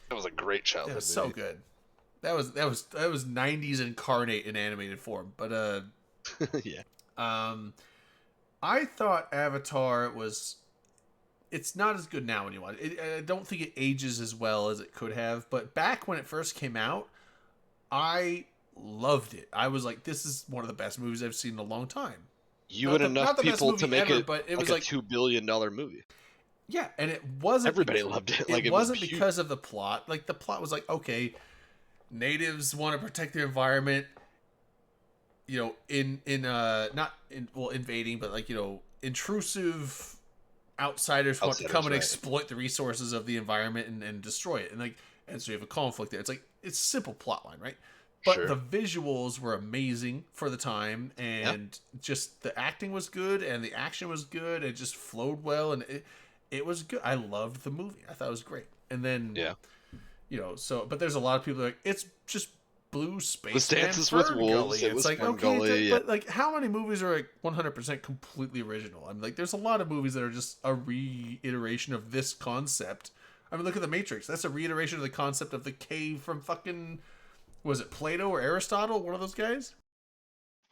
That was a great That childhood was so movie. good. That was 90s incarnate in animated form. But Yeah. I thought Avatar was. It's not as good now when you watch it. I don't think it ages as well as it could have. But back when it first came out, I loved it. I was like, this is one of the best movies I've seen in a long time. You Not had the- enough not the best people to movie make ever, it, but it like was a like $2 billion movie. yeah, and it wasn't. Everybody loved it. Like, it was wasn't huge. because of the plot. Like the plot was like, okay, natives want to protect their environment. Invading, but like intrusive outsiders want to come and Outsiders, right. exploit the resources of the environment and destroy it, and so you have a conflict there. It's like it's a simple plot line, right? But Sure. the visuals were amazing for the time, and just the acting was good, and the action was good. It just flowed well, and it was good. I loved the movie. I thought it was great. And then Yeah. but there's a lot of people that are like, it's just blue space. This Dances with Wolves, it It's was like Fern okay, Gully, yeah. but like how many movies are like 100% completely original? I'm like, there's a lot of movies that are just a reiteration of this concept. I mean, look at The Matrix. That's a reiteration of the concept of the cave from fucking. Was it Plato or Aristotle? One of those guys?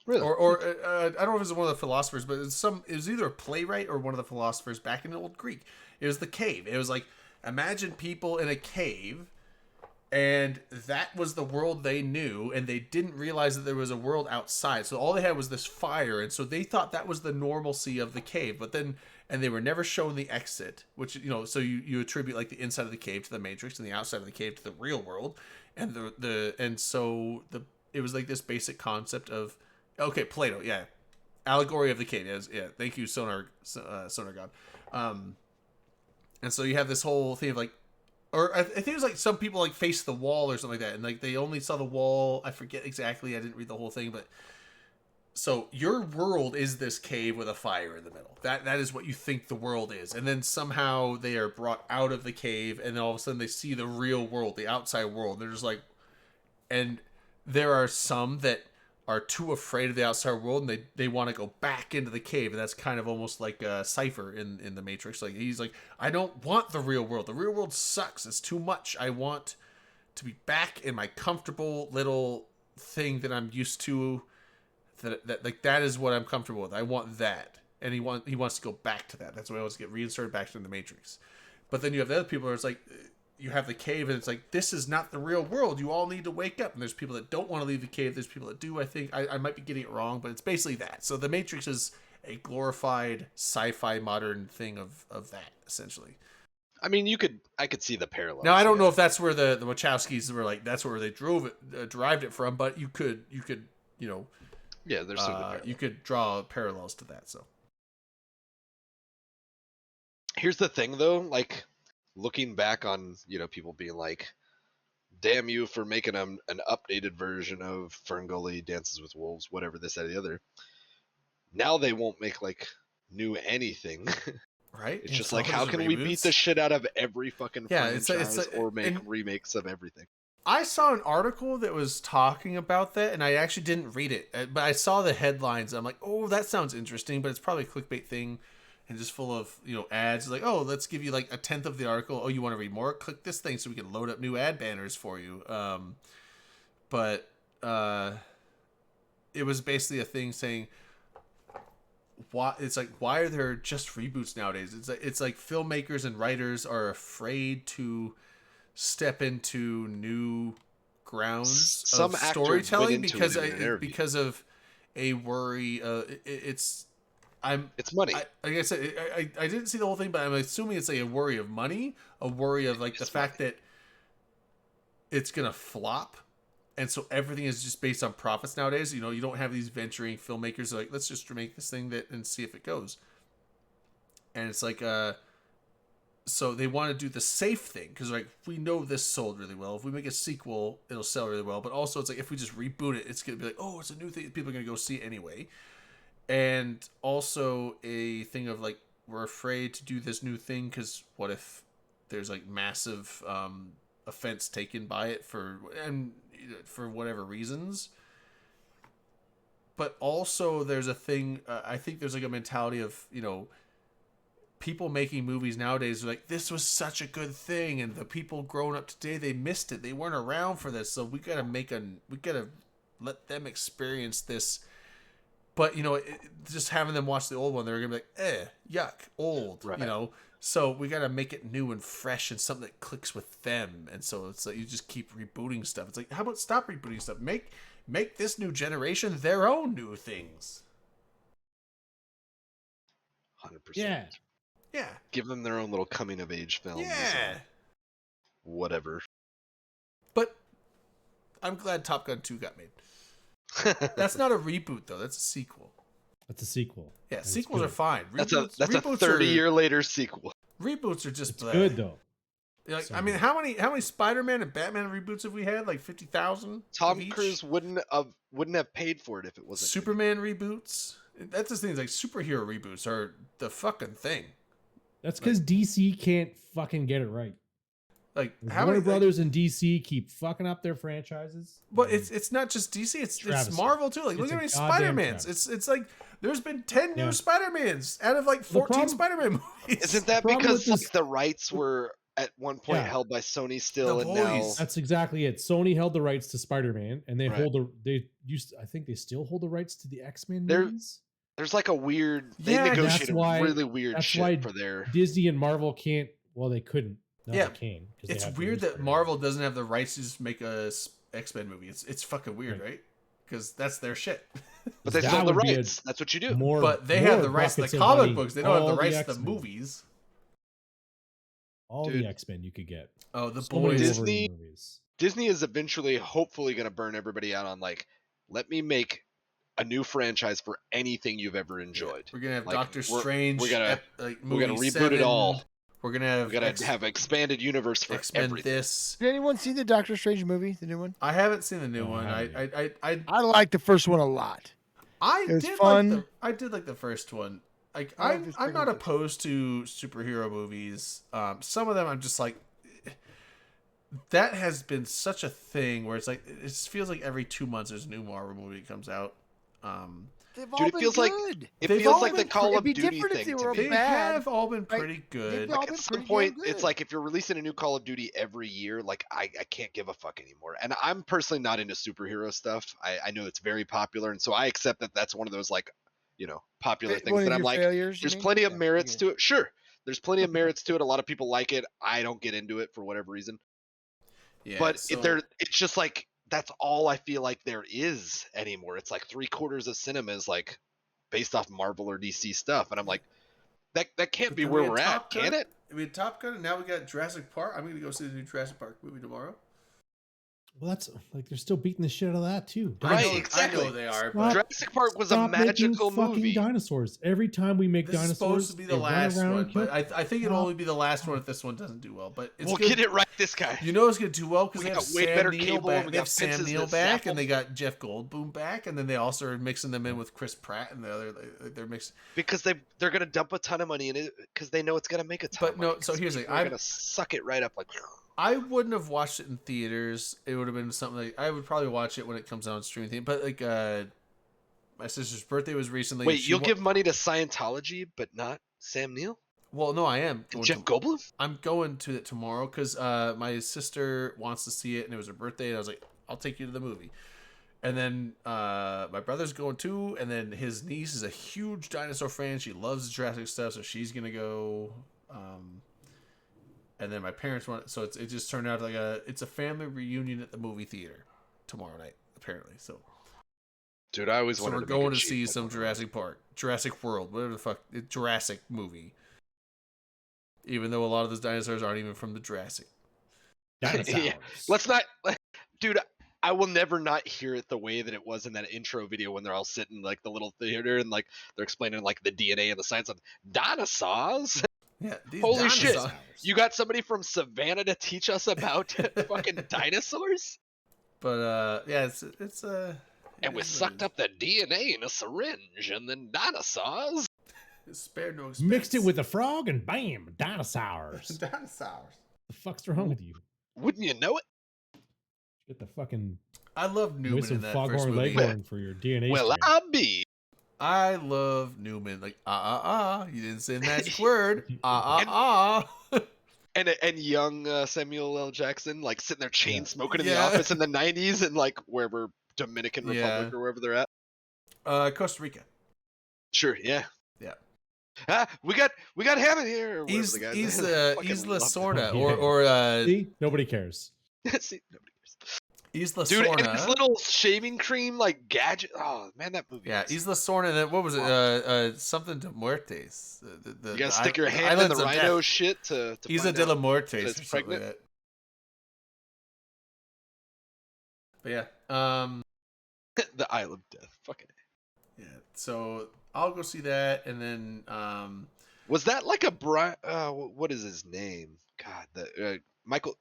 Really? Or I don't know if it was one of the philosophers, but it was either a playwright or one of the philosophers back in the old Greek. It was the cave. It was like, imagine people in a cave, and that was the world they knew, and they didn't realize that there was a world outside. So all they had was this fire, and so they thought that was the normalcy of the cave. But then, and they were never shown the exit, which so you attribute like the inside of the cave to the Matrix, and the outside of the cave to the real world, and it was like this basic concept of Plato, yeah, allegory of the cave. Yeah, thank you, Sonar God. And so you have this whole thing of like, or I think it was like some people like face the wall or something like that, and like they only saw the wall. I forget exactly. I didn't read the whole thing, but so your world is this cave with a fire in the middle. That is what you think the world is, and then somehow they are brought out of the cave, and then all of a sudden they see the real world, the outside world. They're just like, and there are some that are too afraid of the outside world, and they want to go back into the cave, and that's kind of almost like Cypher in the Matrix. Like he's like, I don't want the real world. The real world sucks. It's too much. I want to be back in my comfortable little thing that I'm used to. That like that is what I'm comfortable with. I want that, and he wants to go back to that. That's why he wants to get reinserted back into the Matrix. But then you have the other people where it's like, you have the cave, and it's like, this is not the real world. You all need to wake up. And there's people that don't want to leave the cave. There's people that do. I think I might be getting it wrong, but it's basically that. So the Matrix is a glorified sci-fi modern thing of that essentially. I mean, I could see the parallels. Now I don't know if that's where the Wachowskis were like, that's where they derived it from, but you could Yeah, there's some good parallels. you could draw parallels to that. So Here's the thing, though. Like, looking back on, people being like, damn you for making an updated version of Ferngully, Dances with Wolves, whatever, this, that, or the other. Now they won't make, like, new anything. right, It's just like, how can we beat the shit out of every fucking franchise it's or make remakes of everything? I saw an article that was talking about that, and I actually didn't read it, but I saw the headlines. I'm like, oh, that sounds interesting, but it's probably a clickbait thing and just full of, ads. Like, oh, let's give you like a tenth of the article. Oh, you want to read more? Click this thing so we can load up new ad banners for you. But it was basically a thing saying, why are there just reboots nowadays? It's like filmmakers and writers are afraid to step into new grounds Some of actor storytelling went into it in an interview. because of a worry. It's money. like I said, I didn't see the whole thing, but I'm assuming it's like a worry of money, a worry of like the fact that it's gonna flop, and so everything is just based on profits nowadays. You don't have these venturing filmmakers like, let's just make this thing and see if it goes. And it's like so they want to do the safe thing because like, we know this sold really well. If we make a sequel, it'll sell really well. But also it's like, if we just reboot it, it's gonna be like, oh, it's a new thing. People are gonna go see it anyway. And also a thing of like, we're afraid to do this new thing because what if there's like massive offense taken by it for whatever reasons. But also there's a thing, I think there's like a mentality of, people making movies nowadays are like, this was such a good thing, and the people growing up today, they missed it. They weren't around for this, so we gotta let them experience this. But just having them watch the old one, they're gonna be like, yuck, old, Right. So we gotta make it new and fresh and something that clicks with them. And so it's like, you just keep rebooting stuff. It's like, how about stop rebooting stuff? Make this new generation their own new things. 100%. Yeah. Give them their own little coming of age films. Yeah. Whatever. But I'm glad Top Gun 2 got made. That's not a reboot though. That's a sequel. That's a sequel. Yeah, And it's sequels good. are fine. That's a reboots 30-year later sequel. Reboots are just It's good though. Like, So I mean, how many Spider-Man and Batman reboots have we had? Like 50,000. Tom Cruise wouldn't have paid for it if it wasn't good. Superman reboots. That's the thing. Like, superhero reboots are the fucking thing. That's because DC can't fucking get it right. Like, how Warner many Brothers and DC keep fucking up their franchises. But it's not just DC. It's Travesty. Marvel too. Like, It's look a at how many goddamn Spider-Mans. travesty. It's like there's been 10 Yeah. new Spider-Mans out of like 14 problem- Spider-Man movies. Isn't that problem because with this- like, the rights were at one point Yeah. held by Sony still, The and now boys. That's exactly it. Sony held the rights to Spider-Man, and they Right. I think they still hold the rights to the X-Men They're- movies. there's like a weird. They Yeah, negotiated why- really weird that's shit why for their. Disney and Marvel can't. Well, they couldn't. Now Yeah. they can. 'cause they It's have the weird new that Spider-Man. Marvel doesn't have the rights to just make a X-Men movie. It's fucking weird, right? Because that's their shit. But they That sold the would be a rights. That's what you do. More, But they more have the rights to buckets the of comic money, books. They don't have the all rights to the X-Men. movies. All Dude. the X-Men you could get. Oh, the So many boys. Disney- Wolverine movies. Disney is eventually, hopefully, going to burn everybody out on like, let me make a new franchise for anything you've ever enjoyed. We're gonna have Like, Doctor we're- Strange. we're gonna- like, We're gonna movie reboot it 7. all. We're gonna have We gotta have expanded universe for X-Men everything. this. Did anyone see the Doctor Strange movie, the new one? I haven't seen the new No, I one. haven't I liked the first one a lot. It was did fun. like I did like the first one. Like I like I'm this I'm not second one. opposed to superhero movies. Some of them I'm just like, that has been such a thing where it's like it feels like every 2 months there's a new Marvel movie that comes out. They've Dude, all it been feels like good. it They've feels all like the been Call it'd of be Duty different if thing they to were me. They bad, have all been right? pretty They've good. all Like been at some pretty point, damn it's good. like if you're releasing a new Call of Duty every year, like I can't give a fuck anymore. And I'm personally not into superhero stuff. I know it's very popular, and so I accept that that's one of those like, popular things One that of I'm your like, failures. there's plenty of merits to it. Sure, there's plenty of merits to it. A lot of people like it. I don't get into it for whatever reason. Yeah, But so it's just like that's all I feel like there is anymore. It's like 3/4 of cinema is like based off Marvel or DC stuff, and I'm like, that can't but be then where we had we're at, Top Gun. can it? We had Top Gun, and now we got Jurassic Park. I'm gonna go see the new Jurassic Park movie tomorrow. Well, that's like they're still beating the shit out of that too. Right, I know, exactly. I know they are, Stop. but Jurassic Park was a Stop making magical fucking movie. dinosaurs. Every time we make this is dinosaurs, supposed to be the they run last around one. and kill But I think it'll Stop. only be the last one if this one doesn't do well. But it's We'll good. get it right this guy. You know it's gonna do well because We they got have way Sam better Neill cable, back. we They have got Sam fences Neill that back, zap and they got Jeff Goldblum back, and then they also are mixing them in with Chris Pratt and the other. They're mixing. Because they're gonna dump a ton of money in it because they know it's gonna make a ton But of money. no, so 'cause here's the people thing, are gonna suck it right up like. I wouldn't have watched it in theaters. It would have been something like I would probably watch it when it comes out on streaming thing. But like my sister's birthday was recently. Wait, you'll give money to Scientology, but not Sam Neill? Well, no, I am. Jeff Goldblum? I'm going to it tomorrow because my sister wants to see it, and it was her birthday, and I was like, I'll take you to the movie. And then my brother's going too, and then his niece is a huge dinosaur fan. She loves the Jurassic stuff, so she's gonna go. And then my parents want, so it just turned out like it's a family reunion at the movie theater tomorrow night, apparently. So Dude, I always so wanted we're to make going a to cheap see one. some Jurassic Park, Jurassic World, whatever the fuck, Jurassic movie. Even though a lot of those dinosaurs aren't even from the Jurassic. Dinosaurs. Yeah, let's not, dude. I will never not hear it the way that it was in that intro video when they're all sitting like the little theater and like they're explaining like the DNA and the science of dinosaurs. Yeah, these Holy shit. dinosaurs. You got somebody from Savannah to teach us about fucking dinosaurs? But yeah, it's And we sucked up the DNA in a syringe and then dinosaurs. Spare no expense. Mixed it with a frog and bam, dinosaurs. dinosaurs. The fuck's wrong with you? Wouldn't you know it? Get the fucking I love Newman Newman in that first foghorn movie. leghorn for your DNA. Well, strand. I'll be. I love Newman. Like you didn't say the magic word. And young Samuel L. Jackson, like sitting there chain Yeah. smoking in the Yeah. office in the 90s and like wherever Dominican Yeah. Republic or wherever they're at. Costa Rica. Sure, yeah. Yeah. We got Hammond here. Or whatever He's the guy's he's name is. I the fucking Isla love Sorna Yeah. or See, nobody cares. that. See, nobody cares. Isla Dude, and his Sorna. little shaving cream like gadget. Oh man, that movie. Yeah, is- Isla Sorna. And then what was it? Something de Muertes. you gotta stick your hand in the rhino shit to Isla find de la out Muertes that or it's something pregnant. like that. But yeah, the Isle of Death. Fucking. yeah. So I'll go see that, and then Was that like a Brian? What is his name? God, the Michael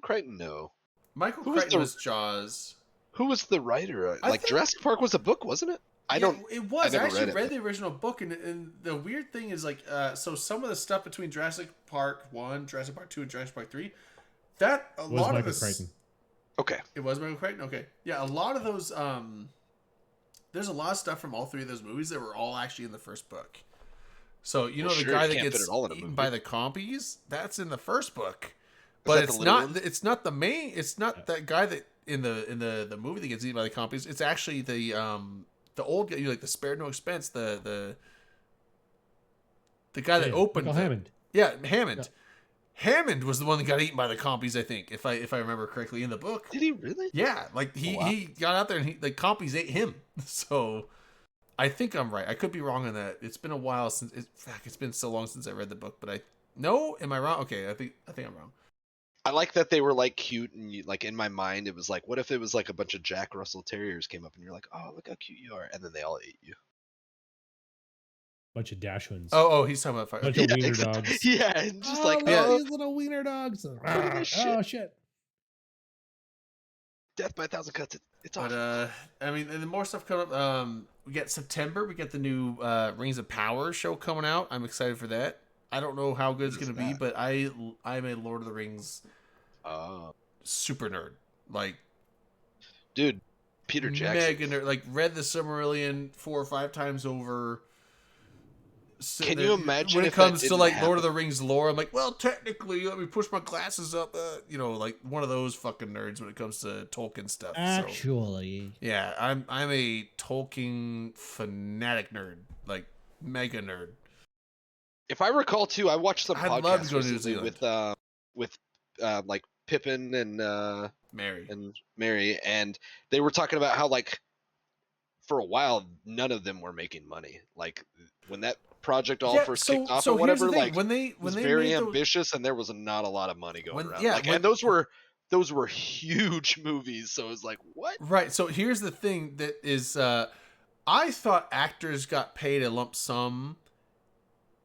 Crichton. No, Michael Who was Crichton the- was Jaws. who was the writer? I Like think- Jurassic Park was a book, wasn't it? I don't. It was. I I, never actually read read it. the original book, and the weird thing is like, so some of the stuff between Jurassic Park 1, Jurassic Park 2, and Jurassic Park 3, that a Was lot of Michael this. Crichton? Okay. It was Michael Crichton. Okay, yeah, a lot of those. There's a lot of stuff from all three of those movies that were all actually in the first book. So you know Well, the sure, guy you that can't fit gets it all in a eaten movie. by the compies, that's in the first book. that But the it's little not. one? It's not the main. It's not that guy that in the movie that gets eaten by the compies. It's actually the old guy. You like the spared no expense. The guy that opened. Michael Hammond. Yeah, Hammond. Yeah. Hammond was the one that got eaten by the compies. I think, if I remember correctly in the book. Did he really? Yeah, like he, Oh, wow. he got out there and the compies ate him. So I think I'm right. I could be wrong on that. It's been a while since it's been so long since I read the book, but am I wrong? Okay, I think I'm wrong. I like that they were like cute and like in my mind it was like, what if it was like a bunch of Jack Russell Terriers came up and you're like, oh look how cute you are, and then they all ate you. Bunch of Dashwins. Oh, he's talking about fire. Bunch of wiener exactly. dogs. Yeah, and just like, look yeah. at oh, these little wiener dogs. at this shit. Oh shit. death by a thousand cuts. It's But awful. I mean, and then more stuff coming up. We get September. We get the new Rings of Power show coming out. I'm excited for that. I don't know how good it's What is gonna be, that? but I'm a Lord of the Rings super nerd. Like Dude, Peter Jackson. mega nerd. Like read the Silmarillion 4 or 5 times over. So Can you imagine when it if that comes to didn't like Lord of happen? the Rings lore? I'm like, well, technically, let me push my glasses up. You know, like one of those fucking nerds when it comes to Tolkien stuff. So. Actually, Yeah, I'm a Tolkien fanatic nerd, like mega nerd. If I recall too, I watched some I'd love to podcasts go to New recently Zealand. with like Pippin and Mary. Mary, and they were talking about how like for a while none of them were making money. Like when that project all first kicked off or here's the whatever, thing. like when they it was when they very made those, ambitious and there was not a lot of money going around. yeah, Like, when- and those were huge movies, so it was like, what? right. So here's the thing that is, I thought actors got paid a lump sum,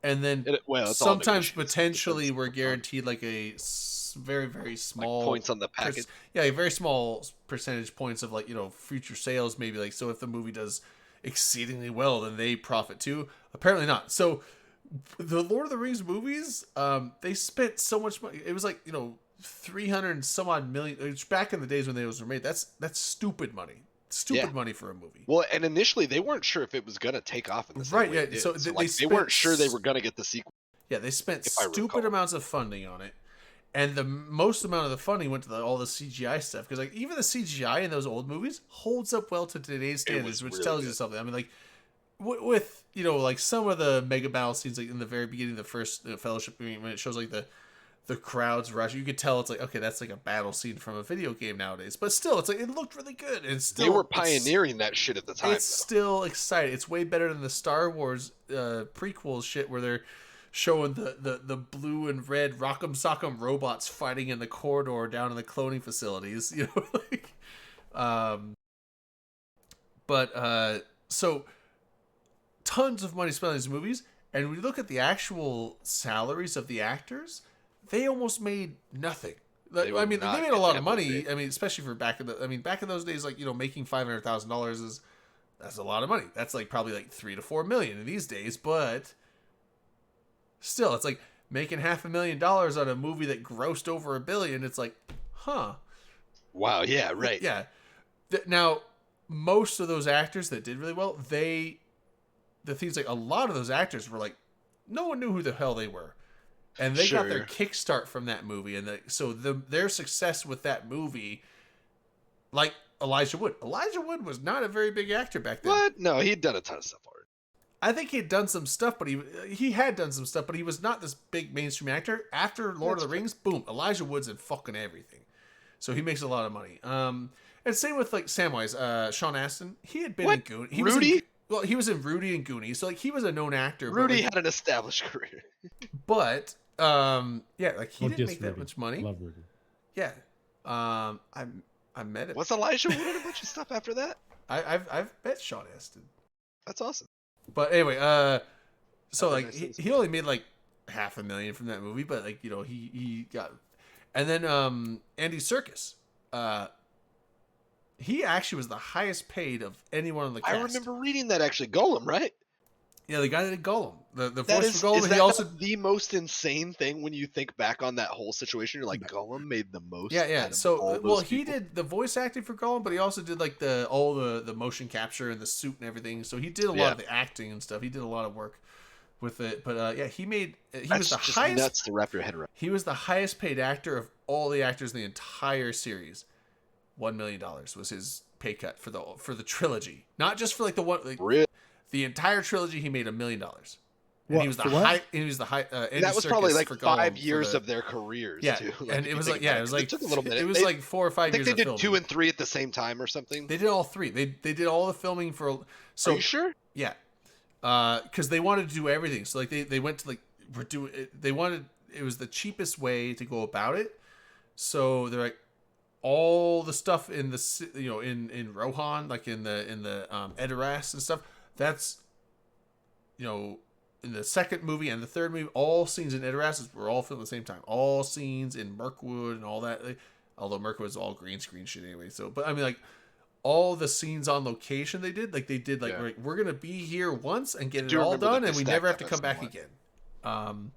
and then Well, it's all sometimes negotiated, so it potentially depends were on, guaranteed like a very very like, small points on the package. yeah, a very small percentage points of like future sales maybe, like so if the movie does exceedingly well then they profit too. Apparently not. So the Lord of the Rings movies, they spent so much money. It was like 300 and some odd million, which back in the days when they were made, that's stupid money. Yeah. Money for a movie. Well, and initially they weren't sure if it was gonna take off in the same Right, way yeah, it did. so So, they like, they weren't spent sure they were gonna get the sequel. Yeah, they spent If I stupid recall. amounts of funding on it, and the most amount of the funding went to all the CGI stuff, because like even the CGI in those old movies holds up well to today's standards, which really tells you good. something. I mean, like with like some of the mega battle scenes, like in the very beginning of the first Fellowship, when it shows like the crowds rush, you could tell it's like, okay, that's like a battle scene from a video game nowadays. But still, it's like it looked really good, and still They were it's- pioneering that shit at the time. It's still exciting. It's way better than the Star Wars prequel shit where they're showing the blue and red Rock'em Sock'em robots fighting in the corridor down in the cloning facilities. Like, so tons of money spent on these movies, and when you look at the actual salaries of the actors, they almost made nothing. They I would mean, not they made a get lot that of much money. paid. I mean, especially for back in those days, like making $500,000 that's a lot of money. That's like probably like 3 to 4 million in these days, but still, it's like making $500,000 on a movie that grossed over $1 billion. It's like, huh? Wow, yeah, right. Yeah. Now, most of those actors that did really well, the things like a lot of those actors were like, no one knew who the hell they were, and they got their kickstart from that movie, and so their success with that movie, like Elijah Wood. Elijah Wood was not a very big actor back then. What? No, he'd done a ton of stuff already. I think he'd done some stuff, but he had done some stuff, but he was not this big mainstream actor. After Lord of the Rings, boom, Elijah Wood's in fucking everything, so he makes a lot of money. And same with like Samwise, Sean Astin. He had been in Goonies. Rudy? He was in Rudy and Goonies, so like he was a known actor. Rudy but, had an established career. but yeah, like he Don't didn't diss make that Rudy. much money. Love Rudy. Yeah, I met him. Was Elijah Wood in a bunch of stuff after that? I've met Sean Astin. That's awesome. But anyway, so Nothing like I said. he only made like $500,000 from that movie, but like he got, and then Andy Serkis, he actually was the highest paid of anyone on the cast. I remember reading that actually. Gollum, right? Yeah, the guy that did Gollum, the That voice is, for Gollum. is And that he also not the most insane thing when you think back on that whole situation? You're like, Gollum made the most. yeah. out of So all well, those he people. did the voice acting for Gollum, but he also did like all the motion capture and the suit and everything. So he did a lot Yeah. of the acting and stuff. He did a lot of work with it. But yeah, he was That's the just highest. nuts to wrap your head around. He was the highest paid actor of all the actors in the entire series. $1 million was his pay cut for the trilogy, not just for like the one. Like, Real. the entire trilogy, he made $1 million. And What, he was the for what? high. He was the high. And that was Andy probably Serkis like for Gollum 5 for years the- of their careers yeah, too. and if it you was think like yeah, about it was It like took a little minute. It was They- like 4 or 5 I think years they of did filming. 2 and 3 at the same time or something. They did all 3. They did all the filming for. So Are you sure? yeah, because they wanted to do everything. So like they went to like they wanted, it was the cheapest way to go about it. So they're like all the stuff in the in Rohan, like in the Edoras and stuff. That's in the second movie and the third movie, all scenes in Edoras were all filmed at the same time. All scenes in Mirkwood and all that. Although Mirkwood was all green screen shit anyway. So, but I mean, like, all the scenes on location they did, Yeah. like, we're gonna be here once and get it do all remember that done, they and we stacked never have up to at come back somewhat. again.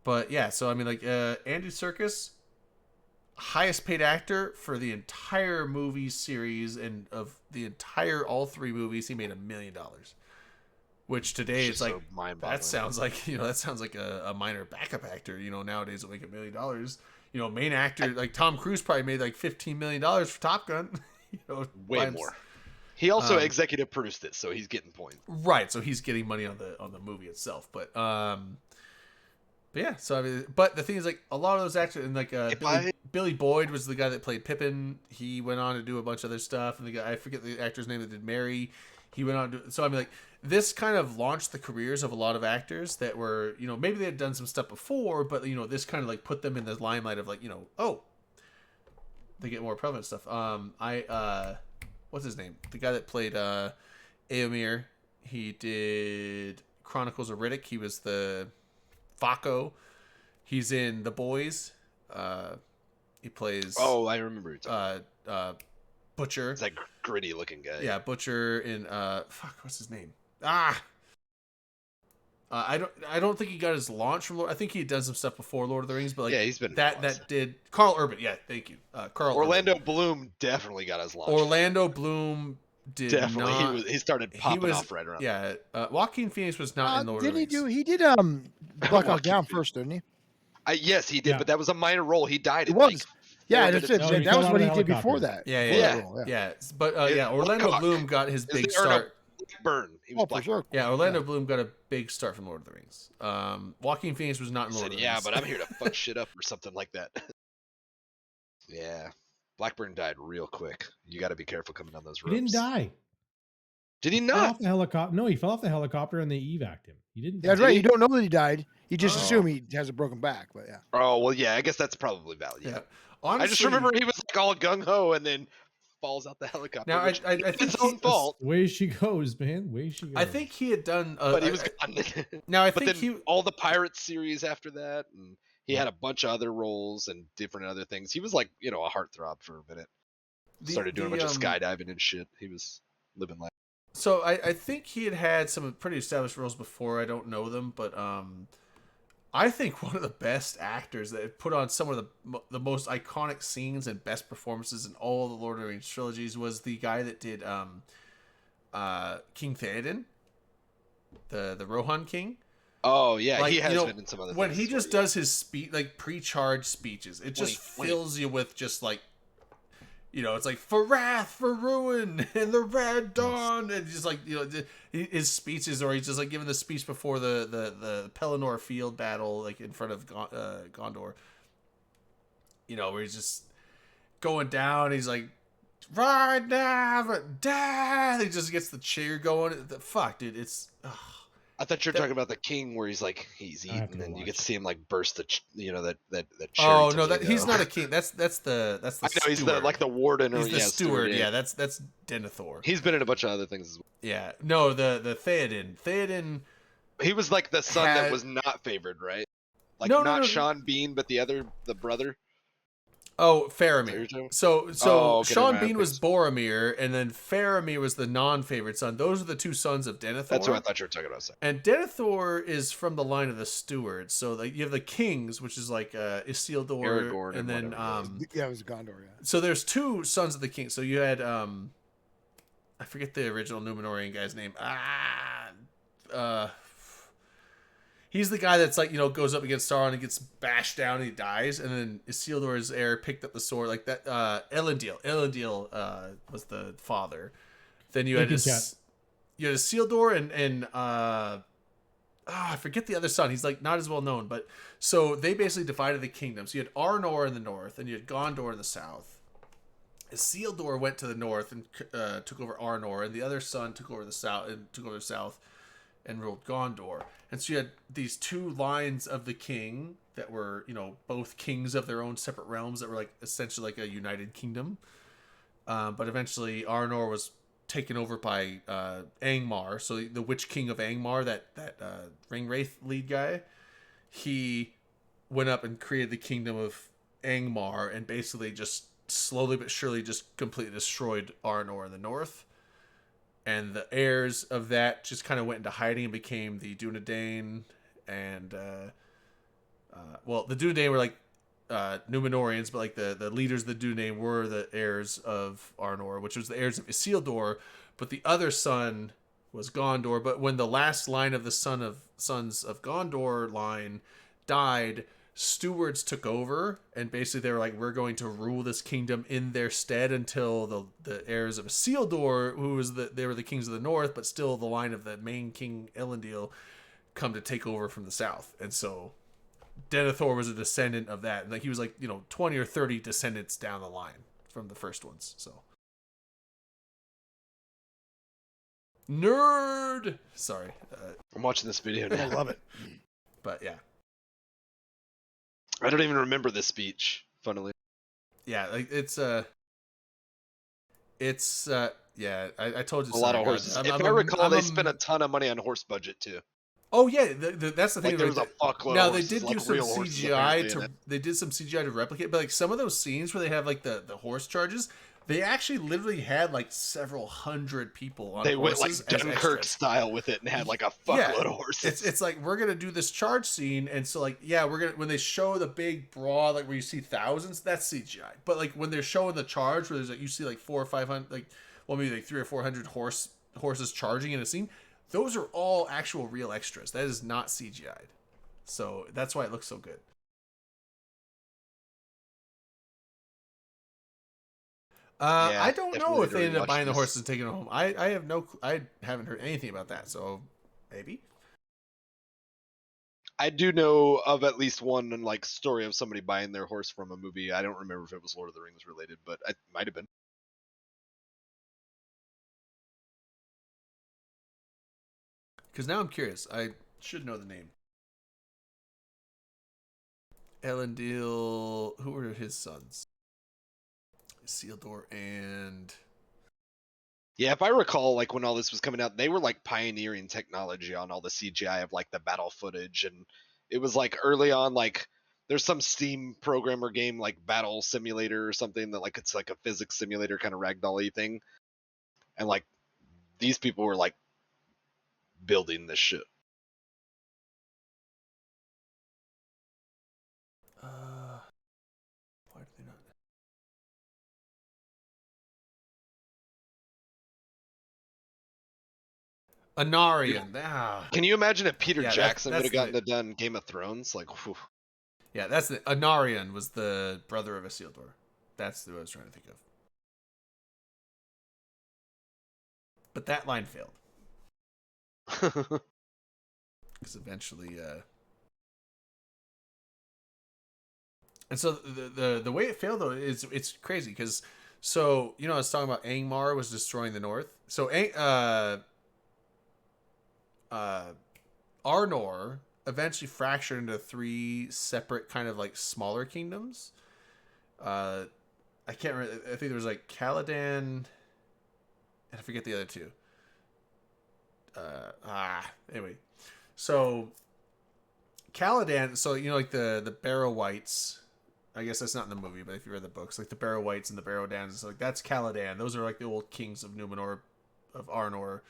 But yeah, so I mean, like, Andy Serkis, highest paid actor for the entire movie series, and of the entire all three movies, he made $1 million. Which today It's it's just like so mind-boggling. that sounds like a minor backup actor. Nowadays will make $1 million. Main actor like Tom Cruise probably made like $15 million for Top Gun. Way by more. He also Um, executive produced it, so he's getting points. Right, so he's getting money on the movie itself, but yeah. So I mean, but the thing is, like, a lot of those actors, and like Billy Boyd was the guy that played Pippin. He went on to do a bunch of other stuff, and the guy, I forget the actor's name that did Mary. He went on to. So I mean, like, this kind of launched the careers of a lot of actors that were, maybe they had done some stuff before, but this kind of like put them in the limelight of, like, oh, they get more prevalent stuff. What's his name? The guy that played Éomer. He did Chronicles of Riddick. He was the Fako. He's in The Boys. He plays. Oh, I remember. You're talking Butcher. it's that gritty looking guy. Yeah, Butcher in what's his name? I don't think he got his launch from Lord. I think he had done some stuff before Lord of the Rings, but like, Yeah, he's been in that lots. that did Carl Urban. Yeah, thank you, Carl. Orlando Urban. Bloom definitely got his launch. Orlando Bloom did definitely. not. He started popping was- off right around. Yeah, Joaquin Phoenix was not in Lord of Didn't the he Rings. do? He did Black Hawk Joaquin Down Phoenix. first, didn't he? Yes, he did, Yeah. but that was a minor role. He died. It in, was. like, Yeah, 4 that's minutes. it. No, he That fell was out what of he the did before helicopter. that. Yeah, Before yeah. that role, Yeah, but Yeah, Orlando Black Hawk. Bloom got his big Or no, start. Blackburn. He was Oh, for Blackburn. sure. Yeah, Orlando Bloom got a big start from Lord of the Rings. Joaquin Phoenix was not in He Lord said, of the "Yeah, Rings. but I'm here to fuck shit up or something like that." Yeah, Blackburn died real quick. You got to be careful coming down those He ropes. didn't die. Did he Fell not? off the helicopter. No, he fell off the helicopter and they evac'd him. He didn't. Yeah, that's die. right. he? You don't know that he died. You just Oh. assume he has a broken back. But yeah. Oh well, yeah. I guess that's probably valid. Yeah. Yeah. Honestly, I just remember he was like all gung ho and then falls out the helicopter. Now, which I is think his own he- fault. Way she goes, man. Way she goes. I think he had done. But he was gone. Now I but think then he. all the Pirates series after that, and he had a bunch of other roles and different other things. He was like, a heartthrob for a minute. Started doing a bunch of skydiving and shit. He was living life. So I think he had some pretty established roles before. I don't know them, but I think one of the best actors that put on some of the most iconic scenes and best performances in all the Lord of the Rings trilogies was the guy that did King Theoden, the Rohan King. Oh yeah, Like, he has been in some other. When things he as well, just does his like pre-charged speeches, it just fills you with just like, it's like for wrath, for ruin, and the red dawn, and just like his speeches, or he's just like giving the speech before the Pelennor field battle, like in front of Gondor. Where he's just going down. He's like, right now, but die. He just gets the cheer going. Fuck, dude, it's. I thought you were talking about the king, where he's I have eating, to and you watch get to it. see him like burst the, that cherry. Oh no, tomato. he's not a king. That's the. I know steward. he's the warden, or He's the steward. yeah. Yeah, that's Denethor. He's been in a bunch of other things as well. Yeah, no, the Theoden. Theoden. He was like the son Had- that was not favored, right? Like No, not no. Sean Bean, but the brother. Oh, Is that what Faramir. you're talking- So Oh, okay, Sean never mind, Bean was Boromir, and then Faramir was the non-favorite son. Those are the two sons of Denethor. That's what I thought you were talking about. Sorry. And Denethor is from the line of the stewards. So like you have the kings, which is like Isildur, Aragorn and and then whatever it Yeah, it was Gondor. Yeah. so there's two sons of the king. So you had I forget the original Numenorian guy's name. He's the guy that's like, goes up against Sauron and gets bashed down and he dies, and then Isildur's heir picked up the sword like that. Elendil. Elendil was the father. Then you had Thank you, chat. Isildur and I forget the other son. He's like not as well known, but so they basically divided the kingdom. So you had Arnor in the north and you had Gondor in the south. Isildur went to the north and took over Arnor, and the other son took over the south and ruled Gondor. And so you had these two lines of the king that were, both kings of their own separate realms that were like essentially like a united kingdom. But eventually Arnor was taken over by Angmar. So the Witch King of Angmar, that Ring Wraith lead guy, he went up and created the kingdom of Angmar and basically just slowly but surely just completely destroyed Arnor in the north. And the heirs of that just kind of went into hiding and became the Dunedain. And well, the Dunedain were like Numenorians, but like the leaders of the Dunedain were the heirs of Arnor, which was the heirs of Isildur. But the other son was Gondor. But when the last line of the sons of Gondor line died, stewards took over, and basically they were like, we're going to rule this kingdom in their stead until the heirs of Isildur, they were the kings of the north, but still the line of the main king Elendil, come to take over from the south. And so Denethor was a descendant of that, and like he was like 20 or 30 descendants down the line from the first ones. So nerd. Sorry, I'm watching this video I now. love it. but yeah. I don't even remember this speech. Funnily, Yeah, like it's yeah. I told you a lot of Sargon. horses. If I recall, they spent a ton of money on horse budget too. Oh yeah, that's the thing. Like there was a fuckload. Now of they horses, did like do some real horses CGI apparently in to it. they did some CGI to replicate, but like some of those scenes where they have like the horse charges, they actually literally had like several hundred people on They went like horses as Dunkirk extras. style with it and had like a fuckload of horses. It's like we're gonna do this charge scene, and so like yeah, we're gonna when they show the big broad like where you see thousands, that's CGI. But like when they're showing the charge where there's like you see like 400 or 500 like maybe like 300 or 400 horses charging in a scene, those are all actual real extras. That is not CGI'd. So that's why it looks so good. Yeah, I don't know definitely if they ended up rewatched buying the this. horses and taking them home. I haven't heard anything about that. So maybe. I do know of at least one like story of somebody buying their horse from a movie. I don't remember if it was Lord of the Rings related, but it might have been. Because now I'm curious. I should know the name. Elendil. Who were his sons? Isildur and. Yeah, if I recall, like when all this was coming out, they were like pioneering technology on all the CGI of like the battle footage, and it was like early on, like there's some Steam programmer game like Battle Simulator or something that like it's like a physics simulator kind of ragdoll-y thing, and like these people were like building this shit. Why did they not? Anarion. Can you imagine if Peter Yeah, Jackson would that's have gotten it done Game of Thrones? Like, whew. Yeah, that's the Anarion was the brother of Isildur. That's what I was trying to think of. But that line failed because eventually, and so the way it failed though is it's crazy because so I was talking about Angmar was destroying the north. So Arnor eventually fractured into 3 separate kind of like smaller kingdoms. I can't remember. I think there was like Caladan, and I forget the other 2. Anyway, so Caladan. So like the Barrow Whites. I guess that's not in the movie, but if you read the books, like the Barrow Whites and the Barrow Dans, like that's Caladan. Those are like the old kings of Numenor, of Arnor.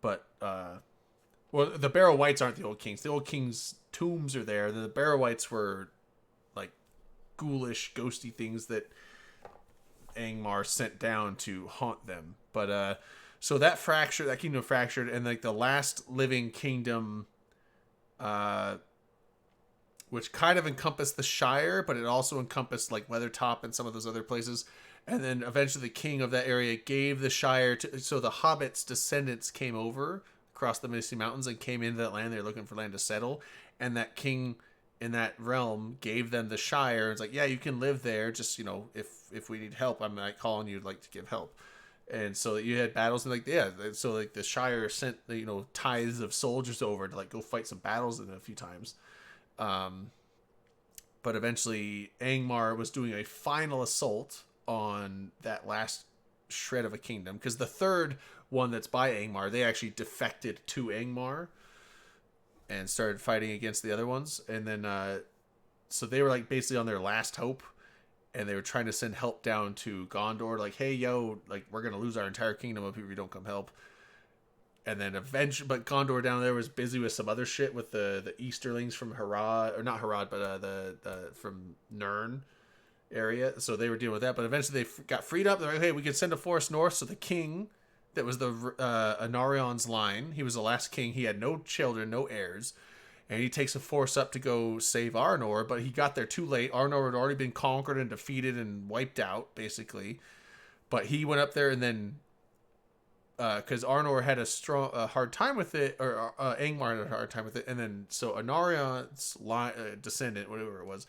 But well, the Barrow Whites aren't the old kings. The old kings' tombs are there. The Barrow Whites were like ghoulish, ghosty things that Angmar sent down to haunt them. But so that kingdom fractured, and like the last living kingdom, which kind of encompassed the Shire, but it also encompassed like Weathertop and some of those other places. And then eventually the king of that area gave the Shire to, so the Hobbits' descendants came over across the Misty Mountains and came into that land. They're looking for land to settle, and that king in that realm gave them the Shire. It's like, yeah, you can live there. Just if we need help, I'm not calling you like to give help. And so you had battles, and like so like the Shire sent tithes of soldiers over to like go fight some battles in a few times. But eventually Angmar was doing a final assault on that last shred of a kingdom, because the third one that's by Angmar, they actually defected to Angmar and started fighting against the other ones, and then so they were like basically on their last hope, and they were trying to send help down to Gondor, like, hey, yo, like, we're gonna lose our entire kingdom if we don't come help. And then eventually, but Gondor down there was busy with some other shit with the Easterlings from Harad, or not Harad, but the from Nirn area. So they were dealing with that. But eventually they got freed up. They're like, hey, we can send a force north. So the king, that was the Anarion's line. He was the last king. He had no children, no heirs. And he takes a force up to go save Arnor, but he got there too late. Arnor had already been conquered and defeated and wiped out, basically. But he went up there, and then because Arnor had a hard time with it, or Angmar had a hard time with it, and then so Anarion's descendant, whatever it was,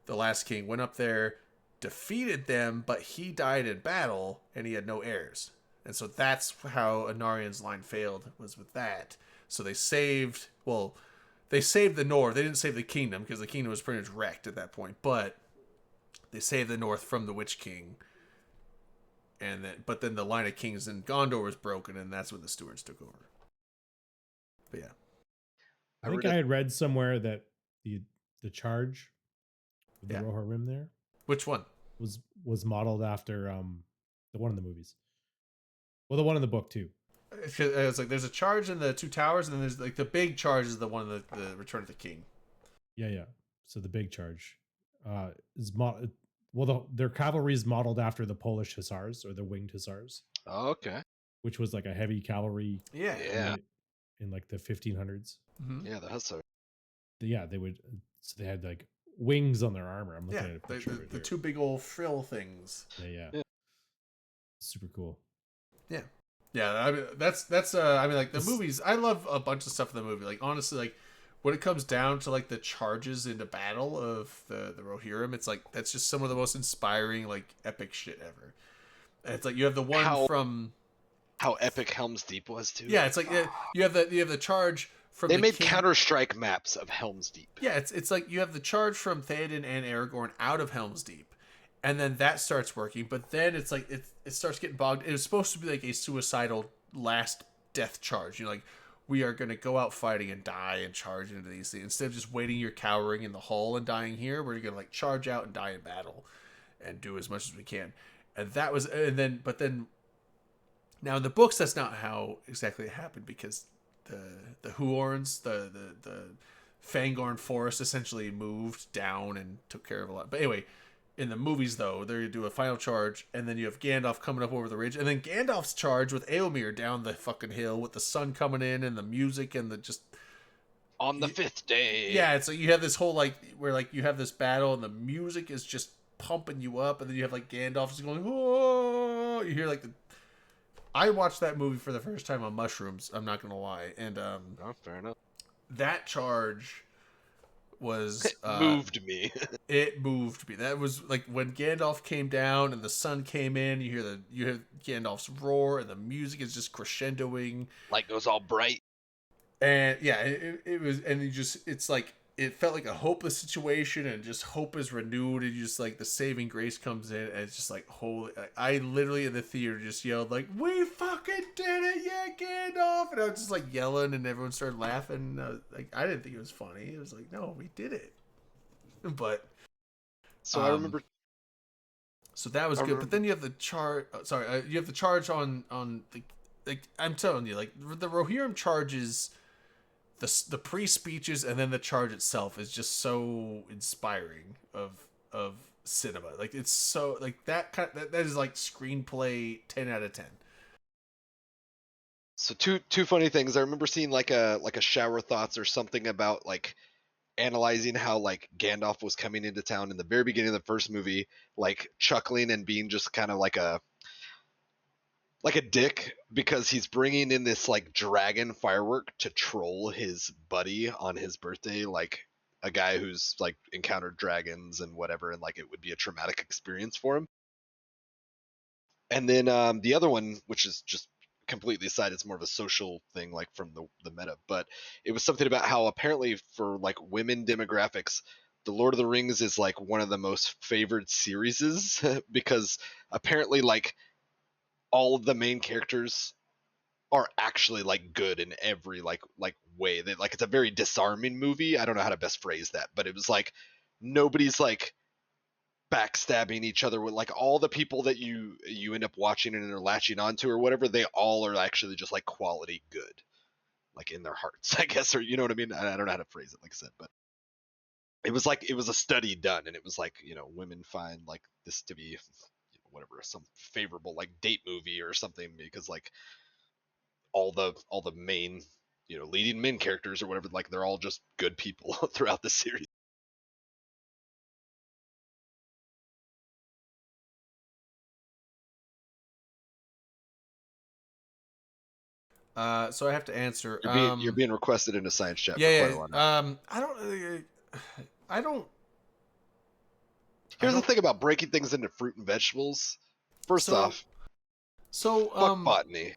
the last king, went up there, defeated them, but he died in battle, and he had no heirs. And so that's how Anarion's line failed, was with that. So they saved the North. They didn't save the kingdom, because the kingdom was pretty much wrecked at that point. But they saved the North from the Witch King. But then the line of kings in Gondor was broken, and that's when the stewards took over. But yeah. I think I had read somewhere that the charge with the Rohirrim Rim there Which one? was modeled after the one in the movies. Well, the one in the book too. It's like there's a charge in the Two Towers, and then there's like the big charge is the one in the Return of the King. Yeah. So the big charge is their cavalry is modeled after the Polish hussars, or the winged hussars. Oh, okay. Which was like a heavy cavalry. Yeah. In like the 1500s. Mm-hmm. Yeah, the hussar. Yeah, they would. So they had like wings on their armor. I'm looking at a picture. The two big old frill things. Yeah. Super cool. Yeah, I mean that's I mean, like, the movies, I love a bunch of stuff in the movie. Like, honestly, like, when it comes down to like the charges into battle of the Rohirrim, it's like that's just some of the most inspiring, like, epic shit ever. And it's like you have the one from how epic Helm's Deep was too. Yeah, it's like you have the charge from they made Counter-Strike maps of Helm's Deep. Yeah, it's like you have the charge from Theoden and Aragorn out of Helm's Deep. And then that starts working, but then it's like it starts getting bogged. It was supposed to be like a suicidal last death charge. You're like, we are going to go out fighting and die and charge into these things. Instead of just waiting, you're cowering in the hall and dying here, we're going to like charge out and die in battle and do as much as we can. And that was, but then now in the books, that's not how exactly it happened, because the Huorns, the Fangorn forest essentially moved down and took care of a lot. But anyway, in the movies, though, they're going to do a final charge, and then you have Gandalf coming up over the ridge, and then Gandalf's charge with Eomer down the fucking hill with the sun coming in and the music and the just... On the fifth day. Yeah, it's like you have this whole, like, where, like, you have this battle, and the music is just pumping you up, and then you have, like, Gandalf just going, oh! You hear, like, I watched that movie for the first time on mushrooms, I'm not going to lie, and, Oh, fair enough. That charge was moved me. It moved me. That was like when Gandalf came down and the sun came in. You hear Gandalf's roar, and the music is just crescendoing. Light goes all bright. And yeah, it was, and it's like it felt like a hopeless situation, and just hope is renewed, and just like the saving grace comes in, and it's just like holy. I literally in the theater just yelled like, "We fucking did it, yeah, Gandalf!" And I was just like yelling, and everyone started laughing. Like, I didn't think it was funny. It was like, no, we did it. But so I remember. So that was good. But then you have the charge. You have the charge on the, like, I'm telling you, like, the Rohirrim charges. The pre-speeches and then the charge itself is just so inspiring of cinema. Like, it's so like that is like screenplay 10 out of 10. So two funny things. I remember seeing like a shower thoughts or something about like analyzing how like Gandalf was coming into town in the very beginning of the first movie, like chuckling and being just kind of like a dick, because he's bringing in this like dragon firework to troll his buddy on his birthday, like a guy who's like encountered dragons and whatever, and like it would be a traumatic experience for him. And then the other one, which is just completely aside, it's more of a social thing, like from the meta, but it was something about how apparently for like women demographics, the Lord of the Rings is like one of the most favored series because apparently like all of the main characters are actually like good in every like way. They like it's a very disarming movie. I don't know how to best phrase that, but it was like nobody's like backstabbing each other with like all the people that you end up watching and are latching onto or whatever. They all are actually just like quality good, like in their hearts, I guess, or you know what I mean. I don't know how to phrase it, like I said, but it was like it was a study done, and it was like women find like this to be whatever some favorable like date movie or something because like all the main leading men characters or whatever, like they're all just good people throughout the series. So I have to answer. You're being requested in a science chat Yeah, for quite a while now. I don't. Here's the thing about breaking things into fruit and vegetables. First So- off, fuck botany.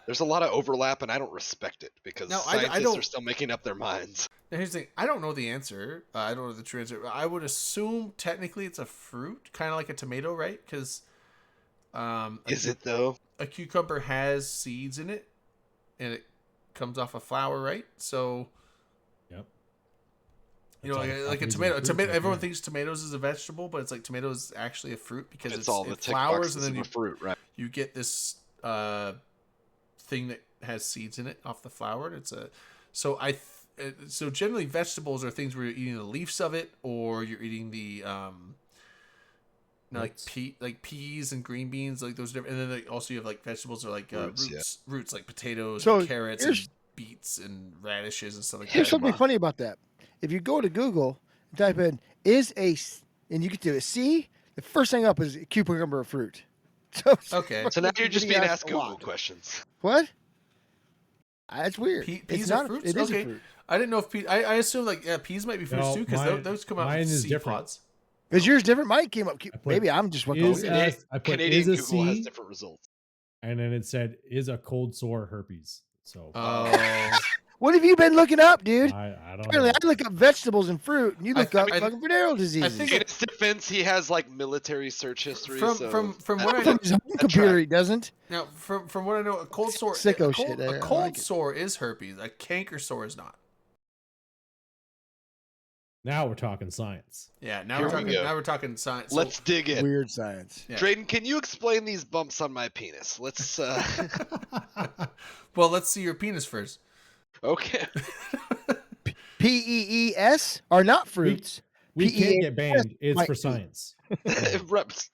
There's a lot of overlap, and I don't respect it because No, I scientists don't- are still making up their minds. Now here's the thing. I don't know the answer. I don't know the true answer. I would assume technically it's a fruit, kind of like a tomato, right? Because Is it though? a cucumber has seeds in it, and it comes off a flower, right? So Yep. you know, That's all like a happens in tomato. fruit, Tomato. right? Everyone Yeah. thinks tomatoes is a vegetable, but it's like tomatoes is actually a fruit because It's all the it tick flowers, boxes and then of a fruit, right? you get this thing that has seeds in it off the flower. And it's a so generally vegetables are things where you're eating the leaves of it, or you're eating the like Roots. peas and green beans, like those are different. And then also you have like vegetables are like roots like potatoes, So and carrots, and here's- beets and radishes and stuff like Here's that. something funny about that. If you go to Google and type in and you get to a C, the first thing up is cucumber a fruit. So Okay. So now you're just being asked a Google lot. questions. What? That's weird. Peas it's are not. fruits? It is Okay. a fruit. I didn't know if peas. I assume like peas might be fruits No, too because mine- those come out mine with is seed different. pods. Is yours different? Mine came up. put Maybe I'm just one is weird. I put Canadian is a Google has C, different results. and then it said is a cold sore herpes. So Oh, What have you been looking up, dude? I don't Apparently, know. I look up vegetables and fruit, and you I look up think- fucking venereal diseases. think In his defense, he has like military search history. from so from that- what I From know, his home computer, he doesn't. now from what I know, a cold sore, Sicko a cold, shit, I a like cold it. sore is herpes. A canker sore is not. Now we're talking science. Yeah, Here we go. now we're talking science. So- Let's dig in. Weird science. Yeah. Drayden, can you explain these bumps on my penis? Let's well, let's see your penis first. okay. PEES are not fruits. We can't PEAS get banned. It's might for be. science. Reps.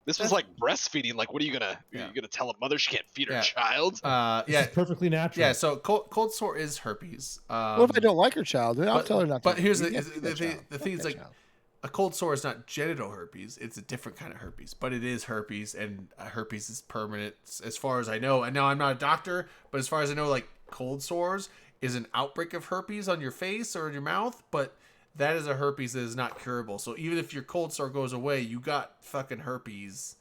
This was like breastfeeding. Like, what are you gonna? Yeah. Are you gonna tell a mother she can't feed her Yeah. child? This Yeah, is perfectly natural. yeah. So cold sore is herpes. What if I don't like her child? Then I'll but- tell her not to. but here's You the- can't is- feed the that thing- child. the Fuck thing is, that like, child. A cold sore is not genital herpes. It's a different kind of herpes, but it is herpes, and herpes is permanent as far as I know. And now I'm not a doctor, but as far as I know, like cold sores is an outbreak of herpes on your face or in your mouth, but that is a herpes that is not curable. So even if your cold sore goes away, you got fucking herpes.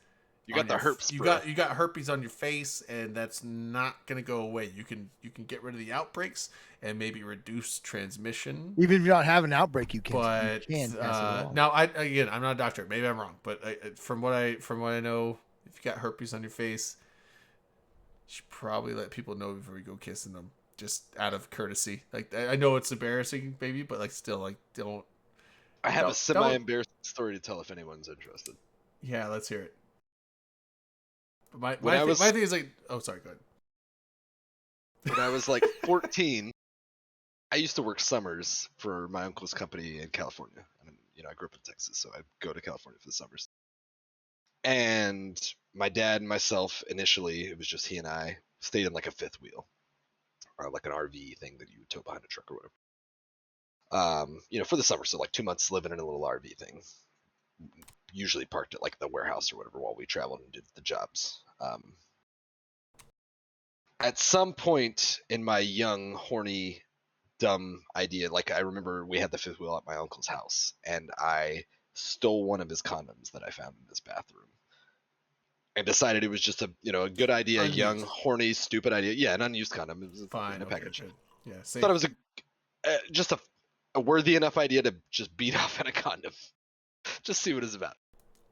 You got on the your- herpes. You got herpes on your face, and that's not gonna go away. You can get rid of the outbreaks and maybe reduce transmission. Even if you don't have an outbreak, you can. But you can pass it along. now, I'm not a doctor. Maybe I'm wrong, but from what I know, if you got herpes on your face, you should probably let people know before you go kissing them, just out of courtesy. Like I know it's embarrassing, maybe, but like still, like don't. I have don't- a semi-embarrassing story to tell if anyone's interested. Yeah, let's hear it. But When I was- my thing is like, oh, sorry, go ahead. When I was like 14, I used to work summers for my uncle's company in California. And, I grew up in Texas, so I'd go to California for the summers. And my dad and myself, initially, it was just he and I, stayed in like a fifth wheel, or like an RV thing that you would tow behind a truck or whatever. For the summer, so like 2 months living in a little RV thing. Usually parked at like the warehouse or whatever while we traveled and did the jobs. At some point in my young, horny, dumb idea, like I remember we had the fifth wheel at my uncle's house, and I stole one of his condoms that I found in his bathroom, and decided it was just a good idea, a young, Unused. horny, stupid idea. Yeah, an unused condom. It was Fine, in a okay, package. good. Yeah, safe. Thought it was just a worthy enough idea to just beat off in a condom, just see what it's about.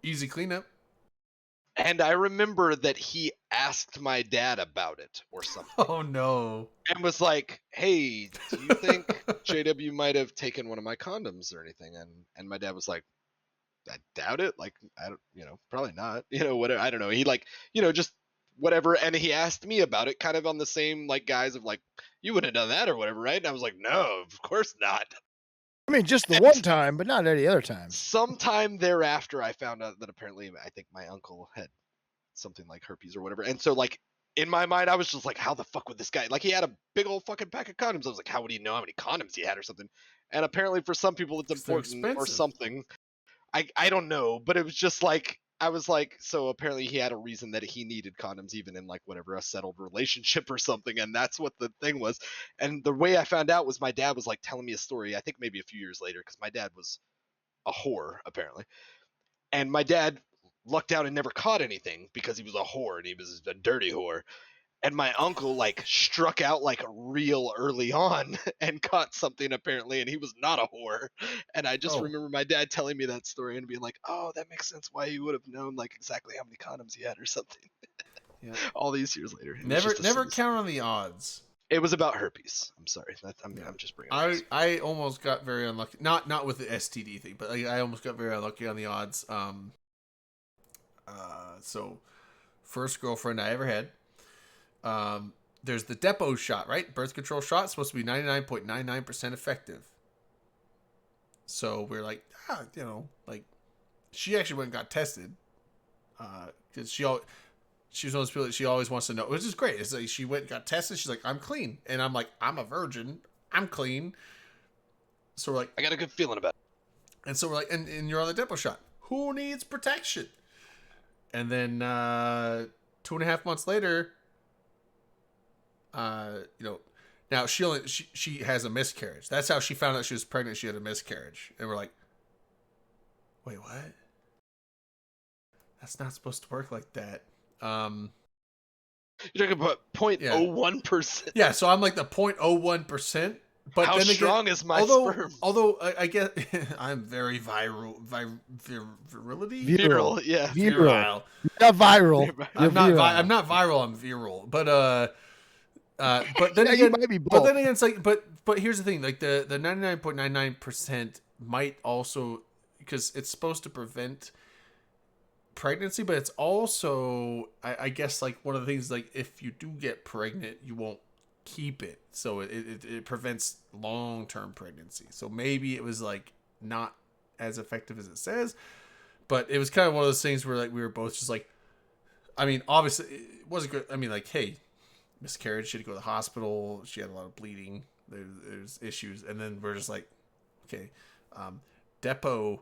Easy cleanup. And I remember that he asked my dad about it or something. Oh no. And was like, "Hey, do you think JW might have taken one of my condoms or anything?" And my dad was like, "I doubt it. Like, I don't, probably not. Whatever. I don't know." He like, just whatever. And he asked me about it, kind of on the same like guise of like, "You wouldn't have done that or whatever, right?" And I was like, "No, of course not." I mean, just the one time, but not any other time. Sometime thereafter, I found out that apparently, I think my uncle had something like herpes or whatever. And so like in my mind, I was just like, how the fuck would this guy, like he had a big old fucking pack of condoms. I was like, how would he know how many condoms he had or something? And apparently for some people it's 'Cause they're important or expensive. something. I don't know, but it was just like, I was like, so apparently he had a reason that he needed condoms even in like whatever, a settled relationship or something. And that's what the thing was. And the way I found out was my dad was like telling me a story, I think maybe a few years later, because my dad was a whore apparently. And my dad lucked out and never caught anything because he was a whore and he was a dirty whore. And my uncle like struck out like real early on and caught something apparently, and he was not a whore. And I just Oh. remember my dad telling me that story and being like, "Oh, that makes sense why he would have known like exactly how many condoms he had or something." Yeah. All these years later. It was Never just a never silly- count on the odds. It was about herpes. I'm sorry. I'm just bringing. It up. I almost got very unlucky. Not with the STD thing, but like, I almost got very unlucky on the odds. So first girlfriend I ever had. There's the Depo shot, right? Birth control shot, supposed to be 99.99% effective. So we're like, like she actually went and got tested. Because she's one of those people that she always wants to know, which is great. It's like she went and got tested. She's like, I'm clean. And I'm like, I'm a virgin. I'm clean. So we're like, I got a good feeling about it. and so we're like, and you're on the Depo shot. Who needs protection? And then 2.5 months later, now she has a miscarriage. That's how she found out she was pregnant. She had a miscarriage. And we're like, wait, what? That's not supposed to work like that. You're talking about 0.01%. Yeah, so I'm like the 0.01%. But How then again, strong is my although, sperm? Although I get, I'm very virility. Virile, yeah. Virile. Not viral. I'm You're not. virile. I'm not viral. I'm virile. But then Yeah, again, you might be but both. then again, it's like, but here's the thing: like the 99.99% might also, because it's supposed to prevent pregnancy, but it's also, I guess, like one of the things, like if you do get pregnant, you won't keep it, so it prevents long-term pregnancy. So maybe it was like not as effective as it says, but it was kind of one of those things where like we were both just like, I mean, obviously it wasn't good. I mean, like, hey, miscarriage, she had to go to the hospital, she had a lot of bleeding, there's issues, and then we're just like, okay, Depo,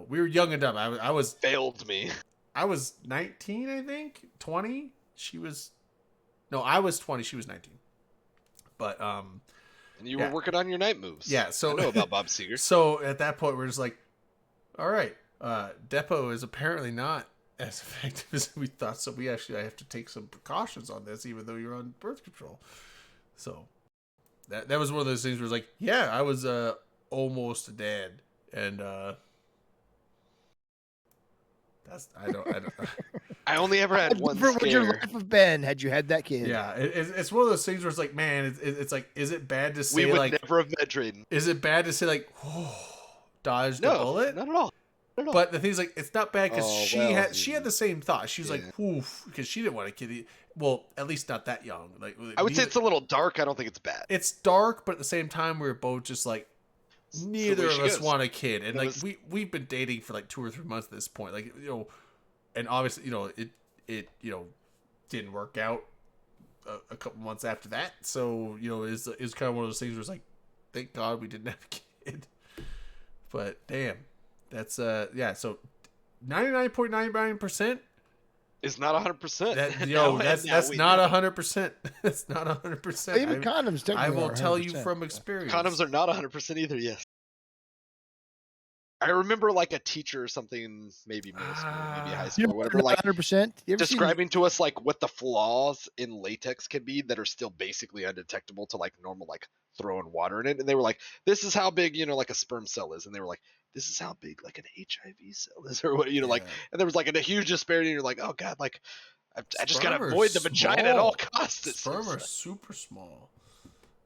we were young and dumb. I was Failed me. I was 19, I think, 20. I was 20, she was 19. But And you yeah. were working on your night moves. Yeah, so I know about Bob Seger. So at that point, we're just like, all right, Depo is apparently not as effective as we thought. So I have to take some precautions on this, even though you're on birth control. So that was one of those things where it's like, yeah, I was almost dead, and I don't. I only ever had one What would your scare. life have been had you had that kid? Yeah, it's one of those things where it's like, man, it's like, is it bad to say We would like, never have met Drayden. is it bad to say like, oh, dodged a No, bullet? not at all. Not at all. But the thing's like, it's not bad because Oh, she well, had the same thought. She was like, yeah. oof, because she didn't want a kid. Well, at least not that young. Like, I would say it's a little dark. I don't think it's bad. it's dark, but at the same time, we were both just like, It's the neither way of she us goes. want a kid, and That like was- we've been dating for like 2 or 3 months at this point, like and obviously it didn't work out a couple months after that, so it's kind of one of those things where it's like, thank God we didn't have a kid. But damn, that's yeah, so 99.99%. It's not 100%. That Now- that's now we not know. 100%. That's not 100%. Even condoms technically I will are tell you 100%. from experience. Condoms are not 100% either. Yes. I remember like a teacher or something, maybe middle school, maybe high You school, know, or whatever, like 100%. You ever seen- describing to us like what the flaws in latex can be that are still basically undetectable to like normal, like throwing water in it. And they were like, this is how big, like a sperm cell is. And they were like, this is how big like an HIV cell is, or what, like, Yeah. and there was like a huge disparity, and you're like, oh god, like I just gotta Sperm are avoid the vagina at all small. costs. It Sperm seems are like. super small.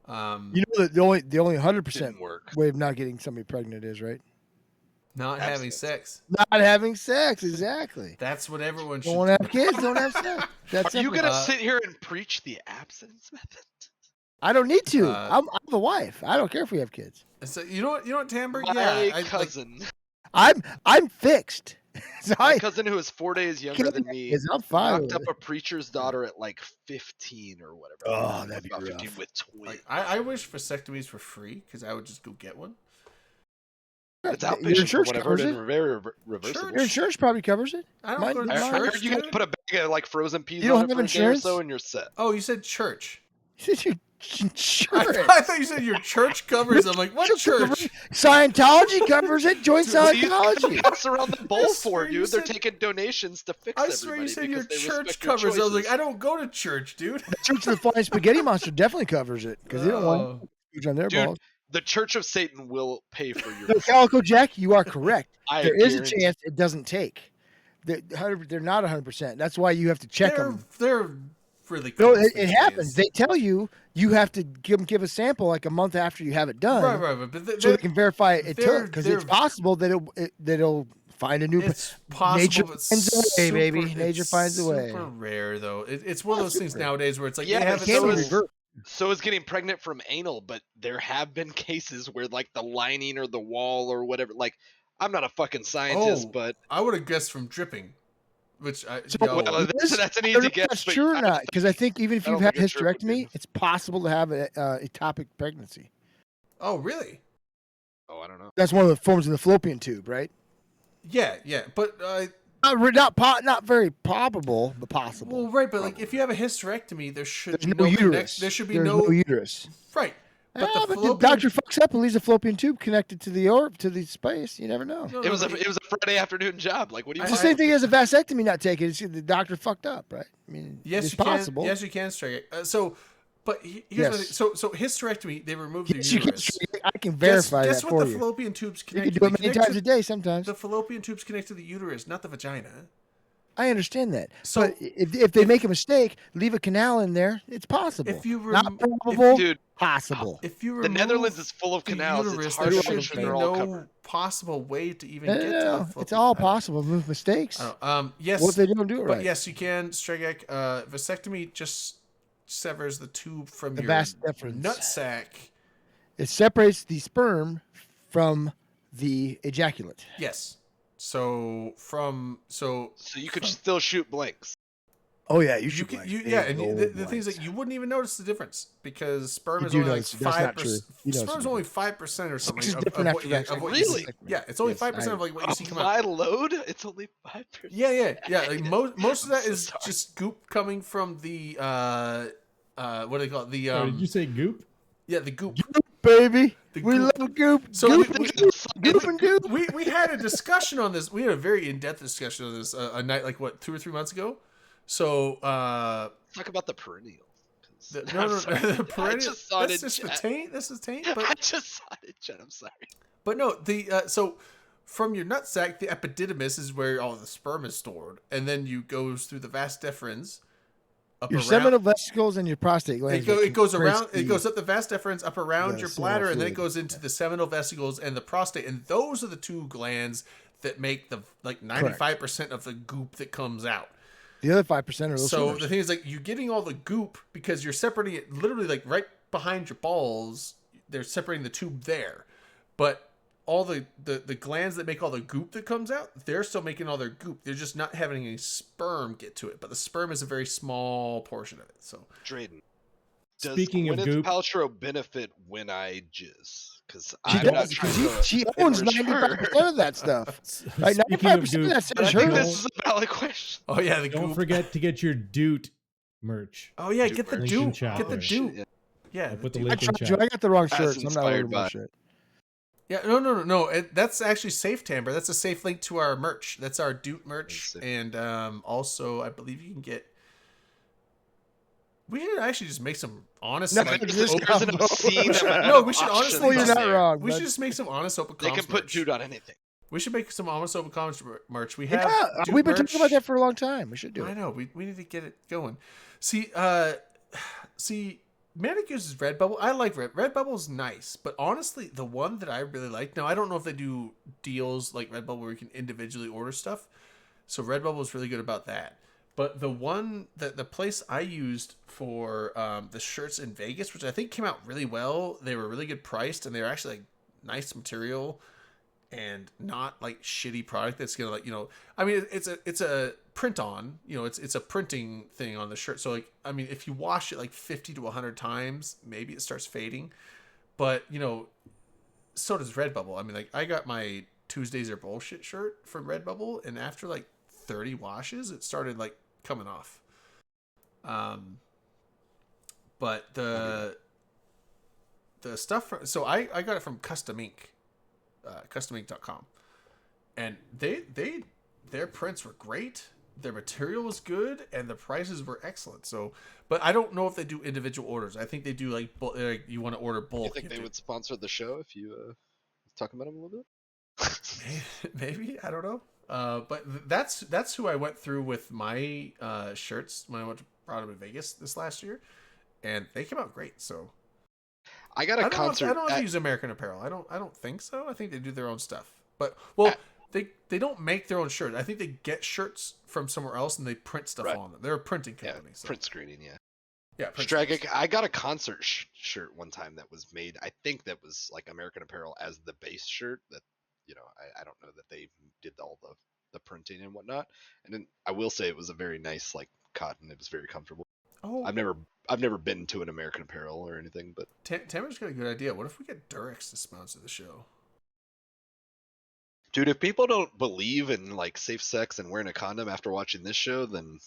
You know that the only 100% Didn't work. way of not getting somebody pregnant is, right? Not having Abstinence. sex. Not having sex, exactly. That's what everyone should Don't want to have kids, don't have sex. That's Are you simple. gonna Uh, sit here and preach the abstinence method? I don't need to. Uh, I'm the wife. I don't care if we have kids. So you know what, Tamber? My Yeah, cousin, I'm fixed. So my I cousin who is 4 days younger can't than have me, kids. I'm fine. knocked with up it. a preacher's daughter at like 15 or whatever. Oh, that'd be about rough. 15 with twins. like I wish vasectomies were free because I would just go get one. It's Your outpatient from insurance what I've covers heard it. and very reversible. Your insurance probably covers it. I don't Mine- go to mine- I heard church. you can dude. put a bag of like frozen peas You don't on it have for a day or insurance? so and you're set. Oh, you said church. Your I insurance. thought you said your church covers. I'm like, what church? Scientology covers it. Joint What do you Scientology. pass around the bowl swear for, you dude? They're said- taking donations to fix I everybody swear you said your because they church respect your covers. I was like, choices. I don't go to church, dude. The Church of the Flying Spaghetti Monster definitely covers it because they don't want Oh. huge on their Dude, balls. the Church of Satan will pay for your. No, Calico Jack, you are correct. I There is a guarantee- chance it doesn't take. They're not 100%. That's why you have to check they're, them. They're really No, close it these happens. days. They tell you have to give a sample like a month after you have it done, Right, but so they can verify it they're- took. Because it's they're- possible that it'll find a new. it's possible. Nature but finds a way, super- baby. it's Nature finds a way. Super rare though. It's one of those things super rare. nowadays where it's like Yeah, they but have so it so is- reverse. So is getting pregnant from anal, but there have been cases where like the lining or the wall or whatever. Like, I'm not a fucking scientist, Oh, but I would have guessed from dripping, which I So- yo, well, This- that's an I don't know easy if guess. that's but true or I don't not? Because I think even if I you've don't had think it's true, hysterectomy, dude. it's possible to have a ectopic pregnancy. oh really? Oh, I don't know. That's one of the forms of the fallopian tube, right? Yeah, but Not very probable, but possible. well, right, but like if you have a hysterectomy, there should There's be no no uterus. there should be There's no uterus. right. But But the the fallopian doctor fucks up and leaves a fallopian tube connected to the space. You never know. No, It was no, a Friday afternoon job. Like, what do you? It's I- the same thing as a vasectomy not taken. It's the doctor fucked up, right? I mean, yes, it's you can. possible. Yes, you can strike it. But here's Yes. the thing. So hysterectomy, they remove Yes, the you can. uterus. I can verify guess that what for the you. fallopian tubes You connect can to? do it They many connect times to- a day sometimes. The fallopian tubes connect to the uterus, not the vagina. I understand that. So, but if they make a mistake, leave a canal in there. It's possible. If you Not rem- probable, Dude, possible. If you the remove Netherlands is full of the canals. uterus, It's there hard to should imagine be they're all no covered. possible way to even No, get to the no, fallopian. it's all I don't- possible with mistakes. I don't know. Yes. What if they don't do it But right? yes, you can. Strigek, vasectomy just severs the tube from The your vas deferens. nutsack. It separates the sperm from the ejaculate. Yes. So So you could still shoot blanks. Oh yeah, you you should. can blank. you Big yeah, and old the things blanks. like you wouldn't even notice the difference because sperm You is do only like notice- that's not true. 5%. You notice the Sperm's only 5% or something is of, different of after what, you, vaccine. of what Really? you see. Yeah, it's only Yes, 5% I- of like what you Of see come out. my load, it's only 5%. Yeah. Like most of that I'm so is sorry. just goop coming from the what do they call it? The Sorry, did you say goop? yeah, the goop. Baby, The we goop. love goop. So goop, we- goop and goop. We had a discussion on this. We had a very in-depth discussion on this a night like what 2 or 3 months ago. So Talk about the perennial. 'cause- the, I'm no, sorry. the I perennial. just saw it That's in just the chat. taint. This is taint. I But just saw it in chat. I'm sorry. but no, the so from your nutsack, the epididymis is where all the sperm is stored, and then you goes through the vas deferens. Up Your around, seminal vesicles and your prostate glands. it goes compress around. It goes up the vas deferens, up around the your seminal bladder, and then it fluid. goes into the seminal vesicles and the prostate, and those are the two glands that make the like 95% of the goop that comes out. The other 5% are those. So tumors. the thing is, like, you're getting all the goop because you're separating it literally like right behind your balls. They're separating the tube there, but all the glands that make all the goop that comes out, they're still making all their goop. They're just not having any sperm get to it. But the sperm is a very small portion of it. So Drayden. Does Speaking of Gwyneth goop- Paltrow benefit when I jizz? Because She I'm not does. trying Because to. she in owns return. 95% of that stuff. Like Speaking of 95% of goop, that But I is think hers. this is a valid question. oh yeah, the don't goop. forget to get your Doot merch. Oh yeah, Dupe get the merch. dupe. Chat Get the there. dupe. Yeah. Yeah, I'll put the dupe. I link in tried chat. you. I got the wrong As shirt, so I'm not inspired ordering by- more shit. Yeah, no. That's actually safe, Tamber. That's a safe link to our merch. That's our dupe merch, That's safe. and also I believe you can get We should actually just make some honest. Nothing Like, to There's this there's enough combo. scene. We should- and no, enough we should honestly- Well, you're options not there. wrong. we but- should just make some honest open They comms can put merch. dude on anything. We should make some honest open comms merch. We have. Yeah, Duke we've been talking about merch. that for a long time. We should do I it. know. We need to get it going. See, Manic uses Redbubble. I like Redbubble's nice, but honestly, the one that I really like. Now, I don't know if they do deals like Redbubble where you can individually order stuff. So Redbubble is really good about that. But the one that the place I used for the shirts in Vegas, which I think came out really well, they were really good priced and they were actually like nice material and not like shitty product that's gonna like, you know, I mean it's a print on, you know, it's a printing thing on the shirt. So like, I mean, if you wash it like 50 to 100 times, maybe it starts fading. But you know, so does Redbubble. I mean, like I got my Tuesdays are bullshit shirt from Redbubble, and after like 30 washes, it started like coming off. But the stuff from, so I got it from Custom Ink, customink.com, and their prints were great, their material was good, and the prices were excellent. So, but I don't know if they do individual orders. I think they do like you want to order You bulk. think you they have would sponsor the show if you talk about them a little bit? maybe, I don't know. But that's who I went through with my shirts when I went to brought them in Vegas this last year, and they came out great. So I got I a don't know if- concert. I don't know if at- they use American Apparel. I don't think so. I think they do their own stuff. But well, At- they don't make their own shirts. I think they get shirts from somewhere else and they print stuff Right. on them. They're a printing yeah, company. So. print screening. Yeah. Yeah, print Stragic, screens. I got a concert shirt one time that was made. I think that was like American Apparel as the base shirt. That you know, I don't know that they did all the printing and whatnot. And then I will say it was a very nice like cotton. It was very comfortable. Oh, I've never been to an American Apparel or anything, but Tamer's got a good idea. What if we get Durex to sponsor the show? dude, if people don't believe in like safe sex and wearing a condom after watching this show, then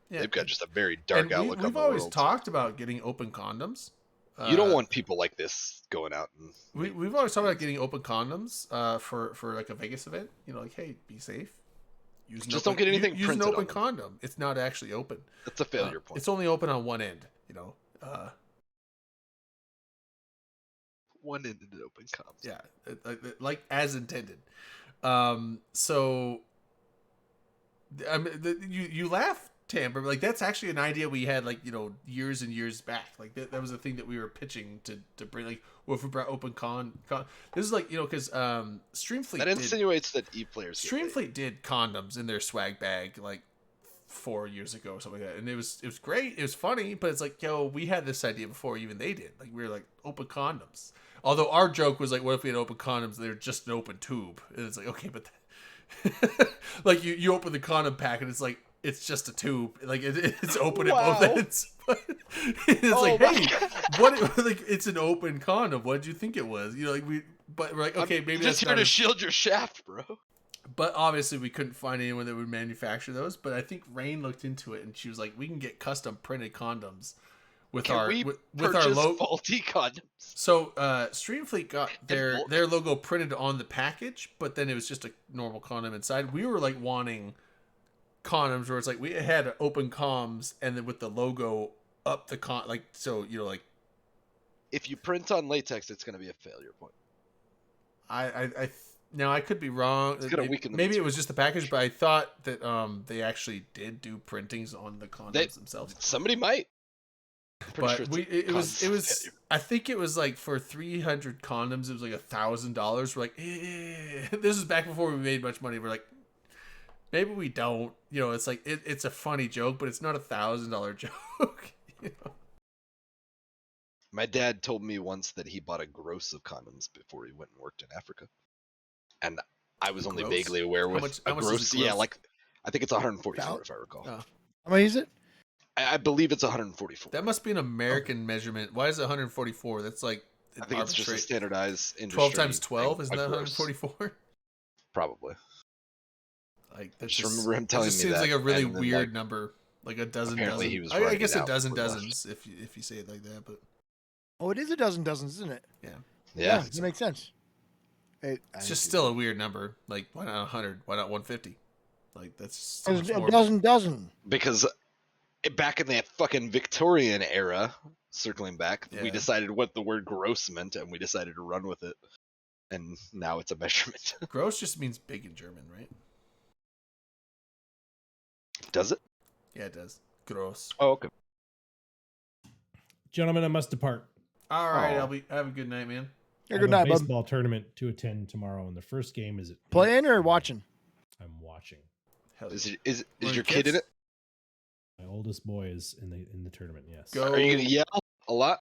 Yeah, they've got just a very dark and outlook on we've the always world. talked about getting open condoms. You don't want people like this going out and We've always talked about getting open condoms for like a Vegas event. You know, like, hey, be safe. Use Just don't get anything use an printed open on them. condom. It's not actually open. that's a failure point. It's only open on one end. You know. One-ended open comms. Yeah, like as intended. So, I mean, you laugh, Tam, but like that's actually an idea we had like, you know, years and years back. Like that was a thing that we were pitching to bring. Like, what if we brought open con? This is like, you know, because Streamfleet That insinuates that e-players get laid. Streamfleet did condoms in their swag bag like 4 years ago or something like that, and it was great. It was funny, but it's like, yo, we had this idea before even they did. Like, we were like, open condoms. Although our joke was like, what if we had open condoms? They're just an open tube, and it's like, okay, but like you open the condom pack and it's like it's just a tube, like it's open at both Wow. ends. It's like, my hey, God. what? Like, it's an open condom. What did you think it was? You know, like but we're like, okay, I'm maybe just that's here not to as- shield your shaft, bro. But obviously, we couldn't find anyone that would manufacture those. But I think Rain looked into it, and she was like, "We can get custom printed condoms with Can our we with our purchase logo." faulty condoms? So Streamfleet got bulk. their logo printed on the package, but then it was just a normal condom inside. We were like wanting condoms where it's like we had open comms, and then with the logo up the like, so you know, like If you print on latex, it's going to be a failure point. now I could be wrong. It's gonna weaken the Maybe it material. was just the package, but I thought that they actually did do printings on the condoms themselves. Somebody might. I'm pretty But sure it's we a it was condom failure. I think it was like for 300 condoms it was like $1,000. We're like, this is back before we made much money. We're like, maybe we don't. You know, it's like it's a funny joke, but it's not $1,000 joke. You know? My dad told me once that he bought a gross of condoms before he went and worked in Africa, and I was only Gross? vaguely aware How with much- a how much is gross. a Yeah, gross? like I think it's 144 About- if I recall. Oh. How many is it? I believe it's 144. That must be an American measurement. Why is it 144? That's like I think it's just a arbitrary. standardized industry. 12 times 12 thing, isn't a that gross. 144? Probably. Like I that's just remember him telling it just me seems that. like a really and then, weird like, number, like a dozen. apparently dozen. he was I writing guess it a out dozen before he left. dozens if you say it like that, but Oh, it is a dozen dozens, isn't it? Yeah. That makes sense. it's just still a weird number. Like, why not 100? Why not 150? Like, that's so much a more. dozen. Because back in the fucking Victorian era, circling back, we Yeah. decided what the word gross meant, and we decided to run with it. And now it's a measurement. Gross just means big in German, right? Does it? Yeah, it does. Gross. Oh, okay. Gentlemen, I must depart. All right, Oh. have a good night, man. Yeah, I good have a night, bud. baseball tournament to attend tomorrow, and the first game is at Playing 8. or watching? I'm watching. Hell Is yeah. is Wanna your kid in kiss? it? My oldest boy is in the tournament. Yes. Go. Are you gonna yell a lot?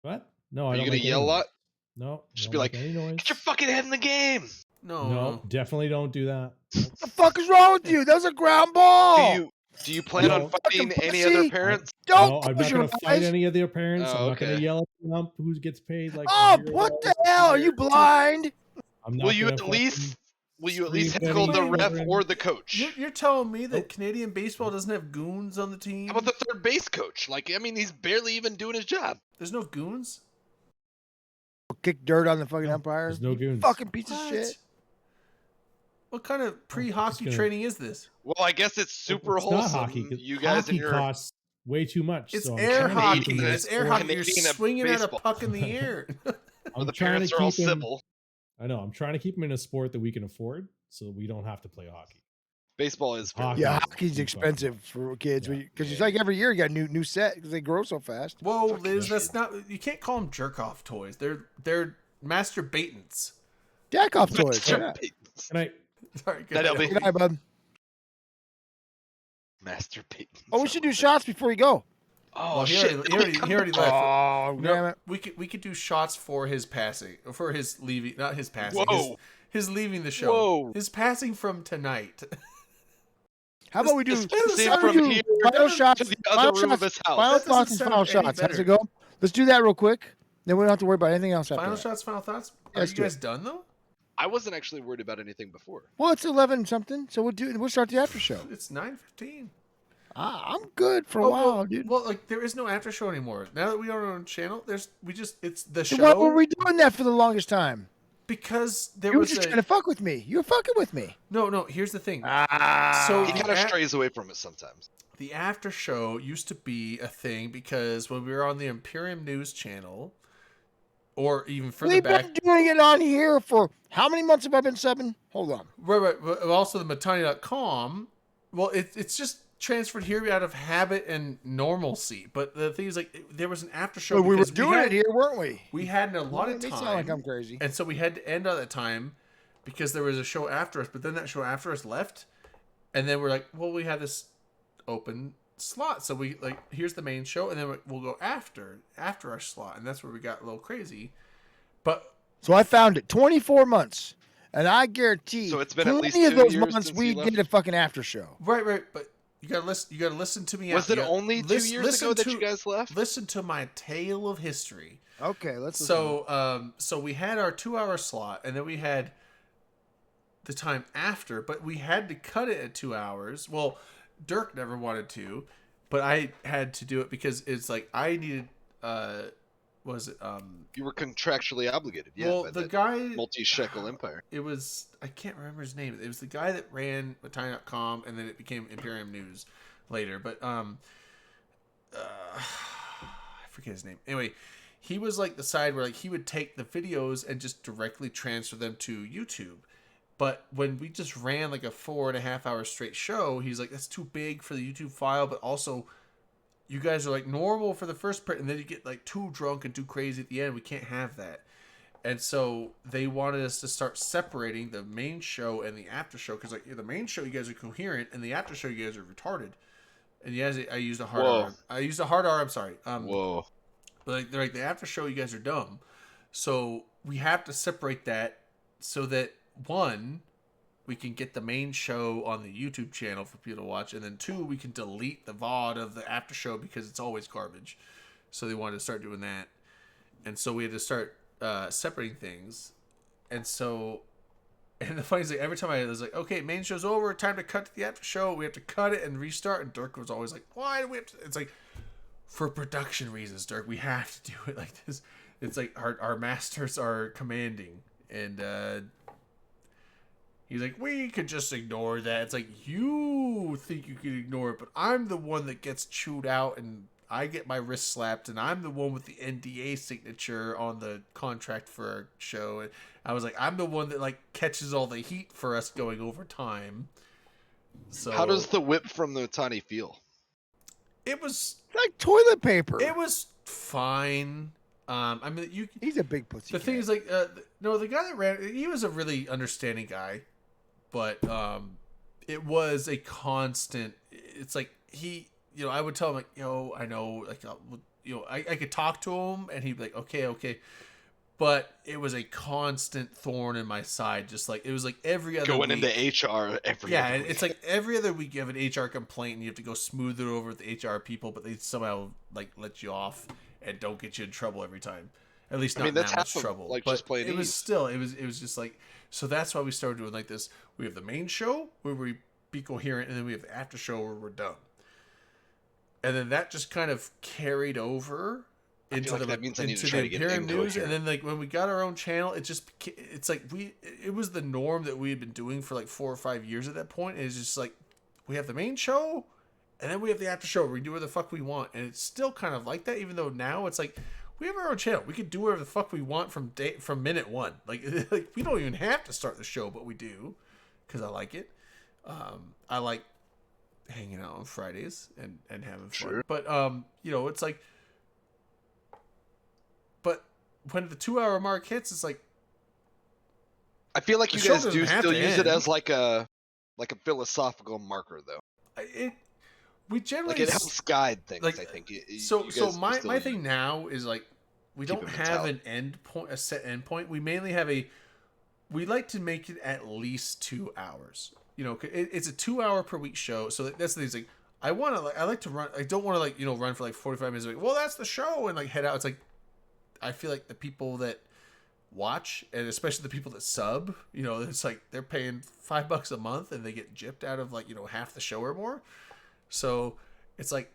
What? No, Are I you don't gonna like yell a any lot? noise. No. Just don't be like, any noise. get your fucking head in the game. No, No, definitely don't do that. Nope. The fuck is wrong with you? That was a ground ball. Do you plan on No. fighting Fucking any other pussy. parents? Don't No, I'm close not your going to fight eyes. any of their parents. Oh, I'm not going okay. to yell at them who gets paid like Oh, $0 what the a hell? Are year. you blind? I'm not Will you gonna at fucking least scream at heckle the any ref children. or the coach? You're telling me that Nope. Canadian baseball doesn't have goons on the team? How about the third base coach? Like, I mean, he's barely even doing his job. There's no goons? Kick dirt on the fucking No, umpire. there's no You goons. Fucking piece of What? shit. What kind of pre-hockey gonna- training is this? Well, I guess it's super It's wholesome. not hockey. 'Cause You guys hockey and your costs way too much. It's so I'm air trying to hockey. keep them in It's a air sport- hockey. You're Canadian swinging at a baseball. puck in the air. I'm the trying parents to are all keep them. civil. I know. I'm trying to keep them in a sport that we can afford, so we don't have to play hockey. Baseball is fairly Hockey. Yeah, Yeah. hockey's expensive for kids Yeah. because it's like every year you got a new set because they grow so fast. Whoa, Fucking Liz, that's shit. not. You can't call them jerk off toys. They're masturbatants. Jack off toys. Why not? And I Sorry, go That'll ahead. be- Good night, bud. masturbate. Oh, we should do shots before you go. Oh Well, he shit! already left. Oh, No, damn it. we could do shots for his passing, for his leaving, not his passing. Whoa. His leaving the show. Whoa. His passing from tonight. How about we do See how about from we do here final shots? to the Final other room of shots. his house. Final That doesn't thoughts and sound final any shots. How's better. it go? Let's do that real quick. Then we don't have to worry about anything else after Final that. shots, final thoughts. Yeah, Are let's you do guys done though? I wasn't actually worried about anything before. Well, it's 11 something, so we'll start the after show. It's 9:15. I'm good for a while, dude. Well, like there is no after show anymore. Now that we are on our own channel, it's the So show. why were we doing that for the longest time? Because there You were was just a, trying to fuck with me. You were fucking with me. no. Here's the thing. Ah. So He the kind of a- strays away from it sometimes. The after show used to be a thing because when we were on the Imperium News channel, or even further We've back, been doing it on here for how many months have I been subbing? Hold on. right, but also the Matani.com. Well, it's just transferred here out of habit and normalcy. But the thing is, like, there was an after show. Well, we were because doing it here, weren't we? We had a lot of It may time. sound like I'm crazy. And so we had to end on that time because there was a show after us, but then that show after us left. And then we're like, well, we have this open slot. So we like, here's the main show, and then we'll go after our slot. And that's where we got a little crazy. But So I found it 24 months. And I guarantee So it's been at least plenty of 2 those years months since we you left? did a fucking after show. right. But you gotta listen to me. Was out. it You gotta only 2 years listen ago that to- you guys left? Listen to my tale of history. Okay, let's listen. So we had our 2-hour slot, and then we had the time after, but we had to cut it at 2 hours. Well, Dirk never wanted to, but I had to do it because it's like I needed. Was it You were contractually obligated. Yeah. well, by the that guy. multi-shekel empire. It was I can't remember his name. It was the guy that ran Matani.com, and then it became Imperium News later. But I forget his name. Anyway, he was like the side where like he would take the videos and just directly transfer them to YouTube. But when we just ran like a 4.5 hour straight show, he's like, that's too big for the YouTube file, but also you guys are like normal for the first part, and then you get like too drunk and too crazy at the end. We can't have that. And so they wanted us to start separating the main show and the after show, because like the main show you guys are coherent, and the after show you guys are retarded. And yes, I used a hard Whoa. R. I used a hard R. I'm sorry. Whoa. But like they're like the after show you guys are dumb. So we have to separate that so that one, we can get the main show on the YouTube channel for people to watch, and then two, we can delete the VOD of the after show because it's always garbage. So they wanted to start doing that, and so we had to start separating things. And so, and the funny thing, every time I was like, okay, main show's over, time to cut to the after show. We have to cut it and restart. And Dirk was always like, why do we have to? It's like, for production reasons, Dirk, we have to do it like this. It's like our masters are commanding, and He's like, we could just ignore that. It's like, you think you can ignore it, but I'm the one that gets chewed out and I get my wrist slapped and I'm the one with the NDA signature on the contract for our show. And I was like, I'm the one that like catches all the heat for us going over time. So How does the whip from the Otani feel? it was Like toilet paper. it was fine. I mean, He's a big pussy. the thing is like no, the guy that ran, he was a really understanding guy, but it was a constant. It's like he, I would tell him like, I know, like, I could talk to him and he'd be like, okay, but it was a constant thorn in my side. Just like it was like every other Going week. into HR every Yeah, other and week. it's like every other week you have an HR complaint and you have to go smooth it over with the HR people, but they somehow like let you off and don't get you in trouble every time. At least I not mean, that's that much half of, trouble. like, but just playing it was Eve. still it was just like, so that's why we started doing like this. We have the main show where we be coherent, and then we have the after show where we're done. And then that just kind of carried over I into feel like the that means I need to into try the to get Imperium News, incoherent. and then like when we got our own channel, it's like it was the norm that we had been doing for like 4 or 5 years at that point. And it's just like we have the main show, and then we have the after show where we do whatever the fuck we want, and it's still kind of like that. Even though now it's like we have our own channel, we could do whatever the fuck we want from minute one. Like we don't even have to start the show, but we do because I like it. I like hanging out on Fridays and having fun. Sure. But it's like, but when the 2 hour mark hits, it's like I feel like The you show guys do doesn't have still to use it end. as like a philosophical marker, though. we generally Like it helps guide things. like, I think. You so guys my still my thing now is like we keep don't a have mentality. an end point, a set end point. We mainly have we like to make it at least 2 hours. It's a 2 hour per week show, so that's the thing. It's like I like to run. I don't want to run for like 45 minutes. Like, well, that's the show, and like head out. It's like I feel like the people that watch, and especially the people that sub, it's like they're paying $5 a month and they get gypped out of like half the show or more. So it's like,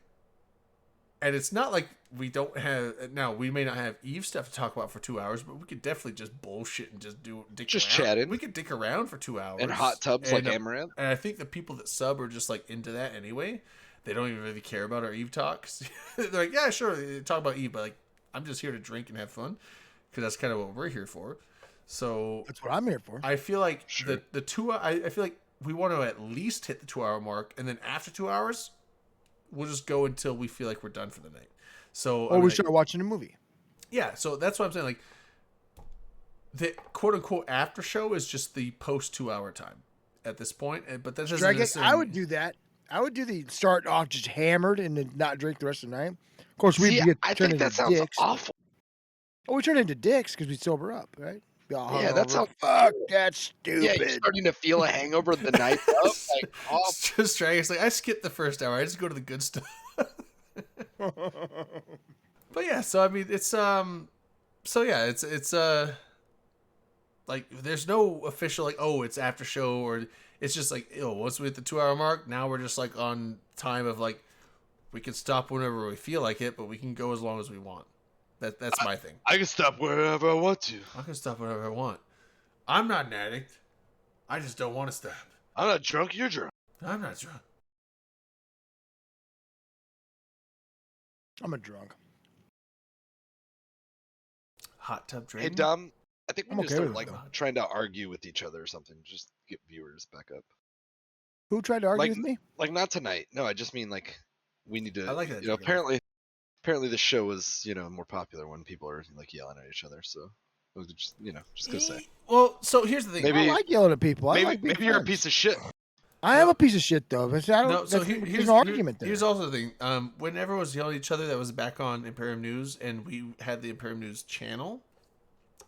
and it's not like we don't have now. We may not have Eve stuff to talk about for 2 hours, but we could definitely just bullshit and just dick Just around. chatting. We could dick around for 2 hours And hot tubs and, like Amaranth. And I think the people that sub are just like into that anyway. They don't even really care about our Eve talks. They're like, yeah, sure, talk about Eve, but like, I'm just here to drink and have fun because that's kind of what we're here for. So That's what I'm here for. I feel like Sure. the 2 I feel like we want to at least hit the 2 hour mark, and then after 2 hours, we'll just go until we feel like we're done for the night. So Or we start watching a movie. yeah, so that's what I'm saying. Like the quote unquote after show is just the post 2 hour time at this point, but that doesn't Strike it. necessarily. I would do that. I would do the start off just hammered and then not drink the rest of the night. Of course, we See, get I turn think into that sounds dicks. awful. Oh, we turn into dicks because we sober up, right? Be all Yeah, that hungover. sounds- Fuck. That's stupid. Yeah, you're starting to feel a hangover the night of. Like, oh, It's just trying. It's like I skip the first hour. I just go to the good stuff. But yeah, so I mean, it's so yeah, it's like there's no official like, oh, it's after show, or it's just like, once we hit the 2 hour mark, now we're just like on time of like we can stop whenever we feel like it, but we can go as long as we want. That's my thing. I can stop wherever I want to. I can stop whenever I want. I'm not an addict. I just don't want to stop. I'm not drunk. You're drunk. I'm not drunk. I'm a drunk. Hot tub Hey drinking. Dom, I think we I'm need to okay start with like that. trying to argue with each other or something. Just get viewers back up. Who tried to argue Like- with me? Like not tonight. No, I just mean like we need to. I like that, You know, Jacob. apparently the show is more popular when people are like yelling at each other. So we could just just gonna say. Well, so here's the thing. Maybe- I like yelling at people. I Maybe like being maybe you're a friends. piece of shit. I am a piece of shit though. But I don't. No, so that's- here's there's no argument there. Here's also the thing. When everyone was yelling at each other, that was back on Imperium News, and we had the Imperium News channel.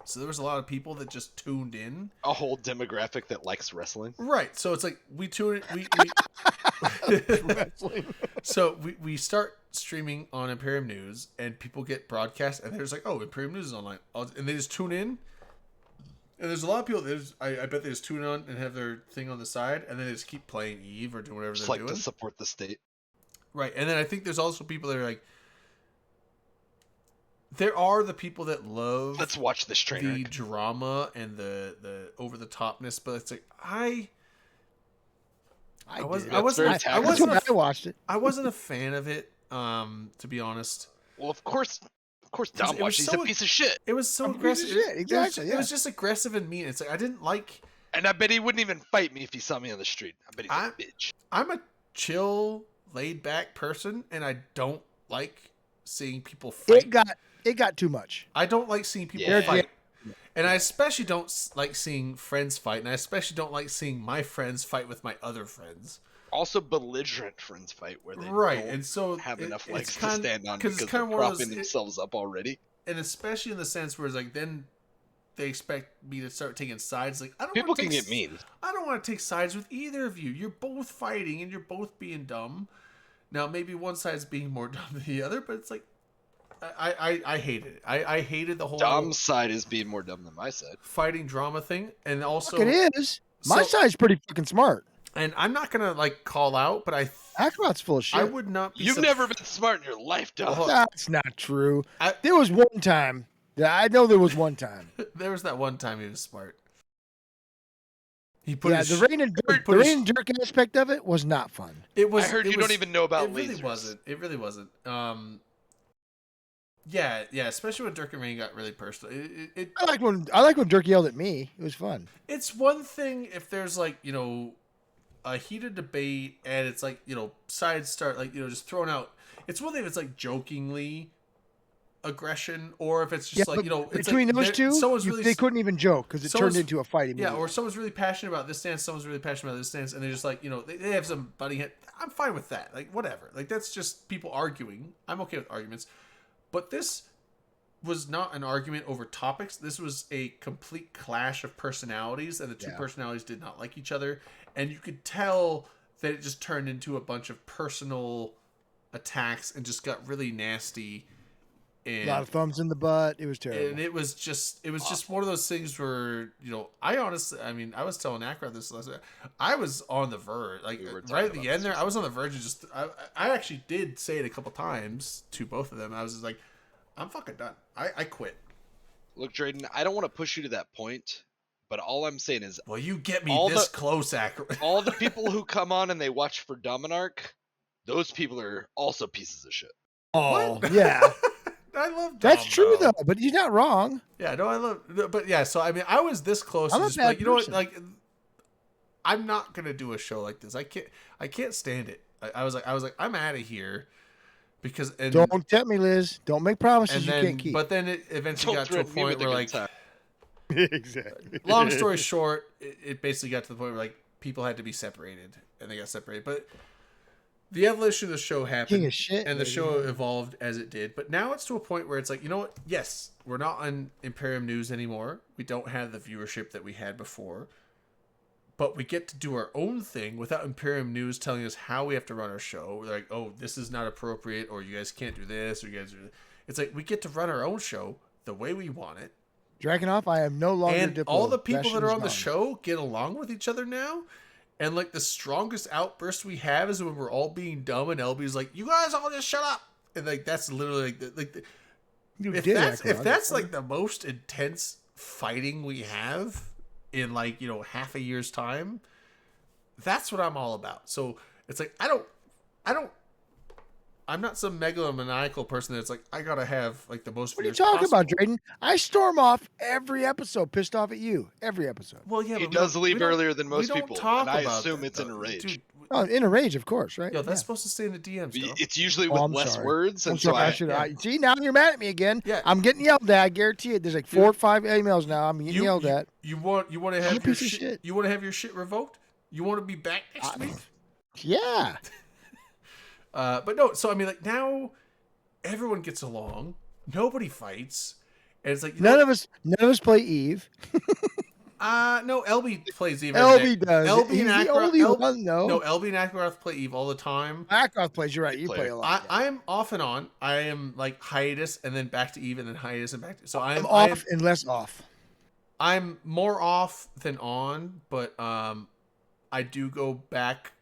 So there was a lot of people that just tuned in. A whole demographic that likes wrestling. Right. So it's like we tune it. We Wrestling. so we start streaming on Imperium News, and people get broadcast, and they're just like, "Oh, Imperium News is online," and they just tune in. And there's a lot of people. I bet they just tune on and have their thing on the side, and then they just keep playing Eve or doing whatever Just they're like doing. to support the state. Right, and then I think there's also people that are like, there are the people that love Let's watch this train the wreck. drama and the over the topness, but it's like I wasn't That's very I taxing. wasn't I watched it. I wasn't a fan of it, to be honest. Well, of course Dom it was watched. He's so- a piece of shit. It was so I'm a piece of aggressive. shit, exactly, It was yeah. just aggressive and mean. It's like I didn't like. And I bet he wouldn't even fight me if he saw me on the street. I bet he's a bitch. I'm a chill, laid back person, and I don't like seeing people fight. It got too much. I don't like seeing people Yeah. fight. And I especially don't like seeing friends fight, and I especially don't like seeing my friends fight with my other friends. Also, belligerent friends fight where they Right, don't and so have enough it's legs to kind- stand on 'cause because it's they're kind of one of propping those- themselves up already. And especially in the sense where it's like then they expect me to start taking sides. Like I don't. People wanna can take get mean. I don't want to take sides with either of you. You're both fighting and you're both being dumb. Now maybe one side's being more dumb than the other, but it's like I hated it. I hated the whole Dom's side is being more dumb than my side. fighting drama thing, and also Fuck it is. My so- side's pretty fucking smart. and I'm not gonna like call out, but Akrot's full of shit. I would not be. You've never been smart in your life, Dom. Well, That's not true. I- There was one time. I know there was one time. There was that one time he was smart. He put Yeah, his the rain and dirt, put the his- rain and jerk aspect of it was not fun. It was. I heard it you was- don't even know about It really lasers. wasn't. It really wasn't. Yeah, especially when Dirk and Rain got really personal. I like when Dirk yelled at me. It was fun. It's one thing if there's like a heated debate and it's like sides start like just throwing out. It's one thing if it's like jokingly aggression, or if it's just Yeah, like but it's between like those they're- two, someone's really they couldn't even joke because it turned someone's- into a fight yeah, immediately. or someone's really passionate about this stance, someone's really passionate about this stance, and they're just like they have some butting head. I'm fine with that. Like whatever. Like that's just people arguing. I'm okay with arguments, but this was not an argument over topics. This was a complete clash of personalities, and the two Yeah. personalities did not like each other, and you could tell that it just turned into a bunch of personal attacks and just got really nasty. a And lot of thumbs in the butt. It was terrible. and it was just one of those things where I honestly, I mean, I was telling Akrot this last night. I was on the verge, like We were talking right at about the end this there. I was on the verge of just. I actually did say it a couple times to both of them. I was just like, I'm fucking done. I quit. Look, Drayden, I don't want to push you to that point, but all I'm saying is Well, you get me All this the- close, Akrot. all the people who come on and they watch for Dominarch, those people are also pieces of shit. Oh, What? yeah. I love. That's Dom, true, though. But he's not wrong. Yeah, no, I love. But yeah, so I mean, I was this close. I'm to a just be bad like, you know what? person. Like, I'm not gonna do a show like this. I can't stand it. I was like, I'm out of here because Don't tempt me, Liz. Don't make promises and you then can't keep. but then it eventually Don't got to a threaten me point with a where good like, time. exactly. long story short, it basically got to the point where like people had to be separated and they got separated. But the evolution of the show happened. King of shit. And the baby. show evolved as it did, but now it's to a point where it's like, you know what? Yes, we're not on Imperium News anymore. We don't have the viewership that we had before, but we get to do our own thing without Imperium News telling us how we have to run our show. We're like, oh, this is not appropriate, or you guys can't do this, or you guys do. It's like we get to run our own show the way we want it, Dragunov, I am no longer and Diplo. all the people that are on the Bastion's show get along with each other now. And like the strongest outburst we have is when we're all being dumb and LB's like, "You guys all just shut up," and like that's literally gone. You if did that's act if wrong. that's like the most intense fighting we have in like half a year's time, that's what I'm all about. So it's like I'm not some megalomaniacal person that's like I gotta have like the most. What are you viewers talking about, possible. Drayden? I storm off every episode, pissed off at you. Every episode. Well, yeah, He but we does don't- leave we don't- earlier than we most don't people, talk and I about assume that, it's in a though. rage. Dude, Oh, in a rage, of course, right? yo, that's Yeah. supposed to stay in the DMs. Though. It's usually Oh, with I'm less sorry. words, I'm and so sorry, I I, should. yeah. See, now you're mad at me again. Yeah. I'm getting yelled at. I guarantee it. There's like 4 or 5 emails now. I'm getting yelled at. You want to I'm a have your piece of shit, shit. You want to have your shit revoked? You want to be back next week? Yeah. But no. So I mean, like now, everyone gets along. Nobody fights, and it's like None of us play Eve. No, LB plays Eve. LB does. LB He's and the Akrot. only one, though. No, LB and Akrot play Eve all the time. Akrot plays. You're right. You Play play it. a lot. yeah. I am off and on. I am like hiatus and then back to Eve and then hiatus and back to. So I'm I'm off and less off. I'm more off than on, but I do go back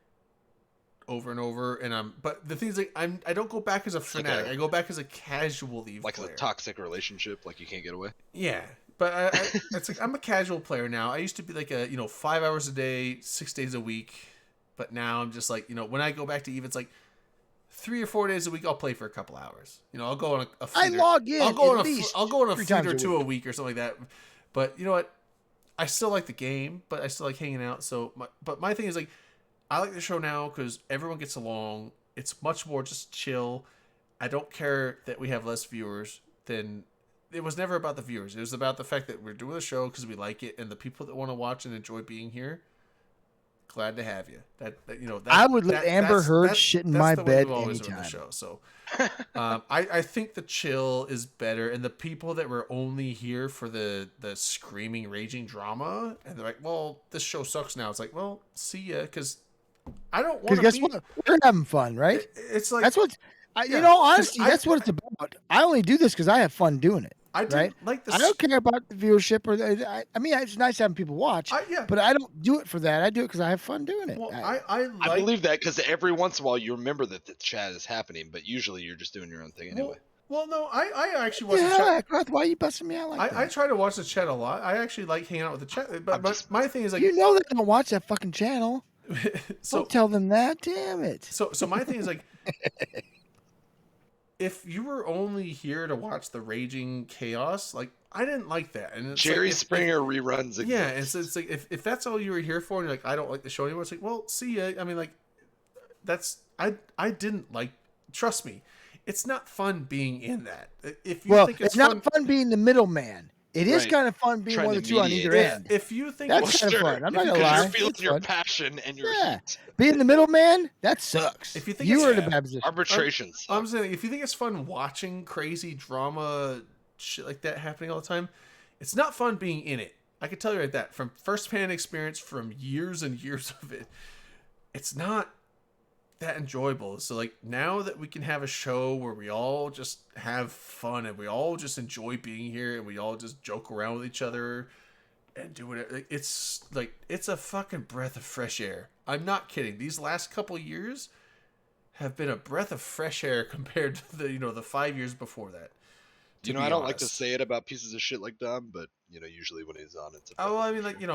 over and over, and but the thing is, like, I don't go back as a like fanatic. a- I go back as a casual Eve Like player. a toxic relationship, like you can't get away. Yeah, but it's like I'm a casual player now. I used to be like 5 hours a day, 6 days a week, but now I'm just like, when I go back to Eve, it's like 3 or 4 days a week. I'll play for a couple hours. I'll go on a I fleet or- log in I'll go at on least I'll go on a 3 fleet times or a two week. a week or something like that. But you know what? I still like the game, but I still like hanging out. So, my thing is like, I like the show now because everyone gets along. It's much more just chill. I don't care that we have less viewers than. It was never about the viewers. It was about the fact that we're doing the show because we like it, and the people that want to watch and enjoy being here. Glad to have you. I would let Amber Heard shit in my the way bed we've always run the anytime. show. So, I think the chill is better, and the people that were only here for the screaming, raging drama, and they're like, "Well, this show sucks now." It's like, "Well, see ya," because I don't want Because to guess be. what? We're having fun, right? It's like That's what. yeah, Honestly, 'cause that's what it's about. I only do this because I have fun doing it. I didn't right? like this. I don't care about the viewership or I mean, it's nice having people watch, Yeah. but I don't do it for that. I do it because I have fun doing it. Well, I like. believe that because every once in a while you remember that the chat is happening, but usually you're just doing your own thing anyway. Well, no, I actually watch the Yeah, chat. why are you busting me out like that? I try to watch the chat a lot. I actually like hanging out with the chat. But my thing is like, you know they don't watch that fucking channel. so Don't tell them that. Damn it. So my thing is like, if you were only here to watch the raging chaos, like I didn't like that. And it's Jerry like, Springer reruns. Yeah, and so it's like if that's all you were here for, and you're like, I don't like the show anymore. It's like, well, see ya. I mean, like, I didn't like. Trust me, it's not fun being in that. If you think it's not fun being the middleman. It is Right. kind of fun being Trying one to of the two on mediate. either end. If you think That's kind of fun. I'm not gonna lie. You're feeling It's your fun. passion and your Yeah, heat. being the middleman, that sucks. If you think you it's- were in a yeah. bad position. Arbitrations. I'm saying, if you think it's fun watching crazy drama shit like that happening all the time, it's not fun being in it. I can tell you like that from first-hand experience, from years and years of it. It's not that enjoyable. So like now that we can have a show where we all just have fun and we all just enjoy being here and we all just joke around with each other and do whatever, it's like it's a fucking breath of fresh air. I'm not kidding. These last couple years have been a breath of fresh air compared to the 5 years before that. You know, I don't like to say it about pieces of shit like Dom, but usually when he's on, it's a Oh, well, I breath mean, of like fresh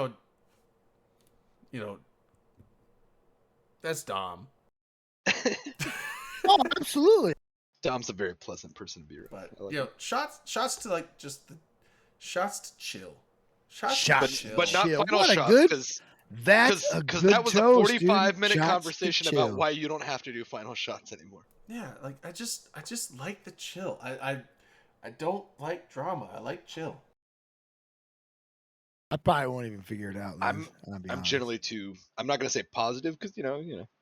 air. that's Dom. Oh, absolutely. Dom's a very pleasant person to be around. But I like him. shots to like just the shots to chill. Shots Shots to chill. but not chill. final What a shots good- because That's a good that was a toast, 45-minute dude. Shots to conversation about chill. why you don't have to do final shots anymore. Yeah, like I just like the chill. I don't like drama. I like chill. I probably won't even figure it out. Liz. I'm I'll be I'm honest. generally too. I'm not gonna say positive because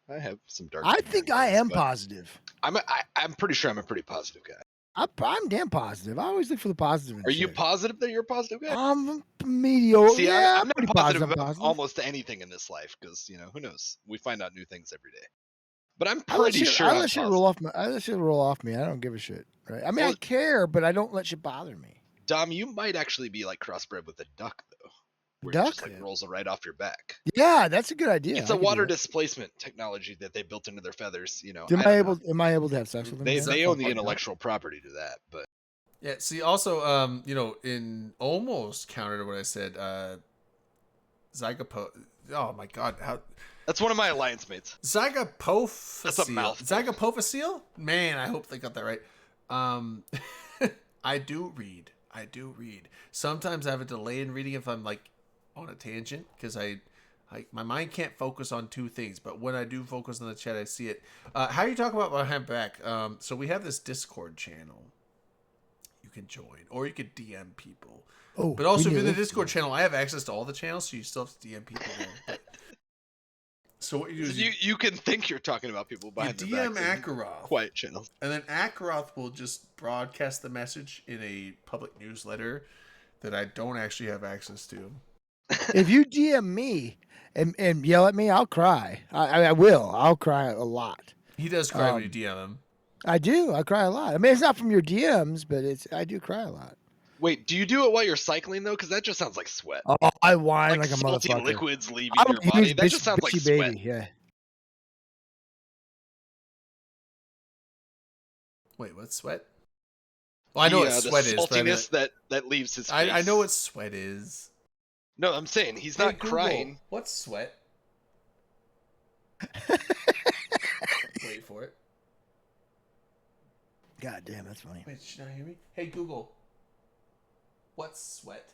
I have some dark. I humor think and I things, am but positive. I'm pretty sure I'm a pretty positive guy. I'm damn positive. I always look for the positive. in Are you shit. positive that you're a positive guy? I'm mediocre. See, yeah, I'm not pretty positive I'm about positive. almost anything in this life because who knows? We find out new things every day. But I'm I let pretty shit- sure I I'm let shit positive. roll off my. I let shit roll off me. I don't give a shit. Right? I mean, I Well- care, but I don't let shit bother me. Dom, you might actually be like crossbred with a duck though. Where Duck? it just like rolls right off your back. Yeah, that's a good idea. It's I a could do water that. displacement technology that they built into their feathers. Am I I don't able? know. Am I able to have sex with them? They Is that they own the fucking- intellectual property to that, but Yeah. See, also, in almost counter to what I said, Zygopo. Oh my God, how that's one of my alliance mates. Zygopophacile. That's a mouthful. Zygopophacile? Man, I hope they got that right. I do read. Sometimes I have a delay in reading if I'm like on a tangent because my mind can't focus on two things. But when I do focus on the chat, I see it. How you talk about behind back? So we have this Discord channel. You can join, or you could DM people. Oh, But also, if we you're in the knew this. Discord channel, I have access to all the channels, so you still have to DM people there. But- so what you do So is you can think you're talking about people you behind the DM back. Akaroth, Quiet channels. and then Akaroth will just broadcast the message in a public newsletter that I don't actually have access to. If you DM me and yell at me, I'll cry. I will. I'll cry a lot. He does cry when you DM him. I do. I cry a lot. I mean, it's not from your DMs, but I do cry a lot. Wait, do you do it while you're cycling though? Because that just sounds like sweat. Oh, I whine like a salty motherfucker. liquids leaving I'm your a body. huge That just sounds like bitchy sweat. baby. Yeah. Wait, what's sweat? Well, I know what the sweat is. But I, mean, saltiness that leaves his face. I know what sweat is. No, I'm saying he's Hey, not Google, crying. What's sweat? Wait for it. God damn, that's funny. Wait, should I hear me? Hey Google. What's sweat?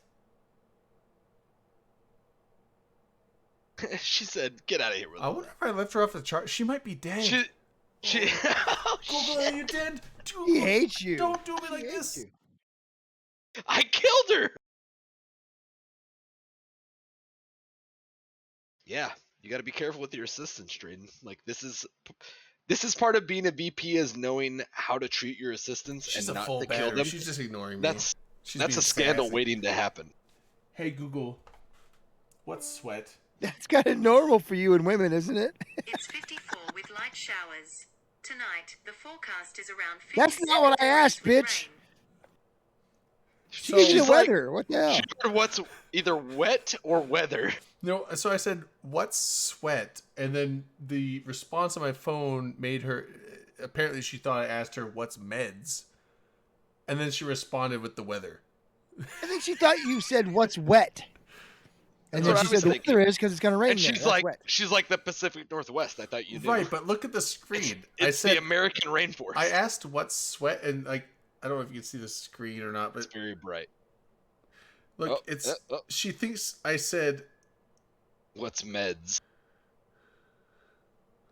She said, "Get out of here with I wonder if I left her off the chart. She might be dead. She. Google, are you dead? He hates you. Don't do me He like hates this. you. I killed her. Yeah, you got to be careful with your assistants, Drayden. Like this is part of being a VP is knowing how to treat your assistants She's and a not full to kill battery. them. She's just ignoring me. That's She's a being scandal sassy. waiting to happen. Hey Google, what's sweat? That's kind of normal for you and women, isn't it? It's 54 with light showers. Tonight, the forecast is around 57 That's not what I asked, with bitch. rain. She gives you She's the like- weather. What the hell? She heard what's either wet or weather. No, so I said, what's sweat? And then the response on my phone made her, apparently she thought I asked her, what's meds? And then she responded with the weather. I think she thought you said what's wet. And That's then what she I was said the thinking. weather is because it's going to rain. And there. she's That's like, wet. the Pacific Northwest. I thought you knew. Right, but look at the screen. It's I said, the American rainforest. I asked what's sweat, and like, I don't know if you can see the screen or not, but It's very bright. look, Oh, it's, oh. she thinks I said, What's meds?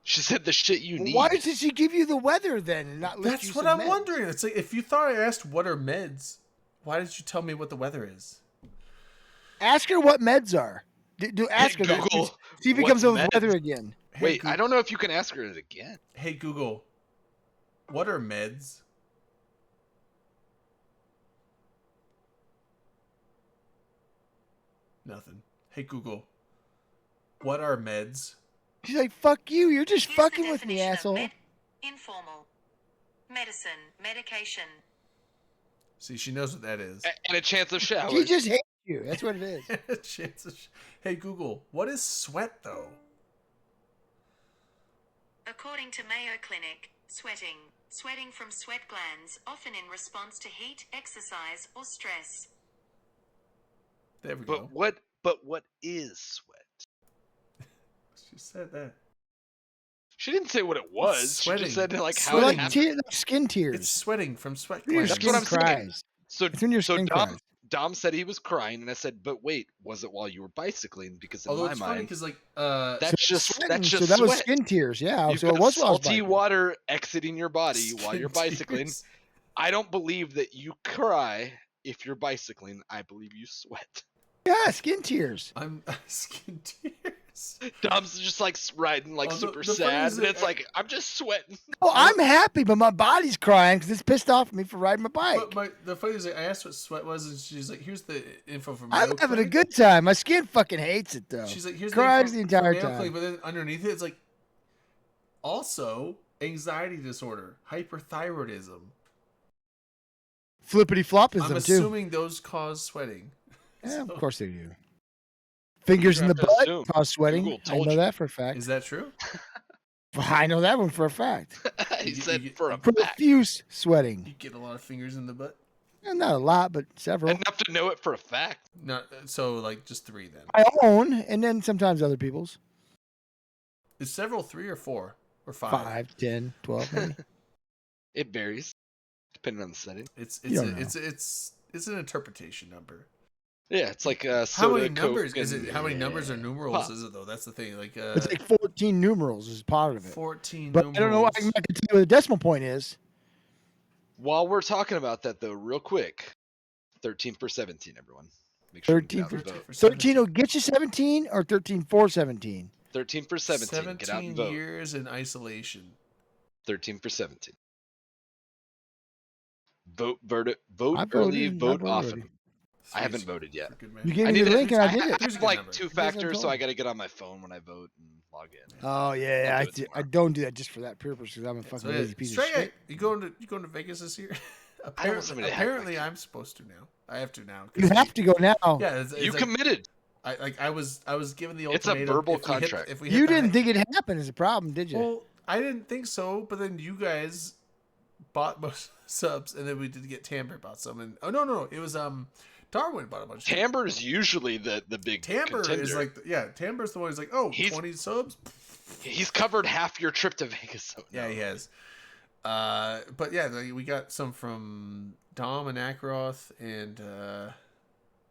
She said the shit you need. Why did she give you the weather then and not let you that's what some I'm meds? wondering. It's like, if you thought I asked what are meds, why did you tell me what the weather is? Ask her what meds are. Do ask her that. Google, See if it what's comes up with meds? weather again. Hey, Wait, Goo- I don't know if you can ask her it again. Hey Google, what are meds? Nothing. Hey Google, what are meds? She's like, fuck you. You're just Here's the fucking with me, definition of asshole. informal. Medicine, medication. See, she knows what that is. And a chance of showers. She just hates you. That's what it is. Chances. Hey Google, what is sweat though? According to Mayo Clinic, sweating. Sweating from sweat glands, often in response to heat, exercise, or stress. There we go. But what is sweat? She said that. She didn't say what it was. She Sweating. just said like how We're it like, happened. like skin tears. It's sweating from sweat Your glands. That's skin what I'm saying. cries. So It's when your skin cries. Dom said he was crying, and I said, but wait, was it while you were bicycling? Because in Although my it's funny mind, because like that's just Sweating, that's so just that was sweat. skin tears. Yeah. You've So it got was while I was salty biking. water exiting your body while you're skin bicycling. tears. I don't believe that you cry if you're bicycling. I believe you sweat. Yeah, skin tears. I'm skin tears. Dom's just like riding like Oh, the- super the funny sad, is and that it's like I'm just sweating. Oh, I'm happy, but my body's crying because it's pissed off at me for riding my bike. But the funny is, I asked what sweat was, and she's like, "Here's the info from." I'm Mayo having a Clinic." good time. My skin fucking hates it though. She's like, "Here's Cries the, the info entire from Mayo time. Clinic," but then underneath it, it's like, also anxiety disorder, hyperthyroidism. Flippity floppism I'm too. assuming those cause sweating. Yeah, So- of course they do. Fingers in the have to butt assume. cause sweating. Google I told know you. that for a fact. Is that true? I know that one for a fact. he You- said you- for a fact. Profuse sweating. You get a lot of fingers in the butt. Not a lot, but several. Enough to know it for a fact. Not so like just 3 then. My own, and then sometimes other people's. Is several 3 or 4 or 5? 5, 10, 12, maybe. It varies depending on the setting. It's You don't know. it's an interpretation number. Yeah, it's like How soda, many numbers Coke, is it? and- How many numbers or numerals Huh. is it though? That's the thing. Like It's like 14 numerals is part of it. 14 But numerals. I don't know. I'm not going to tell you what the decimal point is. While we're talking about that though, real quick, 13 for 17, everyone. Make sure 13 you get out for and vote. 13 will get you 17 or 13 for 17? 13 for 17. Get out and vote. years in isolation. 13 for 17. Vote I early, voted, vote I voted often. already. I haven't voted yet. For good You measure. gave I me need the to- link and I did I it. Here's a have good like number. 2 Here's a factors, so vote. I got to get on my phone when I vote and log in. Oh yeah, I'll I, do it I tomorrow. don't do that just for that purpose because I'm a fucking So, lazy piece straight, of shit. You going to Vegas this year? I want somebody to hack my apparently account. I'm supposed to now. I have to now. 'cause You have to go now. Yeah, it's You like, committed. I was given the It's a ultimatum. verbal if we hit- contract. if we hit You the didn't hi- think it happened as a problem, did you? Well, I didn't think so, but then you guys bought most subs, and then we did get Tamber bought some. And no, it was Darwin bought a bunch. Tamber's usually the big Tamber contender. is like Tamber's the one who's like, 20 subs. He's covered half your trip to Vegas. So Yeah, he has. But yeah, we got some from Dom and Akroth and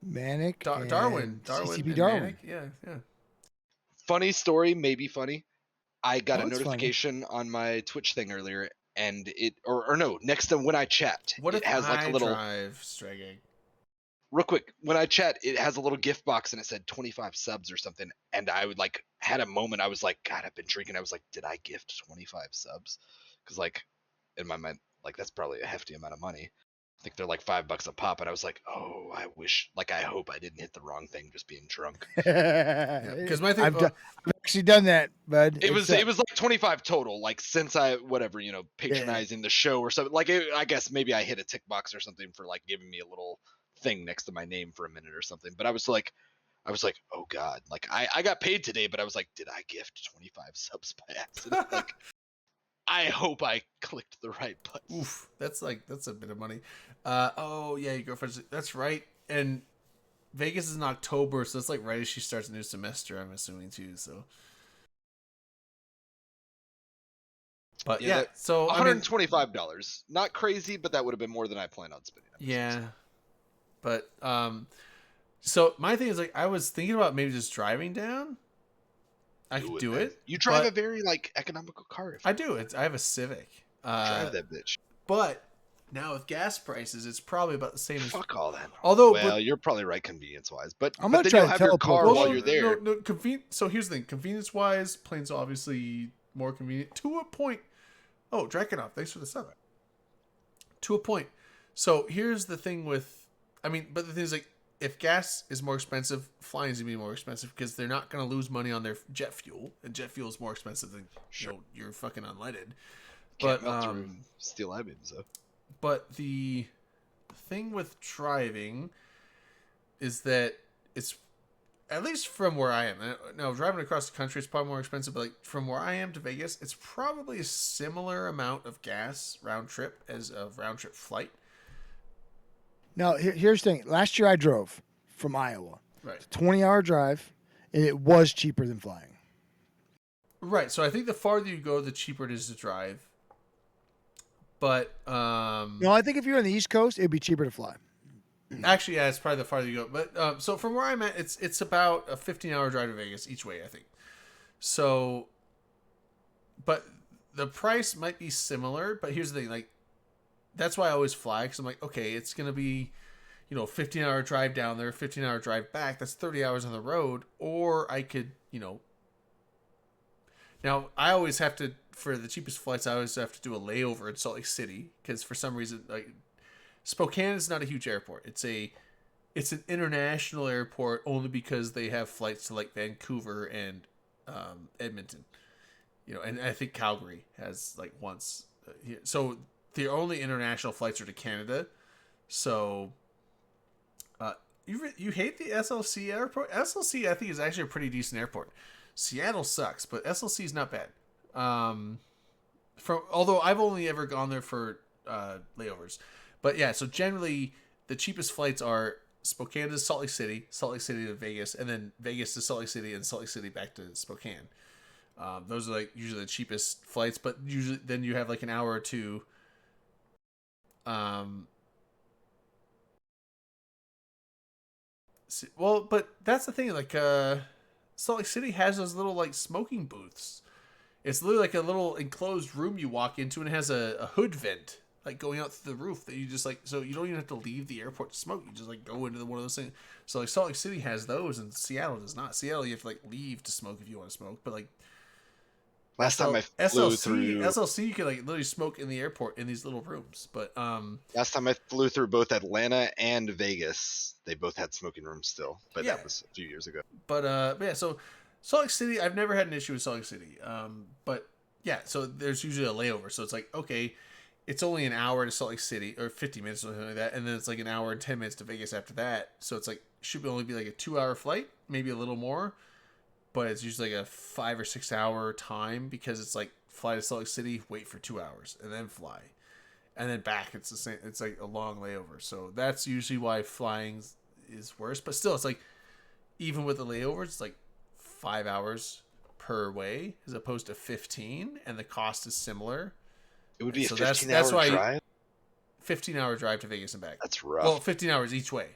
Manic. and Darwin. CCP and Darwin. Manic. Yeah. Funny story, maybe funny. I got Oh, a it's funny. notification on my Twitch thing earlier, and it or no, next to when I chat, What it if has like I a little drive Strageg? real quick. When I chat, it has a little gift box and it said 25 subs or something, and I would like had a moment. I was like, God, I've been drinking. I was like, did I gift 25 subs? Because like in my mind, like that's probably a hefty amount of money. I think they're like $5 a pop, and I was like, oh, I wish, like I hope I didn't hit the wrong thing just being drunk. Because my thing, I've actually done that, bud. It was It's, like 25 total, like since I whatever patronizing the show or something. Like I guess maybe I hit a tick box or something for like giving me a little thing next to my name for a minute or something. But I was like, oh god, like I got paid today, but I was like, did I gift 25 subs by accident? Like I hope I clicked the right button. oof, that's a bit of money. Oh yeah, your girlfriend's. That's right. And Vegas is in October, so it's like right as she starts a new semester. I'm assuming too. So, but Yeah, yeah, so I mean, $125, not crazy, but that would have been more than I planned on spending. yeah, but so my thing is like I was thinking about maybe just driving down. I could do man. it. You drive but a very like economical car. If I do. I have a Civic. drive that bitch. But now with gas prices, it's probably about the same as. Fuck all that. Although, well, but, you're probably right convenience wise, but I'm but gonna then try you'll to have your teleport. car Well, while you're there. No, so here's the thing. Convenience wise, plane's obviously more convenient to a point. Oh, Drakenov, thanks for the sub. To a point. So here's the thing with, but the thing is like, if gas is more expensive, flying is gonna be more expensive because they're not gonna lose money on their jet fuel, and jet fuel is more expensive than your fucking unleaded. Can't But melt through steel I-beams though. but the thing with driving is that it's, at least from where I am. Now, driving across the country is probably more expensive, but like from where I am to Vegas, it's probably a similar amount of gas round trip as a round trip flight. Now, here's the thing. Last year I drove from Iowa. Right. 20-hour drive, and it was cheaper than flying. Right. So I think the farther you go, the cheaper it is to drive. But No, I think if you're on the East Coast, it'd be cheaper to fly. actually, yeah, it's probably the farther you go. But so from where I'm at, it's about a 15-hour drive to Vegas each way, I think. So, but the price might be similar. But here's the thing, like, that's why I always fly, because I'm like, okay, it's gonna be, 15-hour drive down there, 15-hour drive back. That's 30 hours on the road. Or I could, Now I always have to, for the cheapest flights, I always have to do a layover in Salt Lake City because for some reason, like, Spokane is not a huge airport. It's an international airport only because they have flights to like Vancouver and Edmonton, and I think Calgary has like once. So the only international flights are to Canada. So you hate the SLC airport? SLC I think is actually a pretty decent airport. Seattle sucks, but SLC is not bad. Although I've only ever gone there for layovers. But yeah, so generally the cheapest flights are Spokane to Salt Lake City to Vegas, and then Vegas to Salt Lake City, and Salt Lake City back to Spokane. Those are like usually the cheapest flights, but usually then you have like an hour or two. Well, but that's the thing. Like, Salt Lake City has those little like smoking booths. It's literally like a little enclosed room you walk into, and it has a hood vent like going out through the roof that you just like, so you don't even have to leave the airport to smoke. You just like go into one of those things. So like Salt Lake City has those, and Seattle does not. Seattle you have to like leave to smoke if you want to smoke, but like Last time I flew through SLC, you can like literally smoke in the airport in these little rooms. But last time I flew through both Atlanta and Vegas, they both had smoking rooms still, but Yeah. that was a few years ago. But yeah, so Salt Lake City, I've never had an issue with Salt Lake City. But yeah, so there's usually a layover. So it's like, okay, it's only an hour to Salt Lake City, or 50 minutes or something like that, and then it's like an hour and 10 minutes to Vegas after that. So it's like should only be like a 2-hour flight, maybe a little more, but it's usually like a 5 or 6 hour time because it's like fly to Salt Lake City, wait for 2 hours, and then fly. and then back it's the same. It's like a long layover. So that's usually why flying is worse. But still, it's like even with the layovers, it's like 5 hours per way as opposed to 15, and the cost is similar. It would be So a that's 15-hour why drive. 15-hour drive to Vegas and back. That's rough. Well, 15 hours each way.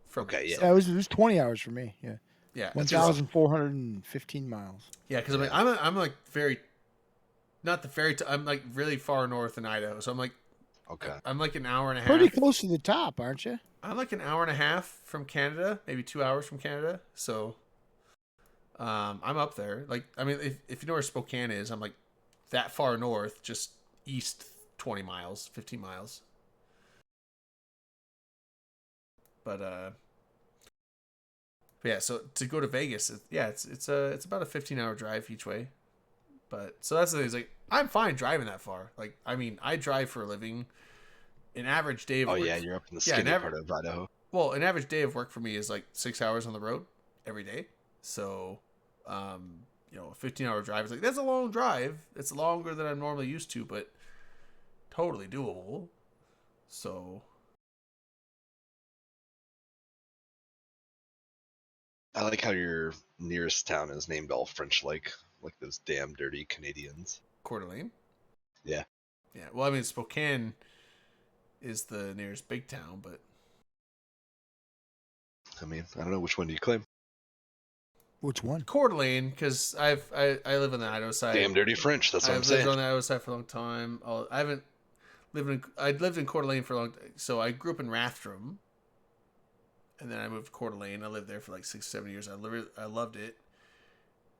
From Okay, me, yeah. so- Yeah, it was 20 hours for me. Yeah, yeah, it's rough. 1,415 miles. Yeah, because I'm like very, not the very. I'm like really far north in Idaho, so I'm like Okay. I'm like an hour and a half. Pretty close to the top, aren't you? I'm like an hour and a half from Canada, maybe 2 hours from Canada. So, I'm up there. Like, I mean, if you know where Spokane is, I'm like that far north, just east 20 miles, 15 miles. But yeah. So to go to Vegas, it's about a 15-hour drive each way. But so that's the thing. Is like I'm fine driving that far. Like, I mean, I drive for a living. An average day of Oh work yeah, you're up in the Yeah, skinny never- part of Idaho. Well, an average day of work for me is like 6 hours on the road every day. So, a 15-hour drive is like, that's a long drive. It's longer than I'm normally used to, but totally doable. So, I like how your nearest town is named all French like those damn dirty Canadians. Coeur d'Alene. Yeah. Yeah. Well, I mean, Spokane is the nearest big town, but I mean, I don't know which one do you claim. Which one? Coeur d'Alene, because I live on the Idaho side. Damn dirty French. That's what I'm I've lived saying. on the Idaho side for a long time. I lived in Coeur d'Alene for a long time. So I grew up in Rathdrum, and then I moved to Coeur d'Alene. I lived there for like 6-7 years. I loved it.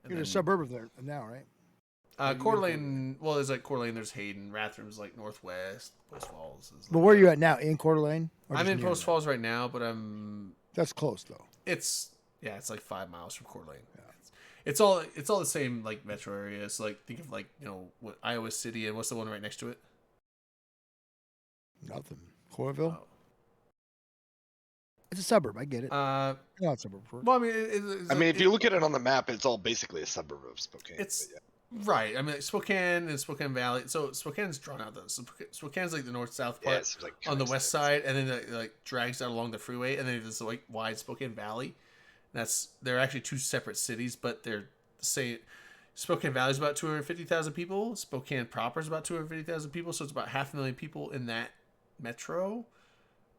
And You're in a then, suburb of there now, right? Coeur d'Alene. Well, there's like Coeur d'Alene. There's Hayden. Rathdrum's like northwest. Post Falls is. But like- where are you at now? In Coeur d'Alene? Or I'm just in near Post there? Falls right now, but I'm. That's close though. It's it's like 5 miles from Coeur d'Alene. It's all the same like metro area. So like think of like what Iowa City and what's the one right next to it? Nothing. Coralville? Oh. It's a suburb. I get it. Uh, Not a suburb. well, I mean, it's I mean, like- if you look at it on the map, it's all basically a suburb of Spokane. It's but right. I mean, like Spokane and Spokane Valley. So Spokane's drawn out though. Spokane's like the north-south yeah, part it seems like on the kind of west same. side, and then it like drags out along the freeway, and then there's this like wide Spokane Valley. They're actually two separate cities, but they're the same. Spokane Valley is about 250,000 people. Spokane proper is about 250,000 people, so it's about 500,000 people in that metro.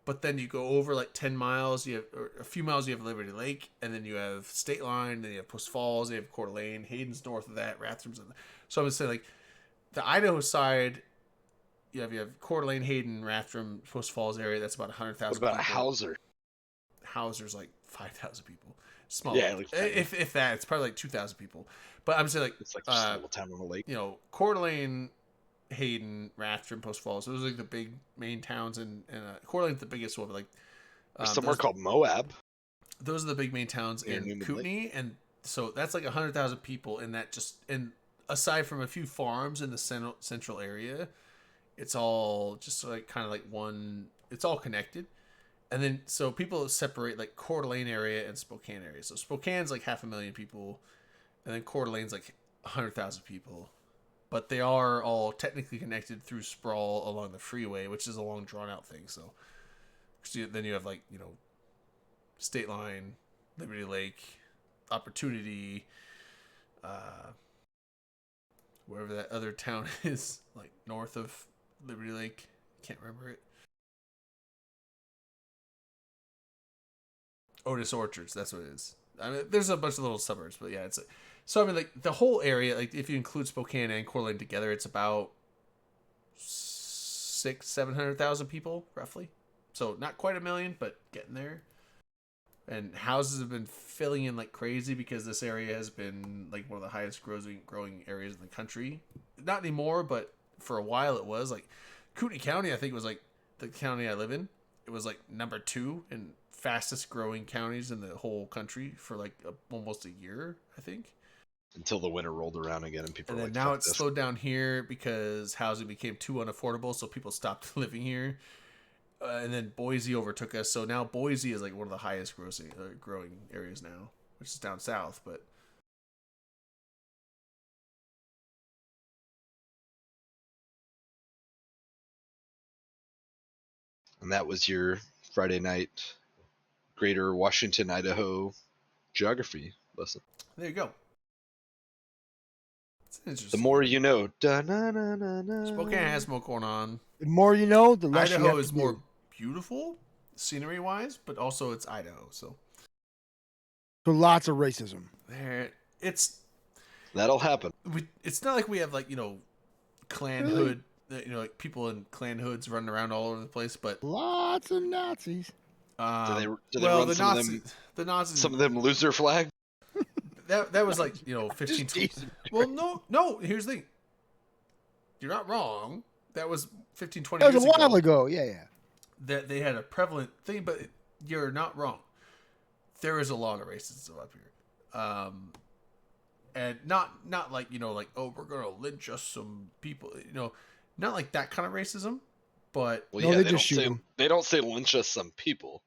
But then you go over like 10 miles, or a few miles, you have Liberty Lake, and then you have State Line, then you have Post Falls, you have Coeur d'Alene, Hayden's north of that, Rathdrum's in. So I'm gonna say like the Idaho side, you have Coeur d'Alene, Hayden, Rathdrum, Post Falls area. That's about 100,000. What about people. Hauser? Hauser's like 5,000 people. Small. Yeah, like 10. if that, it's probably like 2,000 people. But I'm saying like It's like just a little town on a lake. Coeur d'Alene, Hayden, Rathdrum, Post Falls. Those are like the big main towns, and Coeur d'Alene's the biggest one. But like There's somewhere those, called Moab. those are the big main towns Near in Newman Kootenai, and so that's like 100,000 people in that. And aside from a few farms in the central area, it's all just like kind of like one. It's all connected. And then, so people separate like Coeur d'Alene area and Spokane area. So Spokane's like 500,000 people, and then Coeur d'Alene's like 100,000 people. But they are all technically connected through sprawl along the freeway, which is a long drawn out thing. So, then you have like, State Line, Liberty Lake, Opportunity, wherever that other town is, like north of Liberty Lake. Can't remember it. Otis Orchards, that's what it is. I mean, there's a bunch of little suburbs, but yeah, so I mean, like the whole area, like if you include Spokane and Coeur d'Alene together, it's about 600,000-700,000 people roughly. So not quite a million, but getting there. And houses have been filling in like crazy because this area has been like one of the highest growing areas in the country. Not anymore, but for a while it was. Like Kootenai County, I think was like the county I live in. It was like number 2 in fastest growing counties in the whole country for like almost a year, I think. Until the winter rolled around again and people And were then like, now "Fuck it's this." slowed down here because housing became too unaffordable, so people stopped living here. And then Boise overtook us, so now Boise is like one of the highest growing areas now, which is down south, but And that was your Friday night Greater Washington, Idaho geography lesson. There you go. It's The interesting. more you know. Da-na-na-na-na. Spokane has more going on. The more you know, the less you Idaho have is to more do. beautiful, scenery wise, but also it's Idaho, so So lots of racism. there it's That'll happen. it's not like we have like, you know, clan Really? hood, you know, like people in clan hoods running around all over the place, but Lots of Nazis. Do they well, run the some of Nazis, them? the Nazis, Some of them loser flag. that was like, you know, 15 Just decent. well, no, here's the thing. You're not wrong. That was 15 20 That was years a while ago. Yeah. that they had a prevalent thing, but you're not wrong. There is a lot of racism up here, and not like, you know, like, oh, we're gonna lynch us some people, you know, not like that kind of racism. But Well, No, yeah, they they just don't shoot say 'em. they don't say lynch us some people.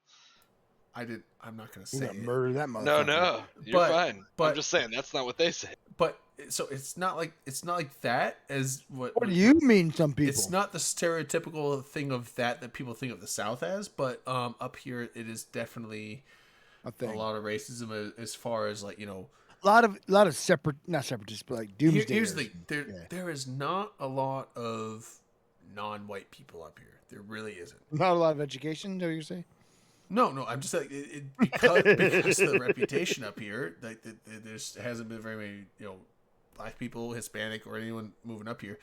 I'm not gonna We're say gonna it. murder that No, motherfucker. no, you're But- fine. but- I'm just saying that's not what they say. But so it's not like that as what. What do you mean, some people? It's not the stereotypical thing of that people think of the South as, but up here it is definitely a a thing. lot of racism as far as, like, you know. A lot of separate, not separatists, but like doomsday. Here's the thing. Yeah. There is not a lot of non-white people up here. There really isn't. Not a lot of education. Is that what you're saying? No. I'm just like because of the reputation up here, like there hasn't been very many, you know, black people, Hispanic, or anyone moving up here.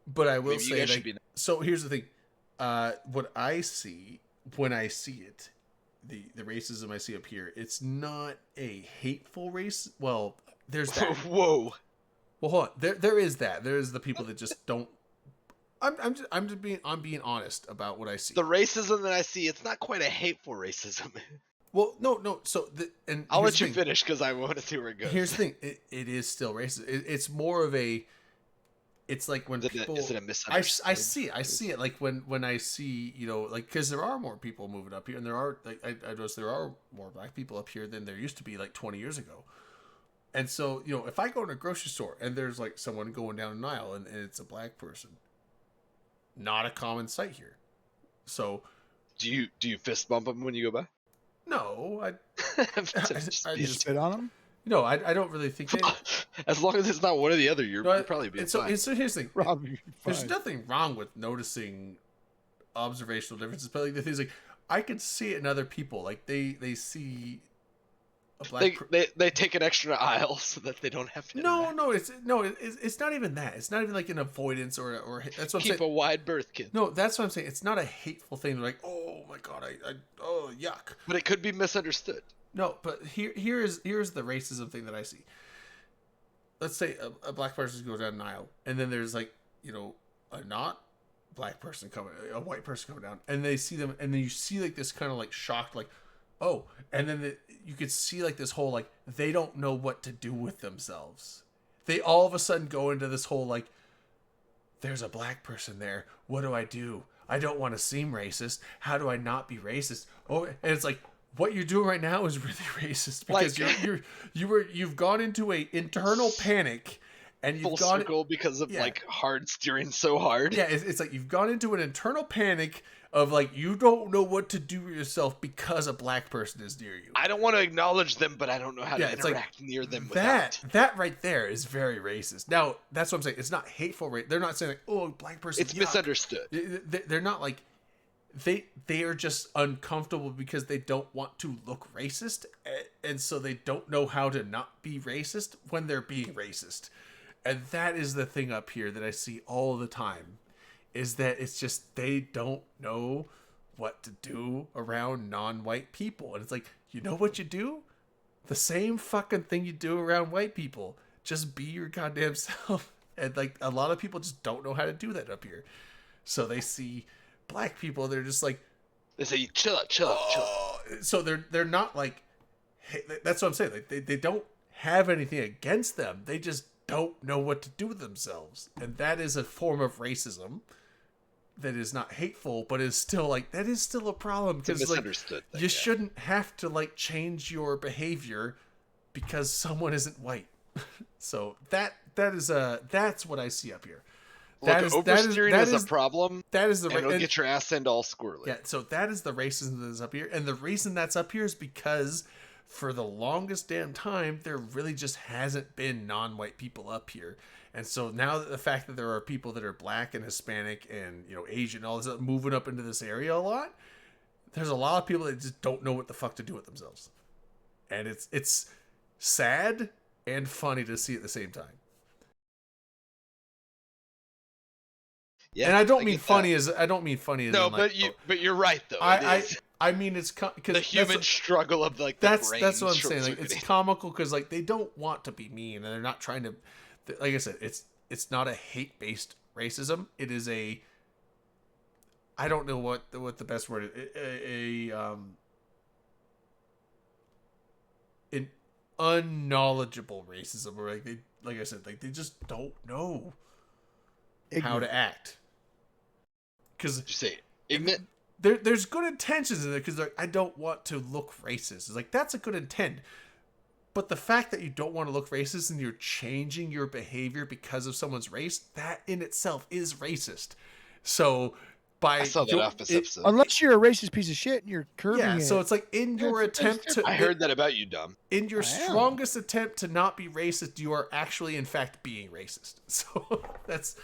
But I will Maybe you say, guys should like, be- so here's the thing. What I see when I see it, the racism I see up here, it's not a hateful race. Well, there's that. Whoa. Well, hold on. There is that. There is the people that just don't. I'm being honest about what I see. The racism that I see, it's not quite a hateful racism. Well, no. So I'll here's let the you thing. finish because I want to see where it goes. Here's the thing. It is still racist. It's more of a. It's like when Is it a- people. is it a I misunderstanding? I see it like when I see, you know, like, because there are more people moving up here, and there are, like, I noticed there are more black people up here than there used to be like 20 years ago. And so, you know, if I go in a grocery store and there's like someone going down an aisle and it's a black person, not a common sight here. So Do you fist bump them when you go by? no, I Just- I You just- spit on them? no, I don't really think they. as long as it's not one or the other, you're probably being and so, fine. and so here's the thing. Rob, you're There's fine. nothing wrong with noticing observational differences, but like the things, like, I could see it in other people. Like they see a black. They take an extra aisle so that they don't have to. interact. It's not even that. It's not even like an avoidance or that's what I'm Keep saying. a wide berth, kid. No, that's what I'm saying. It's not a hateful thing. Like, oh my god, oh yuck. But it could be misunderstood. No, but here's the racism thing that I see. Let's say a black person goes down an aisle, and then there's, like, you know, a not black person a white person coming down, and they see them, and then you see like this kind of like shocked, like, oh, and then you could see like this whole, like, they don't know what to do with themselves. They all of a sudden go into this whole, like, there's a black person there. What do I do? I don't want to seem racist. How do I not be racist? Oh, and it's like, what you're doing right now is really racist because Like- you've gone into a internal panic, and Full you've gone circle because of yeah. like hard steering so hard. yeah, it's like you've gone into an internal panic of, like, you don't know what to do with yourself because a black person is near you. I don't want to acknowledge them, but I don't know how Yeah, to it's like interact near them that without. that right there is very racist. Now that's what I'm saying. It's not hateful. They're not saying, like, oh, black person. It's yuck. misunderstood. They're not like they are just uncomfortable because they don't want to look racist, and so they don't know how to not be racist when they're being racist. And that is the thing up here that I see all the time, is that it's just they don't know what to do around non-white people. And it's like, you know what you do? The same fucking thing you do around white people. Just be your goddamn self. And, like, a lot of people just don't know how to do that up here. So they see black people, they're just like, They say, chill out, chill out, chill out. oh. So they're not like, hey, that's what I'm saying. Like, they don't have anything against them. They just don't know what to do with themselves. And that is a form of racism that is not hateful, but is still, like, that is still a problem, It's a because, like, misunderstood thing, you yeah. shouldn't have to, like, change your behavior because someone isn't white. So that's what I see up here. That Look, is- that is- oversteering that is is- a problem, that is the and it'll and- get your ass end all squirrely. Yeah, so that is the racism that is up here. And the reason that's up here is because for the longest damn time, there really just hasn't been non-white people up here. And so now that the fact that there are people that are black and Hispanic and, you know, Asian and all this stuff moving up into this area a lot, there's a lot of people that just don't know what the fuck to do with themselves. And it's sad and funny to see at the same time. Yeah, And I don't get mean that. funny as I don't mean funny as No, in, like, but you're right though. I It is I mean it's because the human struggle of like the that's brain what I'm saying. Like it's short-circuiting. comical because like they don't want to be mean and they're not trying to. Like I said, it's not a hate based racism. It is a. I don't know what the best word is. An unknowledgeable racism, or like I said, like they just don't know how to act. Because Did you say ignorant? there's good intentions in there because I don't want to look racist. It's like that's a good intent, but the fact that you don't want to look racist and you're changing your behavior because of someone's race, that in itself is racist. So by I saw that off this episode. Unless you're a racist piece of shit and you're curbing yeah, it. so it's like in your That's attempt to I heard that about you, dumb. in your I am. strongest attempt to not be racist, you are actually in fact being racist. So that's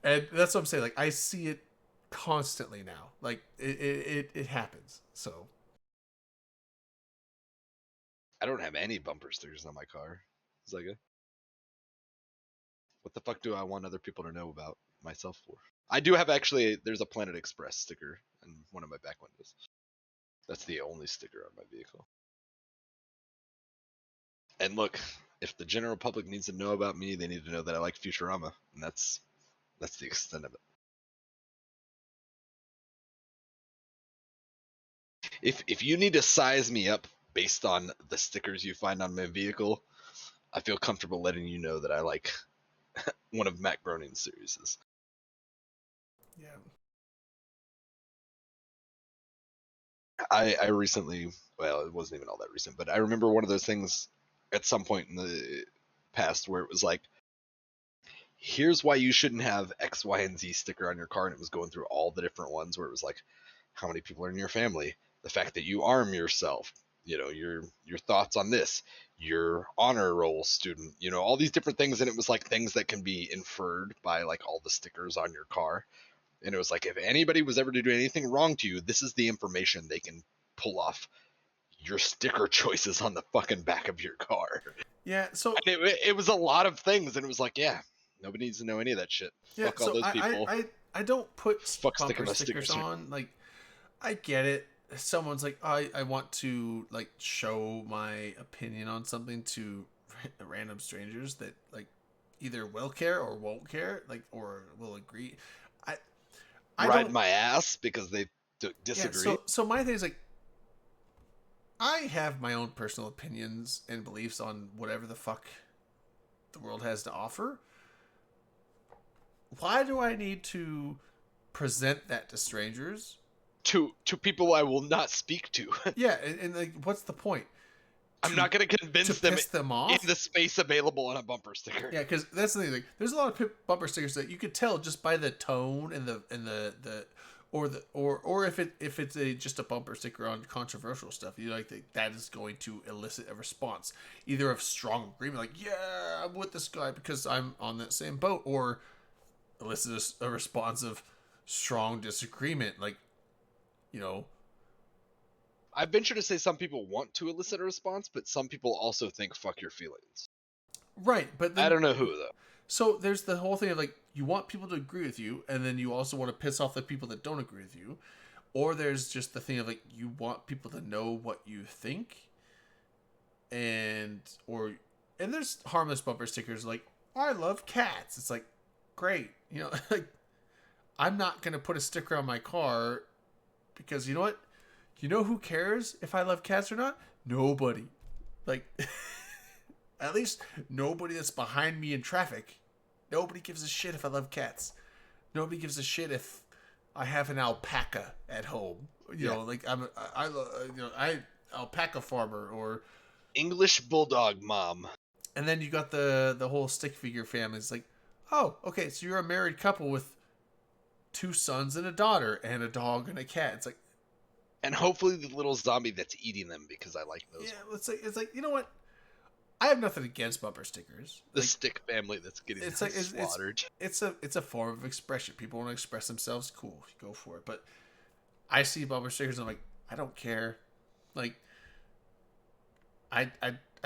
what I'm saying. Like I see it constantly now. Like it happens. So I don't have any bumper stickers on my car. It's like, what the fuck do I want other people to know about myself for? I do have there's a Planet Express sticker in one of my back windows. That's the only sticker on my vehicle. And look, if the general public needs to know about me, they need to know that I like Futurama, and that's the extent of it. If you need to size me up based on the stickers you find on my vehicle, I feel comfortable letting you know that I like one of Matt Groening's series. yeah. I recently, well, it wasn't even all that recent, but I remember one of those things at some point in the past where it was like, here's why you shouldn't have X, Y, and Z sticker on your car, and it was going through all the different ones where it was like, how many people are in your family, the fact that you arm yourself, you know, your thoughts on this, your honor roll student, you know, all these different things, and it was like things that can be inferred by like all the stickers on your car. And it was like, if anybody was ever to do anything wrong to you, this is the information they can pull off your sticker choices on the fucking back of your car. Yeah, so And it was a lot of things, and it was like, yeah, nobody needs to know any of that shit. yeah, Fuck all so those people. I don't put Fuck sticking bumper my stickers stickers. on. Like, I get it. Someone's like, I want to like show my opinion on something to random strangers that like either will care or won't care, like or will agree. I Ride don't. my ass because they Yeah, disagree. so my thing is like, I have my own personal opinions and beliefs on whatever the fuck the world has to offer. Why do I need to present that to strangers? To people I will not speak to. Yeah, and like, what's the point? I'm not going to convince to them piss them in off. the space available on a bumper sticker. Yeah, because that's the thing. Like, there's a lot of bumper stickers that you could tell just by the tone and or if it's just a bumper sticker on controversial stuff, you know, like that is going to elicit a response, either of strong agreement, like yeah, I'm with this guy because I'm on that same boat, or elicit a response of strong disagreement, like, you know. I venture to say some people want to elicit a response, but some people also think fuck your feelings. Right, but then, I don't know who though. So there's the whole thing of like, you want people to agree with you, and then you also want to piss off the people that don't agree with you. Or there's just the thing of like, you want people to know what you think. And there's harmless bumper stickers like, I love cats. It's like, great. You know, like, I'm not going to put a sticker on my car because you know what? You know who cares if I love cats or not? Nobody. Like, at least nobody that's behind me in traffic. Nobody gives a shit if I love cats. Nobody gives a shit if I have an alpaca at home. You know, like I alpaca farmer, or English bulldog mom. and then you got the whole stick figure family. It's like, Oh, okay, so you're a married couple with 2 sons and a daughter and a dog and a cat. It's like, And hopefully the little zombie that's eating them, because I like those. yeah, it's like, you know what? I have nothing against bumper stickers. The Like, stick family that's getting it's like slaughtered. it's a form of expression. People want to express themselves. Cool, go for it. But I see bumper stickers and I'm like, I don't care. Like, I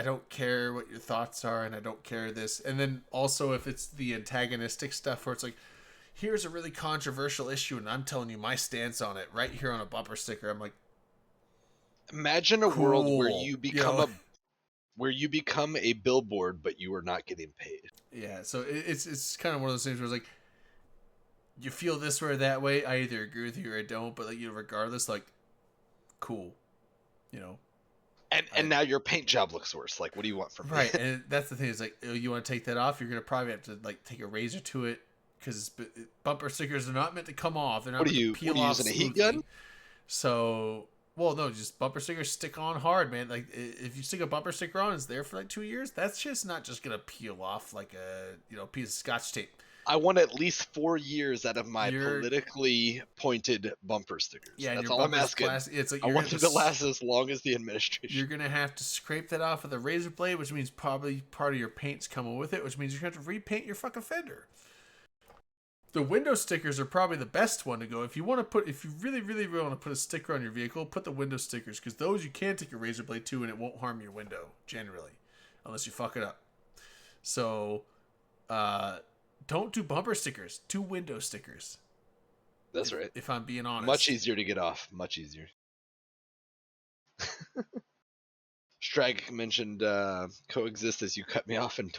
don't care what your thoughts are, and I don't care this. And then also if it's the antagonistic stuff where it's like, here's a really controversial issue, and I'm telling you my stance on it right here on a bumper sticker. I'm like, Imagine a world where cool. you become a billboard, but you are not getting paid. yeah. So it's kind of one of those things where it's like, you feel this way or that way. I either agree with you or I don't. But like, you know, regardless, like, cool. You know, And now your paint job looks worse. Like, what do you want from me? right. And that's the thing. Is like, you want to take that off, you're gonna probably have to like take a razor to it, because bumper stickers are not meant to come off. They're not What are meant to you peel off using, a heat smoothly. gun? So, well, no, just bumper stickers stick on hard, man. Like, if you stick a bumper sticker on, it's there for like 2 years. That's just not just gonna peel off like a piece of Scotch tape. I want at least 4 years out of my You're- politically pointed bumper stickers. Yeah, and That's your all I'm bumper's asking. plastic. It's like I you're want gonna it to have last as long as the administration. You're gonna have to scrape that off with a razor blade, which means probably part of your paint's coming with it, which means you're gonna have to repaint your fucking fender. The window stickers are probably the best one to go. If you really, really want to put a sticker on your vehicle, put the window stickers, because those you can take a razor blade to and it won't harm your window generally, unless you fuck it up. So, don't do bumper stickers. Do window stickers. That's right. If I'm being honest. Much easier to get off. Much easier. Strag mentioned coexist as you cut me off, and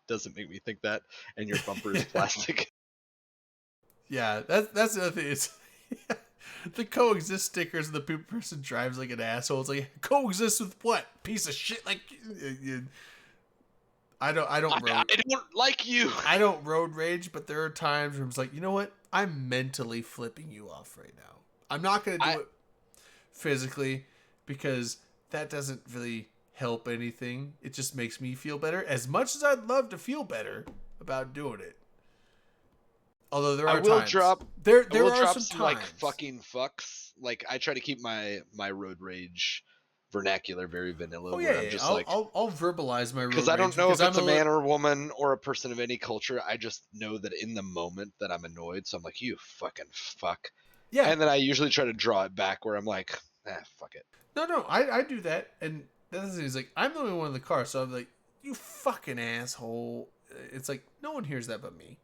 doesn't make me think that. And your bumper is plastic. Yeah, that's the other thing. It's the coexist stickers and the person drives like an asshole. It's like, coexist with what? Piece of shit. Like, I don't I don't like you. I don't road rage, but there are times where I'm like, you know what? I'm mentally flipping you off right now. I'm not gonna do it physically, because that doesn't really help anything. It just makes me feel better. As much as I'd love to feel better about doing it. Although there are I will times. drop. There I will are drop some like times. fucking fucks. Like, I try to keep my road rage vernacular very vanilla. Oh where yeah, I'm yeah. just I'll verbalize my road because I don't rage know if because it's a I'm man or a woman or a person of any culture. I just know that in the moment that I'm annoyed, so I'm like, you fucking fuck. Yeah. And then I usually try to draw it back where I'm like, fuck it. No, I do that, and that's the thing is, like, I'm the only one in the car, so I'm like, you fucking asshole. It's like, no one hears that but me.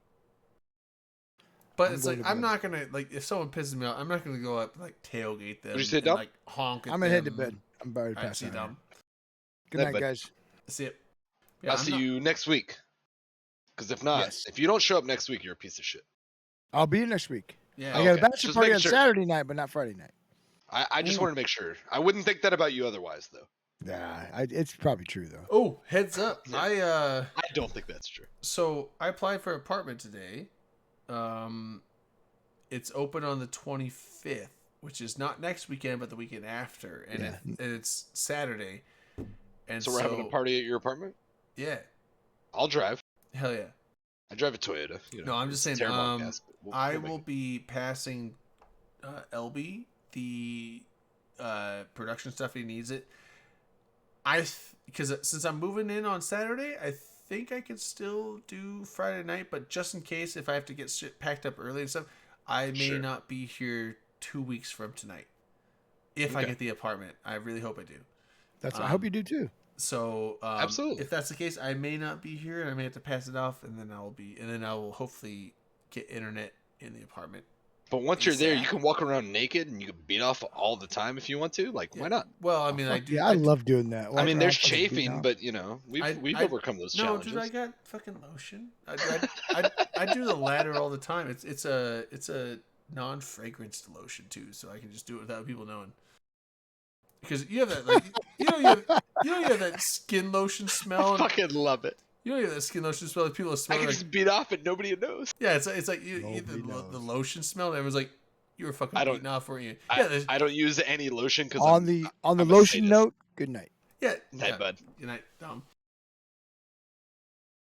But I'm it's going like, to I'm bed. not gonna, like, if someone pisses me off, I'm not gonna go up and like tailgate them. What'd you say, and, Dom? like, honk at I'm gonna head to them. bed. I'm about to Alright, pass see you, out. Dom. Good Night, night, bud. guys. See it. Yeah, I'll I'm see not- you next week. Because if not, Yes. if you don't show up next week, you're a piece of shit. I'll be here next week. Yeah. I got Okay, a bachelor just party making on sure. Saturday night, but not Friday night. I just wanted to make sure. I wouldn't think that about you otherwise, though. Nah, it's probably true though. Oh, heads up. Yeah. I don't think that's true. So I applied for an apartment today. It's open on the 25th, which is not next weekend, but the weekend after, and, Yeah. and it's Saturday. And So we're having a party at your apartment? Yeah, I'll drive. hell yeah. I drive a Toyota. You know, No, I'm just it's saying. terrible on gas, but I we'll make will it. be passing LB the production stuff he needs it. Because since I'm moving in on Saturday, I think I could still do Friday night. But just in case, if I have to get shit packed up early and stuff, I may Sure. not be here 2 weeks from tonight. If I Okay. get the apartment, I really hope I do. I hope you do too. So Absolutely. if that's the case, I may not be here, and I may have to pass it off, and then I will hopefully get internet in the apartment. But once you're there, you ASAP. can walk around naked and you can beat off all the time if you want to. Like, why not? Well, I mean, I Fuck do. yeah, I love doing that. I Walking mean, around there's fucking beating chafing, off. but you know, we've I- overcome those No, challenges. dude, I got fucking lotion. I do the latter all the time. It's a non-fragranced lotion too, so I can just do it without people knowing. Because you have that, like, you have that skin lotion smell. I And, fucking love it. you have that skin lotion smell that people I smell. can Like, just beat off and nobody knows. yeah, it's like you Nobody the knows. lotion smell. And everyone's like, you were fucking I don't- beating off, weren't you? I, Yeah, there's- I don't use any lotion because on the I'm a lotion sadist. note. Good night. yeah. Night, bud. Good night, Dom.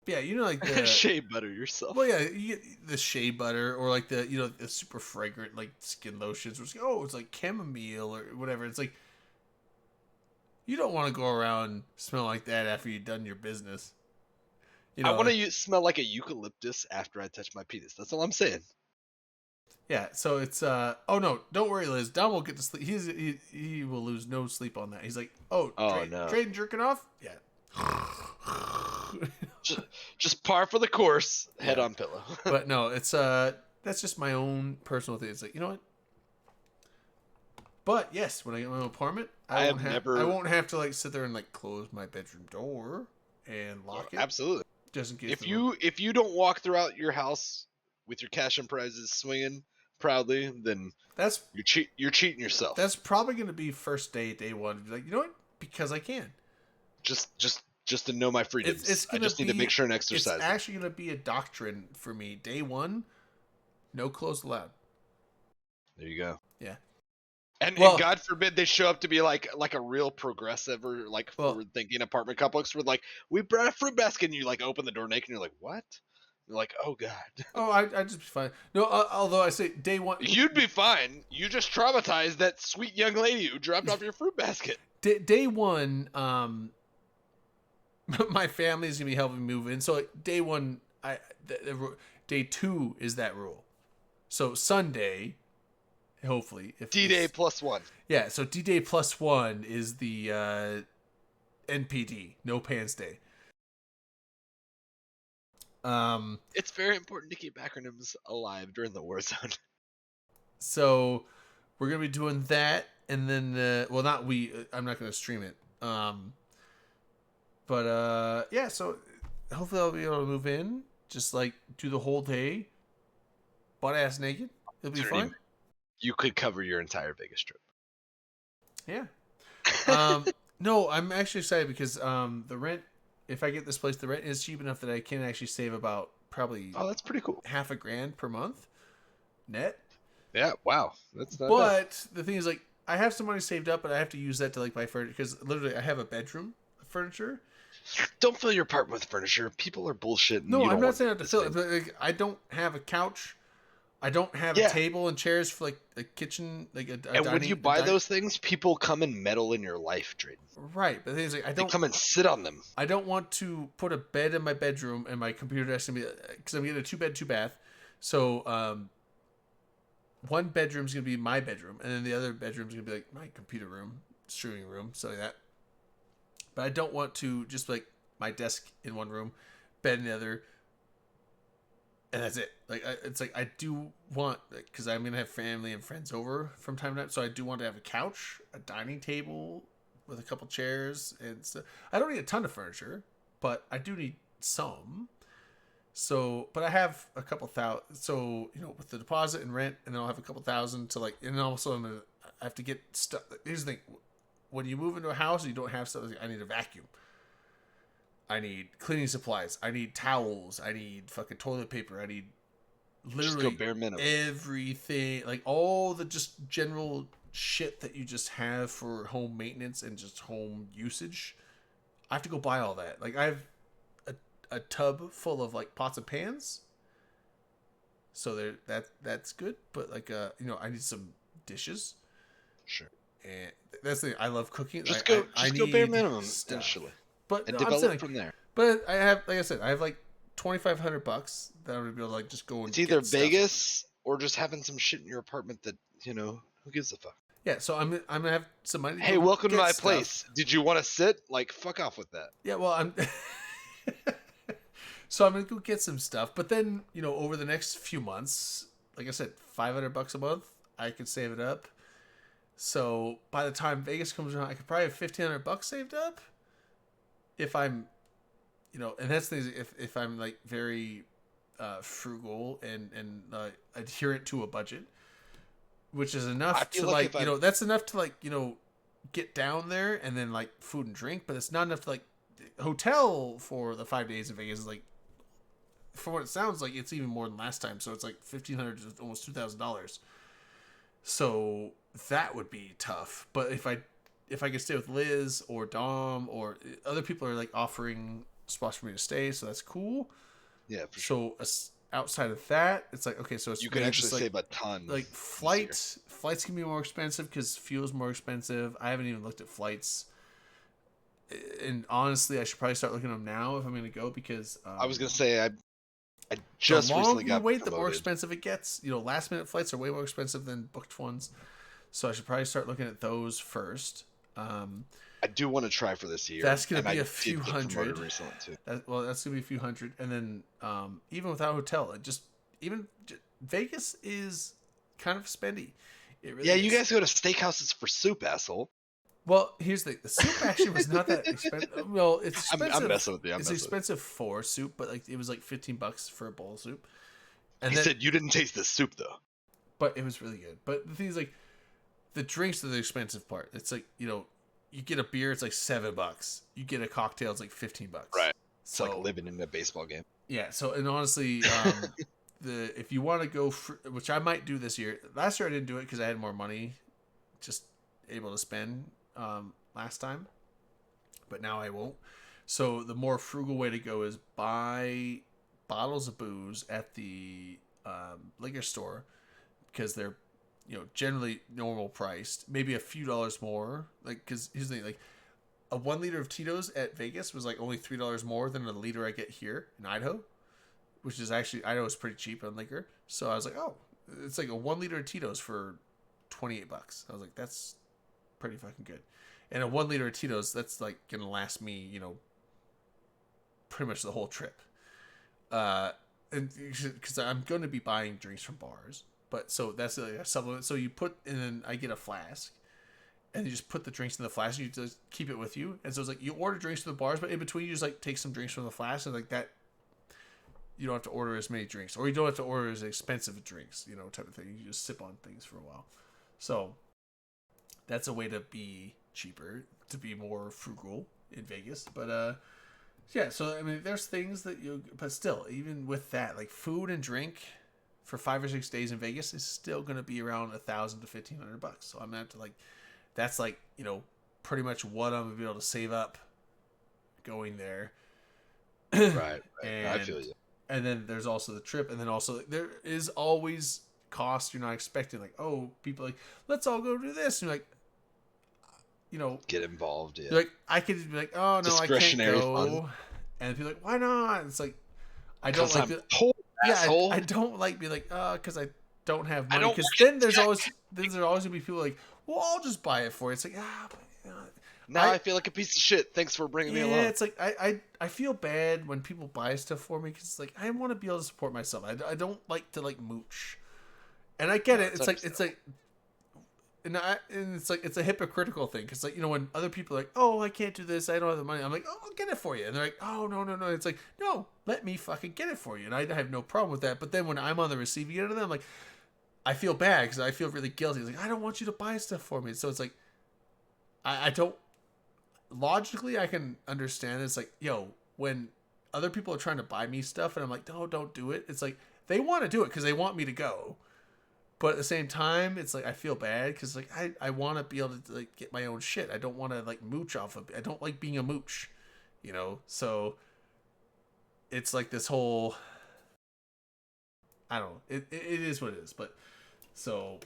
Yeah, you know, like the Shea butter yourself. well, yeah, you get the shea butter or like the super fragrant like skin lotions. Which it's like chamomile or whatever. It's like you don't want to go around smell like that after you've done your business. You I know, want to smell like a eucalyptus after I touch my penis. That's all I'm saying. yeah. So it's oh no, don't worry, Liz. Dom will get to sleep. He will lose no sleep on that. He's like, oh, Oh, no. Drayden jerking off, yeah. Just par for the course. Head Yeah. on pillow. But no, it's that's just my own personal thing. It's like, you know what? But yes, when I get my own apartment, I won't have to like sit there and like close my bedroom door and lock it Absolutely. just in case. If you don't walk throughout your house with your cash and prizes swinging proudly, then that's you're cheating yourself. that's probably going to be first day one. Be like, you know what? Because I can. Just to know my freedoms. It's I just need to make sure and exercise. It's actually going to be a doctrine for me. Day one, no clothes allowed. There you go. Yeah. And Well- God forbid they show up to be like a real progressive or like Well- forward thinking apartment complex where like we brought a fruit basket and you like open the door naked and you're like, what? You're like, oh God. Oh, I'd just be fine. No, although I say day one, You'd be fine. You just traumatized that sweet young lady who dropped off your fruit basket. day one, my family's gonna be helping me move in. So like, day one, day two is that rule. So Sunday, hopefully, if D-Day it's- +1. yeah. So D-Day +1 is the NPD, No Pants Day. It's very important to keep acronyms alive during the war zone. So we're gonna be doing that, and then well, not we. I'm not gonna stream it. But yeah. So hopefully I'll be able to move in, just like do the whole day, butt ass naked. It'll be Dude, fun. You could cover your entire Vegas trip. Yeah. No, I'm actually excited because the rent. If I get this place, the rent is cheap enough that I can actually save about probably Oh, that's pretty cool. $1,000 per month net. Yeah, wow. That's not bad. But the thing is, like, I have some money saved up, but I have to use that to like buy furniture because literally I have a bedroom of furniture. Don't fill your apartment with furniture. People are bullshit. No, I'm not saying I have to fill it. But, like, I don't have a couch. I don't have Yeah. a table and chairs for like a kitchen, like a And when you buy dining- those things, people come and meddle in your life, Drayden. right? But the thing is, like, They come and sit on them. I don't want to put a bed in my bedroom and my computer desk gonna be because I'm getting a 2-bed, 2-bath. So one bedroom's gonna be my bedroom, and then the other bedroom's gonna be like my computer room, streaming room, so like that. But I don't want to just like my desk in one room, bed in the other, and that's it. Like it's like I do want because I'm gonna have family and friends over from time to time, so I do want to have a couch, a dining table with a couple chairs and stuff. I don't need a ton of furniture, but I do need some. So, but I have a couple thousand. So, you know, with the deposit and rent, and then I'll have a couple thousand to like, and also I have to get stuff. Here's the thing: when you move into a house and you don't have stuff, I need a vacuum. I need cleaning supplies. I need towels. I need fucking toilet paper. I need Just literally go bare minimum. everything, like all the just general shit that you just have for home maintenance and just home usage. I have to go buy all that. Like I have a tub full of like pots and pans. So that's good, but like you know, I need some dishes. Sure. And that's the thing. I love cooking. Just I go bare need minimum stuff. initially. But And no, I'm develop saying, from there. but I have, like I said, I have like $2,500 that I would be able to like just go and It's either get stuff. Vegas or just having some shit in your apartment that, you know, who gives a fuck? Yeah, so I'm gonna have some money. Hey, go welcome to get my stuff. place. Did you want to sit? Like, fuck off with that. Yeah, well, I'm. So I'm gonna go get some stuff, but then you know, over the next few months, like I said, $500 a month, I could save it up. So by the time Vegas comes around, I could probably have $1,500 saved up. If I'm, you know, and that's the thing, if I'm like very frugal and adherent to a budget, which is I enough feel to like like if you I- know, that's enough to like, you know, get down there and then like food and drink, but it's not enough to like hotel for the 5 days in Vegas is like, for what it sounds like, it's even more than last time. So it's like $1,500 to almost $2,000. So that would be tough. But if I could stay with Liz or Dom or other people are like offering spots for me to stay, so that's cool. Yeah, for sure. So outside of that, it's like, okay, so it's You could really actually just, like, save a ton. like this year. flights can be more expensive because fuel's more expensive. I haven't even looked at flights, and honestly, I should probably start looking at them now if I'm going to go, because I was gonna say I the just longer recently you got wait, the more promoted. expensive it gets. You know, last minute flights are way more expensive than booked ones, so I should probably start looking at those first. I do want to try for this year. That's gonna and be I a did few get promoted hundred. recently too. That's gonna be a few hundred, and then even without hotel, Vegas is kind of spendy. It really Yeah, is. you guys go to steakhouses for soup, asshole. Well, here's the soup actually was not that expensive. Well, it's expensive. I'm messing with you. It's expensive for soup, but like it was like $15 for a bowl of soup. And He then, said you didn't taste the soup though. but it was really good. But the thing is, like, the drinks are the expensive part. It's like, you know, you get a beer, it's like $7. You get a cocktail, it's like $15. Right. It's So like living in a baseball game. yeah. So, and honestly, if you want to go, which I might do this year. Last year I didn't do it because I had more money, just able to spend last time, but now I won't. So the more frugal way to go is buy bottles of booze at the liquor store, because they're, you know, generally normal priced, maybe a few dollars more. Like, because here's the thing, like a 1 liter of Tito's at Vegas was like only $3 more than a liter I get here in Idaho, which is actually, Idaho is pretty cheap on liquor. So I was like, oh, it's like a 1 liter of Tito's for $28. I was like, that's pretty fucking good. And a 1 liter of Tito's, that's like gonna last me, you know, pretty much the whole trip. And because I'm going to be buying drinks from bars, but so that's like a supplement. So you put, and then I get a flask, and you just put the drinks in the flask. And you just keep it with you, and so it's like you order drinks from the bars, but in between you just like take some drinks from the flask, and like that, you don't have to order as many drinks, or you don't have to order as expensive drinks, you know, type of thing. You just sip on things for a while. So that's a way to be cheaper, to be more frugal in Vegas. But yeah, so I mean, there's things that but still, even with that, like food and drink for 5 or 6 days in Vegas is still going to be around $1,000 to $1,500. So I'm gonna have to, like, that's like, you know, pretty much what I'm gonna be able to save up going there. Right. And, I feel you. and then there's also the trip, and then also there is always cost you're not expecting. Like, oh, people like, let's all go do this, and you're like, you know, Get involved. Yeah. you're like, I could be like, oh no, I can't Discretionary go, fun. and people are like, why not? It's like, I don't 'Cause like I'm the, poor, yeah, asshole. I don't like be like, because I don't have I money. don't Because like then there's check. always gonna be people like, well, I'll just buy it for you. It's like, but, Now I feel like a piece of shit. Thanks for bringing me yeah, along. it's like I feel bad when people buy stuff for me, because it's like I want to be able to support myself. I don't like to like mooch, and I get No, it. it's It's like and it's like it's a hypocritical thing, because like, you know, when other people are like, oh, I can't do this, I don't have the money, I'm like, oh, I'll get it for you, and they're like, oh, no. It's like, no, let me fucking get it for you, and I have no problem with that. But then when I'm on the receiving end of them, like, I feel bad because I feel really guilty. It's like, I don't want you to buy stuff for me. So it's like, I don't, logically I can understand. It's like, yo, when other people are trying to buy me stuff and I'm like, no, don't do it. It's like, they want to do it because they want me to go. But at the same time, it's like, I feel bad because like I want to be able to like get my own shit. I don't want to like mooch off of, I don't like being a mooch, you know? So it's like this whole, I don't know. It is what it is. But so,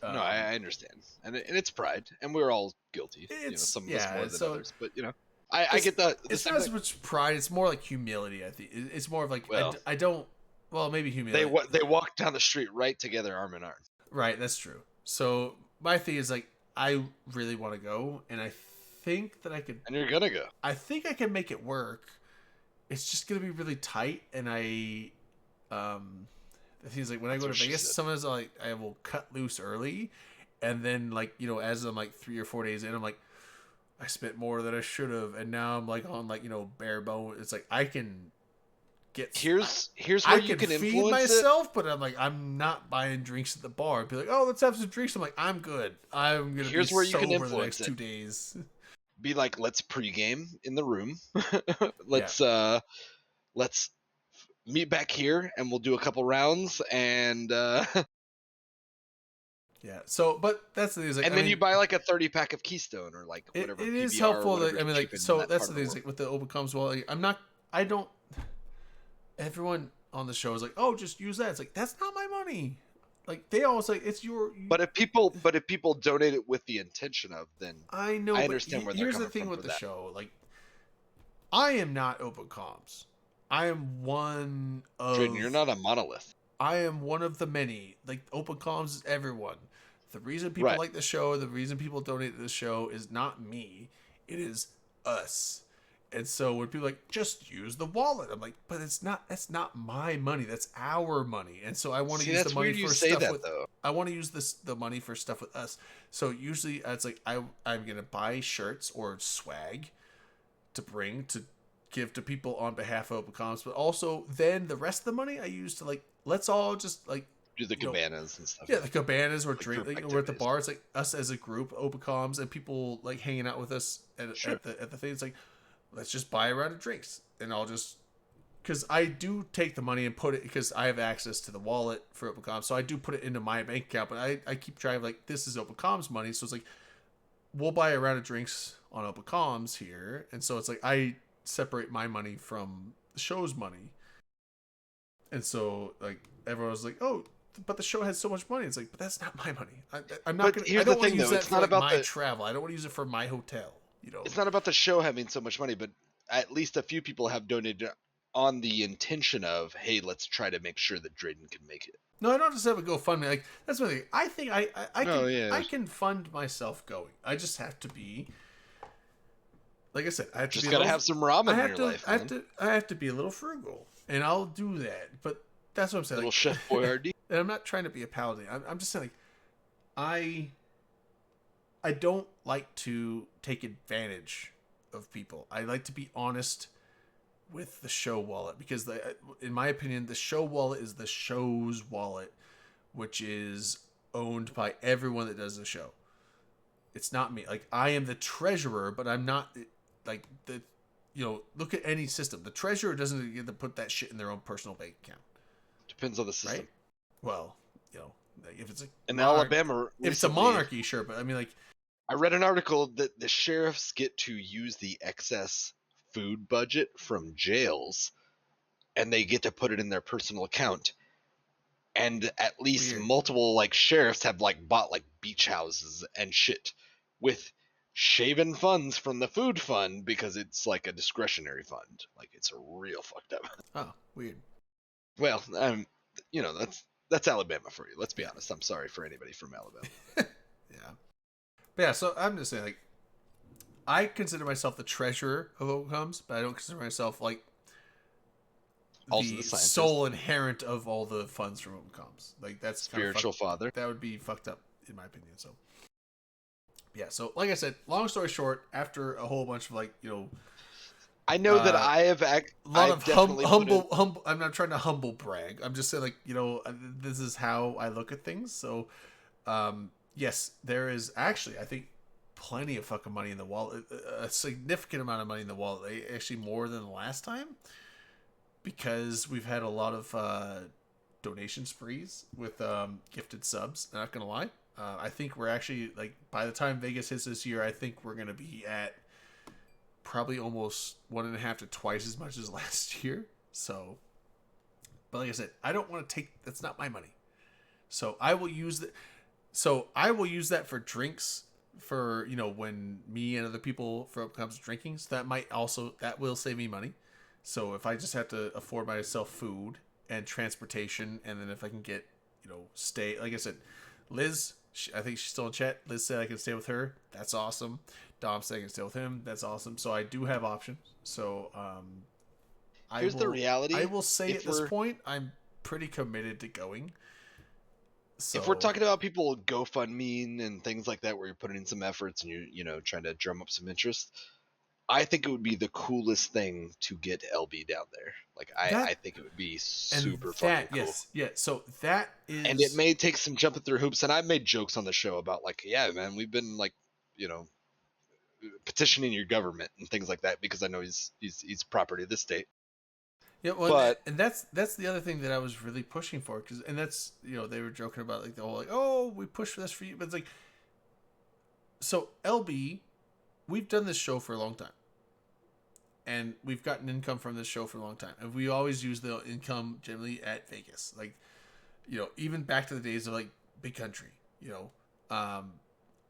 No, I understand, and it's pride, and we're all guilty. You know, It's- some of yeah, us more than so- others, but you know, I get the It's same not as thing. much pride. It's more like humility. I think it's more of like, Well- I don't. Well, maybe humility. They walk down the street right together, arm in arm. Right, that's true. So my thing is like, I really want to go, and I think that I could. And you're gonna go. I think I can make it work. It's just gonna be really tight, and the thing is like, when I That's go what to she Vegas, said. sometimes I will cut loose early, and then like, you know, as I'm like 3 or 4 days in, I'm like, I spent more than I should have, and now I'm like on like, you know, bare bone. It's like I can get Here's where I you can can feed influence it. myself, but I'm like, I'm not buying drinks at the bar. Be like, oh, let's have some drinks. I'm like, I'm good. I'm gonna Here's be where you can sober the influence next it. 2 days. Be like, let's pregame in the room. let's meet back here, and we'll do a couple rounds, and Yeah. So, but that's the thing. Is like, and I then mean, you buy like a 30-pack of Keystone or like it whatever. is PBR or helpful whatever that, is I mean, like, cheap in so that that's part the of thing. Is world. like with the open comms, well, like, I'm not I don't. Everyone on the show is like, oh, just use that. It's like, that's not my money. Like they always like, it's your. But if people donate it with the intention of, then I know. I but understand where they're here's the coming thing from with for the that. show. Like, I am not open comms. I am one of. Drayden, you're not a monolith. I am one of the many. Like open comms is everyone. The reason people Right. like the show, the reason people donate to the show is not me. It is us. And so when people are like, just use the wallet, I'm like, but it's not. That's not my money. That's our money. And so I want to See, use that's the money weird you for say stuff that, with. though. I want to use the money for stuff with us. So usually it's like I'm gonna buy shirts or swag to bring to give to people on behalf of Open Comms, but also then the rest of the money I use to like let's all just like Do the you know, cabanas and stuff. yeah, the cabanas or Like drink. group Like, we're at the activities. bar. It's like us as a group, Open Comms, and people like hanging out with us Sure. at the thing. It's like let's just buy a round of drinks, and I'll just because I do take the money and put it because I have access to the wallet for Open Comms, so I do put it into my bank account. But I keep trying like this is Open Comms money, so it's like we'll buy a round of drinks on Open Comms here, and so it's like I separate my money from the show's money, and so like everyone's like, oh. But the show has so much money. It's like, but that's not my money. I'm not But going. here's I don't the want thing, to use though. that It's for not like, about my the- travel. I don't want to use it for my hotel. You know, It's not about the show having so much money, but at least a few people have donated on the intention of, hey, let's try to make sure that Drayden can make it. no, I don't just have a GoFundMe. Like that's my thing. I think I No, can yeah. I can fund myself going. I just have to be, like I said, I have to Just be a gotta little- have some ramen I in have your to. life, I have man. to. I have to be a little frugal, and I'll do that. But that's what I'm saying. Little Like, Chef Boyardee. and I'm not trying to be a paladin. I'm just saying, like, I don't like to take advantage of people. I like to be honest with the show wallet because, in my opinion, the show wallet is the show's wallet, which is owned by everyone that does the show. It's not me. Like I am the treasurer, but I'm not like the. You know, look at any system. The treasurer doesn't get to put that shit in their own personal bank account, Depends on the system. right? Well, you know, like, if it's a In monarch- Alabama, if it's a recently, monarchy, sure, but I mean, like, I read an article that the sheriffs get to use the excess food budget from jails, and they get to put it in their personal account. And at least Weird. multiple like sheriffs have like bought like beach houses and shit with shaven funds from the food fund because it's like a discretionary fund. Like it's real fucked up. oh, weird. Well, you know that's Alabama for you. Let's be honest. I'm sorry for anybody from Alabama. Yeah. But yeah, so I'm just saying, like, I consider myself the treasurer of Open Comms, but I don't consider myself like Also the the scientist. sole inherent of all the funds from Open Comms. Like that's kinda Spiritual father. that would be fucked up in my opinion. So yeah, so like I said, long story short, after a whole bunch of like, you know, I know that Uh, I have a lot I've of definitely put in- humble. I'm not trying to humble brag. I'm just saying, like, you know, this is how I look at things. So, yes, there is actually, I think, plenty of fucking money in the wallet. A significant amount of money in the wallet. Actually, more than the last time, because we've had a lot of donation sprees with gifted subs. Not gonna lie, I think we're actually like by the time Vegas hits this year, I think we're gonna be at probably almost 1.5 to twice as much as last year. So, but like I said, I don't want to take. That's not my money. So I will use that. So I will use that for drinks. For you know when me and other people from comes drinking. So that will save me money. So if I just have to afford myself food and transportation, and then if I can get stay, like I said, Liz, I think she's still in chat. Liz said I can stay with her. That's awesome. Dom said I can stay with him. That's awesome. So I do have options. So Here's the reality. I will say If at this we're- point, I'm pretty committed to going. So If we're talking about people GoFundMe and things like that, where you're putting in some efforts and you're trying to drum up some interest, I think it would be the coolest thing to get LB down there. Like I think it would be super fucking cool. Yes, yeah. So that is, And it may take some jumping through hoops. And I've made jokes on the show about like, yeah, man, we've been like, petitioning your government and things like that because I know he's property of the state. Yeah, well, But- and that's the other thing that I was really pushing for, and that's they were joking about like the whole like, oh, we push for this for you, but it's like, so LB, we've done this show for a long time, and we've gotten income from this show for a long time, and we always use the income generally at Vegas. Like, even back to the days of like Big Country.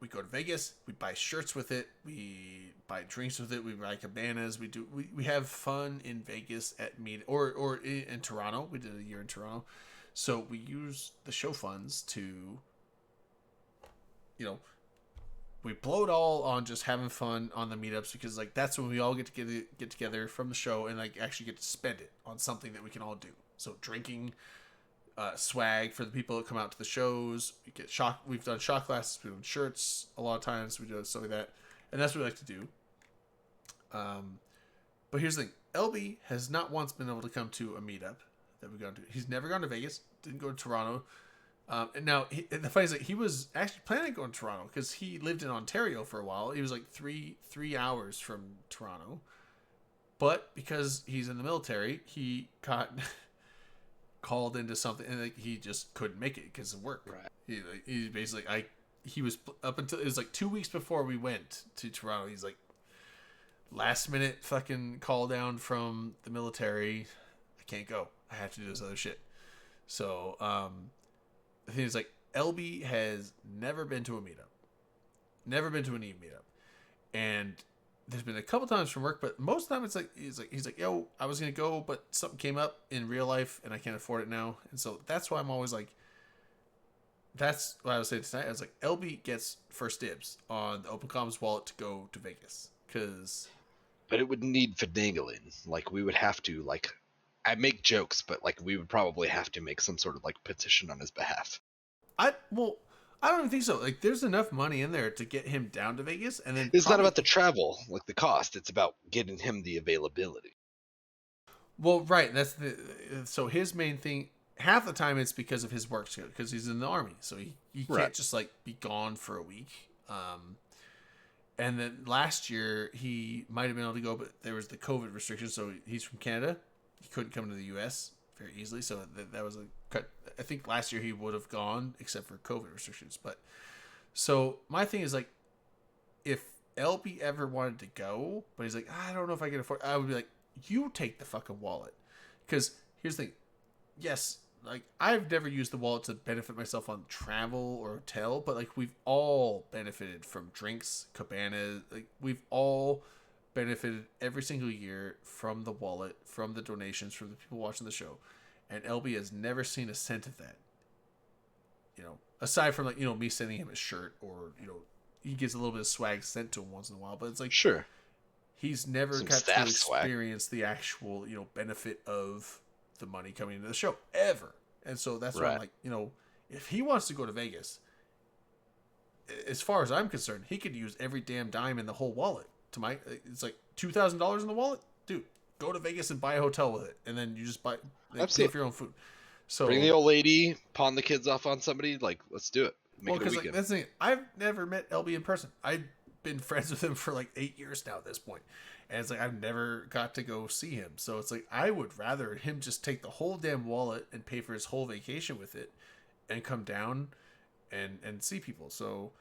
We go to Vegas, we buy shirts with it, we buy drinks with it, we buy cabanas, we have fun in Vegas at meet or in Toronto. We did a year in Toronto, so we use the show funds to, we blow it all on just having fun on the meetups, because like that's when we all get together from the show and like actually get to spend it on something that we can all do. So drinking, swag for the people that come out to the shows. We get we've done shot glasses, we've done shirts a lot of times, we do stuff like that, and that's what we like to do. But here's the thing: LB has not once been able to come to a meetup that we've gone to. He's never gone to Vegas, didn't go to Toronto. And now the funny is that he was actually planning on going to Toronto because he lived in Ontario for a while. He was like three hours from Toronto, but because he's in the military, he got called into something, and like, he just couldn't make it because of work. Right. He basically he was up until it was like 2 weeks before we went to Toronto. He's like, last minute fucking call down from the military. I can't go. I have to do this other shit. So the thing is, like, LB has never been to a meetup, never been to an Eve meetup, and there's been a couple times from work, but most of the time it's like he's like, yo, I was gonna go, but something came up in real life and I can't afford it now. And so that's why I'm always like, that's what I was saying tonight. I was like, LB gets first dibs on the Open Comms wallet to go to Vegas, but it would need finagling. Like, we would have to, like, I make jokes, but like we would probably have to make some sort of like petition on his behalf. I don't even think so. Like, there's enough money in there to get him down to Vegas, and then It's not about the travel, like the cost. It's about getting him the availability. Well, right. So his main thing. Half the time it's because of his work schedule, because he's in the Army, so he can't just like be gone for a week. And then last year he might have been able to go, but there was the COVID restrictions, so he's from Canada. He couldn't come to the U.S. very easily, so that was a cut. I think last year he would have gone, except for COVID restrictions. But so my thing is, like, if LB ever wanted to go, but he's like, I don't know if I can afford, I would be like, you take the fucking wallet. Because here's the thing. Yes, like, I've never used the wallet to benefit myself on travel or hotel, but like, we've all benefited from drinks, cabanas. Like, we've all benefited every single year from the wallet, from the donations, from the people watching the show. And LB has never seen a cent of that. Aside from, like, me sending him a shirt, or, he gets a little bit of swag sent to him once in a while, but it's like, sure, he's never some got to staff swag. experience the actual, benefit of the money coming into the show ever. And so that's why I'm Right. like, if he wants to go to Vegas, as far as I'm concerned, he could use every damn dime in the whole wallet. It's like $2,000 in the wallet, dude. Go to Vegas and buy a hotel with it, and then you just pay Absolutely. for your own food. So Bring the old lady, pawn the kids off on somebody. Like, let's do it. Make it a because weekend. that's the thing. I've never met LB in person. I've been friends with him for like 8 years now at this point, and it's like I've never got to go see him. So it's like I would rather him just take the whole damn wallet and pay for his whole vacation with it, and come down and see people. So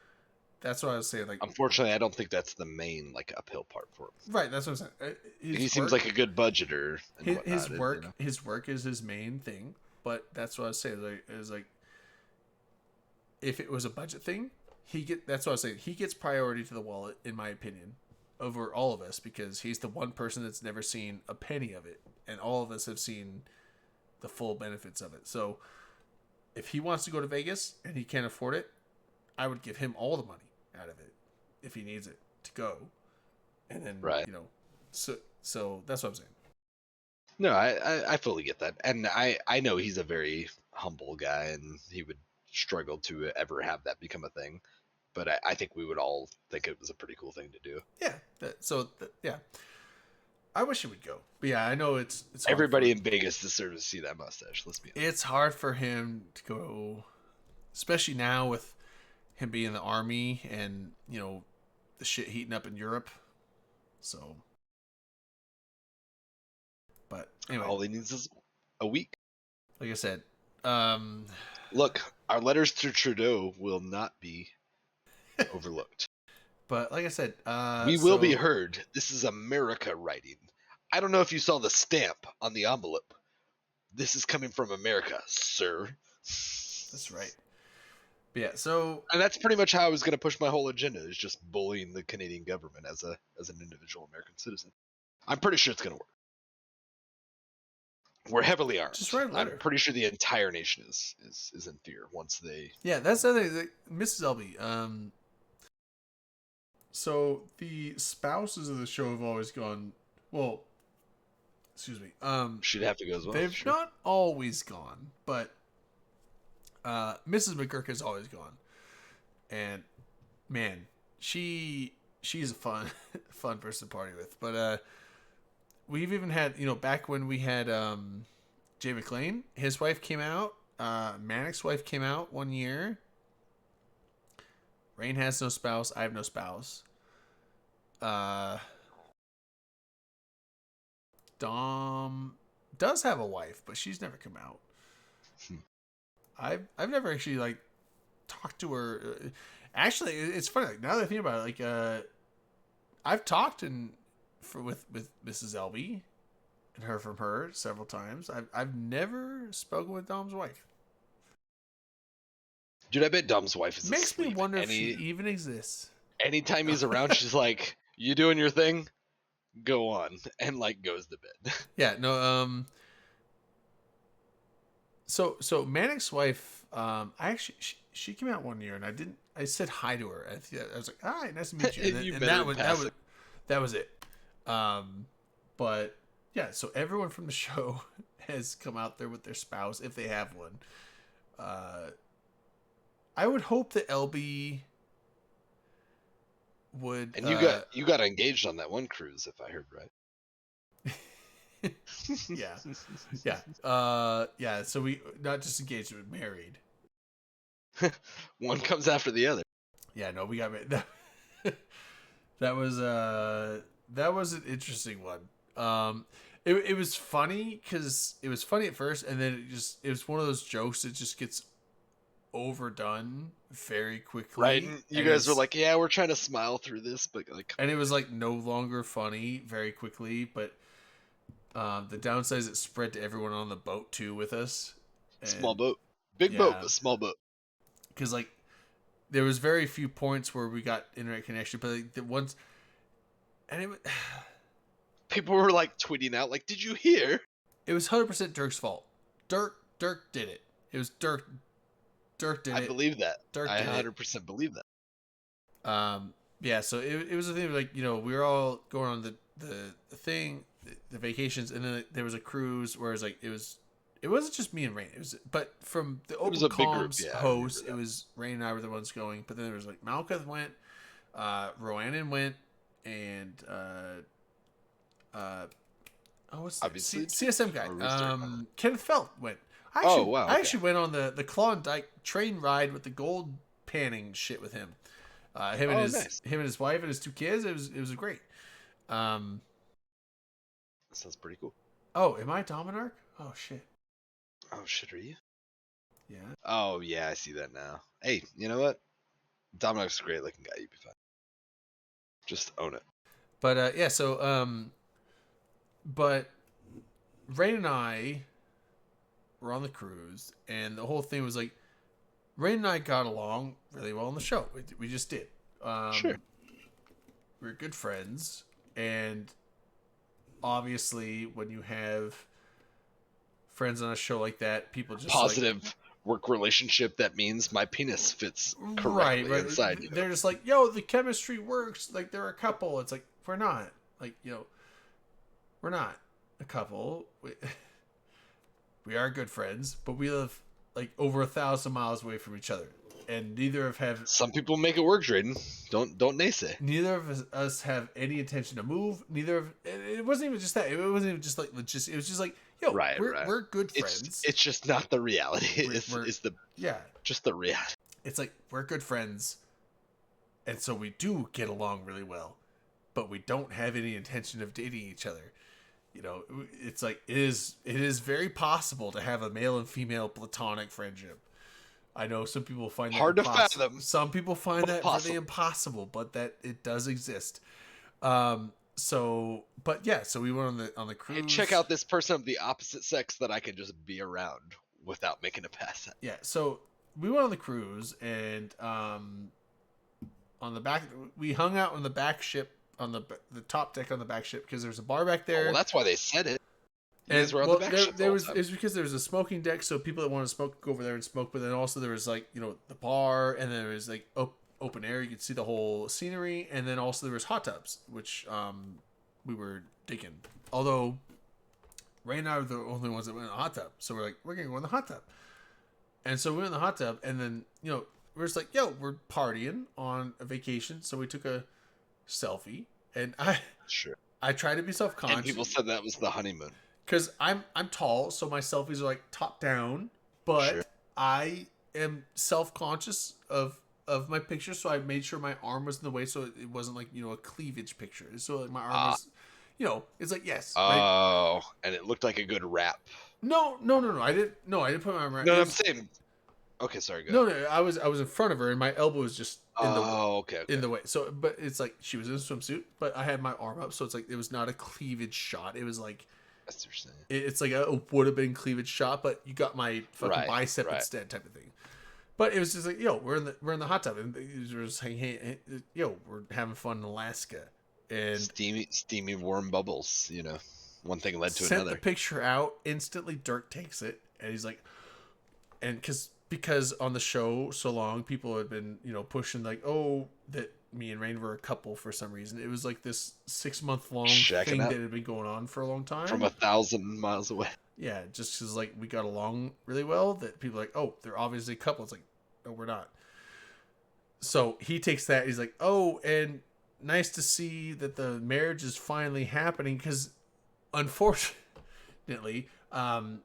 that's what I was saying. Like, Unfortunately, I don't think that's the main like uphill part for him. right? That's what I'm saying. He seems like a good budgeter. And his whatnot, work. you know? His work is his main thing. But that's what I was saying. Like, if it was a budget thing, that's what I was saying. He gets priority to the wallet, in my opinion, over all of us, because he's the one person that's never seen a penny of it, and all of us have seen the full benefits of it. So if he wants to go to Vegas and he can't afford it, I would give him all the money out of it if he needs it to go. And then, Right. So that's what I'm saying. No, I fully get that, and I know he's a very humble guy, and he would struggle to ever have that become a thing. But I think we would all think it was a pretty cool thing to do. Yeah. Yeah. I wish he would go, but yeah, I know it's hard Everybody in Vegas deserves to see that mustache. Let's be honest. It's hard for him to go, especially now with him being in the Army and the shit heating up in Europe. So, but anyway, All he needs is a week. like I said, Look, our letters to Trudeau will not be overlooked. but like I said, We will be heard. This is America writing. I don't know if you saw the stamp on the envelope. This is coming from America, sir. That's right. But yeah, so And that's pretty much how I was going to push my whole agenda, is just bullying the Canadian government as an individual American citizen. I'm pretty sure it's going to work. We're heavily armed. Just write a letter. I'm pretty sure the entire nation is in fear once they. yeah, that's the other thing. Like, Mrs. Elby. So the spouses of the show have always gone. Well, excuse me. She'd have to go as well. They've sure. not always gone, but Mrs. McGurk has always gone. And man, she's a fun person to party with. But we've even had, back when we had Jay McLean, his wife came out. Manic's wife came out one year. Rain has no spouse. I have no spouse. Dom does have a wife, but she's never come out. I've never actually like talked to her. Actually, it's funny. Like, now that I think about it, like I've talked with Mrs. Elby and heard from her several times. I've never spoken with Dom's wife. Dude, I bet Dom's wife is Makes me asleep. wonder if she even exists. Anytime he's around, she's like, "You doing your thing? Go on," and like goes to bed. Yeah, no. So Manic's wife, I actually she came out one year and I said hi to her. I was like, "Hi, nice to meet you." And, You and met her that in was passing. that was it. But yeah, so everyone from the show has come out there with their spouse if they have one. I would hope that LB would. And you got engaged on that one cruise, if I heard right. Yeah. So we not just engaged, but married. One comes after the other. Yeah, no, we got married. That was an interesting one. It was funny because it was funny at first, and then it was one of those jokes that just gets overdone very quickly. Right. And you guys were like, "Yeah, we're trying to smile through this," but like, and it was like no longer funny very quickly. But the downside is it spread to everyone on the boat too with us. small boat, big boat, but small boat. Because like there was very few points where we got internet connection, but like the ones, and it People were like tweeting out, like, "Did you hear?" It was 100% Dirk's fault. Dirk did it. It was Dirk. Dirk did it. I believe that. Dirk I did 100% believe that. Yeah. So it was a thing like we were all going on the thing, the vacations, and then there was a cruise where it wasn't just me and Rain. It was from the was Open a big group, Comms yeah, I host, remember it was Rain and I were the ones going. But then there was like Malkath went, Roannan went, and what's Obviously, CSM guy? or Rooster. Kenneth Felt went. Wow, I okay. actually went on the Klondike train ride with the gold panning shit with him. Him and nice. his wife and his two kids. It was great. That sounds pretty cool. Oh, am I Dominarch? Oh shit. Oh shit, are you? Yeah. Oh yeah, I see that now. Hey, you know what? Dominic's a great looking guy. You'd be fine. Just own it. But yeah. So but Rain and I were on the cruise, and the whole thing was like Rain and I got along really well on the show. We just did. Sure. We were good friends, and obviously, when you have friends on a show like that, people just Positive work relationship. That means my penis fits correctly right. inside. You know? They're just like, yo, the chemistry works. Like they're a couple. It's like we're not. Like we're not a couple. We are good friends, but we live like over 1,000 miles away from each other, and neither have. Some people make it work, Drayden. Don't naysay. Neither of us have any intention to move. It wasn't even just that. It wasn't even just like it was just like, yo, Right. we're good friends. It's just not the reality. We're- It's the yeah. just the reality. It's like we're good friends, and so we do get along really well, but we don't have any intention of dating each other. It's like it is very possible to have a male and female platonic friendship. I know some people find that Hard to impossible. fathom, Some people find but that possible. really impossible, but that it does exist. So, but yeah, so we went on the cruise. Hey, check out this person of the opposite sex that I can just be around without making a pass at. Yeah, so we went on the cruise, and on the back, we hung out on the back ship, on the top deck on the back ship, because there's a bar back there. Well, that's why they said it. You And guys were on well, the back there, ship there all was the time. it's because there was a smoking deck, so people that want to smoke go over there and smoke. But then also there was like the bar, and there was like open air. You could see the whole scenery, and then also there was hot tubs, which we were digging. Although Ray and I were the only ones that went in the hot tub, so we're like, we're gonna go in the hot tub. And so we went in the hot tub, and then we're just like, yo, we're partying on a vacation, so we took a selfie, and Sure. I tried to be And self-conscious. people said that was the honeymoon. Because I'm tall, so my selfies are like top down, but Sure. I am self-conscious of my picture, so I made sure my arm was in the way, so it wasn't like a cleavage picture. So like my arm was, it's like yes. right? Oh, and it looked like a good wrap. No. I didn't put my arm right. No, it I'm was- saying. Okay, sorry. Go no, ahead. I was in front of her, and my elbow was just in the Okay. in the way. So, but it's like she was in a swimsuit, but I had my arm up, so it's like it was not a cleavage shot. It was like. That's what you're saying. It's like a would have been cleavage shot, but you got my fucking Right, bicep right. instead, type of thing. But it was just like, we're in the hot tub, and we're just saying, hey, we're having fun in Alaska, and Steamy warm bubbles. One thing led to sent another. the picture out instantly. Dirk takes it, and he's like, and because on the show so long, people had been pushing like, oh, that me and Rain were a couple for some reason. It was like this 6-month long Check it thing out. that had been going on for a long time. From 1,000 miles away. Yeah, just because like we got along really well, that people are like, oh, they're obviously a couple. It's like, no, we're not. So he takes that. He's like, oh, and nice to see that the marriage is finally happening, because unfortunately, Rain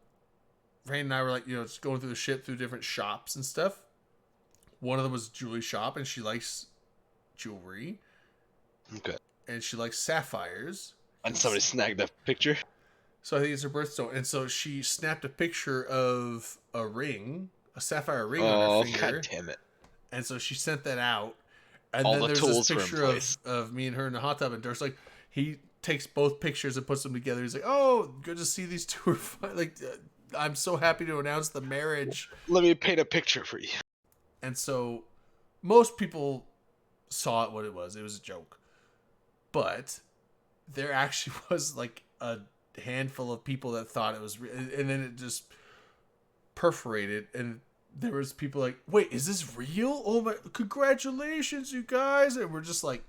and I were like, just going through the ship through different shops and stuff. One of them was a jewelry shop, and she likes jewelry, Okay. and she likes sapphires. And somebody snagged that picture. So I think it's her birthstone. And so she snapped a picture of a ring, a sapphire ring on Oh, her finger. god damn it. And so she sent that out. And All then the there's tools this were in picture place. of me and her in the hot tub. And Dirk's like, he takes both pictures and puts them together. He's like, oh, good to see these two are fine. Like, I'm so happy to announce the marriage. Let me paint a picture for you. And so most people saw it what it was. It was a joke. But there actually was like a handful of people that thought it was real, and then it just perforated, and there was people like, wait, is this real? Oh my, congratulations, you guys. And we're just like,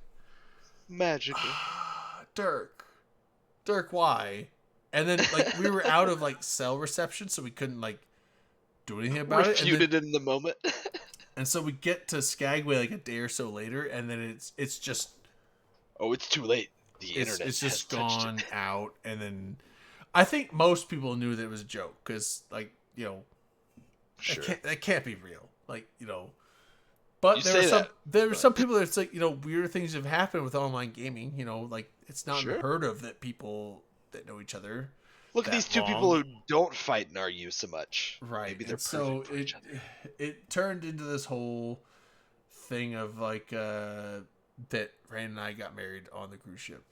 Magical. Dirk, why? And then like we were out of like cell reception, so we couldn't like do anything about it. And, then, Refuted in the moment. and so we get to Skagway like a day or so later, and then it's just Oh, it's too late. The internet it's has just touched gone it. out. And then I think most people knew that it was a joke, because like Sure. that can't be real, like but You there were say some that, there were but- some people that's like weirder things have happened with online gaming, like it's not Sure. unheard of that people that know each other. Look at that these two long. people who don't fight and argue so much. Right. Maybe they're And so perfect for each other. it turned into this whole thing of like that Rand and I got married on the cruise ship.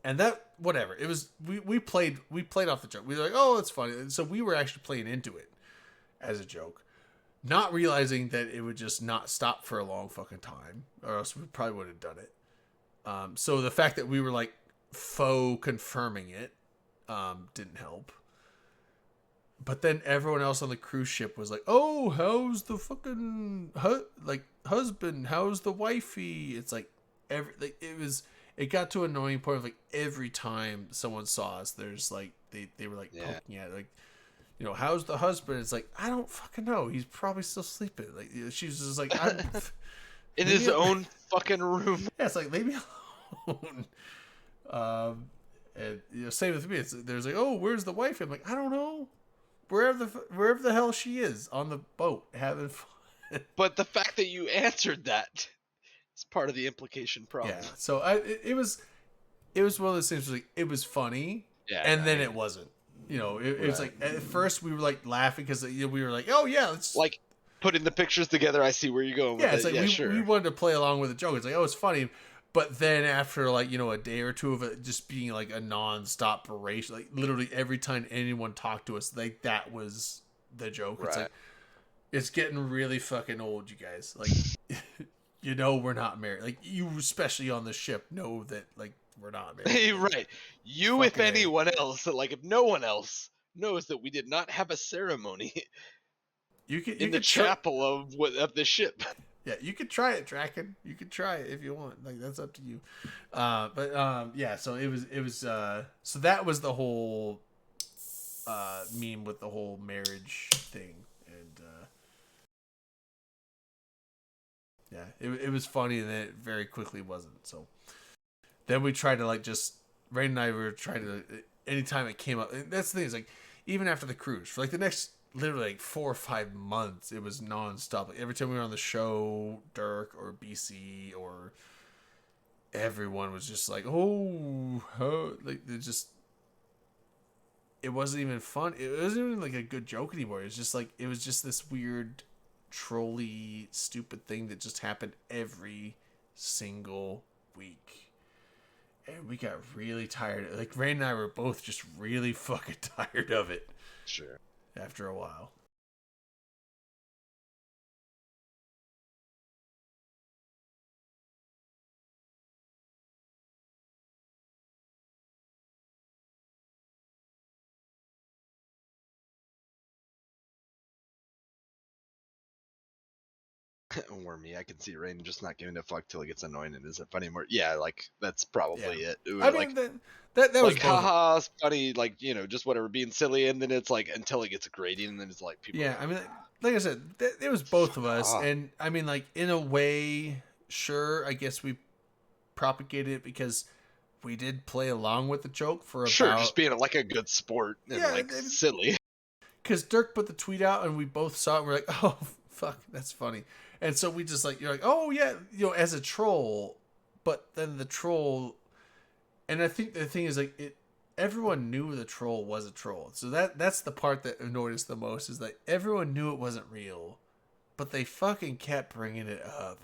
And that whatever. It was we played off the joke. We were like, "Oh, it's funny." And so we were actually playing into it as a joke, not realizing that it would just not stop for a long fucking time, or else we probably would have done it. So the fact that we were like faux confirming it didn't help. But then everyone else on the cruise ship was like, "Oh, how's the fucking husband? How's the wifey?" It's like it got to an annoying point of like every time someone saw us, there's like they were like Yeah. poking at it, like, how's the husband? It's like, I don't fucking know. He's probably still sleeping. Like she's just like, In Maybe his it- own fucking room. yeah, it's like, leave me alone. And same with me. There's like, oh, where's the wife? I'm like, I don't know. Wherever the hell she is on the boat having fun. But the fact that you answered that is part of the implication problem. Yeah. So it was one of those things where, like, it was funny, Yeah, and then I- it wasn't. It was Right. like at first we were like laughing because we were like, oh yeah, let's Like putting the pictures together, I see where you're going with yeah, it's it. like Yeah, we wanted to play along with the joke. It's like, oh, it's funny, But then after like, you know, a day or two of it just being like a non-stop berate, like literally every time anyone talked to us, like that was the joke. It's Right. like, it's getting really fucking old, you guys. Like, you know, we're not married. Like, you, especially on the ship, know that, like, we're not married. Like, Right. You, if fucking A. anyone else, like if no one else knows that we did not have a ceremony You in the could try, chapel of the ship. yeah, you could try it, Draken. You could try it if you want. Like, that's up to you. Yeah. So so that was the whole meme with the whole marriage thing, and yeah, it was funny, and then it very quickly wasn't. So then we tried to like just Rain and I were trying to anytime it came up. And that's the thing is like even after the cruise for like the next literally like 4 or 5 months, it was nonstop. Like every time we were on the show, Dirk or BC or everyone was just like, oh, like it wasn't even fun. It wasn't even like a good joke anymore. It was just like it was just this weird, trolly, stupid thing that just happened every single week. And we got really tired. Like Rain and I were both just really fucking tired of it Sure. after a while. Wormy, I can see Rain just not giving a fuck till it gets annoying and isn't funny anymore. Yeah, like that's probably it. I Like, mean that was like both. haha, it's funny, like just whatever, being silly, and then it's like until it gets grating, and then it's like people. Yeah, I mean, like I said, it was both of us, off. and I mean, like in a way, sure. I guess we propagated it because we did play along with the joke for Sure, about just being like a good sport and like silly. because Dirk put the tweet out and we both saw it. And we're like, oh fuck, that's funny. And so we just like you're like, oh yeah, as a troll, but then the troll, and I think the thing is like it. Everyone knew the troll was a troll, so that's the part that annoyed us the most. Is like everyone knew it wasn't real, but they fucking kept bringing it up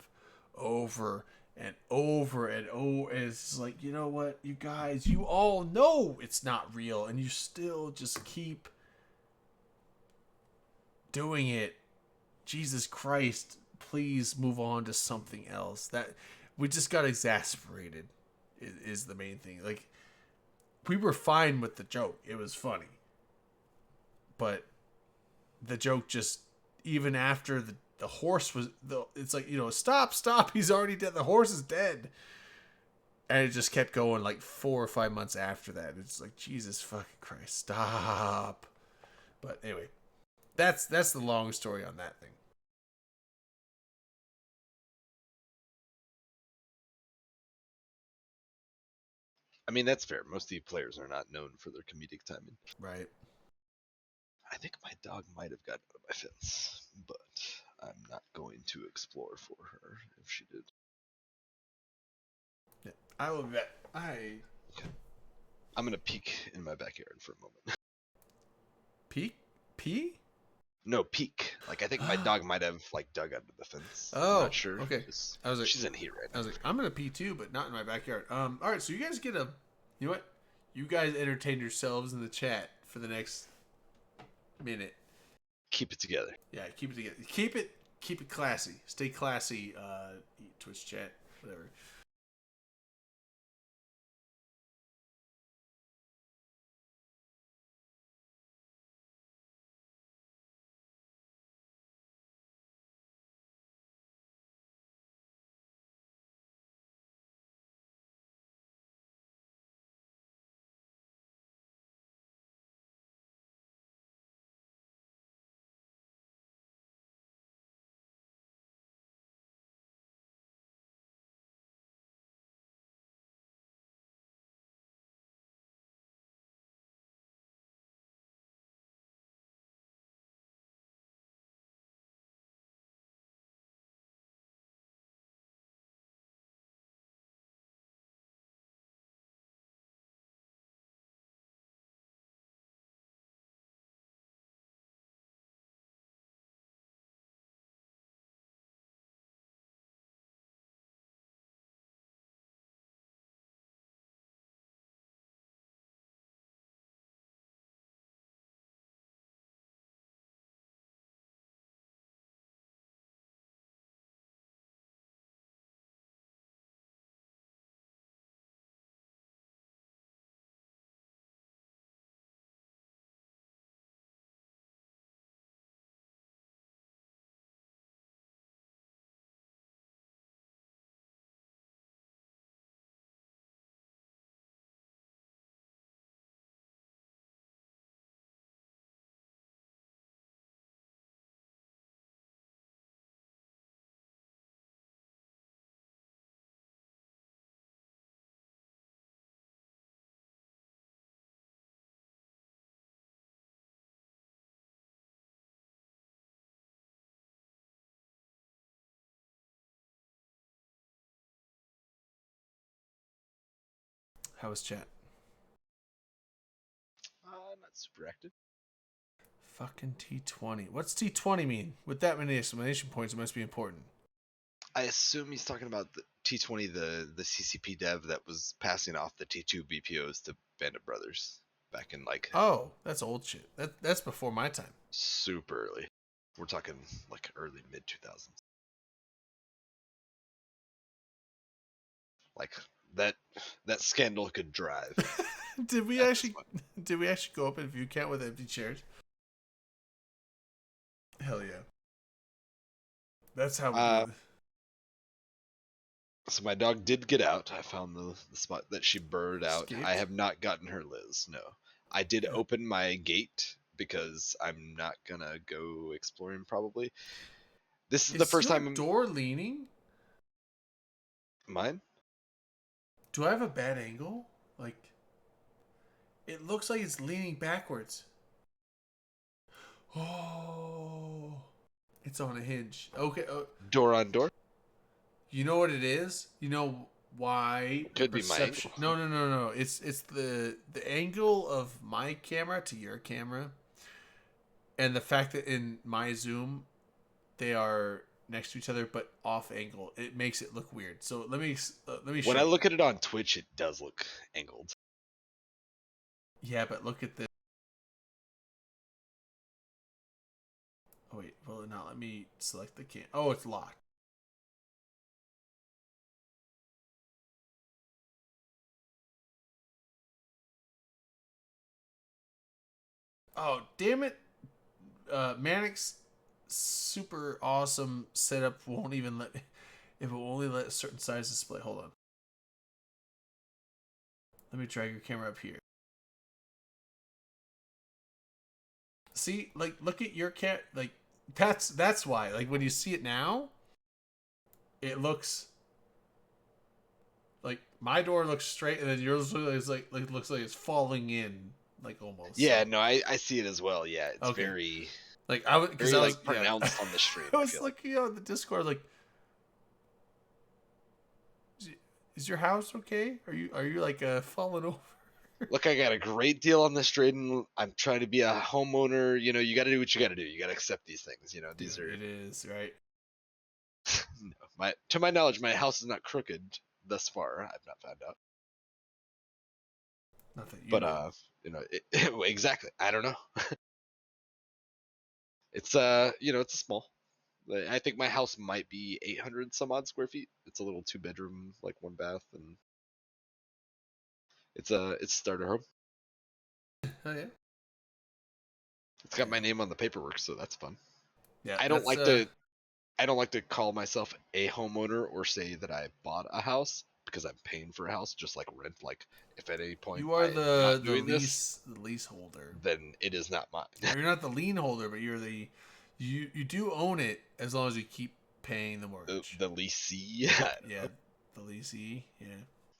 over and over and over. And it's like, you know what, you guys, you all know it's not real, and you still just keep doing it. Jesus Christ, please move on to something else. That we just got exasperated is the main thing. Like we were fine with the joke. It was funny. But the joke just even after the horse was it's like, stop, he's already dead. The horse is dead. And it just kept going like 4 or 5 months after that. It's like, Jesus fucking Christ, stop. But anyway, that's the long story on that thing. I mean, that's fair. Most of the players are not known for their comedic timing. Right. I think my dog might have gotten out of my fence, but I'm not going to explore for her if she did. Yeah, I will bet. I'm gonna peek in my backyard for a moment. Pee? No, peek. Like I think my dog might have like dug under the fence. Oh, I'm not sure. okay. I was like, she's in here right now. I was like, I'm gonna pee too, but not in my backyard. All right, so you guys you know what? You guys entertain yourselves in the chat for the next minute. Keep it together. Yeah, keep it together. Keep it classy. Stay classy. Twitch chat, whatever. How was chat? Not super active. Fucking T20. What's T20 mean? With that many exclamation points, it must be important. I assume he's talking about the T20, the CCP dev that was passing off the T2 BPOs to Bandit Brothers back in like Oh, that's old shit. That's before my time. super early. We're talking like early mid 2000s. Like that scandal could drive. Did we At actually go up in view count with empty chairs? Hell yeah. That's how we do it. So my dog did get out. I found the spot that she burrowed out. Escaped? I have not gotten her, Liz. No. I did Yeah. open my gate because I'm not gonna go exploring probably. This is the first your time door leaning? mine? Do I have a bad angle? Like, it looks like it's leaning backwards. Oh, it's on a hinge. Okay, Door on door? you know what it is? You know why? the Could be my perception- angle. No. It's the angle of my camera to your camera, and the fact that in my zoom, they are next to each other but off angle. It makes it look weird. So let me show When I you. look at it on Twitch, it does look angled. Yeah, but look at this. Oh wait, will it not let me select the cam? Oh, it's locked. Oh, damn it. Manic's super awesome setup won't even let it will only let a certain size display. Hold on. Let me drag your camera up here. See, like, look at your cat. Like, that's why. Like, when you see it now, it looks like my door looks straight, and then yours looks like looks like it's falling in, like almost. Yeah, So, no, I see it as well. Yeah, it's Okay. very like I was because very I was like pronounced on the stream. I I was feel like. looking on the Discord like, is your house okay? Are you like falling over? Look, I got a great deal on this trade, and I'm trying to be a homeowner. You know, you got to do what you got to do. You got to accept these things. You know, these Dude, are it is right. no, to my knowledge, my house is not crooked thus far. I've not found out. Nothing. But you know, exactly. I don't know. It's you know, it's a small. I think my house might be 800 some odd square feet. It's a little 2-bedroom, like 1 bath, and it's a starter home. Oh yeah. It's got my name on the paperwork, so that's fun. Yeah. I don't that's, I don't like to call myself a homeowner or say that I bought a house because I'm paying for a house, just like rent. Like if at any point You are I am the not doing this, leaseholder. then it is not mine. Or you're not the lien holder, but you're the you do own it as long as you keep paying the the, mortgage. the leasee. I don't Yeah, know. the leasee. Yeah.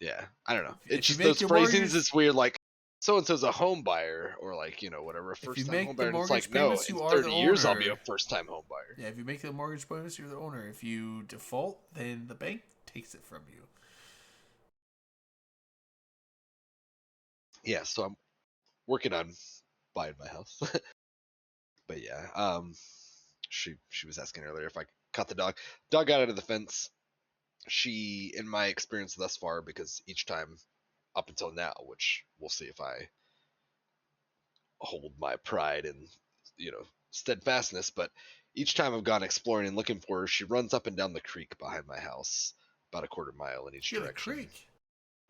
Yeah, I don't know. If It's you just make those your phrasings. mortgage- It's weird. Like so and so's a home buyer, or like you know whatever, If you first time make home the buyer. And it's mortgage like no, payments, in you are the 30 years I'll be a owner. first time home buyer. Yeah, if you make the mortgage payments, you're the owner. If you default, then the bank takes it from you. Yeah, so I'm working on buying my house. But yeah, she was asking earlier if I caught the dog. Dog got out of the fence. She, in my experience thus far, because each time up until now, which we'll see if I hold my pride and you know steadfastness, but each time I've gone exploring and looking for her, she runs up and down the creek behind my house, about a quarter mile in each Yeah, the direction. creek.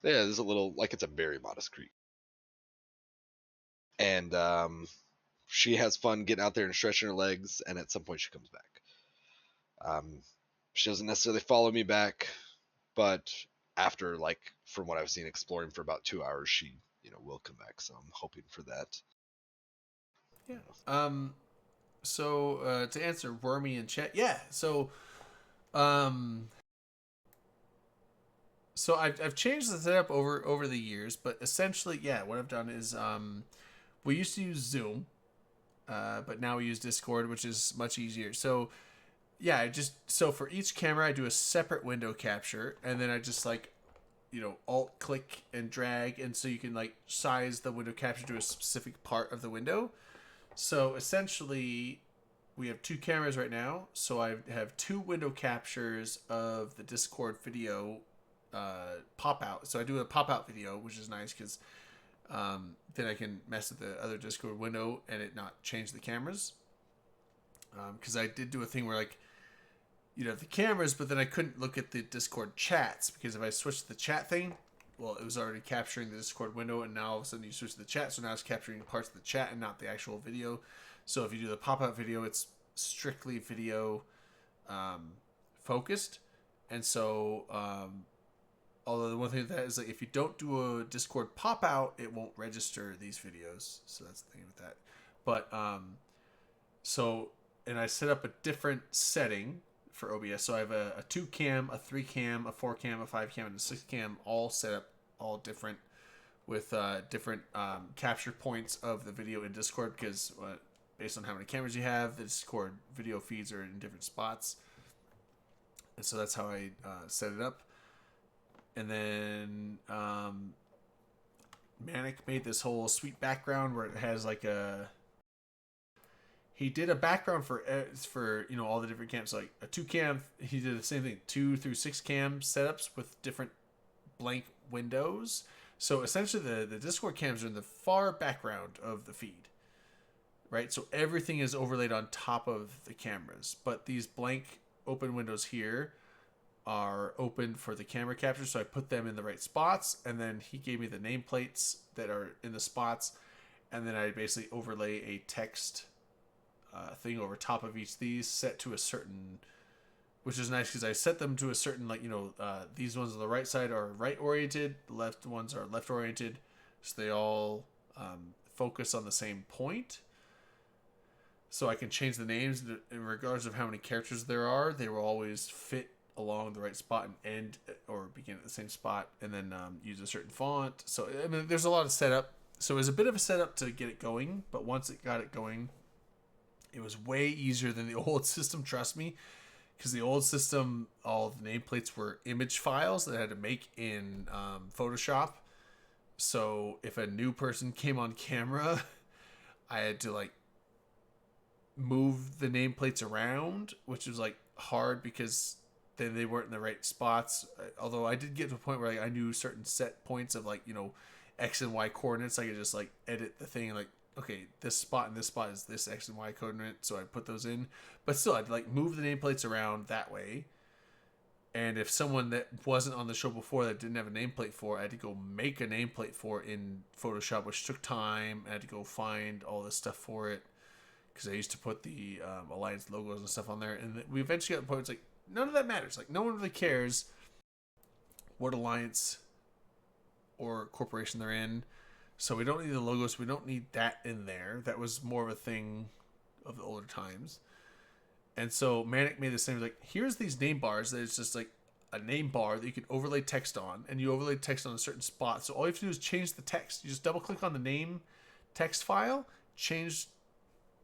Yeah, there's a little like it's a very modest creek, and she has fun getting out there and stretching her legs, and at some point she comes back. She doesn't necessarily follow me back, but after like from what I've seen exploring for about 2 hours, she will come back. So I'm hoping for that. Yeah. So to answer Wormy in chat, yeah. So I've changed the setup over the years, but essentially, yeah, what I've done is we used to use Zoom, but now we use Discord, which is much easier. So yeah, so for each camera I do a separate window capture, and then I just like alt click and drag, and so you can like size the window capture to a specific part of the window. So essentially, we have 2 cameras right now. So I have 2 window captures of the Discord video pop out. So I do a pop out video, which is nice because then I can mess with the other Discord window and it not change the cameras. Because I did do a thing where like you'd have the cameras, but then I couldn't look at the Discord chats because if I switched the chat thing, well, it was already capturing the Discord window, and now all of a sudden you switch to the chat, so now it's capturing parts of the chat and not the actual video. So if you do the pop-out video, it's strictly video focused. And so, although the one thing with that is like if you don't do a Discord pop-out, it won't register these videos. So that's the thing with that. But and I set up a different setting for OBS. So I have a 2 cam, a 3 cam, a 4 cam, a 5 cam, and a 6 cam, all set up, all different with different capture points of the video in Discord because based on how many cameras you have, the Discord video feeds are in different spots. And so that's how I set it up. And then Manic made this whole sweet background where it has like he did a background for all the different cams, like a 2 cam. He did the same thing, 2 through 6 cam setups with different blank windows. So essentially, the Discord cams are in the far background of the feed, right? So everything is overlaid on top of the cameras, but these blank open windows here are open for the camera capture. So I put them in the right spots, and then he gave me the nameplates that are in the spots, and then I basically overlay a text thing over top of each of these set to a certain, which is nice because I set them to a certain, like, these ones on the right side are right oriented, the left ones are left oriented, so they all focus on the same point. So I can change the names in regards of how many characters there are. They will always fit along the right spot and end or begin at the same spot, and then use a certain font. So I mean, there's a lot of setup. So it was a bit of a setup to get it going, but once it got it going, it was way easier than the old system, trust me, because the old system, all the nameplates were image files that I had to make in Photoshop. So if a new person came on camera, I had to like move the nameplates around, which was like hard because then they weren't in the right spots. Although I did get to a point where like, I knew certain set points of like, X and Y coordinates. I could just like edit the thing like, okay, this spot and this spot is this X and Y coordinate, so I put those in. But still, I'd like move the nameplates around that way. And if someone that wasn't on the show before that didn't have a nameplate for, I had to go make a nameplate for in Photoshop, which took time. I had to go find all this stuff for it because I used to put the Alliance logos and stuff on there. And we eventually got to the point where it's like, none of that matters. Like, no one really cares what Alliance or corporation they're in. So we don't need the logos. We don't need that in there. That was more of a thing of the older times. And so Manic made the same, like, here's these name bars that it's just like a name bar that you can overlay text on, and you overlay text on a certain spot. So all you have to do is change the text. You just double click on the name text file, change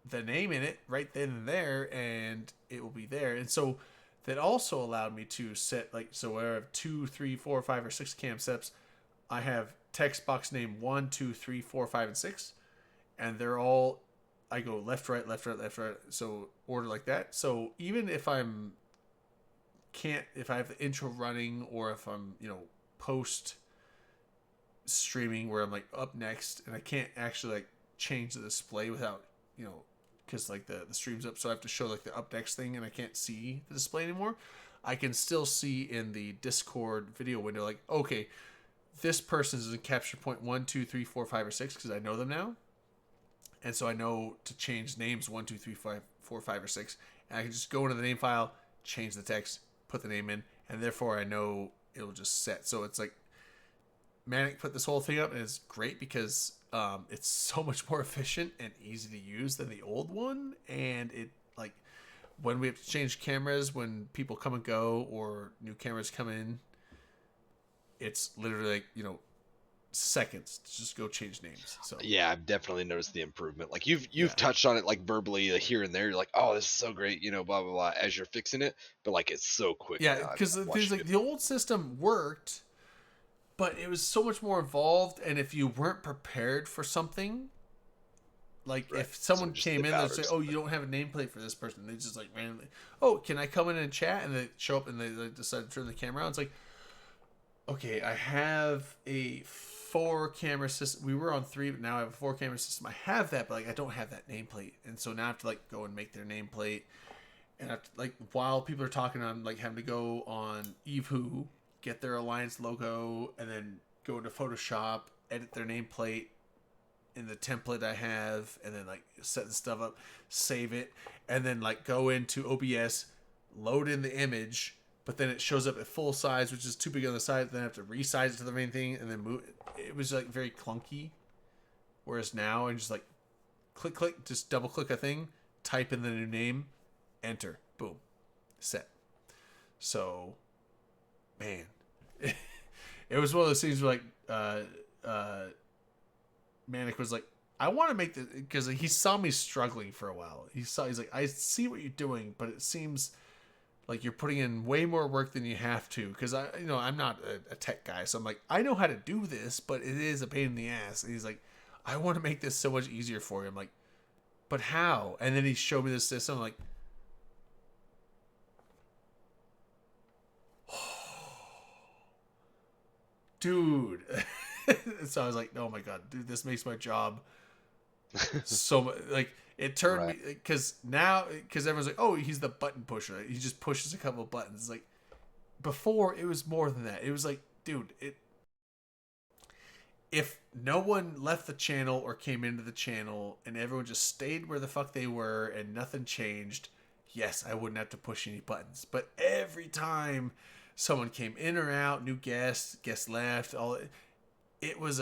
the name in it right then and there, and it will be there. And so that also allowed me to set, like, so where I have 2, 3, 4, 5, or 6 cam steps, I have text box name 1, 2, 3, 4, 5, and 6, and they're all, I go left, right, left, right, left, right, so order like that. So even if if I have the intro running, or if I'm, post streaming where I'm like up next and I can't actually like change the display without, because like the stream's up, so I have to show like the up next thing and I can't see the display anymore, I can still see in the Discord video window, like, okay, this person is in capture point 1, 2, 3, 4, 5, or 6 because I know them now. And so I know to change names 1, 2, 3, 4, 5, or 6. And I can just go into the name file, change the text, put the name in, and therefore I know it'll just set. So it's like Manic put this whole thing up, and it's great because it's so much more efficient and easy to use than the old one. And it, like, when we have to change cameras, when people come and go or new cameras come in, it's literally like, seconds to just go change names. So yeah, I've definitely noticed the improvement. Like you've touched on it like verbally, like, here and there. You're like, oh, this is so great, blah blah blah, as you're fixing it. But like, it's so quick. Yeah, because the things like the old system worked, but it was so much more involved. And if you weren't prepared for something, like Right. if someone just came dip in out and or say, "Oh, something. you don't have a nameplate for this person," they just like randomly, "Oh, can I come in and chat?" And they show up and they decide to turn the camera on. It's like, okay, I have a 4-camera system. We were on 3, but now I have a 4-camera system. I have that, but like I don't have that nameplate, and so now I have to like go and make their nameplate. And I have to, like, while people are talking, I'm like having to go on EveWho, get their Alliance logo, and then go into Photoshop, edit their nameplate in the template I have, and then like set the stuff up, save it, and then like go into OBS, load in the image, but then it shows up at full size, which is too big on the side. Then I have to resize it to the main thing, and then move. It was like very clunky. Whereas now, I just like click, just double click a thing, type in the new name, enter, boom, set. So, man, it was one of those things where like Manic was like, I want to make this, because he saw me struggling for a while. He's like, I see what you're doing, but it seems like you're putting in way more work than you have to. Because I'm not a tech guy, so I'm like, I know how to do this, but it is a pain in the ass. And he's like, I want to make this so much easier for you. I'm like, but how? And then he showed me this system. I'm like, dude. So I was like, oh my god, dude, this makes my job so much. Like, it turned me, because everyone's like, oh, he's the button pusher. He just pushes a couple of buttons. It's like, before it was more than that. It was like, dude, if no one left the channel or came into the channel and everyone just stayed where the fuck they were and nothing changed, yes, I wouldn't have to push any buttons. But every time someone came in or out, new guests left, it was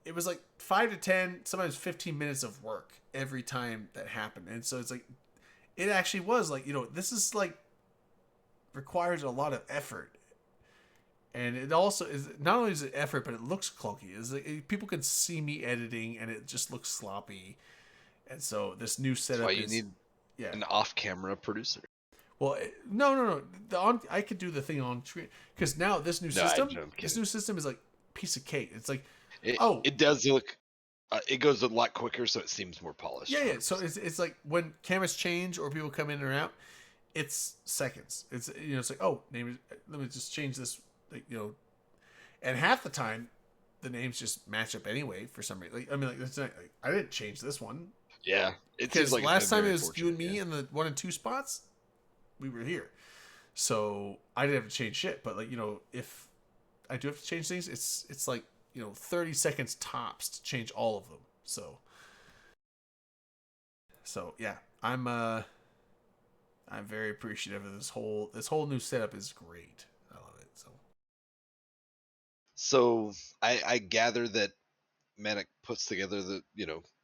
it was like 5 to 10, sometimes 15 minutes of work every time that happened. And so it's like, it actually was like, this is like, requires a lot of effort. And it also is, not only is it effort, but it looks clunky. It's like, people can see me editing and it just looks sloppy. And so this new setup That's why you need an off-camera producer. Well, no. I could do the thing on screen, because now this new system, is like piece of cake. It's like, it does look, it goes a lot quicker, so it seems more polished. Yeah. So it's like when cameras change or people come in or out, it's seconds. It's it's like, oh, let me just change this, like, and half the time the names just match up anyway for some reason. Like, I mean, like, it's not, like, I didn't change this one. Yeah, because like last time it was you and me in the 1 and 2 spots, we were here, so I didn't have to change shit. But like, if I do have to change things, it's like 30 seconds tops to change all of them. So yeah, I'm very appreciative of this whole new setup. Is great. I love it. So I gather that Manic puts together the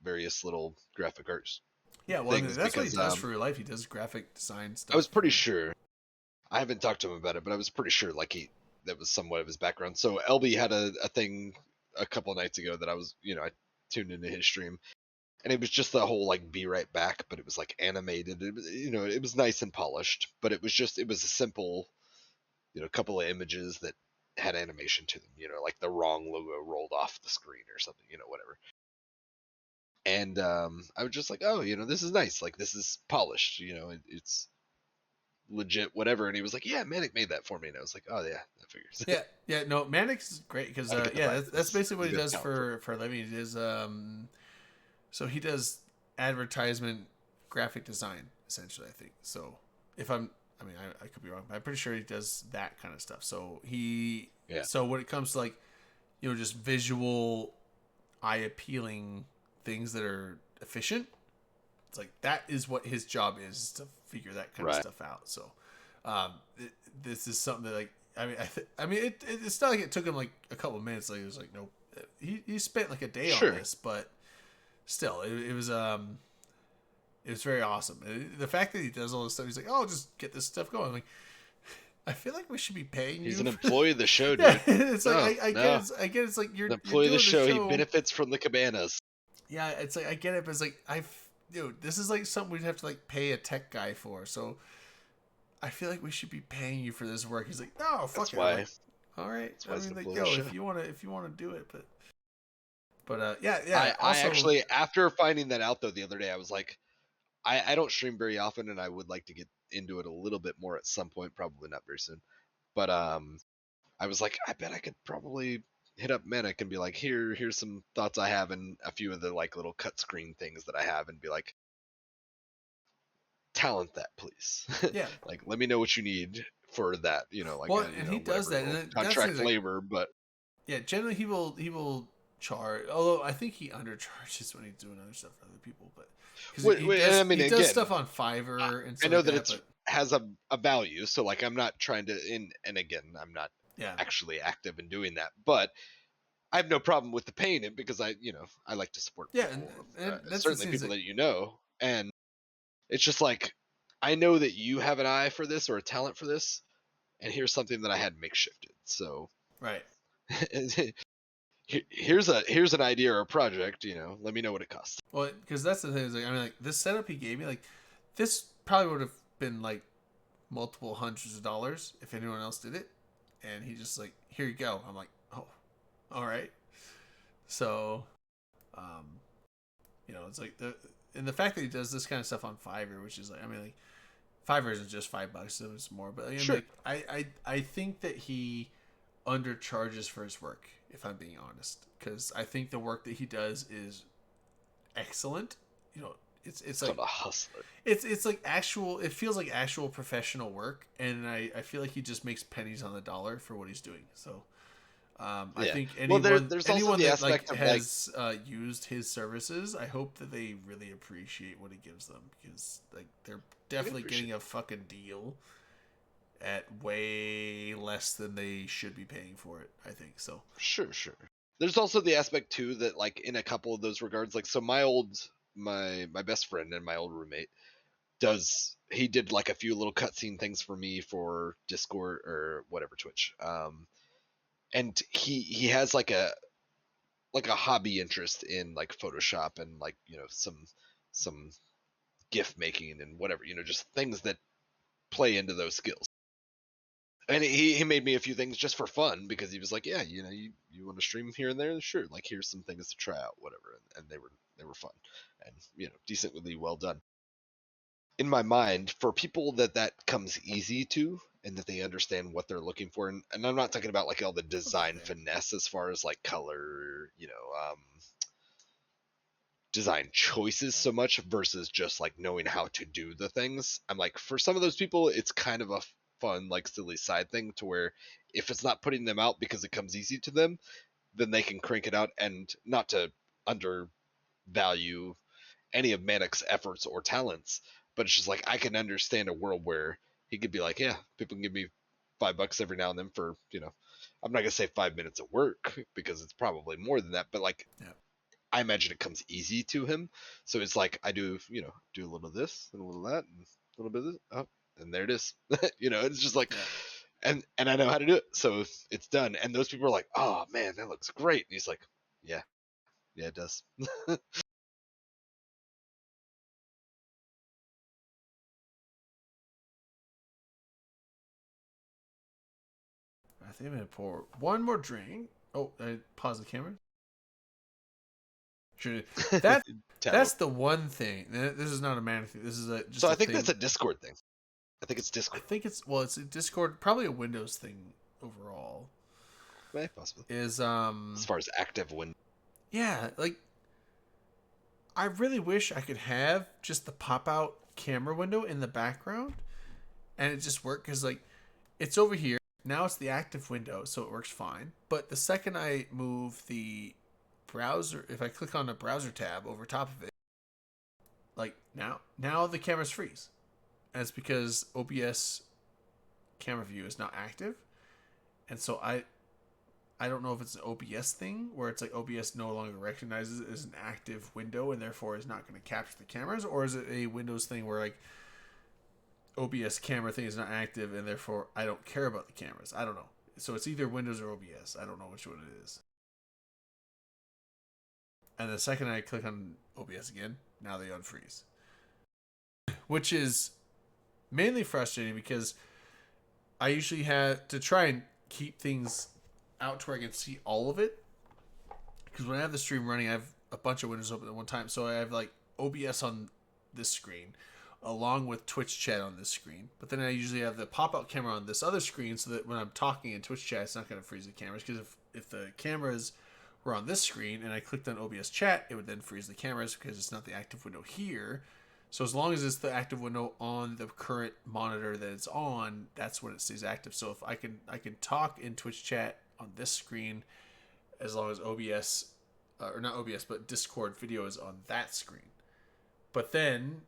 various little graphic arts. Yeah, well, that's what he does for real life. He does graphic design stuff. I was pretty sure. I haven't talked to him about it, but I was pretty sure that was somewhat of his background. So LB had a thing a couple of nights ago that I was, I tuned into his stream, and it was just the whole like be right back, but it was like animated. It was, it was nice and polished, but it was a simple, couple of images that had animation to them, like the wrong logo rolled off the screen or something, whatever. And I was just like, oh, this is nice. Like, this is polished, it's legit, whatever. And he was like, yeah, Manic made that for me. And I was like, oh yeah, that figures. Yeah, no, Manic's great, because that's basically what he does for a living. He does so he does advertisement graphic design, essentially, I think. So I could be wrong, but I'm pretty sure he does that kind of stuff. So so when it comes to like, just visual, eye appealing things that are efficient, it's like that is what his job is to figure that kind of stuff out. So this is something that, like, it's not like it took him like a couple of minutes. Like, it was like, nope, he spent like a day on this, but still, it was very awesome. The fact that he does all this stuff, he's like, oh, just get this stuff going. Like, I feel like we should be paying you. He's an employee of the show, dude. Yeah, it's like, I get it. It's like you're an employee of the show. He benefits from the cabanas. Yeah, it's like, I get it, but it's like, dude, this is like something we'd have to like pay a tech guy for. So I feel like we should be paying you for this work. He's like, no, fuck it. Why all right. That's why I it's mean, an like, influential yo, show. if you wanna do it, but yeah. I Also, actually, after finding that out though the other day, I was like, I don't stream very often, and I would like to get into it a little bit more at some point. Probably not very soon, but I was like, I bet I could probably hit up Manic and be like, here's some thoughts I have, and a few of the like little cut screen things that I have, and be like, talent that please. yeah. Like, let me know what you need for that. Like Well, you and know, he does whatever that, little and that's the contract thing, like, labor, but yeah. Generally, he will charge. Although I think he undercharges when he's doing other stuff for other people, but because and I mean, he does again, stuff on Fiverr and I stuff know like that that. it's But has a value, so like I'm not trying to and again, I'm not yeah, actually active in doing that, but I have no problem with the paying it because I like to support yeah, people, and that's the certainly thing is people that that and it's just like I know that you have an eye for this or a talent for this, and here's something that I had makeshifted. So right. here's an idea or a project. Let me know what it costs. Well, because that's the thing is like I mean like this setup he gave me, like this probably would have been like multiple hundreds of dollars if anyone else did it, and he just like, here you go. I'm like, oh, all right. So um it's like the fact that he does this kind of stuff on Fiverr, which is like, I mean, like, Fiverr isn't just $5, so it's more, but I mean, Sure. like, I think that he undercharges for his work, if I'm being honest, because I think the work that he does is excellent. It's like Called a hustler. it's like actual, it feels like actual professional work, and I feel like he just makes pennies on the dollar for what he's doing. So I Yeah. think Well, anyone there's also anyone the that like aspect of has used his services, I hope that they really appreciate what he gives them, because like they're definitely appreciate getting a fucking deal at way less than they should be paying for it. I think so. Sure. There's also the aspect too that like in a couple of those regards, like so my best friend and my old roommate he did like a few little cutscene things for me for Discord or whatever Twitch. And he has like a hobby interest in like Photoshop and like some GIF making and whatever, just things that play into those skills. And he made me a few things just for fun because he was like, yeah, you want to stream here and there, sure, like here's some things to try out, whatever, and they were fun and decently well done. In my mind, for people that comes easy to and that they understand what they're looking for, and I'm not talking about like all the design finesse as far as like color, design choices so much versus just like knowing how to do the things. I'm like, for some of those people, it's kind of a fun, like silly side thing to where if it's not putting them out because it comes easy to them, then they can crank it out, and not to undervalue any of Manic's efforts or talents, but it's just like I can understand a world where he could be like, yeah, people can give me $5 every now and then for, I'm not gonna say 5 minutes of work because it's probably more than that, but like Yeah. I imagine it comes easy to him. So it's like I do a little of this and a little of that and a little bit of this, oh, and there it is. It's just like, and I know how to do it, so it's done. And those people are like, oh man, that looks great. And he's like, yeah, it does. I think I'm gonna pour one more drink. Oh, I pause the camera. Sure. That's the one thing. This is not a Manic thing. This is just. So I I think that's a Discord thing. I think it's Discord. I think it's a Discord, probably a Windows thing overall. Possibly. Is as far as active win. Yeah, like I really wish I could have just the pop out camera window in the background, and it just worked because like it's over here now. It's the active window, so it works fine. But the second I move the browser, if I click on the browser tab over top of it, like now the cameras freeze, and it's because OBS camera view is not active, and so I don't know if it's an OBS thing where it's like OBS no longer recognizes it as an active window and therefore is not going to capture the cameras, or is it a Windows thing where like OBS camera thing is not active and therefore I don't care about the cameras. I don't know. So it's either Windows or OBS. I don't know which one it is. And the second I click on OBS again, now they unfreeze. Which is mainly frustrating because I usually have to try and keep things out to where I can see all of it. Because when I have the stream running, I have a bunch of windows open at one time. So I have like OBS on this screen, along with Twitch chat on this screen. But then I usually have the pop-out camera on this other screen, so that when I'm talking in Twitch chat, it's not going to freeze the cameras. Because if the cameras were on this screen and I clicked on OBS chat, it would then freeze the cameras because it's not the active window here. So as long as it's the active window on the current monitor that it's on, that's when it stays active. So if I can talk in Twitch chat on this screen, as long as OBS, or not OBS, but Discord video is on that screen. But then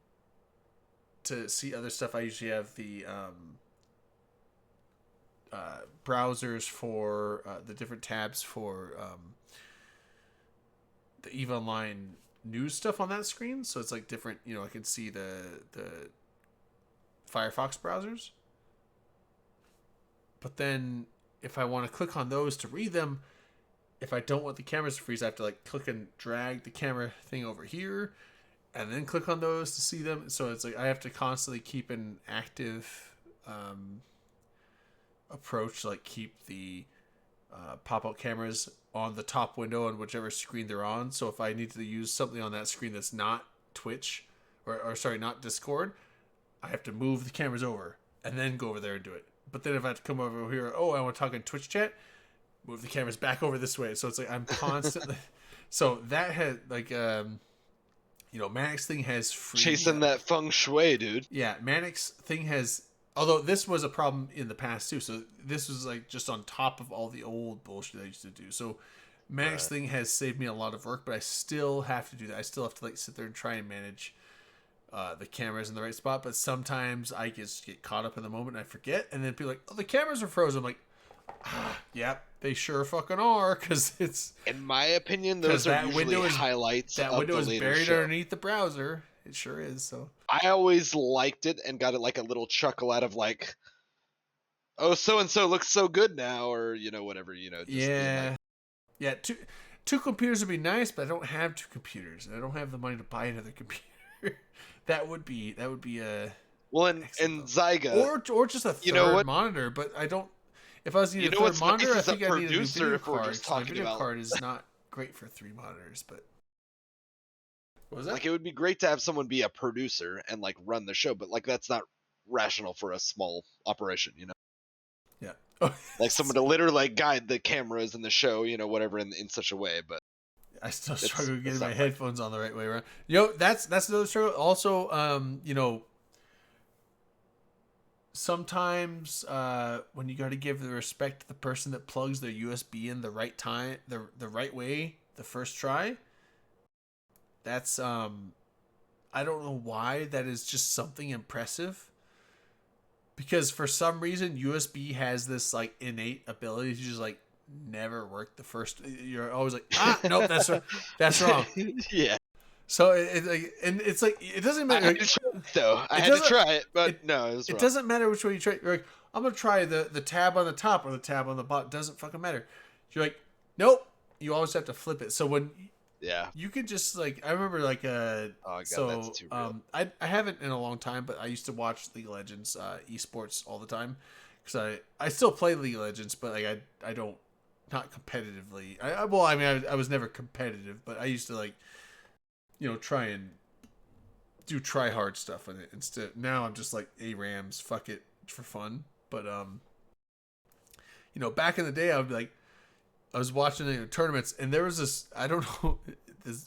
to see other stuff, I usually have the browsers for the different tabs for the EVE Online news stuff on that screen. So it's like different, I can see the Firefox browsers. But then if I want to click on those to read them, if I don't want the cameras to freeze, I have to like click and drag the camera thing over here and then click on those to see them. So it's like I have to constantly keep an active approach to like keep the pop-out cameras on the top window on whichever screen they're on. So if I need to use something on that screen that's not Twitch, or sorry, not Discord, I have to move the cameras over and then go over there and do it. But then if I have to come over here, I want to talk in Twitch chat, move the cameras back over this way. So it's like I'm constantly... So that had like... Manic's thing has free... Chasing that feng shui, dude. Yeah, Manic's thing has... Although this was a problem in the past too, so this was like just on top of all the old bullshit I used to do. So Manic's thing has saved me a lot of work, but I still have to do that. I still have to like sit there and try and manage the cameras in the right spot. But sometimes I just get caught up in the moment and I forget, and then people are like, "Oh, the cameras are frozen." I'm like, "Yep, they sure fucking are," because it's. In my opinion, those are usually highlights. That of window the is later buried show. underneath the browser. It sure is. So I always liked it and got it like a little chuckle out of like, "Oh, so and so looks so good now," or whatever. Just being like, yeah. Two computers would be nice, but I don't have two computers, and I don't have the money to buy another computer. that would be a well, and Zyga, or just a third monitor. But I don't. If I was using a third monitor, I think I need a new video card. My video card is not great for 3 monitors, but. What was that? Like, it would be great to have someone be a producer and like run the show, but like that's not rational for a small operation, Yeah. Like someone to literally like guide the cameras and the show, whatever in such a way. But I still struggle getting my headphones on the right way around. That's another struggle. Also, sometimes when you got to give the respect to the person that plugs their USB in the right time, the right way, the first try. That's I don't know why that is just something impressive. Because for some reason USB has this like innate ability to just like never work the first. You're always like, nope, that's wrong. Yeah. So it's like it doesn't matter. I had to try it, but no, it doesn't matter which way you try. You're like, I'm gonna try the tab on the top or the tab on the bottom. It doesn't fucking matter. You're like, nope. You always have to flip it. So when you could just like I remember like oh god, that's too real. I haven't in a long time, but I used to watch League of Legends esports all the time because I still play League of Legends, but like I don't not competitively. I was never competitive, but I used to like try and do try hard stuff with it instead. Now I'm just like Rams, fuck it for fun. But back in the day I would be like. I was watching tournaments, and there was this. I don't know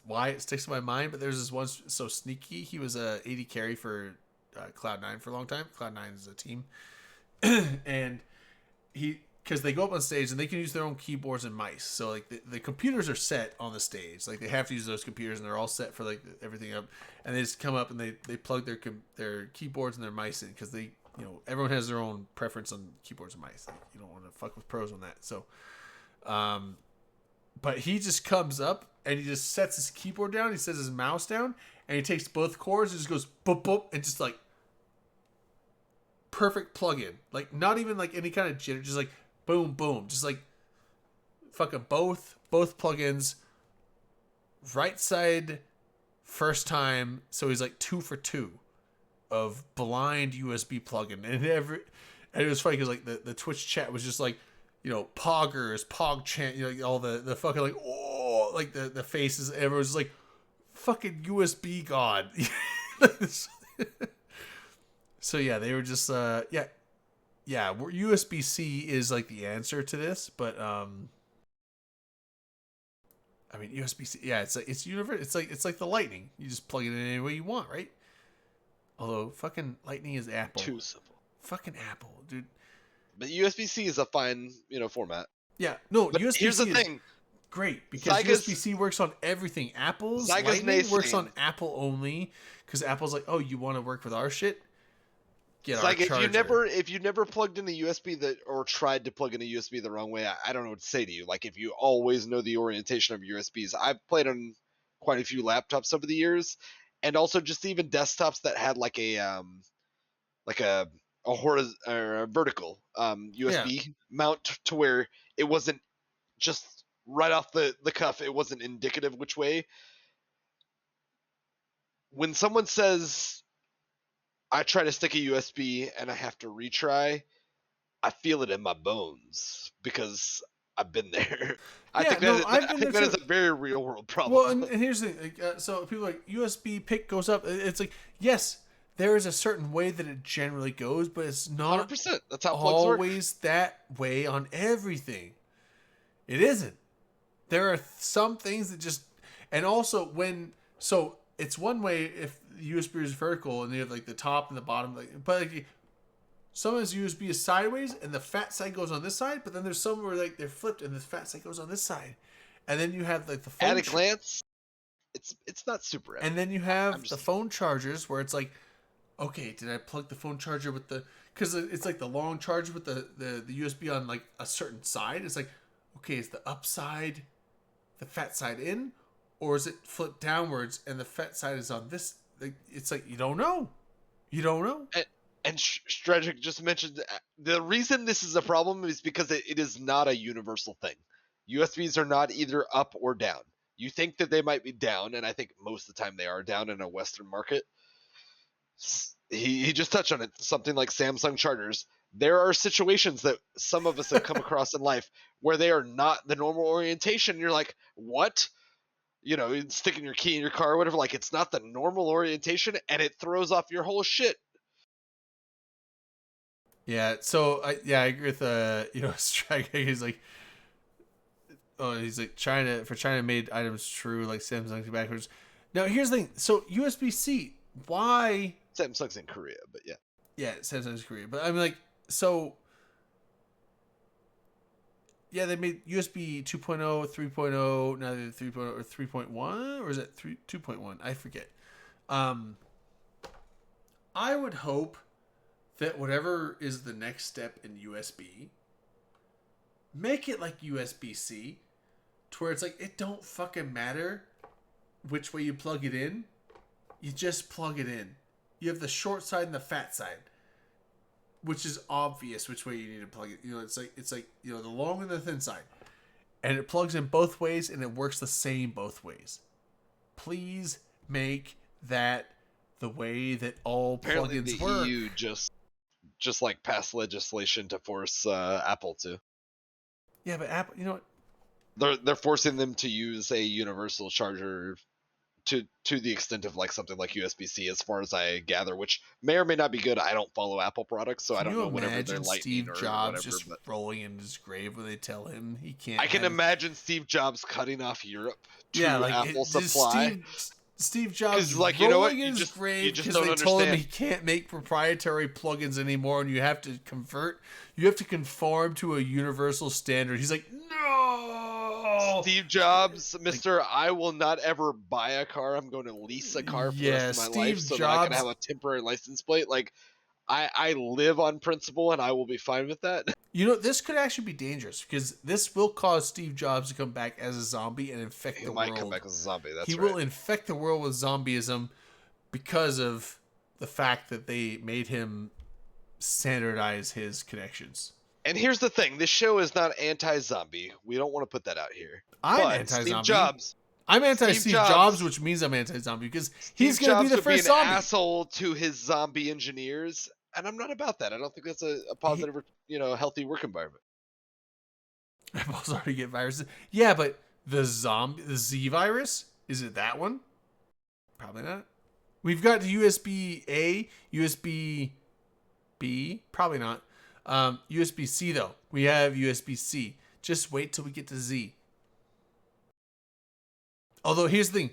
why it sticks in my mind, but there's this one so sneaky. He was a AD carry for Cloud9 for a long time. Cloud9 is a team, and because they go up on stage and they can use their own keyboards and mice. So like the computers are set on the stage, like they have to use those computers, and they're all set for like everything up. And they just come up and they plug their keyboards and their mice in because they everyone has their own preference on keyboards and mice. Like, you don't want to fuck with pros on that. So. But he just comes up and he just sets his keyboard down. He sets his mouse down and he takes both chords and just goes boop boop and just like perfect plug-in. Like not even like any kind of jitter, just like boom boom, just like fucking both plugins. Right side, first time. So he's like 2 for 2 of blind USB plugin, and it was funny because like the Twitch chat was just like. poggers, PogChamp, all the fucking like like the faces. Everyone's just like fucking USB god. Like this- so yeah, they were just USB-C is like the answer to this, but I mean USB-C, yeah, it's universal. It's like the Lightning. You just plug it in any way you want, right? Although fucking Lightning is Apple. Too simple. Fucking Apple, dude. But USB-C is a fine, format. Yeah, no, But USB-C here's the is thing. great because Zyga's- USB-C works on everything. Apple's Zyga's Lightning works naysaying. on Apple only because Apple's like, oh, you want to work with our shit? Get It's our like if charger. you never plugged in the USB or tried to plug in a USB the wrong way, I don't know what to say to you. Like if you always know the orientation of USBs, I've played on quite a few laptops over the years, and also just even desktops that had like a horizontal or a vertical USB mount to where it wasn't just right off the cuff. It wasn't indicative which way. When someone says I try to stick a USB and I have to retry, I feel it in my bones because I've been there. I think that is a very real world problem. Well, and here's the thing. So people are like USB pick goes up. It's like, yes, there is a certain way that it generally goes, but it's not 100%. That's how plugs work. always that way on everything. It isn't. There are some things that just, and also so it's one way if the USB is vertical and you have like the top and the bottom, but like sometimes USB is sideways and the fat side goes on this side, but then there's some where like they're flipped and the fat side goes on this side, and then you have like the phone At a glance, it's not super. and then you have the phone chargers where it's like, okay, did I plug the phone charger with because it's like the long charger with the USB on like a certain side. It's like, okay, is the upside the fat side in, or is it flipped downwards and the fat side is on this? Like, it's like you don't know. And Stragic just mentioned the reason this is a problem is because it is not a universal thing. USBs are not either up or down. You think that they might be down, and I think most of the time they are down in a Western market. He just touched on it. Something like Samsung chargers. There are situations that some of us have come across in life where they are not the normal orientation. You're like, what? Sticking your key in your car or whatever. Like, it's not the normal orientation, and it throws off your whole shit. Yeah. So I agree with Strike. He's like, China made items true like Samsung backwards. Now here's the thing. So USB-C, why? Samsung's in Korea, but yeah. Yeah, Samsung's Korea, but I mean like so. Yeah, they made USB 2.0, 3.0, now they're 3.0 or 3.1, or is it 2.1? I forget. I would hope that whatever is the next step in USB, make it like USB-C, to where it's like, it don't fucking matter which way you plug it in. You just plug it in. You have the short side and the fat side, which is obvious which way you need to plug it. It's like the long and the thin side, and it plugs in both ways and it works the same both ways. Please make that the way that all Apparently plugins the work. EU just like passed legislation to force Apple to. Yeah, but Apple, you know what? They're forcing them to use a universal charger to the extent of like something like USB-C, as far as I gather, which may or may not be good. I don't follow Apple products, so I don't know whatever their Imagine Lightning Steve or Jobs whatever. just But rolling in his grave when they tell him he can't. I can imagine Steve Jobs cutting off Europe to Apple just supply. Steve Jobs 'Cause, like, you know what? rolling You in his just- you grave just because don't they told him he understand. can't make proprietary plugins anymore, and you have to convert. You have to conform to a universal standard. He's like, no. Steve Jobs, Mr. I will not ever buy a car. I'm going to lease a car for the rest of my life so that I can have a temporary license plate. Like, I live on principle, and I will be fine with that. This could actually be dangerous because this will cause Steve Jobs to come back as a zombie and infect He the might world. come back as a zombie. That's He right. will infect the world with zombieism because of the fact that they made him standardize his connections. And here's the thing: this show is not anti-zombie. We don't want to put that out here. I'm But anti-zombie. Steve Jobs. I'm anti-Steve Steve Jobs, Jobs, which means I'm anti-zombie because he's Steve going to Jobs be the would first be an zombie. asshole to his zombie engineers, and I'm not about that. I don't think that's a positive, healthy work environment. Apple's already get viruses. Yeah, but the Z virus, is it that one? Probably not. We've got USB A, USB B, probably not. USB C though. We have USB C. Just wait till we get to Z. Although here's the thing.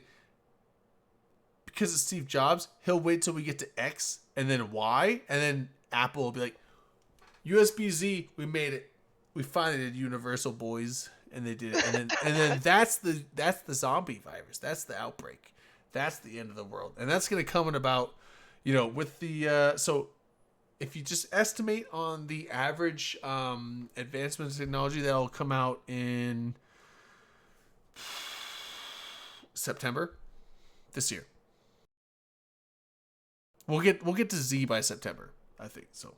Because it's Steve Jobs, he'll wait till we get to X and then Y, and then Apple will be like, USB Z, we made it. We finally did universal, boys, and they did it. And then that's the zombie virus. That's the outbreak. That's the end of the world, and that's gonna come in about, with the so. If you just estimate on the average advancement in technology, that'll come out in September this year. We'll get to Z by September, I think. So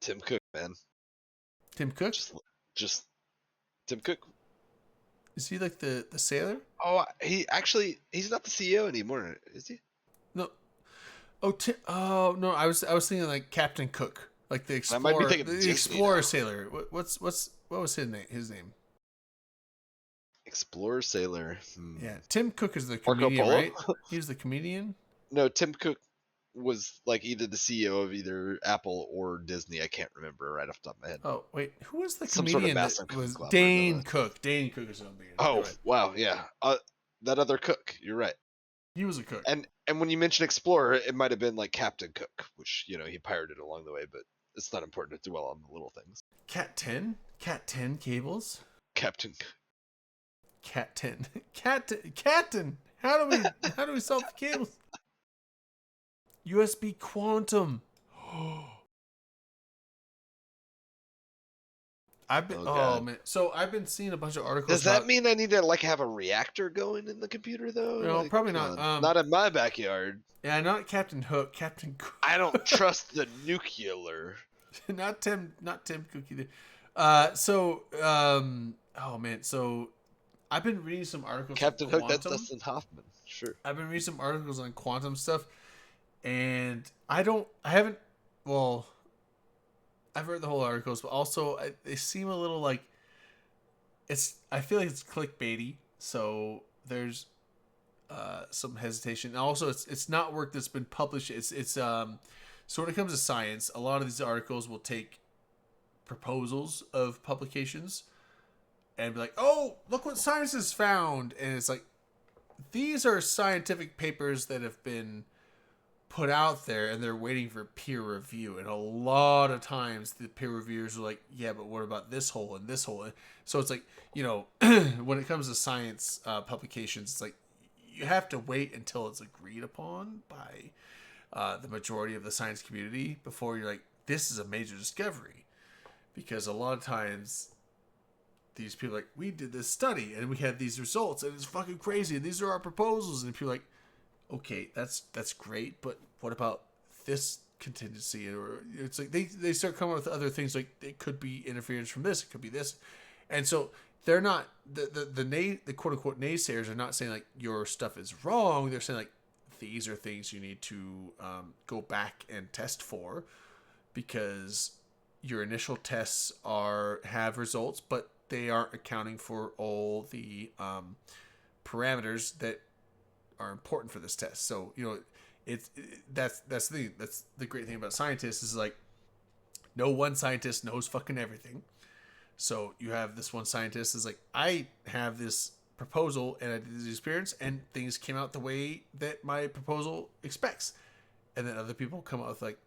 Tim Cook, man. Tim Cook, Just Tim Cook. is he like the sailor? Oh, he's not the CEO anymore, is he? No. Oh no, I was thinking like Captain Cook, like the I might be explorer, thinking the Disney explorer now. sailor. What was his name? Explorer Sailor. Yeah, Tim Cook is the Marco comedian, Polo? right? He was the comedian. No, Tim Cook was like either the CEO of either Apple or Disney. I can't remember right off the top of my head. Oh wait, who was the Some sort of comedian massive that was conglomerate, Dane no. Cook? Dane Cook is something. Oh, You're right. wow, yeah. That other Cook. You're right. He was a cook. And when you mention Explorer, it might have been like Captain Cook, which he pirated along the way, but it's not important to dwell on the little things. Cat 10 cables. Captain Cook. Cat 10. Cat 10. How do we solve the cables? USB quantum. God. Man. So I've been seeing a bunch of articles. Does that mean I need to like have a reactor going in the computer though? No, Like, probably come not. on. Not in my backyard. Yeah, not Captain Hook, Captain Cook. I don't trust the nuclear. not Tim Cook either. Oh man, so I've been reading some articles. Captain on Hook, that's quantum. Dustin Hoffman. Sure. I've been reading some articles on quantum stuff, and I've read the whole articles, but also they seem a little like I feel like it's clickbaity, so there's some hesitation. And also, it's not work that's been published. So when it comes to science, a lot of these articles will take proposals of publications and be like, "Oh, look what science has found," and it's like these are scientific papers that have been put out there and they're waiting for peer review, and a lot of times the peer reviewers are like, yeah, but what about this hole and this hole? So it's like, when it comes to science publications, it's like you have to wait until it's agreed upon by the majority of the science community before you're like, this is a major discovery, because a lot of times these people are like, we did this study and we had these results and it's fucking crazy and these are our proposals, and people are like, okay, that's great, but what about this contingency? Or it's like they start coming up with other things, like it could be interference from this, it could be this, and so they're not the quote unquote naysayers are not saying like your stuff is wrong. They're saying like these are things you need to go back and test for, because your initial tests have results, but they aren't accounting for all the parameters that are important for this test. So that's the thing. That's the great thing about scientists is like no one scientist knows fucking everything. So you have this one scientist is like, I have this proposal and I did this experience and things came out the way that my proposal expects, and then other people come out with like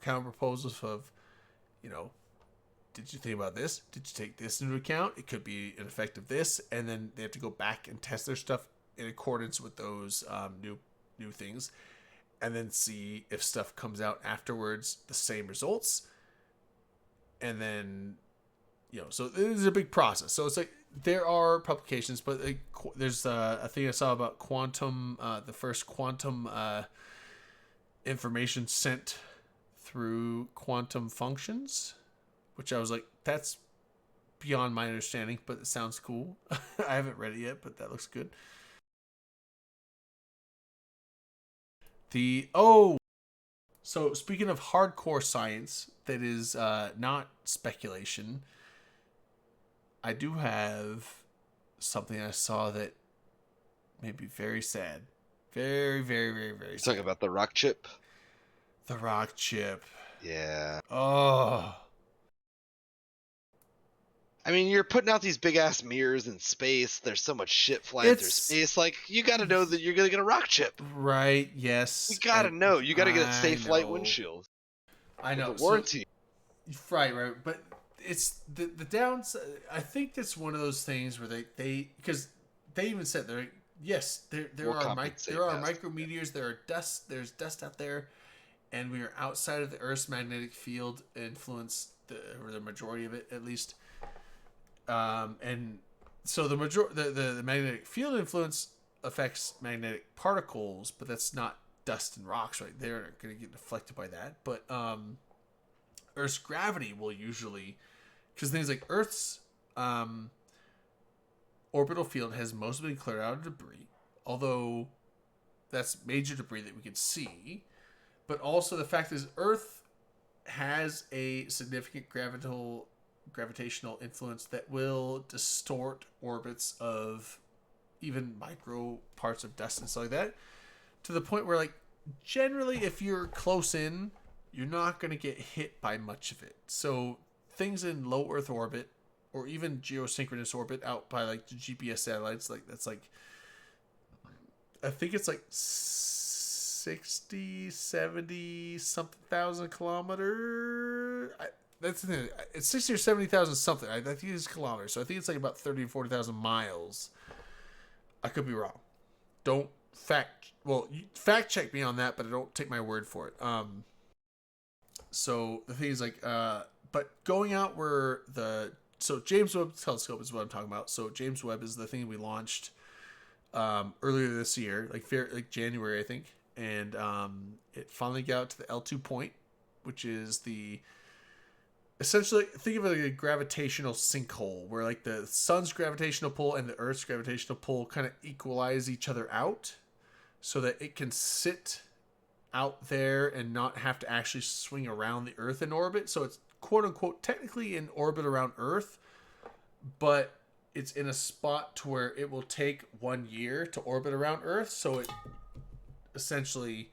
counter proposals of did you think about this? Did you take this into account? It could be an effect of this, and then they have to go back and test their stuff in accordance with those new things, and then see if stuff comes out afterwards the same results, and then so it is a big process. So it's like there are publications, but there's a thing I saw about quantum, the first quantum information sent through quantum functions, which I was like, that's beyond my understanding, but it sounds cool. I haven't read it yet, but that looks good. So speaking of hardcore science, that is not speculation. I do have something I saw that made me very sad. Very, very, very, very sad. Talking about the rock chip. The rock chip. Yeah. Oh. I mean, you're putting out these big ass mirrors in space. There's so much shit flying through space. Like, you got to know that you're gonna get a rock chip. Right. Yes. You got to know. You got to get a safe light know. windshield. I know. With a warranty. Right. But it's the downside. I think that's one of those things where they because they even said they're like, yes, there We'll are compensate there are past. micrometeors, there's dust out there, and we are outside of the Earth's magnetic field influence, or the majority of it at least. And so the magnetic field influence affects magnetic particles, but that's not dust and rocks, right? They're going to get deflected by that. But Earth's gravity will usually, because things like Earth's orbital field has mostly been cleared out of debris, although that's major debris that we can see. But also the fact is Earth has a significant gravitational influence that will distort orbits of even micro parts of dust and stuff like that, to the point where, like, generally if you're close in, you're not going to get hit by much of it. So things in low Earth orbit, or even geosynchronous orbit out by like the GPS satellites, like that's like, I think it's like 60, 70 something thousand kilometer. That's the thing. It's 60 or 70,000 something. I think it's kilometers. So I think it's like about 30 or 40,000 miles. I could be wrong. Don't fact check me on that, but don't take my word for it. So the thing is, like, but going out where so James Webb Telescope is what I'm talking about. So James Webb is the thing we launched earlier this year, like January, I think, and it finally got to the L2 point, which is essentially, think of it like a gravitational sinkhole, where like the sun's gravitational pull and the Earth's gravitational pull kind of equalize each other out, so that it can sit out there and not have to actually swing around the Earth in orbit. So it's quote unquote technically in orbit around Earth, but it's in a spot to where it will take 1 year to orbit around Earth. So it essentially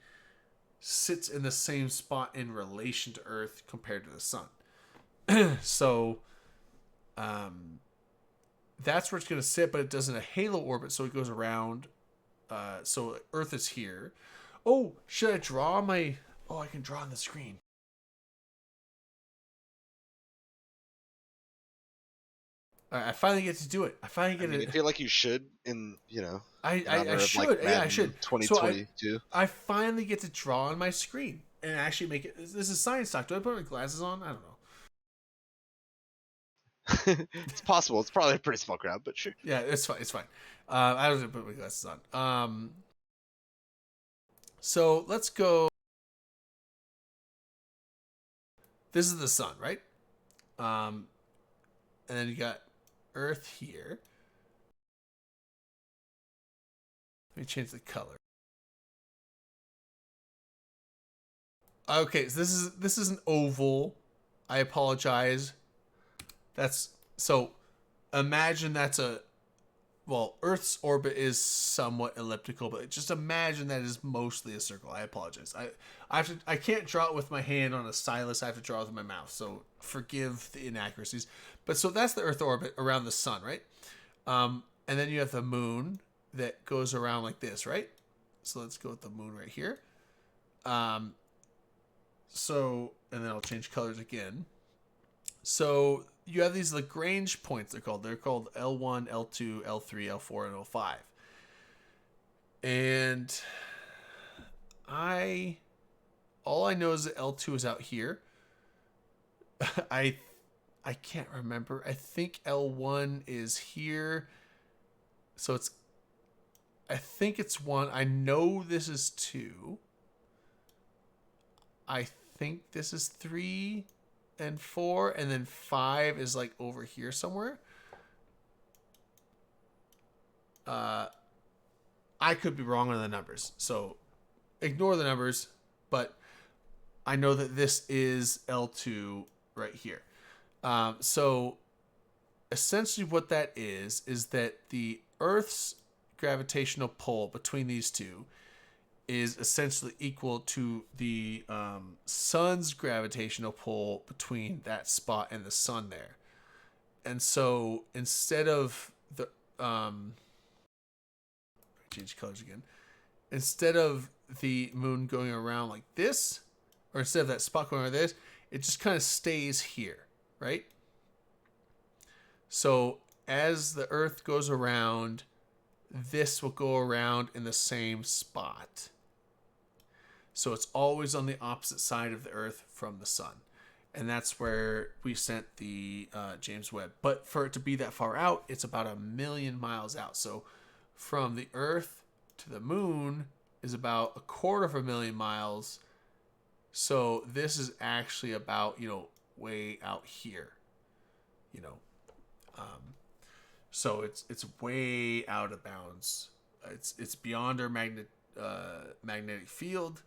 sits in the same spot in relation to Earth compared to the sun. So that's where it's going to sit, but it does in a halo orbit, so it goes around. So Earth is here. Oh, should I draw my... Oh, I can draw on the screen. I finally get to do it. I feel like you should, in I should. Like, yeah, I should. 2022. So I finally get to draw on my screen and actually make it. This is science talk. Do I put my glasses on? I don't know. It's possible. It's probably a pretty small crowd, but sure. Yeah, it's fine. It's fine. I don't have to put my glasses on. So let's go. This is the sun, right? And then you got Earth here. Let me change the color. Okay, so this is an oval. I apologize. Imagine that's Earth's orbit is somewhat elliptical, but just imagine that is mostly a circle. I apologize. I can't draw it with my hand on a stylus. I have to draw it with my mouth. So forgive the inaccuracies. But so that's the Earth orbit around the sun, right? And then you have the moon that goes around like this, right? So let's go with the moon right here. And then I'll change colors again. So you have these Lagrange points, they're called. They're called L1, L2, L3, L4, and L5. And all I know is that L2 is out here. I can't remember. I think L1 is here. So I think it's 1. I know this is 2. I think this is 3 and 4, and then 5 is like over here somewhere. I could be wrong on the numbers, so ignore the numbers. But I know that this is L2 right here. So essentially what that is that the Earth's gravitational pull between these two is essentially equal to the sun's gravitational pull between that spot and the sun there. And so instead of the change colors again. Instead of the moon going around like this, or instead of that spot going like this, it just kind of stays here, right? So as the Earth goes around, this will go around in the same spot. So it's always on the opposite side of the Earth from the sun. And that's where we sent the James Webb. But for it to be that far out, it's about 1 million miles out. So from the Earth to the moon is about 250,000 miles. So this is actually about, way out here, so it's way out of bounds. It's beyond our magnetic field.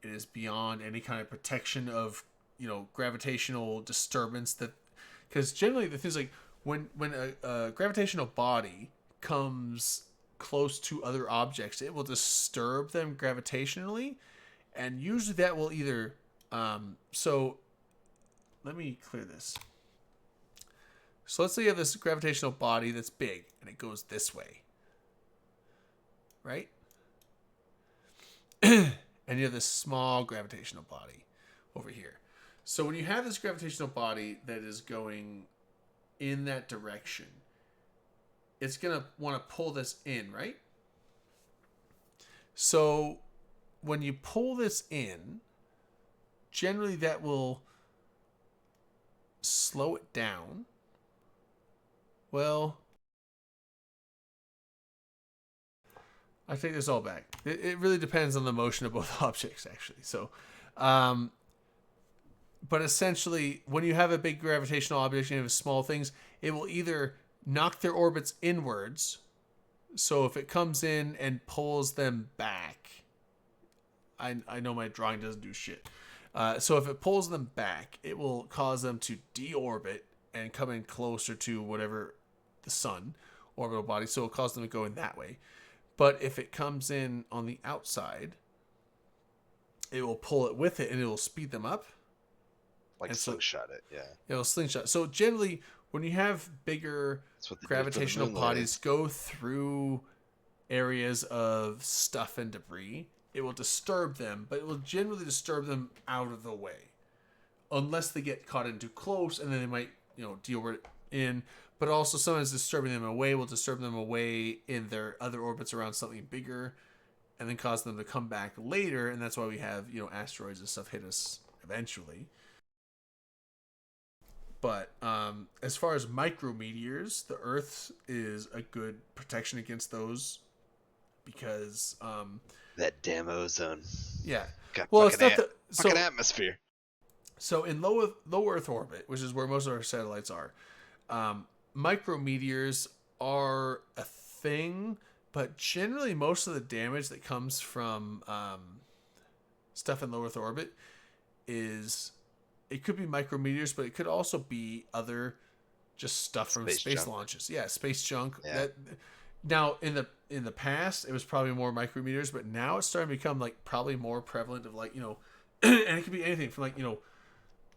It is beyond any kind of protection of, gravitational disturbance because generally the things like when a gravitational body comes close to other objects, it will disturb them gravitationally, and usually that will either so let me clear this. So let's say you have this gravitational body that's big and it goes this way, right? And you have this small gravitational body over here. So when you have this gravitational body that is going in that direction, it's going to want to pull this in, right? So when you pull this in, generally that will slow it down. Well, I take this all back. It really depends on the motion of both objects, actually. So, but essentially, when you have a big gravitational object and you have small things, it will either knock their orbits inwards. So if it comes in and pulls them back, I know my drawing doesn't do shit. So if it pulls them back, it will cause them to deorbit and come in closer to whatever the sun orbital body. So it'll cause them to go in that way. But if it comes in on the outside, it will pull it with it and it will speed them up. Like slingshot it, yeah. It'll slingshot. So generally, when you have bigger gravitational bodies go through areas of stuff and debris, it will disturb them, but it will generally disturb them out of the way. Unless they get caught in too close, and then they might, deorbit in. But also sometimes disturbing them away will disturb them away in their other orbits around something bigger, and then cause them to come back later, and that's why we have, asteroids and stuff hit us eventually. But as far as micrometeors, the Earth is a good protection against those because that damn ozone. Yeah. Got well, fucking it's not fucking atmosphere. So in low Earth orbit, which is where most of our satellites are, micrometeors are a thing, but generally most of the damage that comes from stuff in low Earth orbit is, it could be micrometeors, but it could also be other just stuff from space launches. Yeah, space junk. Yeah. Now in the past it was probably more micrometers, but now it's starting to become like probably more prevalent of like, and it could be anything from like,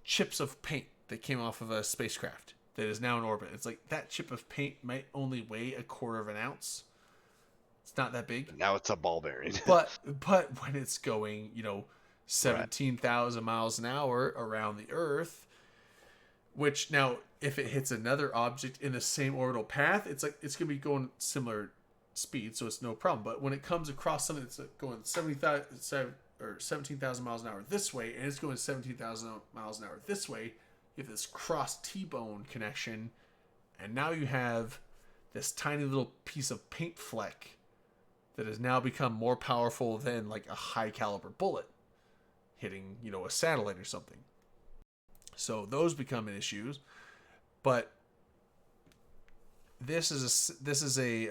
chips of paint that came off of a spacecraft that is now in orbit. It's like that chip of paint might only weigh 1/4 ounce. It's not that big. Now it's a ball bearing. but when it's going, 17,000 miles an hour around the Earth, which now if it hits another object in the same orbital path, it's gonna be going similar speed, so it's no problem. But when it comes across something that's going 17,000 miles an hour this way, and it's going 17,000 miles an hour this way, you have this cross T-bone connection, and now you have this tiny little piece of paint fleck that has now become more powerful than like a high caliber bullet hitting, a satellite or something. So those become issues. But this is a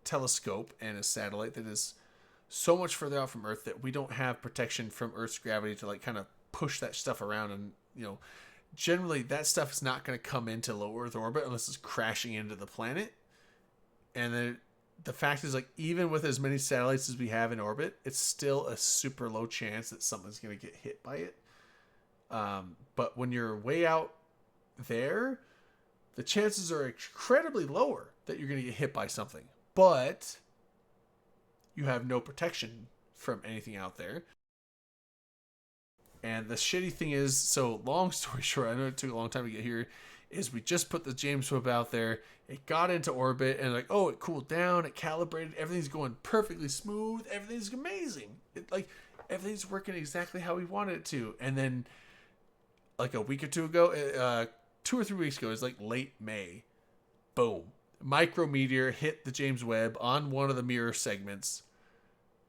telescope and a satellite that is so much further out from Earth that we don't have protection from Earth's gravity to like kind of push that stuff around. And generally that stuff is not going to come into low Earth orbit unless it's crashing into the planet. And then the fact is, like, even with as many satellites as we have in orbit, it's still a super low chance that something's going to get hit by it. But when you're way out there, the chances are incredibly lower that you're going to get hit by something. But you have no protection from anything out there. And the shitty thing is, so long story short, I know it took a long time to get here, is we just put the James Webb out there. It got into orbit and like, oh, it cooled down, it calibrated, everything's going perfectly smooth, everything's amazing. Everything's working exactly how we wanted it to. And then like a week or two ago, 2 or 3 weeks ago, it was like late May. Boom. Micrometeor hit the James Webb on one of the mirror segments,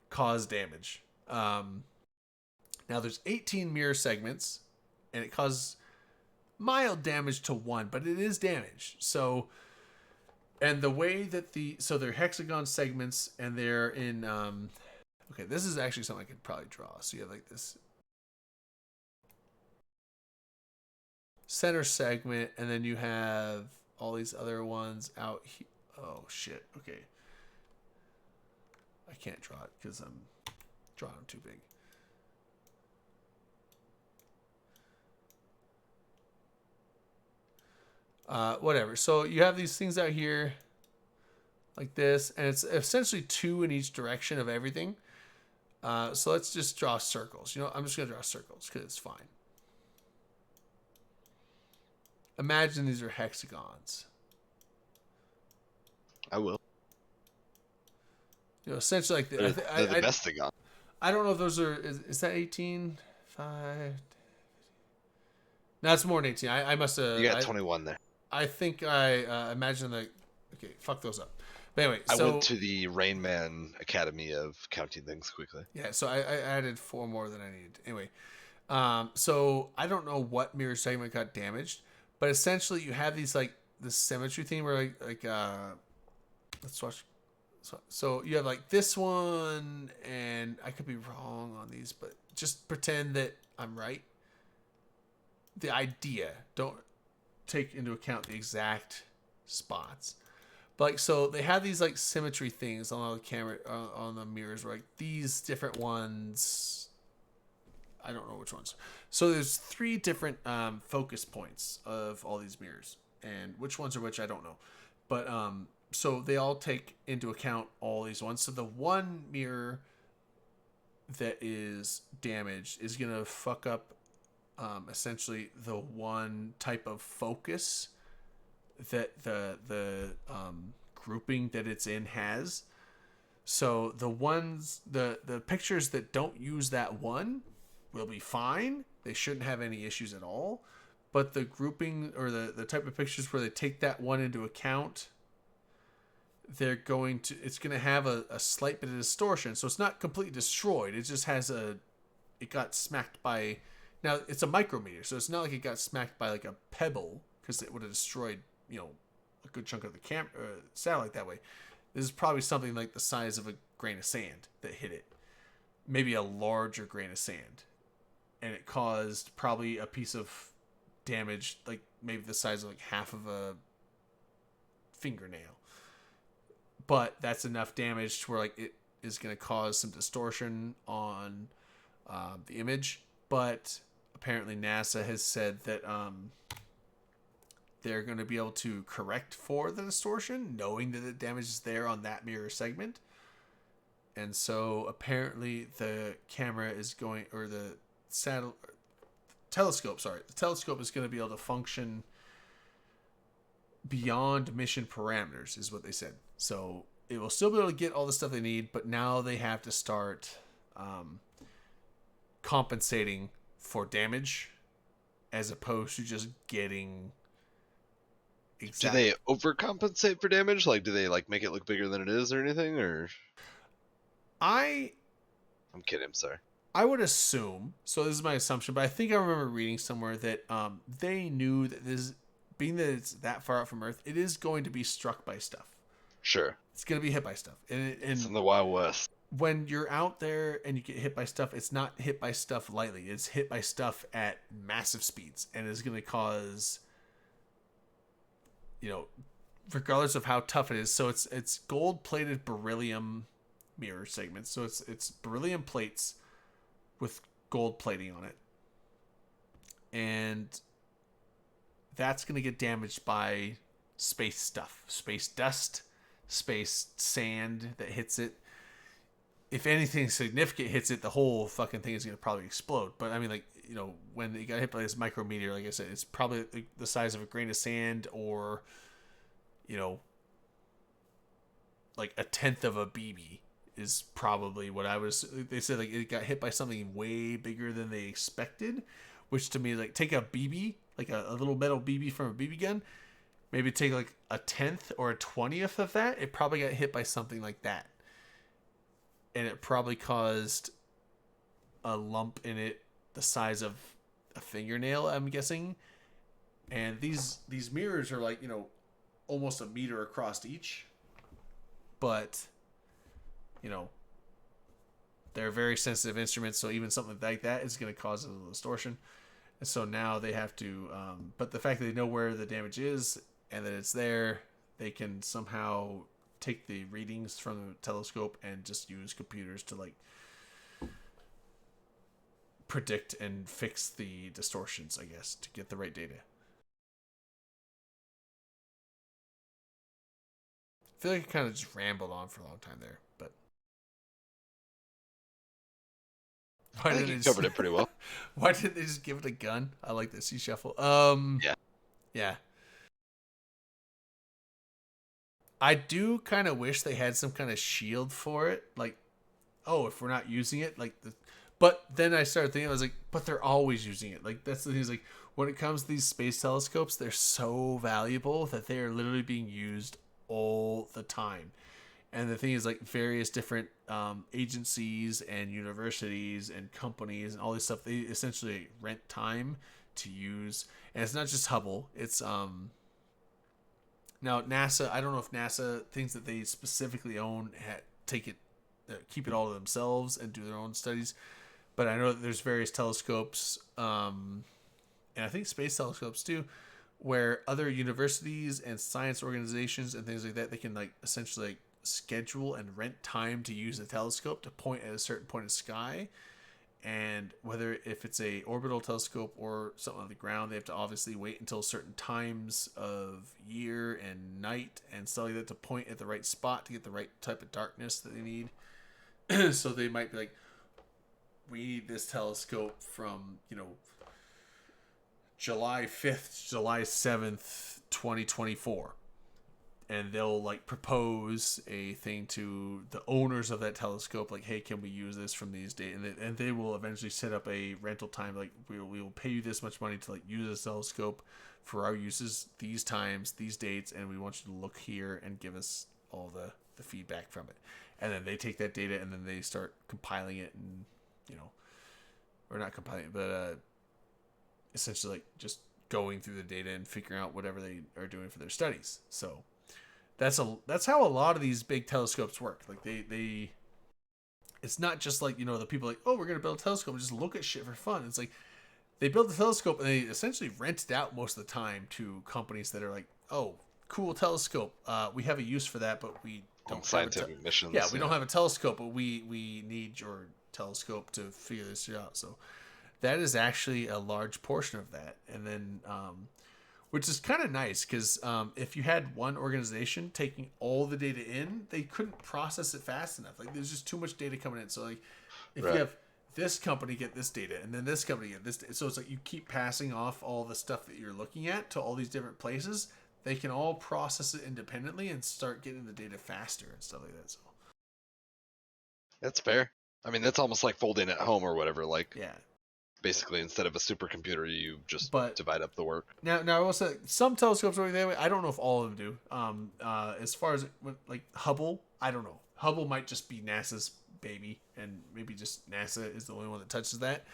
caused damage. Now there's 18 mirror segments, and it caused mild damage to one, but it is damage. So, and the way that so they're hexagon segments, and they're in, okay, this is actually something I could probably draw. So you have like this center segment, and then you have all these other ones out here. Oh shit. Okay. I can't draw it because I'm drawing them too big. Whatever. So you have these things out here like this, and it's essentially 2 in each direction of everything. So let's just draw circles. I'm just going to draw circles because it's fine. Imagine these are hexagons. I will. Essentially like They're the best thing on. I don't know if those are, is that 18? 5? No, it's more than 18. I must have. You got 21 there. I think I imagine that. Okay, fuck those up. But anyway, I went to the Rain Man Academy of counting things quickly. Yeah, so I added 4 more than I needed. Anyway, so I don't know what mirror segment got damaged, but essentially you have these like this symmetry thing where like let's watch. So you have like this one, and I could be wrong on these, but just pretend that I'm right. The idea, don't take into account the exact spots. But like, so they have these like symmetry things on the camera, on the mirrors, where like these different ones, I don't know which ones. So there's 3 different focus points of all these mirrors, and which ones are which I don't know. But so they all take into account all these ones. So the one mirror that is damaged is gonna fuck up essentially the one type of focus that the grouping that it's in has. So the ones, the pictures that don't use that one will be fine. They shouldn't have any issues at all. But the grouping, or the type of pictures where they take that one into account, it's going to have a slight bit of distortion. So it's not completely destroyed. It just has it got smacked by, now it's a micrometer, so it's not like it got smacked by like a pebble, because it would have destroyed, a good chunk of the satellite that way. This is probably something like the size of a grain of sand that hit it. Maybe a larger grain of sand. And it caused probably a piece of damage, like maybe the size of like half of a fingernail. But that's enough damage to where like it is going to cause some distortion on the image. But apparently NASA has said that they're going to be able to correct for the distortion, knowing that the damage is there on that mirror segment. And so apparently the camera is going, or the telescope is going to be able to function beyond mission parameters, is what they said. So it will still be able to get all the stuff they need, but now they have to start compensating for damage as opposed to just getting Do they overcompensate for damage? Like, do they like make it look bigger than it is or anything? Or I'm kidding. I'm sorry. I would assume, so this is my assumption, but I think I remember reading somewhere that they knew that this, being that it's that far out from Earth, it is going to be struck by stuff. Sure. It's going to be hit by stuff. And it's in the Wild West. when you're out there and you get hit by stuff, it's not hit by stuff lightly. It's hit by stuff at massive speeds, and is going to cause, regardless of how tough it is. So it's gold-plated beryllium mirror segments. So it's beryllium plates with gold plating on it, and that's going to get damaged by space stuff, space dust, space sand that hits it. If anything significant hits it, the whole fucking thing is going to probably explode. But I mean, like, when it got hit by this micrometeor, like I said, it's probably the size of a grain of sand, or, like a tenth of a BB is probably what they said, like, it got hit by something way bigger than they expected, which to me, like, take a BB, like a little metal BB from a BB gun, maybe take like a 10th or a 20th of that, it probably got hit by something like that. And it probably caused a lump in it the size of a fingernail, I'm guessing. And these mirrors are like, almost a meter across each. But, they're very sensitive instruments, so even something like that is going to cause a little distortion. And so now they have to, but the fact that they know where the damage is and that it's there, they can somehow take the readings from the telescope and just use computers to, like, predict and fix the distortions, I guess, to get the right data. I feel like I kind of just rambled on for a long time there, but I think you covered it pretty well. Why didn't they just give it a gun? I like the sea shuffle. Yeah. I do kind of wish they had some kind of shield for it, like, if we're not using it, like but then I started thinking, I was like, but they're always using it. Like, that's the thing, is like, when it comes to these space telescopes, they're so valuable that they are literally being used all the time. And the thing is, like, various different agencies and universities and companies and all this stuff, they essentially rent time to use. And it's not just Hubble. It's now NASA. I don't know if NASA, things that they specifically own, keep it all to themselves and do their own studies. But I know that there's various telescopes, and I think space telescopes too, where other universities and science organizations and things like that, they can, like, essentially, like, schedule and rent time to use a telescope to point at a certain point of sky. And if it's a orbital telescope or something on the ground, they have to obviously wait until certain times of year and night and stuff like that to point at the right spot to get the right type of darkness that they need. So they might be like, we need this telescope from, July 5th, July 7th, 2024. And they'll, like, propose a thing to the owners of that telescope, like, hey, can we use this from these dates? And they will eventually set up a rental time, like, we will pay you this much money to, like, use this telescope for our uses these times, these dates, and we want you to look here and give us all the feedback from it. And then they take that data and then they start compiling it, and, or not compiling it, but essentially, like, just going through the data and figuring out whatever they are doing for their studies. So that's how a lot of these big telescopes work. Like, they it's not just like, the people like, oh, we're gonna build a telescope and just look at shit for fun. It's like they build the telescope and they essentially rent it out most of the time to companies that are like, oh, cool telescope, we have a use for that, but we don't scientific missions. Yeah, we don't have a telescope, but we need your telescope to figure this out. So that is actually a large portion of that. And then which is kind of nice, because if you had one organization taking all the data in, they couldn't process it fast enough. Like, there's just too much data coming in. So, like, if you have this company get this data and then this company get this data, so it's like you keep passing off all the stuff that you're looking at to all these different places, they can all process it independently and start getting the data faster and stuff like that. So that's fair. I mean, that's almost like folding at home or whatever. Like, yeah, basically, instead of a supercomputer, you just divide up the work. Now I will say some telescopes work that way. I don't know if all of them do. As far as like Hubble, I don't know. Hubble might just be NASA's baby, and maybe just NASA is the only one that touches that.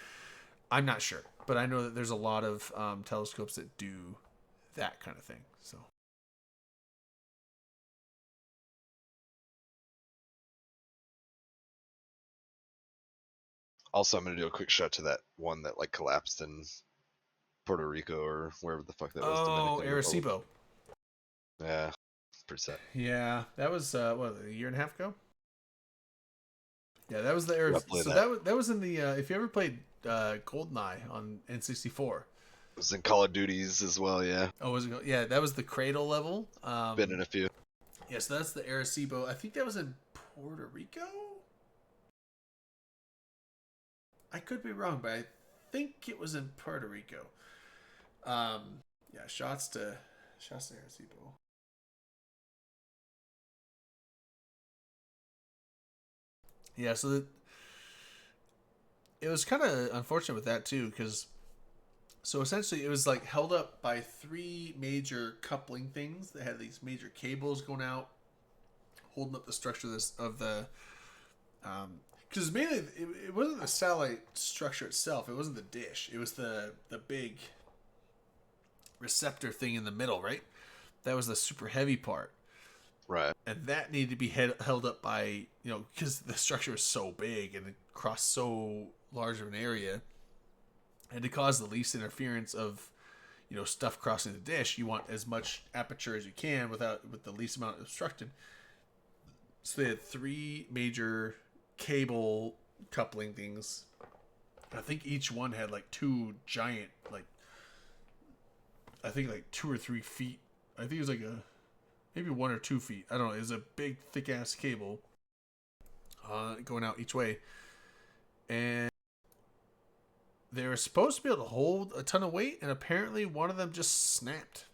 I'm not sure, but I know that there's a lot of telescopes that do that kind of thing. So. Also, I'm gonna do a quick shot to that one that like collapsed in Puerto Rico or wherever the fuck that was. Oh, Dominican Republic. Arecibo. Yeah, pretty sad. Yeah, that was what, a year and a half ago. Yeah, that was the Yeah, Arecibo. play So that. that was in the if you ever played GoldenEye on N64. It was in Call of Duties as well. Yeah, Oh, was it? Yeah, that was the Cradle level. been in a few. Yeah, so that's the Arecibo. I think that was in Puerto Rico. I could be wrong, but I think it was in Puerto Rico. Yeah, shots to Arecibo. Yeah, so it was kind of unfortunate with that too, because so essentially it was like held up by three major coupling things that had these major cables going out, holding up the structure of the because mainly it wasn't the satellite structure itself. It wasn't the dish. It was the big receptor thing in the middle, right? That was the super heavy part. Right. And that needed to be held up by, because the structure was so big and across so large of an area, and to cause the least interference of, stuff crossing the dish, you want as much aperture as you can with the least amount obstructed. So they had three major cable coupling things. I think each one had like two giant, I think like 2 or 3 feet. I think it was like maybe 1 or 2 feet. I don't know. It was a big, thick ass cable going out each way. And they were supposed to be able to hold a ton of weight, and apparently one of them just snapped.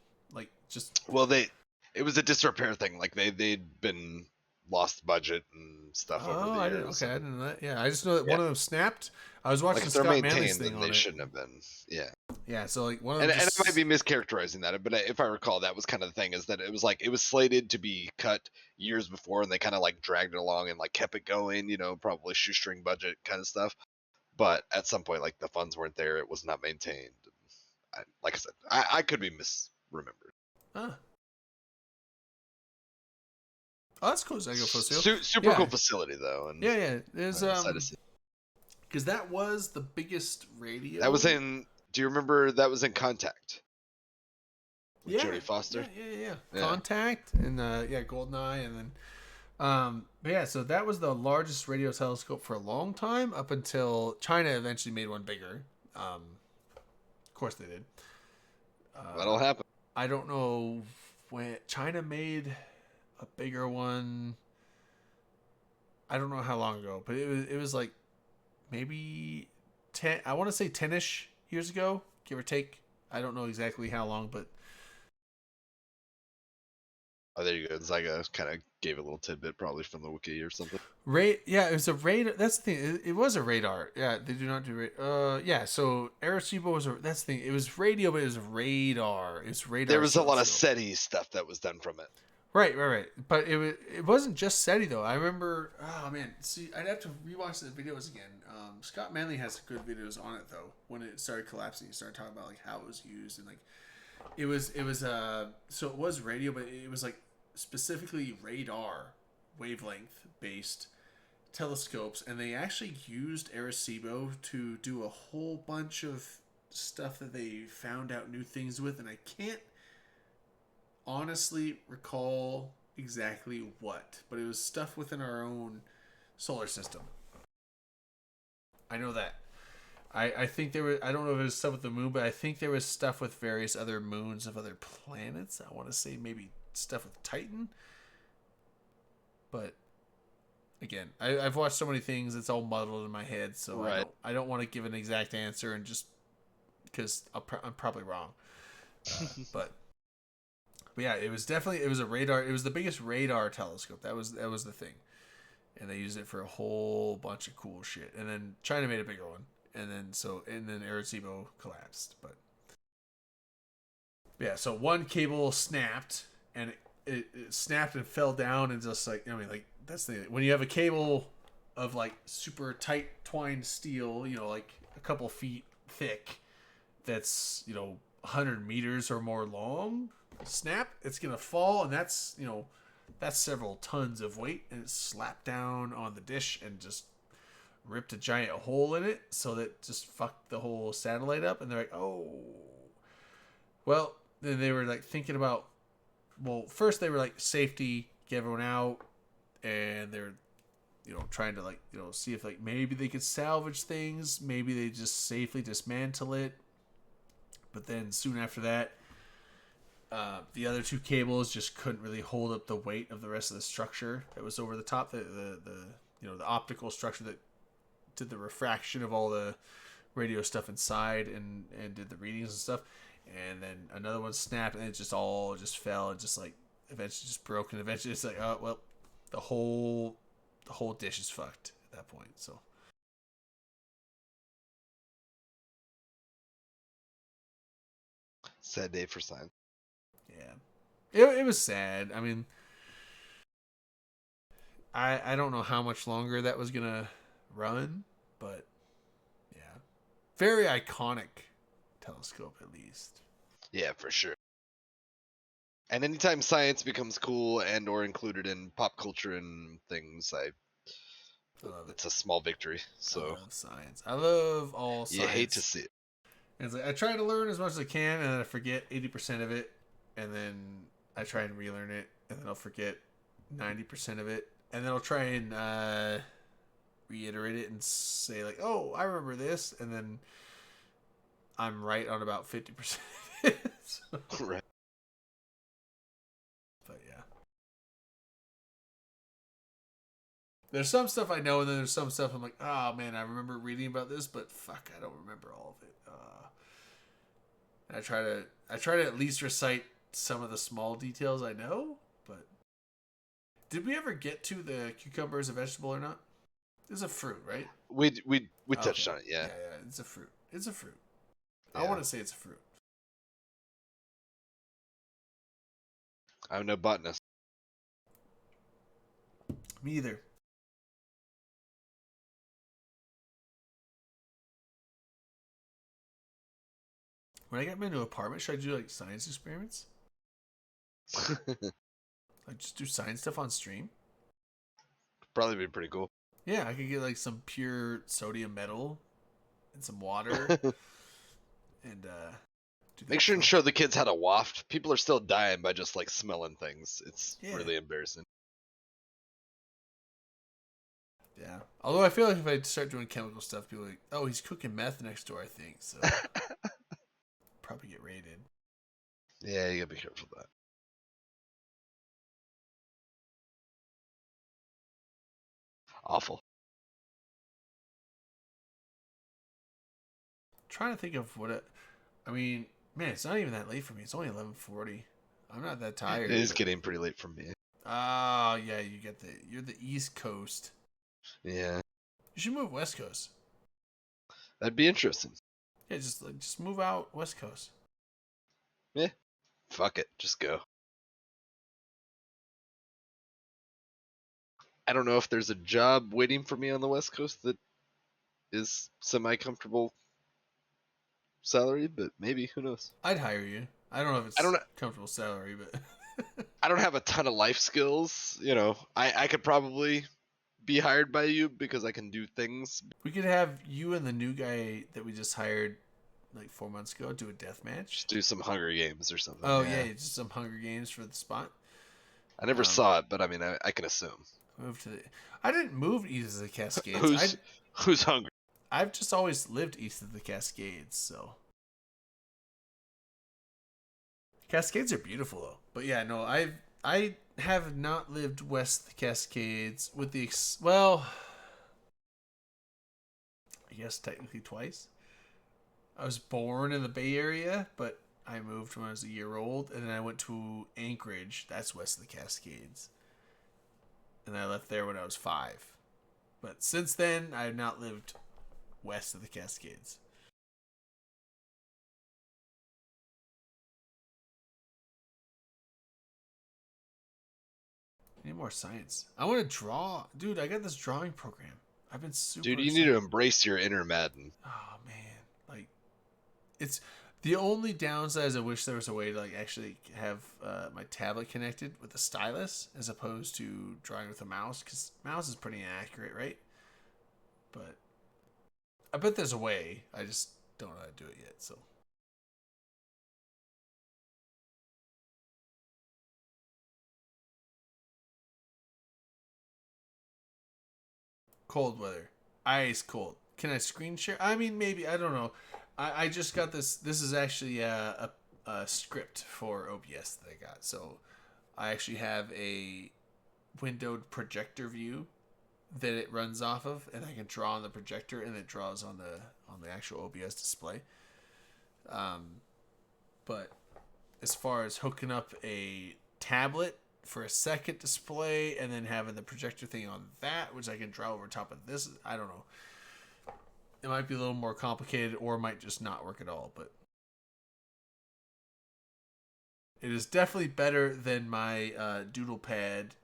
Well, it was a disrepair thing. Like they'd been lost budget and stuff over the years. I didn't know that. Yeah, I just know that Yeah. one of them snapped. I was watching Like if they're Scott Manley's maintained, thing then on they it. shouldn't have been. Yeah. Yeah, so like one of them And just... I might be mischaracterizing that, but if I recall, that was kind of the thing, is that it was slated to be cut years before, and they kind of like dragged it along and like kept it going, probably shoestring budget kind of stuff. But at some point, like the funds weren't there, it was not maintained. Like I said, I could be misremembered. Huh. Oh, that's cool. Zygo Fossil. Super Yeah. cool facility though. And Yeah. There's excited to see. because that was the biggest radio. That was in. Do you remember that was in Contact? With yeah, Jodie Foster. Yeah. Yeah. Contact and GoldenEye, and then but yeah, so that was the largest radio telescope for a long time, up until China eventually made one bigger. Of course they did. That'll happen. I don't know when China made a bigger one. I don't know how long ago, but it was like maybe 10. I want to say 10ish years ago, give or take. I don't know exactly how long, but Oh, there you go. Zyga kind of gave a little tidbit, probably from the wiki or something. yeah, it was a radar. That's the thing. It was a radar. Yeah, they do not do yeah. So Arecibo was that's the thing. It was radio, but it was radar. It's radar. There was a lot of telescope. SETI stuff that was done from it. Right. But it wasn't just SETI though. I remember. Oh man, see, I'd have to rewatch the videos again. Scott Manley has good videos on it though. When it started collapsing, he started talking about like how it was used, and like it was so it was radio, but it was like specifically radar wavelength based telescopes, and they actually used Arecibo to do a whole bunch of stuff that they found out new things with, and I can't honestly recall exactly what, but it was stuff within our own solar system. I know that. I think there was, I don't know if it was stuff with the moon, but I think there was stuff with various other moons of other planets. I want to say maybe stuff with Titan. But again, I've watched so many things, it's all muddled in my head, so Right. I don't want to give an exact answer, and just because I'm probably wrong. But yeah, it was a radar. It was the biggest radar telescope. That was the thing, and they used it for a whole bunch of cool shit. And then China made a bigger one, and then Arecibo collapsed. But yeah, so one cable snapped, and it snapped and fell down, and just like that's the when you have a cable of like super tight twined steel, like a couple feet thick, that's 100 meters or more long. Snap, it's gonna fall, and that's several tons of weight, and it's slapped down on the dish and just ripped a giant hole in it, so that just fucked the whole satellite up. And they're like, oh, well. Then they were like thinking about, well, first they were like safety, get everyone out, and they're, trying to like, see if like maybe they could salvage things, maybe they just safely dismantle it. But then soon after that, the other two cables just couldn't really hold up the weight of the rest of the structure that was over the top. The optical structure that did the refraction of all the radio stuff inside and did the readings and stuff. And then another one snapped, and it just all just fell and just like eventually just broke. And eventually it's like, oh well, the whole dish is fucked at that point. So. Sad day for science. Yeah, it was sad. I mean, I don't know how much longer that was gonna run, but yeah, very iconic telescope at least. Yeah, for sure. And anytime science becomes cool and or included in pop culture and things, I love it. It's a small victory. I So love science. I love all science. you hate to see it. And it's like I try to learn as much as I can, and then I forget 80% of it, and then I try and relearn it, and then I'll forget 90% of it, and then I'll try and reiterate it and say like, "Oh, I remember this," and then I'm right on about 50% of it. So, Right. but yeah, there's some stuff I know, and then there's some stuff I'm like, "Oh man, I remember reading about this, but fuck, I don't remember all of it." And I try to at least recite some of the small details I know, but did we ever get to the cucumber as a vegetable or not? It's a fruit, right? We touched on it, yeah. Yeah, it's a fruit. It's a fruit. Yeah. I want to say it's a fruit. I'm no botanist. Me either. When I get my new apartment, should I do like science experiments? Like just do science stuff on stream? Probably be pretty cool. Yeah, I could get like some pure sodium metal and some water and do that. Make sure and show the kids how to waft. People are still dying by just like smelling things. It's Yeah. really embarrassing. Yeah. Although I feel like if I start doing chemical stuff, people are like, oh, he's cooking meth next door, I think. So probably get raided. Yeah, you gotta be careful of that. Awful. Trying to think of I mean, man, it's not even that late for me. It's only 11:40. I'm not that tired. It is getting pretty late for me. Oh, yeah, you're the East Coast. Yeah, You should move West Coast. that'd be interesting. Yeah, just move out West Coast. Fuck it, just go. I don't know if there's a job waiting for me on the West Coast that is semi-comfortable salary, but maybe, who knows? I'd hire you. I don't know if it's I don't know. comfortable salary, but I don't have a ton of life skills. You know, I could probably be hired by you because I can do things. we could have you and the new guy that we just hired like 4 months ago do a death match. Just do some Hunger Games or something. Oh yeah, just some Hunger Games for the spot. I never saw it, but I mean, I can assume. I didn't move east of the Cascades. Who's hungry? I've just always lived east of the Cascades, so. Cascades are beautiful though. But yeah, no, I have not lived west of the Cascades with the well, I guess technically twice. I was born in the Bay Area, but I moved when I was a year old, and then I went to Anchorage. That's west of the Cascades. And I left there when I was 5. But since then, I have not lived west of the Cascades. Need more science. I want to draw. Dude, I got this drawing program. I've been super Dude, you excited. need to embrace your inner Madden. Oh, man. Like, it's... The only downside is I wish there was a way to like actually have my tablet connected with a stylus as opposed to drawing with a mouse, because mouse is pretty inaccurate, right? But I bet there's a way. I just don't know how to do it yet. So cold weather, ice cold. Can I screen share? I mean, maybe. I don't know. I just got this. This is actually a script for OBS that I got. So I actually have a windowed projector view that it runs off of, and I can draw on the projector, and it draws on the actual OBS display. But as far as hooking up a tablet for a second display and then having the projector thing on that, which I can draw over top of this, I don't know. It might be a little more complicated, or it might just not work at all, but it is definitely better than my doodle pad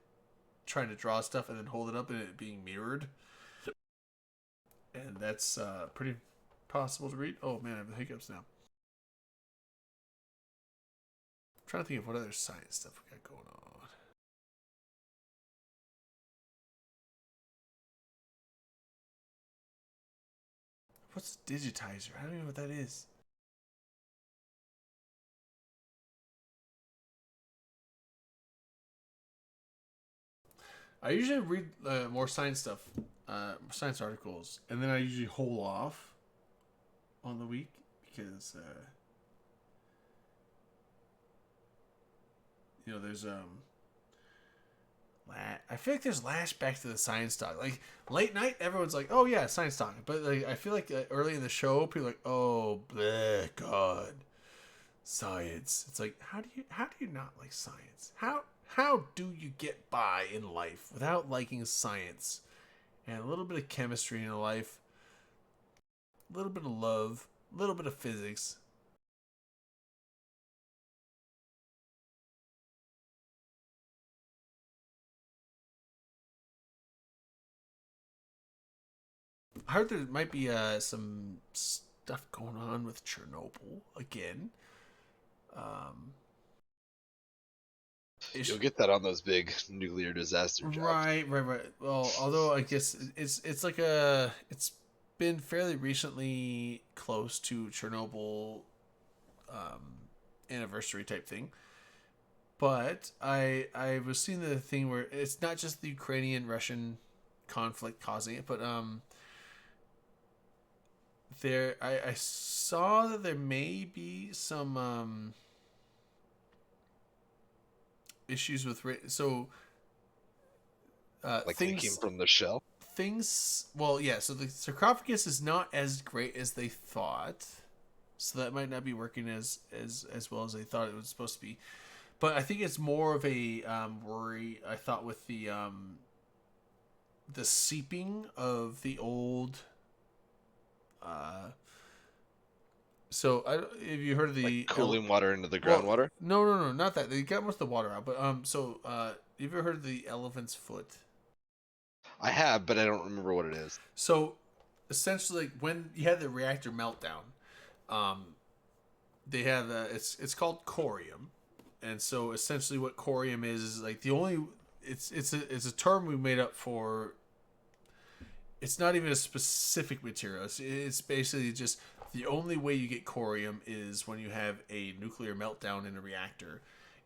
trying to draw stuff and then hold it up and it being mirrored. And that's pretty possible to read. Oh man, I have the hiccups now. I'm trying to think of what other science stuff we got going on. What's a digitizer? I don't even know what that is. I usually read more science stuff, science articles, and then I usually hold off on the week because there's I feel like there's lash back to the science talk. Like late night, everyone's like, "Oh yeah, science talk," but like I feel like early in the show, people are like, "Oh, bleh, God, science." It's like, how do you not like science? How do you get by in life without liking science and a little bit of chemistry in your life, a little bit of love, a little bit of physics? I heard there might be some stuff going on with Chernobyl again. You'll get that on those big nuclear disaster jobs. Right. Well, although I guess it's like it's been fairly recently close to Chernobyl anniversary type thing. But I was seeing the thing where it's not just the Ukrainian Russian conflict causing it, but I saw that there may be some issues with like they came from the shell. Well, yeah, so the sarcophagus is not as great as they thought, so that might not be working as well as they thought it was supposed to be. But I think it's more of a worry, I thought, with the seeping of the old so have you heard of the like cooling water into the groundwater? No, not that. They got most of the water out, but have you ever heard of the elephant's foot? I have, but I don't remember what it is. So essentially, when you had the reactor meltdown, they have it's called corium, and so essentially what corium is like the only it's a term we made up for. It's not even a specific material. It's basically just the only way you get corium is when you have a nuclear meltdown in a reactor,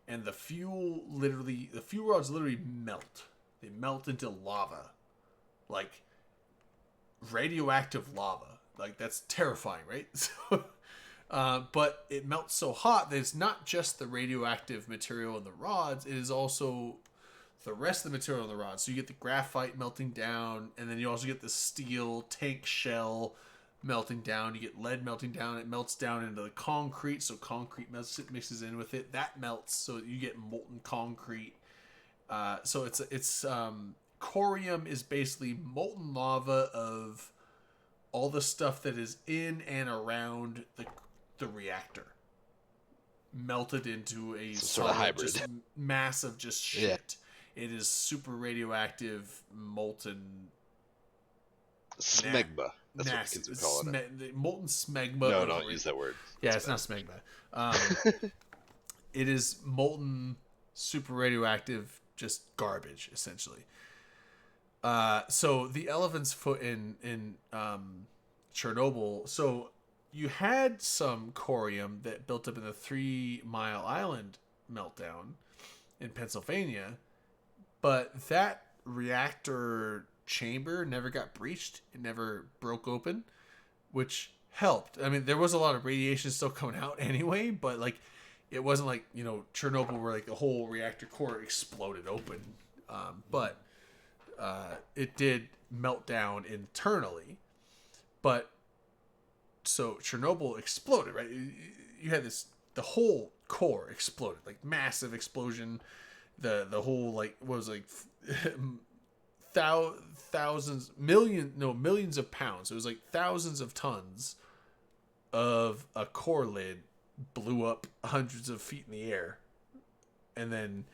and the fuel rods literally melt. They melt into lava, like radioactive lava. Like that's terrifying, right? So, but it melts so hot that it's not just the radioactive material in the rods. It is also the rest of the material in the rods. So you get the graphite melting down, and then you also get the steel tank shell melting down. You get lead melting down. It melts down into the concrete, so concrete mixes in with it. That melts, so you get molten concrete. So it's corium is basically molten lava of all the stuff that is in and around the reactor, melted into a sort of hybrid, just mass of just shit. Yeah. It is super radioactive, molten smegma. That's what kids are calling it. Molten smegma. No, don't use that word. Yeah, it's not smegma. It is molten, super radioactive, just garbage, essentially. So the elephant's foot in Chernobyl. So you had some corium that built up in the 3 Mile Island meltdown in Pennsylvania, but that reactor chamber never got breached. It never broke open, which helped. I mean, there was a lot of radiation still coming out anyway, but like it wasn't like, you know, Chernobyl where like the whole reactor core exploded open. But it did melt down internally. But so Chernobyl exploded, right? You had the whole core exploded, like massive explosion. The whole like what was like millions of pounds. It was like thousands of tons of a core lid blew up hundreds of feet in the air, and then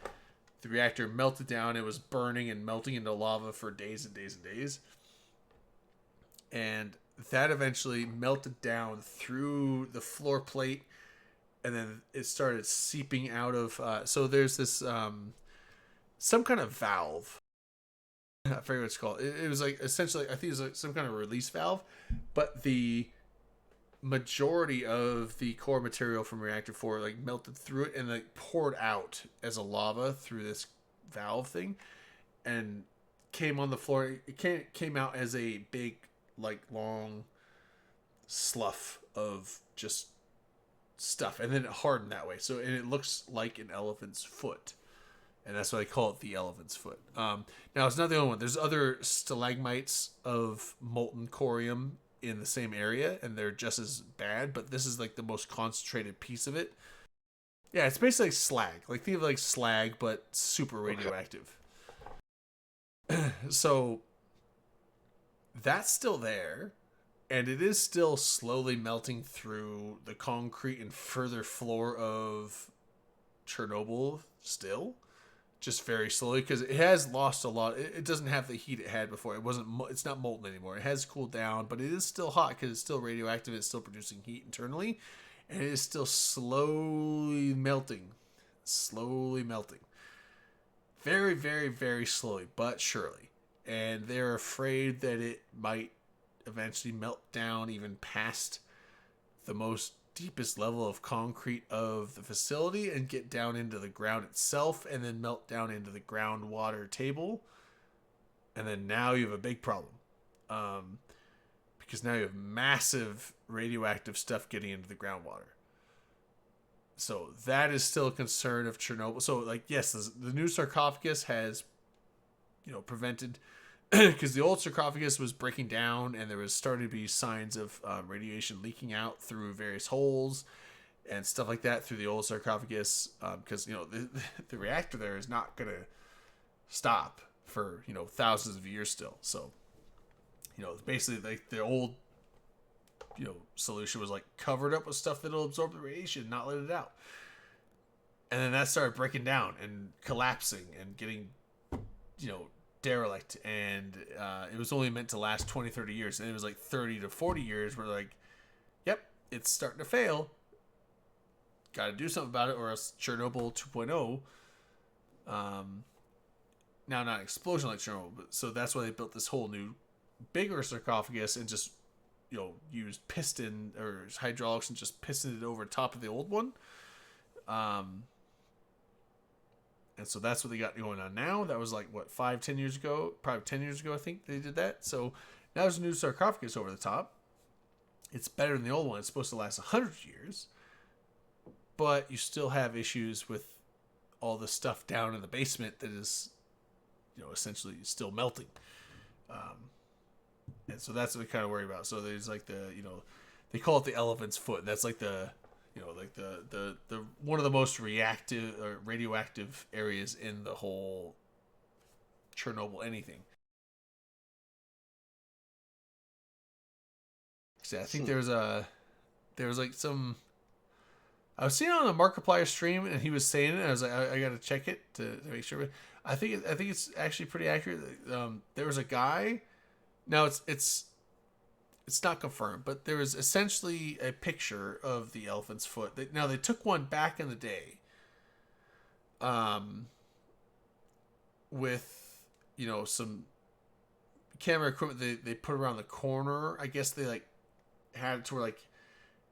the reactor melted down. It was burning and melting into lava for days and days and days, and that eventually melted down through the floor plate, and then it started seeping out of so there's this some kind of valve. I forget what it's called. It was like essentially, I think it was like some kind of release valve, but the majority of the core material from reactor 4 like melted through it and like poured out as a lava through this valve thing and came on the floor. It came out as a big, like, long slough of just stuff, and then it hardened that way. So, and it looks like an elephant's foot, and that's why they call it the elephant's foot. Now, it's not the only one. There's other stalagmites of molten corium in the same area, and they're just as bad, but this is like the most concentrated piece of it. Yeah, it's basically like slag. Like, think of like slag, but super radioactive. So that's still there, and it is still slowly melting through the concrete and further floor of Chernobyl still, just very slowly, because it has lost a lot. It doesn't have the heat it had before. It's not molten anymore. It has cooled down, but it is still hot because it's still radioactive. It's still producing heat internally, and it is still slowly melting. Very, very, very slowly, but surely. And they're afraid that it might eventually melt down even past the most deepest level of concrete of the facility and get down into the ground itself, and then melt down into the groundwater table. And then now you have a big problem. Because now you have massive radioactive stuff getting into the groundwater. So that is still a concern of Chernobyl. So, like, yes, the new sarcophagus has, prevented, because the old sarcophagus was breaking down, and there was starting to be signs of radiation leaking out through various holes and stuff like that through the old sarcophagus. Because the reactor there is not going to stop for thousands of years still. So, basically, like, the old solution was like covered up with stuff that'll absorb the radiation, not let it out. And then that started breaking down and collapsing and getting, derelict. And it was only meant to last 20, 30 years. And it was like 30 to 40 years where like, yep, it's starting to fail. Got to do something about it, or else Chernobyl 2.0. Now, not an explosion like Chernobyl, but so that's why they built this whole new, bigger sarcophagus and just used piston or hydraulics and just pistoned it over top of the old one. And so that's what they got going on now. That was like, what, 5-10 years ago? Probably 10 years ago, I think they did that. So now there's a new sarcophagus over the top. It's better than the old one. It's supposed to last 100 years. But you still have issues with all the stuff down in the basement that is, essentially still melting. And so that's what we kind of worry about. So there's like they call it the elephant's foot. That's like the one of the most reactive or radioactive areas in the whole Chernobyl anything. So I think there was like some. I was seeing it on a Markiplier stream, and he was saying it. And I was like, I got to check it to make sure. But I think it's actually pretty accurate. There was a guy. Now it's not confirmed, but there was essentially a picture of the elephant's foot. Now they took one back in the day, with some camera equipment they put around the corner. I guess they like had it to where like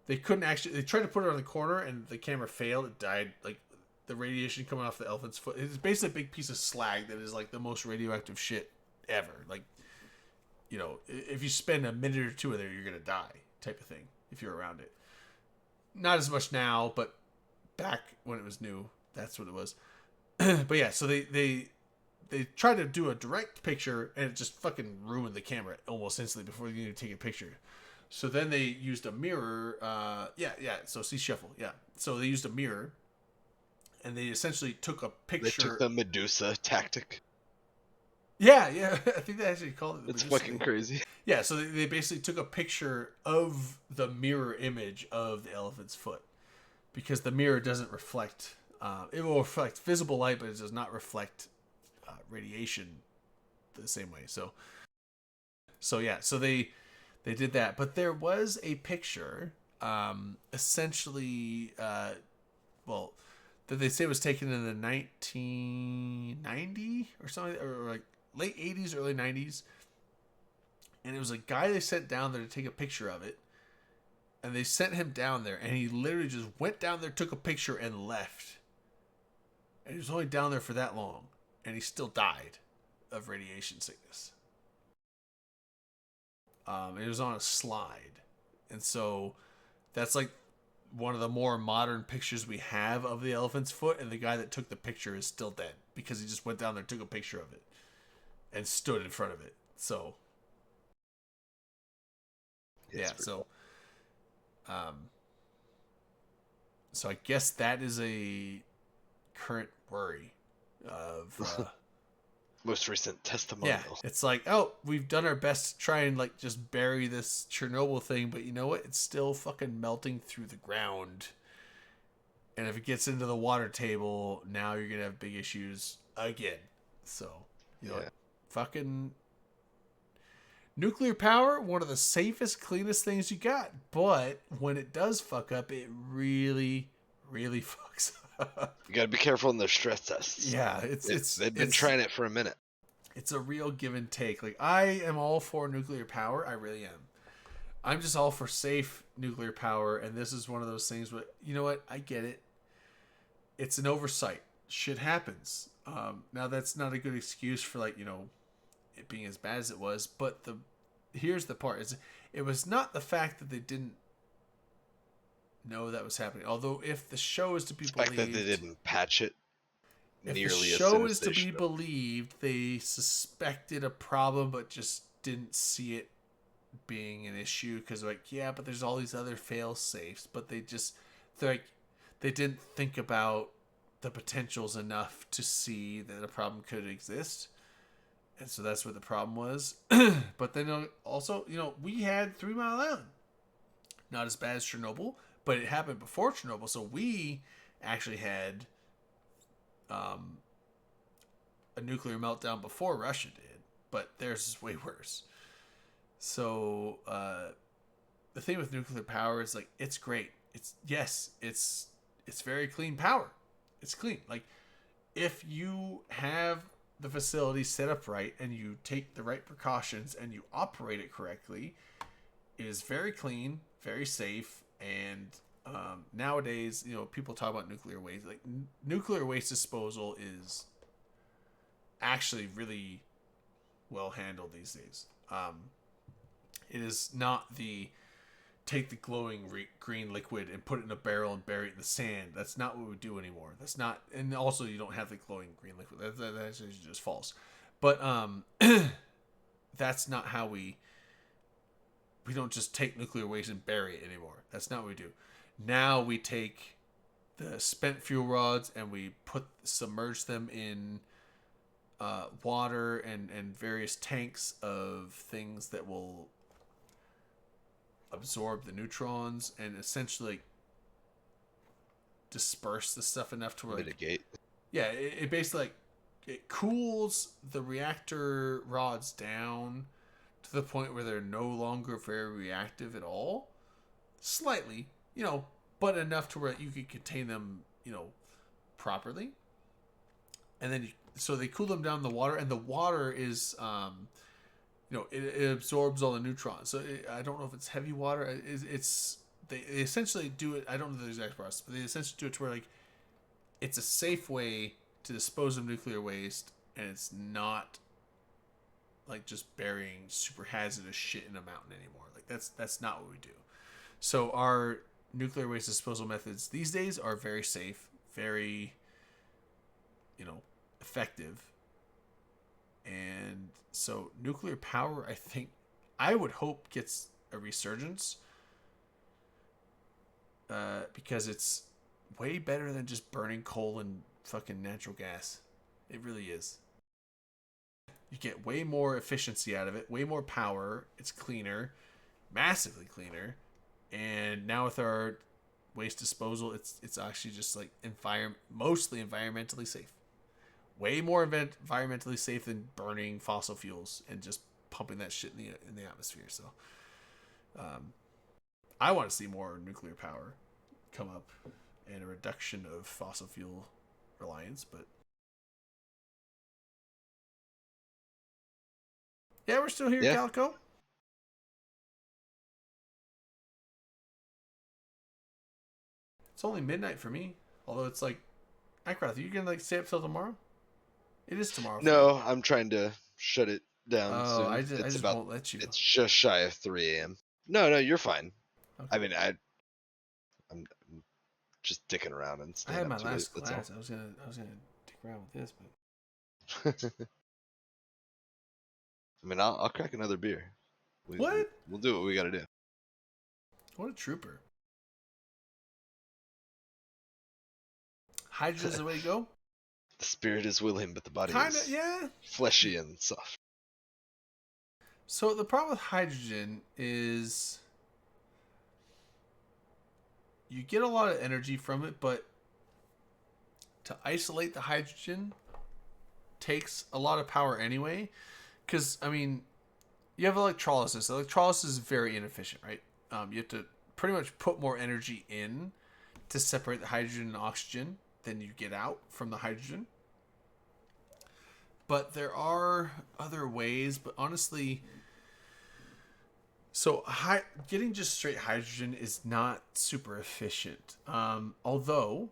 they couldn't actually. They tried to put it on the corner, and the camera failed. It died. Like the radiation coming off the elephant's foot. It's basically a big piece of slag that is like the most radioactive shit ever. Like, you know, if you spend a minute or two in there, you're gonna die, type of thing. If you're around it, not as much now, but back when it was new, that's what it was. But yeah, so they tried to do a direct picture, and it just fucking ruined the camera almost instantly before you even take a picture. So then they used a mirror. So Sea Shuffle. Yeah. So they used a mirror, and they essentially took a picture. They took the Medusa tactic. Yeah. I think they actually called it. It's fucking crazy. Yeah. So they basically took a picture of the mirror image of the elephant's foot, because the mirror doesn't reflect. It will reflect visible light, but it does not reflect radiation the same way. So yeah. So they did that, but there was a picture, essentially, that they say was taken in the 1990 or something, or like late 80s, early 90s, and it was a guy they sent down there to take a picture of it, and they sent him down there, and he literally just went down there, took a picture, and left, and he was only down there for that long, and he still died of radiation sickness. It was on a slide. And so that's like one of the more modern pictures we have of the elephant's foot. And the guy that took the picture is still dead because he just went down there, took a picture of it, and stood in front of it. So, yeah. So, so I guess that is a current worry of... most recent testimonial. Yeah, it's like, oh, we've done our best to try and like just bury this Chernobyl thing, but you know what? It's still fucking melting through the ground. And if it gets into the water table, now you're gonna have big issues again. So, you know, fucking nuclear power, one of the safest, cleanest things you got. But when it does fuck up, it really, really fucks up. You gotta be careful in their stress tests. Yeah, they've been trying it for a minute. It's a real give and take. Like, I am all for nuclear power. I really am. I'm just all for safe nuclear power, and this is one of those things where, you know what? I get it. It's an oversight. Shit happens. Now, that's not a good excuse for, like, you know, it being as bad as it was, but here's the part. It was not the fact that they didn't know that was happening. Although, if the show is to be believed, the fact that they didn't patch it nearly if the as show soon as is they to be should have. believed, they suspected a problem, but just didn't see it being an issue because, like, yeah, but there's all these other fail safes, but they didn't think about the potentials enough to see that a problem could exist. And so that's what the problem was. But then also, you know, we had 3 Mile Island. Not as bad as Chernobyl, but it happened before Chernobyl. So we actually had a nuclear meltdown before Russia did. But theirs is way worse. So the thing with nuclear power is, like, it's great. It's very clean power. It's clean. Like, if you have the facility set up right and you take the right precautions and you operate it correctly, it is very clean, very safe, and nowadays, you know, people talk about nuclear waste. Like, nuclear waste disposal is actually really well handled these days. It is not the take the glowing green liquid and put it in a barrel and bury it in the sand. That's not what we do anymore. That's not, and also you don't have the glowing green liquid. That's just false. But that's not how we don't just take nuclear waste and bury it anymore. That's not what we do. Now we take the spent fuel rods and we submerge them in water and various tanks of things that will absorb the neutrons and essentially disperse the stuff enough to mitigate. Yeah, it basically, like, it cools the reactor rods down to the point where they're no longer very reactive at all. Slightly, you know, but enough to where you can contain them, you know, properly. And then so they cool them down in the water, and the water is it absorbs all the neutrons. So I don't know if it's heavy water. They essentially do it. I don't know the exact process, but they essentially do it to where like it's a safe way to dispose of nuclear waste, and it's not like just burying super hazardous shit in a mountain anymore. Like that's not what we do. So our nuclear waste disposal methods these days are very safe, very effective. And so nuclear power, I would hope gets a resurgence because it's way better than just burning coal and fucking natural gas. It really is. You get way more efficiency out of it, way more power. It's cleaner, massively cleaner. And now with our waste disposal, it's actually just like mostly environmentally safe. Way more environmentally safe than burning fossil fuels and just pumping that shit in the atmosphere. So, I want to see more nuclear power come up and a reduction of fossil fuel reliance. But yeah, we're still here, Yeah. Calico. It's only midnight for me. Although it's like, Akrath, are you gonna like stay up till tomorrow? It is tomorrow. For No, me. I'm trying to shut it down Oh, soon. I just about won't let you. it's just shy of 3 a.m. No, you're fine. Okay. I mean, I'm just dicking around and I staying had my up too late. last That's class. all. I was gonna dick around with this, but I mean, I'll crack another beer. What? We'll do what we got to do. What a trooper! Hydrogen's the way to go. The spirit is willing, but the body Kinda, is yeah. fleshy and soft. So the problem with hydrogen is you get a lot of energy from it, but to isolate the hydrogen takes a lot of power anyway. Because, I mean, you have electrolysis. Electrolysis is very inefficient, right? You have to pretty much put more energy in to separate the hydrogen and oxygen than you get out from the hydrogen. But there are other ways, but honestly, so getting just straight hydrogen is not super efficient. Although,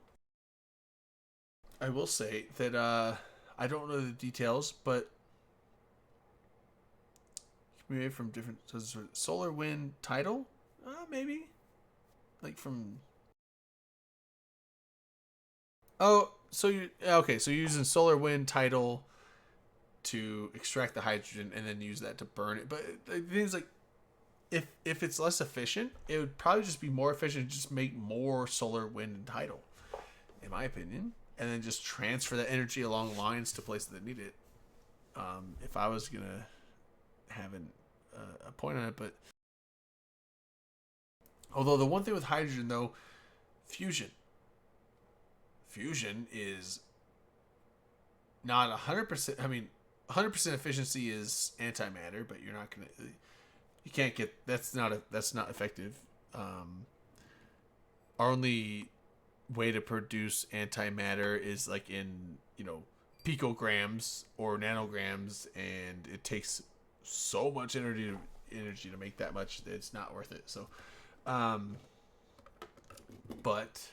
I will say that I don't know the details, but maybe from different solar, wind, tidal, maybe like from. Oh, so you're using solar, wind, tidal to extract the hydrogen and then use that to burn it. But the thing is, like, if it's less efficient, it would probably just be more efficient to just make more solar, wind, and tidal, in my opinion, and then just transfer that energy along lines to places that need it. If I was gonna have a point on it, but although the one thing with hydrogen though, fusion is not 100%. I mean, 100% efficiency is antimatter, but you're not gonna. You can't get that's not effective. Our only way to produce antimatter is like in picograms or nanograms, and it takes so much energy to make that much that it's not worth it. So, but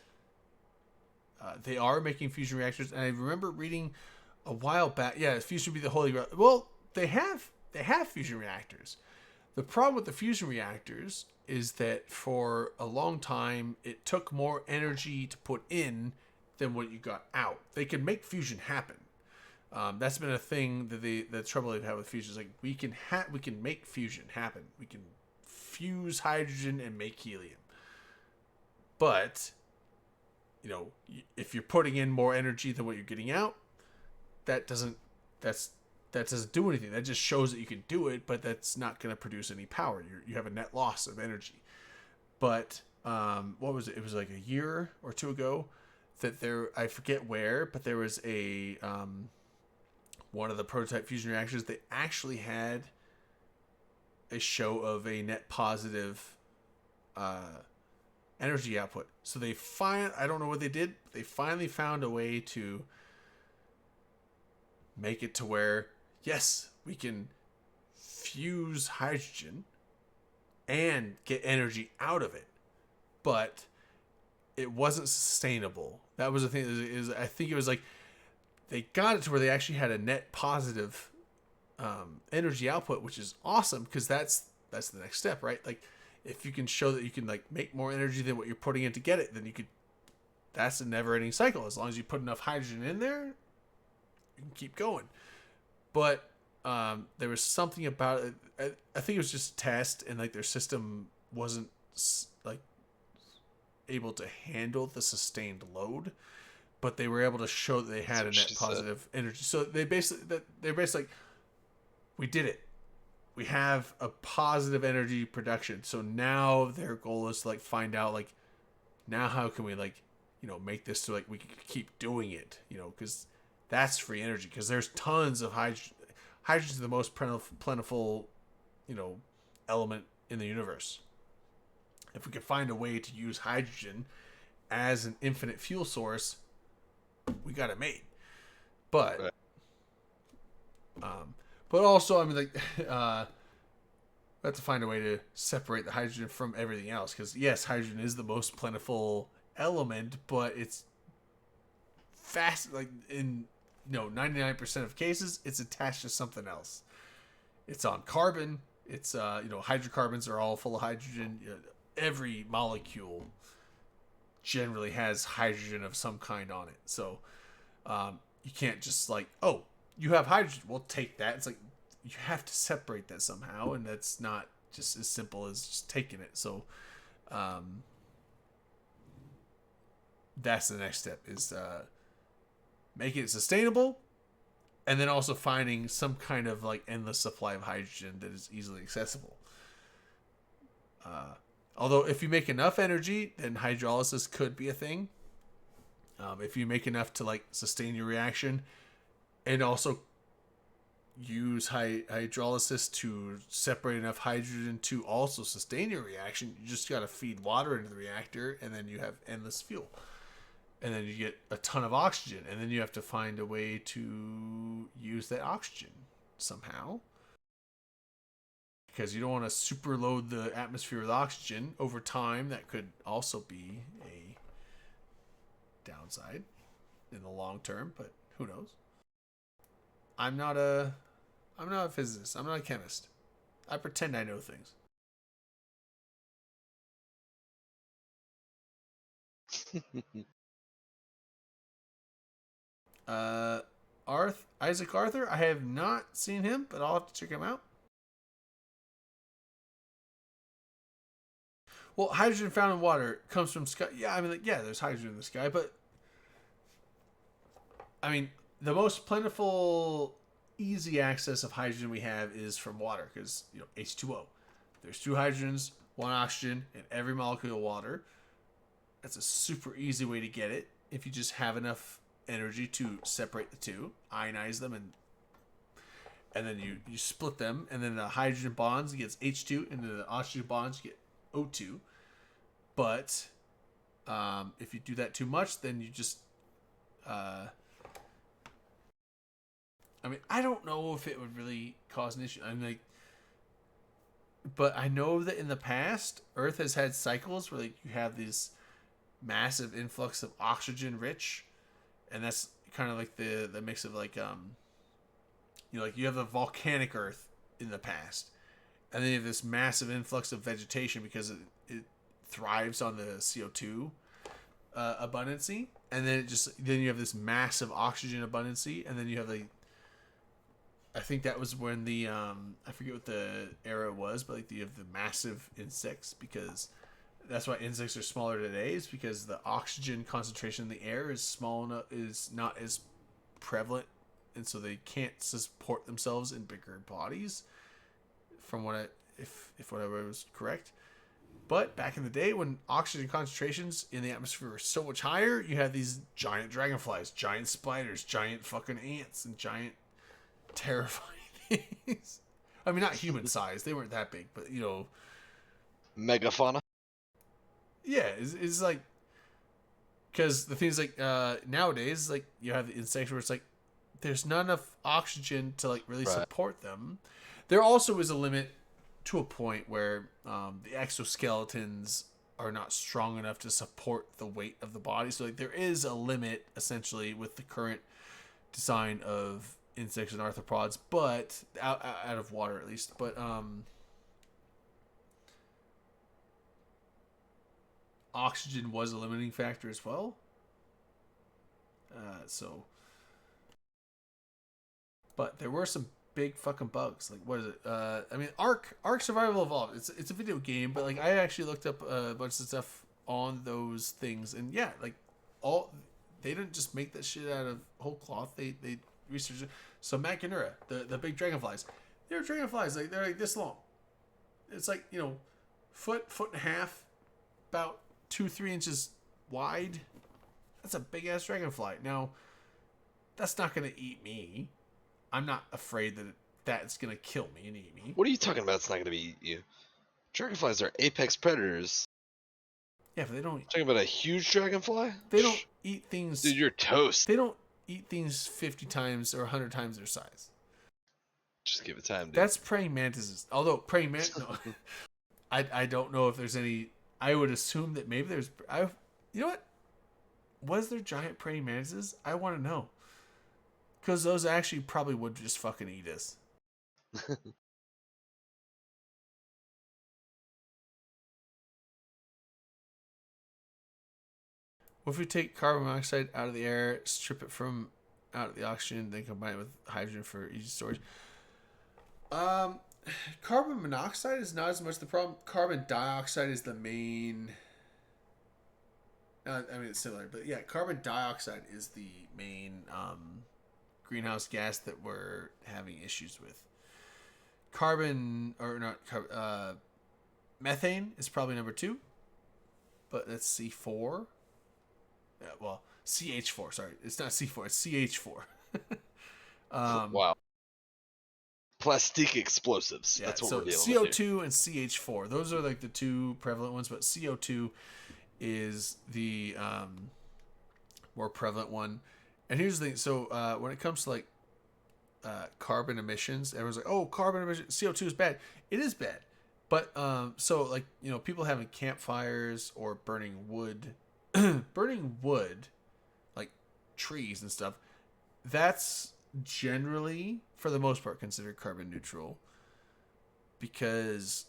they are making fusion reactors, and I remember reading a while back. Yeah, fusion would be the holy grail. Well, they have fusion reactors. The problem with the fusion reactors is that for a long time, it took more energy to put in than what you got out. They can make fusion happen. That's been a thing that the trouble they've had with fusion is like we can make fusion happen. We can fuse hydrogen and make helium. But if you're putting in more energy than what you're getting out, that doesn't do anything. That just shows that you can do it, but that's not going to produce any power. You have a net loss of energy. But what was it? It was like a year or two ago that I forget where, but there was a one of the prototype fusion reactors. They actually had a show of a net positive energy output. So I don't know what they did. They finally found a way to make it to where, yes, we can fuse hydrogen and get energy out of it, but it wasn't sustainable. That was the thing. Is I think it was like they got it to where they actually had a net positive energy output, which is awesome because that's the next step, right? Like if you can show that you can like make more energy than what you're putting in to get it, then you could. That's a never-ending cycle. As long as you put enough hydrogen in there, you can keep going. But there was something about it. I think it was just a test, and like their system wasn't like able to handle the sustained load, but they were able to show that they had a net positive energy. So they're basically like, we did it. We have a positive energy production. So now their goal is to like find out like, now how can we like, make this so like we can keep doing it, because that's free energy. Because there's tons of hydrogen. Hydrogen is the most plentiful, element in the universe. If we could find a way to use hydrogen as an infinite fuel source, we got it made. But, but also, I mean, like, we have to find a way to separate the hydrogen from everything else. Because yes, hydrogen is the most plentiful element, but it's fast. Like in 99% of cases, it's attached to something else. It's on carbon. It's hydrocarbons are all full of hydrogen. Every molecule generally has hydrogen of some kind on it. So you can't just like, oh, you have hydrogen, we'll take that. It's like you have to separate that somehow, and that's not just as simple as just taking it. So that's the next step, is making it sustainable, and then also finding some kind of like endless supply of hydrogen that is easily accessible. Although if you make enough energy, then hydrolysis could be a thing. If you make enough to like sustain your reaction, and also use hydrolysis to separate enough hydrogen to also sustain your reaction, you just got to feed water into the reactor, and then you have endless fuel. And then you get a ton of oxygen, and then you have to find a way to use that oxygen somehow. Because you don't want to super load the atmosphere with oxygen over time. That could also be a downside in the long term, but who knows? I'm not a physicist. I'm not a chemist. I pretend I know things. Isaac Arthur, I have not seen him, but I'll have to check him out. Well, hydrogen found in water comes from sky. Yeah, I mean, like, yeah, there's hydrogen in the sky, but I mean, the most plentiful, easy access of hydrogen we have is from water, because H2O. There's 2 hydrogens, 1 oxygen in every molecule of water. That's a super easy way to get it if you just have enough energy to separate the 2, ionize them, and then you split them, and then the hydrogen bonds gets H2, and the oxygen bonds you get O2. But if you do that too much, then you just I mean, I don't know if it would really cause an issue. I'm like, but I know that in the past, Earth has had cycles where like you have this massive influx of oxygen rich, and that's kind of like the mix of like like you have the volcanic Earth in the past, and then you have this massive influx of vegetation because it thrives on the CO2 abundancy, and then then you have this massive oxygen abundancy, and then you have I think that was when the I forget what the era was, but like you have the massive insects, because that's why insects are smaller today, is because the oxygen concentration in the air is small enough, is not as prevalent, and so they can't support themselves in bigger bodies. From what if whatever was correct. But back in the day, when oxygen concentrations in the atmosphere were so much higher, you had these giant dragonflies, giant spiders, giant fucking ants, and giant terrifying things. I mean, not human size; they weren't that big, but megafauna. Yeah, it's like, because the things like nowadays, like you have the insects where it's like there's not enough oxygen to like really support them. There also is a limit to a point where the exoskeletons are not strong enough to support the weight of the body. So like there is a limit essentially with the current design of insects and arthropods, but out of water at least. But oxygen was a limiting factor as well. But there were some big fucking bugs. Like, what is it? I mean, Ark Survival Evolved. It's a video game, but like I actually looked up a bunch of stuff on those things, and yeah, like they didn't just make that shit out of whole cloth. They researched it. So Macunura, the big dragonflies, they're dragonflies. Like they're like this long. It's like, you know, foot and a half, about 2-3 inches wide. That's a big ass dragonfly. Now, that's not gonna eat me. I'm not afraid that that's gonna kill me and eat me. What are you talking about? It's not gonna eat you. Dragonflies are apex predators. Yeah, but they don't. Talking about a huge dragonfly? They don't eat things. Dude, you're toast. They don't eat things 50 times or 100 times their size. Just give it time, dude. That's praying mantises. Although praying mantis, no, I don't know if there's any. I would assume that maybe there's. You know what? Was there giant praying mantises? I want to know. Because those actually probably would just fucking eat us. What if we take carbon monoxide out of the air, strip it from out of the oxygen, then combine it with hydrogen for easy storage? Carbon monoxide is not as much the problem. Carbon dioxide is the main. I mean, it's similar, but yeah, carbon dioxide is the main greenhouse gas that we're having issues with. Methane is probably number 2, but that's C4. Yeah, well, CH4. Sorry, it's not C4. It's CH4. Wow. Plastic explosives. Yeah, That's what so we're dealing with CO2 here. and CH4. Those are like the two prevalent ones, but CO2 is the more prevalent one. And here's the thing. So when it comes to like carbon emissions, everyone's like, "Oh, carbon emissions, CO2 is bad." It is bad, but so like, you know, people having campfires or burning wood, like trees and stuff, that's generally for the most part considered carbon neutral, because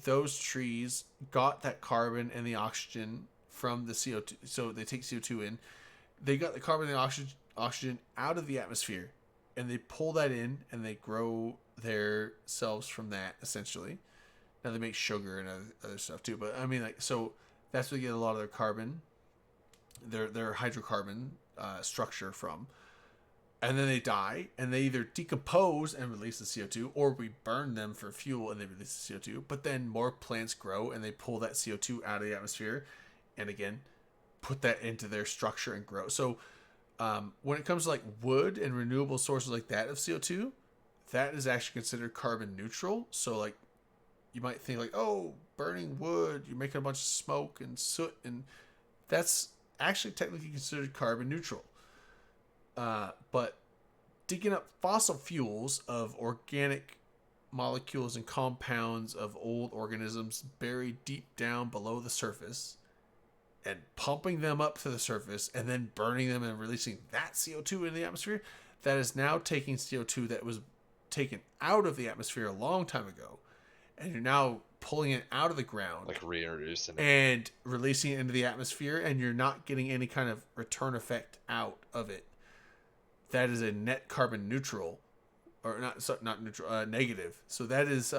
those trees got that carbon and the oxygen from the CO2. So they take CO2 in. They got the carbon and the oxygen out of the atmosphere, and they pull that in, and they grow their selves from that, essentially. Now they make sugar and other stuff too, but I mean, like, so that's where they get a lot of their carbon, their hydrocarbon structure from. And then they die, and they either decompose and release the CO2, or we burn them for fuel and they release the CO2. But then more plants grow, and they pull that CO2 out of the atmosphere, and again, put that into their structure and grow. So when it comes to like wood and renewable sources like that of CO2, that is actually considered carbon neutral. So like, you might think like, oh, burning wood, you're making a bunch of smoke and soot, and that's actually technically considered carbon neutral. But digging up fossil fuels of organic molecules and compounds of old organisms buried deep down below the surface, and pumping them up to the surface, and then burning them and releasing that CO2 in the atmosphere, that is now taking CO2 that was taken out of the atmosphere a long time ago, and you're now pulling it out of the ground, Like reintroducing it. and releasing it into the atmosphere, and you're not getting any kind of return effect out of it. That is a net carbon neutral, or not neutral, negative. So that is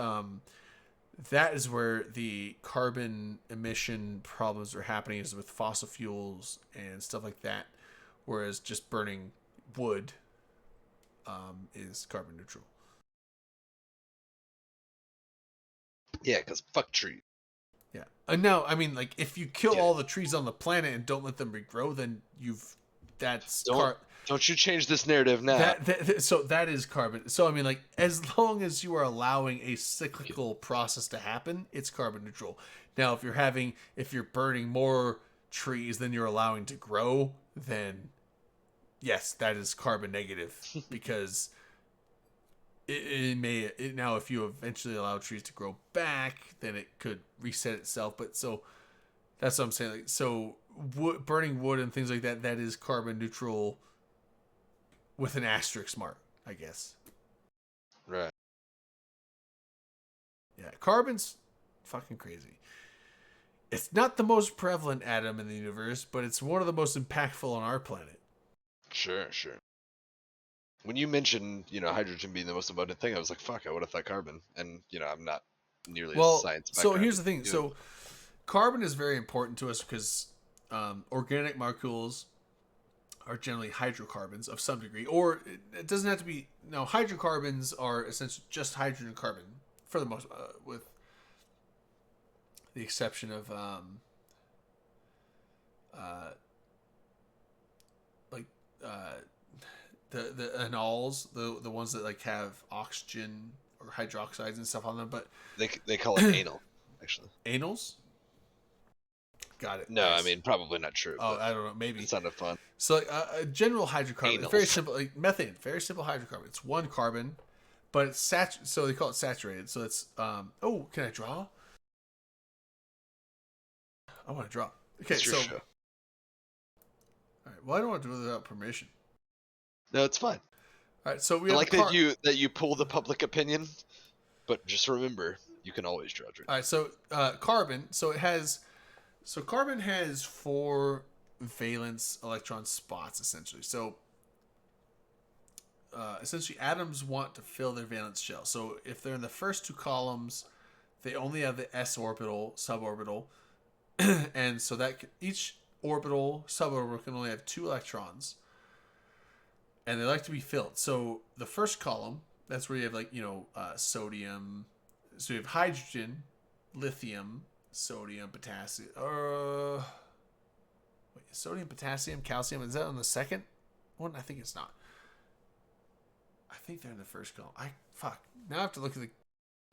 where the carbon emission problems are happening, is with fossil fuels and stuff like that. Whereas just burning wood is carbon neutral. Yeah, because fuck trees. Yeah. And now, I mean, like, if you kill all the trees on the planet and don't let them regrow, then Don't you change this narrative now. So that is carbon. So I mean, like, as long as you are allowing a cyclical process to happen, it's carbon neutral. Now, if you're burning more trees than you're allowing to grow, then yes, that is carbon negative, because it may now if you eventually allow trees to grow back, then it could reset itself. But so that's what I'm saying. Like, so burning wood and things like that, that is carbon neutral with an asterisk mark, I guess. Right. Yeah, carbon's fucking crazy. It's not the most prevalent atom in the universe, but it's one of the most impactful on our planet. Sure. When you mentioned, hydrogen being the most abundant thing, I was like, fuck, I would have thought carbon. And, I'm not nearly as science so background here's the as thing. you. So carbon is very important to us because organic molecules are generally hydrocarbons of some degree, or it doesn't have to be. No, hydrocarbons are essentially just hydrogen and carbon for the most, with the exception of like the anols, the ones that like have oxygen or hydroxides and stuff on them, but They call it anal, actually. anals. Got it. No, Nice. I mean probably not true. Oh, but I don't know. Maybe it sounded fun. so. Like, a general hydrocarbon. It's very Anals. simple. Like methane, very simple hydrocarbon. It's one carbon, but it's so they call it saturated. So it's Oh, can I draw? I want to draw. Okay, It's your so show. all right. Well, I don't want to do it without permission. No, it's fine. All right, so we I have like that you pull the public opinion, but just remember, you can always draw. All right, so carbon. So carbon has 4 valence electron spots essentially. So essentially, atoms want to fill their valence shell. So if they're in the first 2 columns, they only have the s orbital, suborbital, and so that each orbital, suborbital can only have 2 electrons, and they like to be filled. So the first column, that's where you have like sodium. So you have hydrogen, lithium, sodium, potassium. Sodium, potassium, calcium. Is that on the second one? I think it's not. I think they're in the first column. Now I have to look at the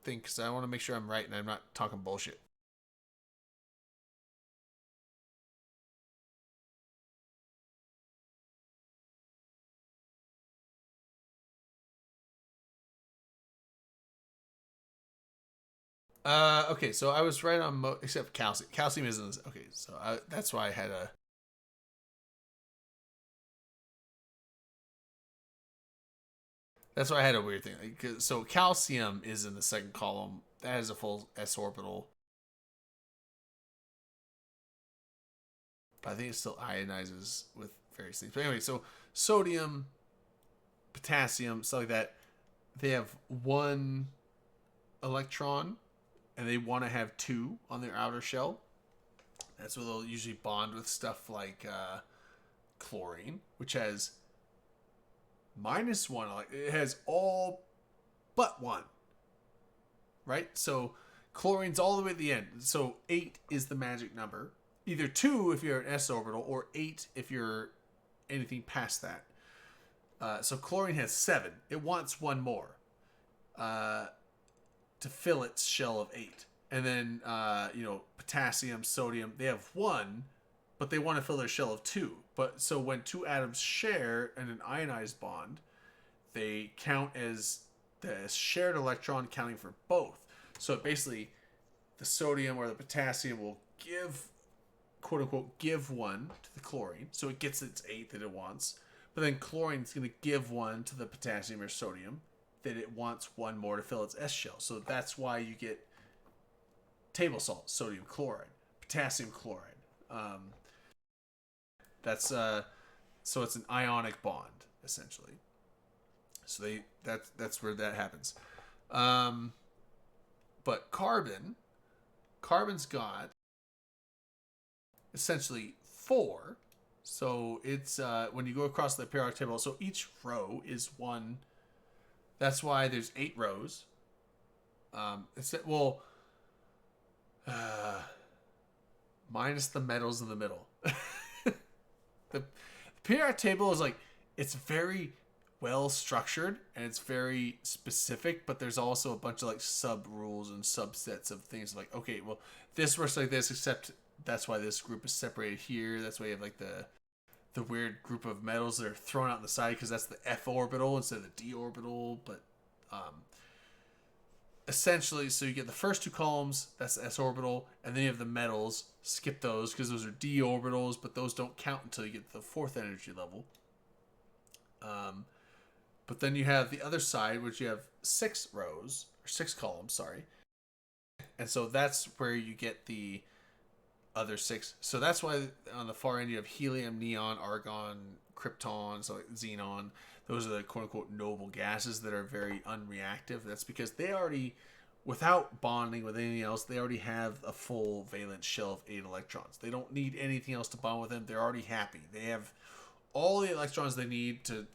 thing because I want to make sure I'm right and I'm not talking bullshit. Okay, so I was right on except calcium. Calcium isn't okay, so that's why I had a. That's why I had a weird thing. So calcium is in the second column. That has a full s orbital, but I think it still ionizes with various things. But anyway, so sodium, potassium, stuff like that, they have 1 electron, and they want to have 2 on their outer shell. That's where they'll usually bond with stuff like chlorine, which has -1. It has all but 1. Right? So chlorine's all the way at the end. So 8 is the magic number. Either 2 if you're an s orbital, or 8 if you're anything past that. So chlorine has 7. It wants 1 more to fill its shell of 8. And then, potassium, sodium, they have 1, but they want to fill their shell of 2. But so when 2 atoms share in an ionized bond, they count as the shared electron counting for both. So basically, the sodium or the potassium will give, quote unquote, give 1 to the chlorine. So it gets its 8 that it wants. But then chlorine's going to give 1 to the potassium or sodium that it wants 1 more to fill its S shell. So that's why you get table salt, sodium chloride, potassium chloride. So it's an ionic bond essentially. So that's where that happens. But carbon's got essentially 4. So it's when you go across the periodic table, so each row is 1. That's why there's 8 rows. Minus the metals in the middle. The periodic table is like, it's very well structured and it's very specific, but there's also a bunch of like sub rules and subsets of things like, okay, well, this works like this, except that's why this group is separated here. That's why you have like the weird group of metals that are thrown out on the side because that's the f orbital instead of the d orbital. But Essentially, so you get the first two columns, that's the s orbital, and then you have the metals. Skip those because those are d orbitals, but those don't count until you get to the fourth energy level. But then you have the other side, which you have 6 rows or 6 columns, sorry. And so that's where you get the other 6. So that's why on the far end you have helium, neon, argon, krypton, so like xenon. Those are the quote unquote noble gases that are very unreactive. That's because they already, without bonding with anything else, they already have a full valence shell of 8 electrons. They don't need anything else to bond with them. They're already happy. They have all the electrons they need to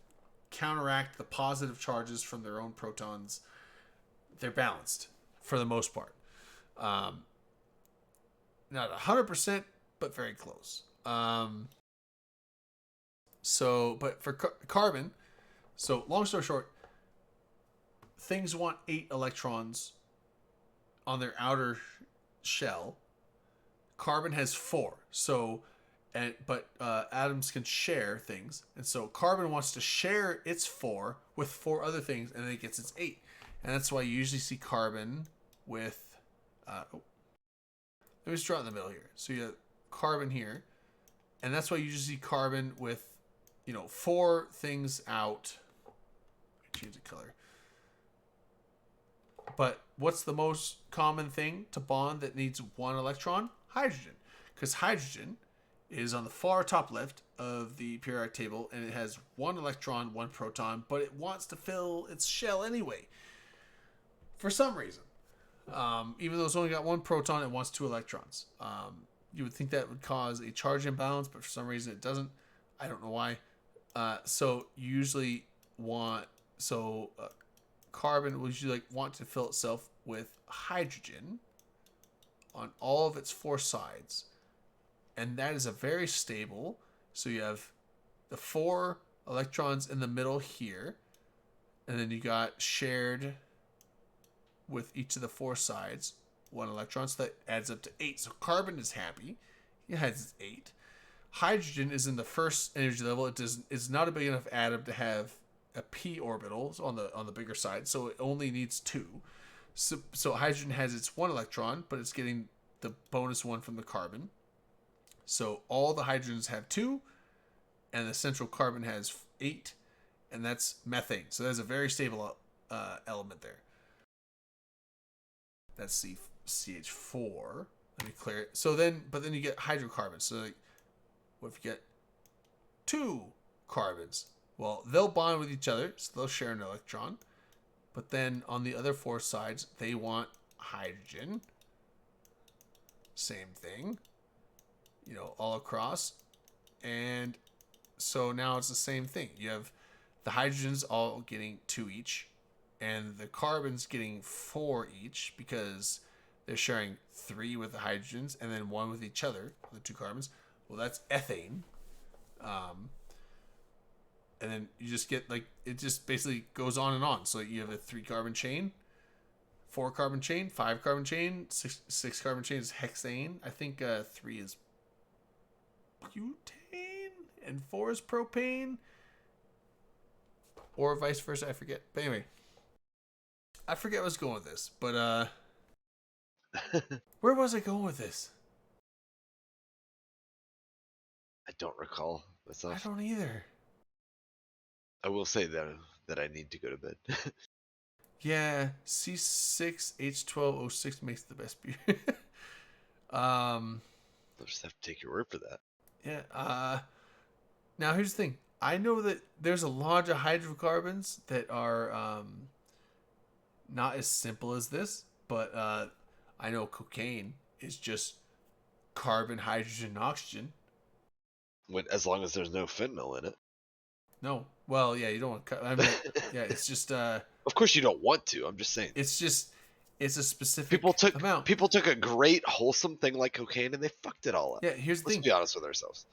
counteract the positive charges from their own protons. They're balanced for the most part. Not 100%, but very close. But for carbon, so long story short, things want 8 electrons on their outer shell. Carbon has 4. But atoms can share things, and so carbon wants to share its 4 with 4 other things, and then it gets its 8, and that's why you usually see carbon with. Let me just draw it in the middle here. So you have carbon here, and that's why you usually see carbon with, 4 things out. Change the color. But what's the most common thing to bond that needs 1 electron? Hydrogen, because hydrogen is on the far top left of the periodic table, and it has 1 electron, 1 proton, but it wants to fill its shell anyway. For some reason. Even though it's only got 1 proton, it wants 2 electrons. You would think that would cause a charge imbalance, but for some reason it doesn't. I don't know why. So you usually want... carbon will usually want to fill itself with hydrogen on all of its 4 sides. And that is a very stable. So you have the 4 electrons in the middle here. And then you got shared with each of the 4 sides 1 electron. So that adds up to 8. So carbon is happy. It has 8. Hydrogen is in the first energy level. It's not a big enough atom to have a p orbital on the bigger side. So it only needs 2. So hydrogen has its 1 electron, but it's getting the bonus 1 from the carbon. So all the hydrogens have 2, and the central carbon has 8, and that's methane. So that's a very stable element there. That's CH4. Let me clear it. But then you get hydrocarbons. So what if you get 2 carbons? Well, they'll bond with each other, so they'll share an electron. But then on the other 4 sides, they want hydrogen. Same thing. All across. And so now it's the same thing. You have the hydrogens all getting 2 each, and the carbons getting 4 each because they're sharing 3 with the hydrogens and then 1 with each other, the 2 carbons. Well, that's ethane. And then you just get it just basically goes on and on. So you have a 3 carbon chain, 4 carbon chain, 5 carbon chain, 6 carbon chain is hexane. I think 3 is butane and 4 is propane, or vice versa. I forget. But anyway, I forget where I was going with this. But where was I going with this? I don't recall myself. I don't either. I will say that I need to go to bed. Yeah, C6H12O6 makes the best beer. I'll just have to take your word for that. Yeah. Now here's the thing. I know that there's a lot of hydrocarbons that are not as simple as this, but I know cocaine is just carbon, hydrogen, oxygen. As long as there's no fentanyl in it. No. Well, yeah, you don't want. Yeah, it's just. Of course, you don't want to. I'm just saying. It's a specific amount. People took a great wholesome thing like cocaine and they fucked it all up. Yeah, here's the thing. Let's be honest with ourselves.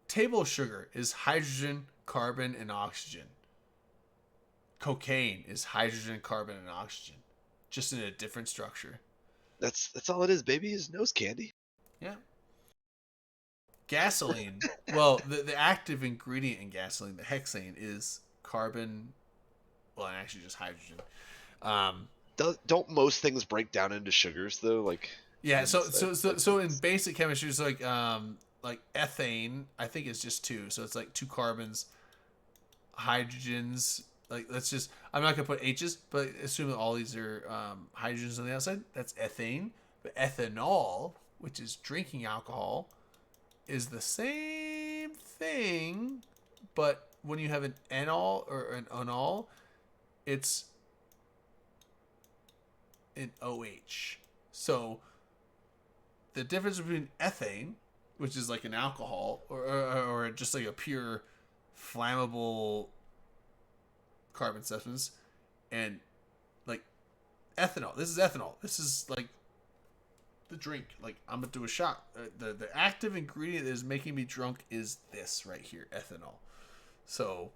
Table sugar is hydrogen, carbon, and oxygen. Cocaine is hydrogen, carbon, and oxygen, just in a different structure. That's all it is, baby. Is nose candy. Yeah. Gasoline. Well, the active ingredient in gasoline, the hexane, is carbon well, actually just hydrogen. Don't most things break down into sugars though? Like Yeah, so things that- so so so in basic chemistry, it's like ethane, I think it's just two. So it's like two carbons, hydrogens. Like let's just, I'm not gonna put H's, but assume that all these are hydrogens on the outside. That's ethane. But ethanol, which is drinking alcohol, is the same thing, but when you have an enol or an enol, it's an OH. So the difference between ethane, which is like an alcohol, or just like a pure flammable carbon substance, and like ethanol. This is ethanol. This is like the drink. Like I'm gonna do a shot. The active ingredient that is making me drunk is this right here, ethanol. So,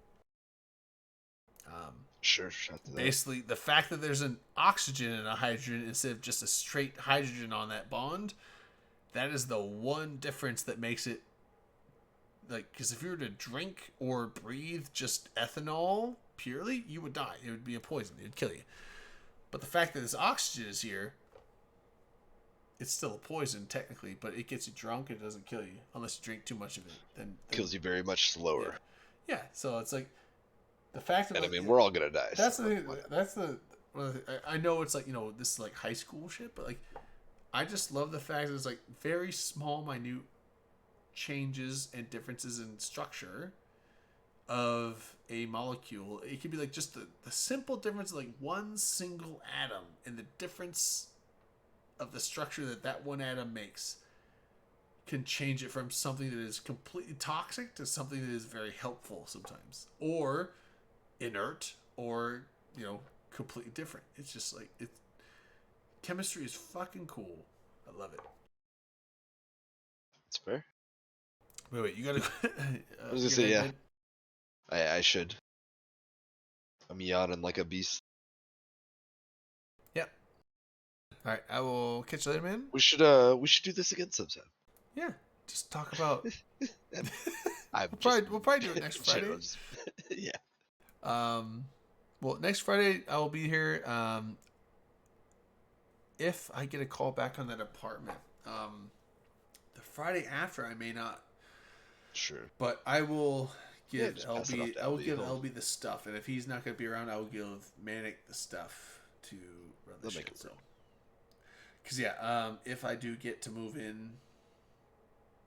Sure, shut to that. basically, the fact that there's an oxygen and a hydrogen instead of just a straight hydrogen on that bond, that is the one difference that makes it like, because if you were to drink or breathe just ethanol purely, you would die. It would be a poison. It would kill you. But the fact that this oxygen is here, it's still a poison technically, but it gets you drunk. It doesn't kill you unless you drink too much of it. Then Kills you very much slower. Yeah. So it's like the fact that And I mean, we're all gonna die. that's so the thing. That's the. I know it's like, this is like high school shit, but like I just love the fact that it's like very small, minute changes and differences in structure of a molecule. It could be like just the simple difference of like one single atom and the difference of the structure that one atom makes can change it from something that is completely toxic to something that is very helpful sometimes, or inert, or completely different. It's just like chemistry is fucking cool. I love it. It's fair. Wait, you gotta. I was gonna say, yeah. I should. I'm yawning like a beast. Yep. All right, I will catch you later, man. We should do this again sometime. Yeah, just talk about. I'm We'll probably do it next Friday. Yeah. Well, next Friday I will be here. If I get a call back on that apartment, the Friday after I may not. Sure. But I will give just pass it off LB. to I will LB. give LB the stuff, and if he's not going to be around, I will give Manic the stuff to run the They'll shit. make it work. Because if I do get to move in,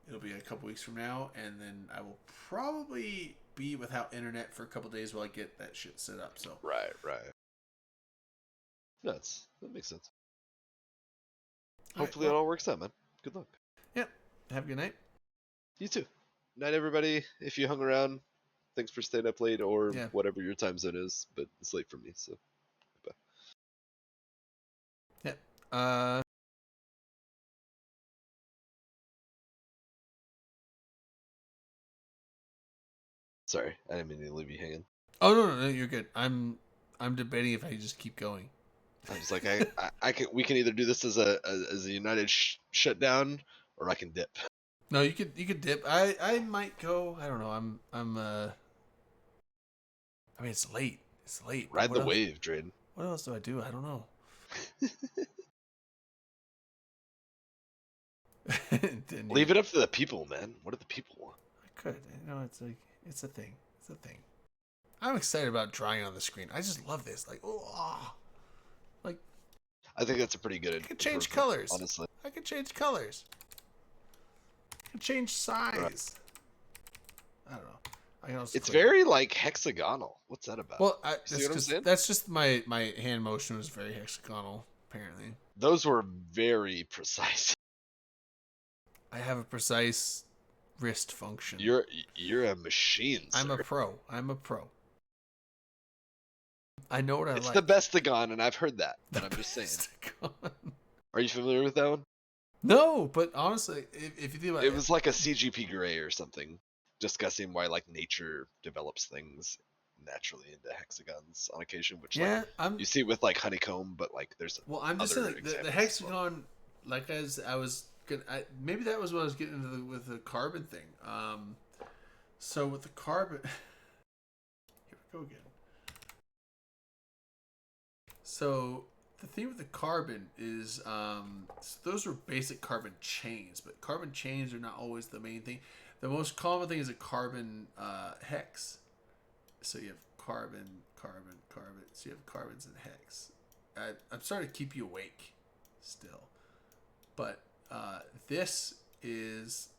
it'll be a couple weeks from now, and then I will probably be without internet for a couple days while I get that shit set up. So Right. That makes sense. All right, Hopefully well, it all works out, man. Good luck. Yep. Have a good night. You too. Night, everybody. If you hung around, thanks for staying up late or Yeah. whatever your time zone is, but it's late for me, so bye. Yep. Sorry, I didn't mean to leave you hanging. Oh no, you're good. I'm debating if I just keep going. I was like, I can. We can either do this as a united shutdown, or I can dip. No, you could dip. I might go. I don't know. I mean, it's late. It's late. but Ride what the else- wave, Drayden. What else do I do? I don't know. Didn't Leave it up to the people, man. What do the people want? I could. It's like it's a thing. It's a thing. I'm excited about drawing on the screen. I just love this. Like, like I think that's a pretty good. I can change improvement, colors. honestly. I can change colors. I can change size. I don't know. I can also It's click. very like hexagonal. What's that about? Well. See what I'm saying? That's just my hand motion was very hexagonal. Apparently, Those were very precise. I have a precise wrist function. You're a machine. I'm a sir. pro. I'm a pro. I know what I It's like. the bestagon, and I've heard that. But I'm just saying. Bestagon. Are you familiar with that one? No, but honestly, if you think about It was like a CGP Grey or something, discussing why like nature develops things naturally into hexagons on occasion, which yeah, like I'm. you see with like honeycomb, but like there's Well, I'm just other saying the examples as hexagon, like as I was gonna, maybe that was what I was getting into with the carbon thing. So with the carbon, here we go again. So the thing with the carbon is so those are basic carbon chains, but carbon chains are not always the main thing. The most common thing is a carbon hex. So you have carbon, carbon, carbon. So you have carbons and hex. I'm starting to keep you awake still. But this is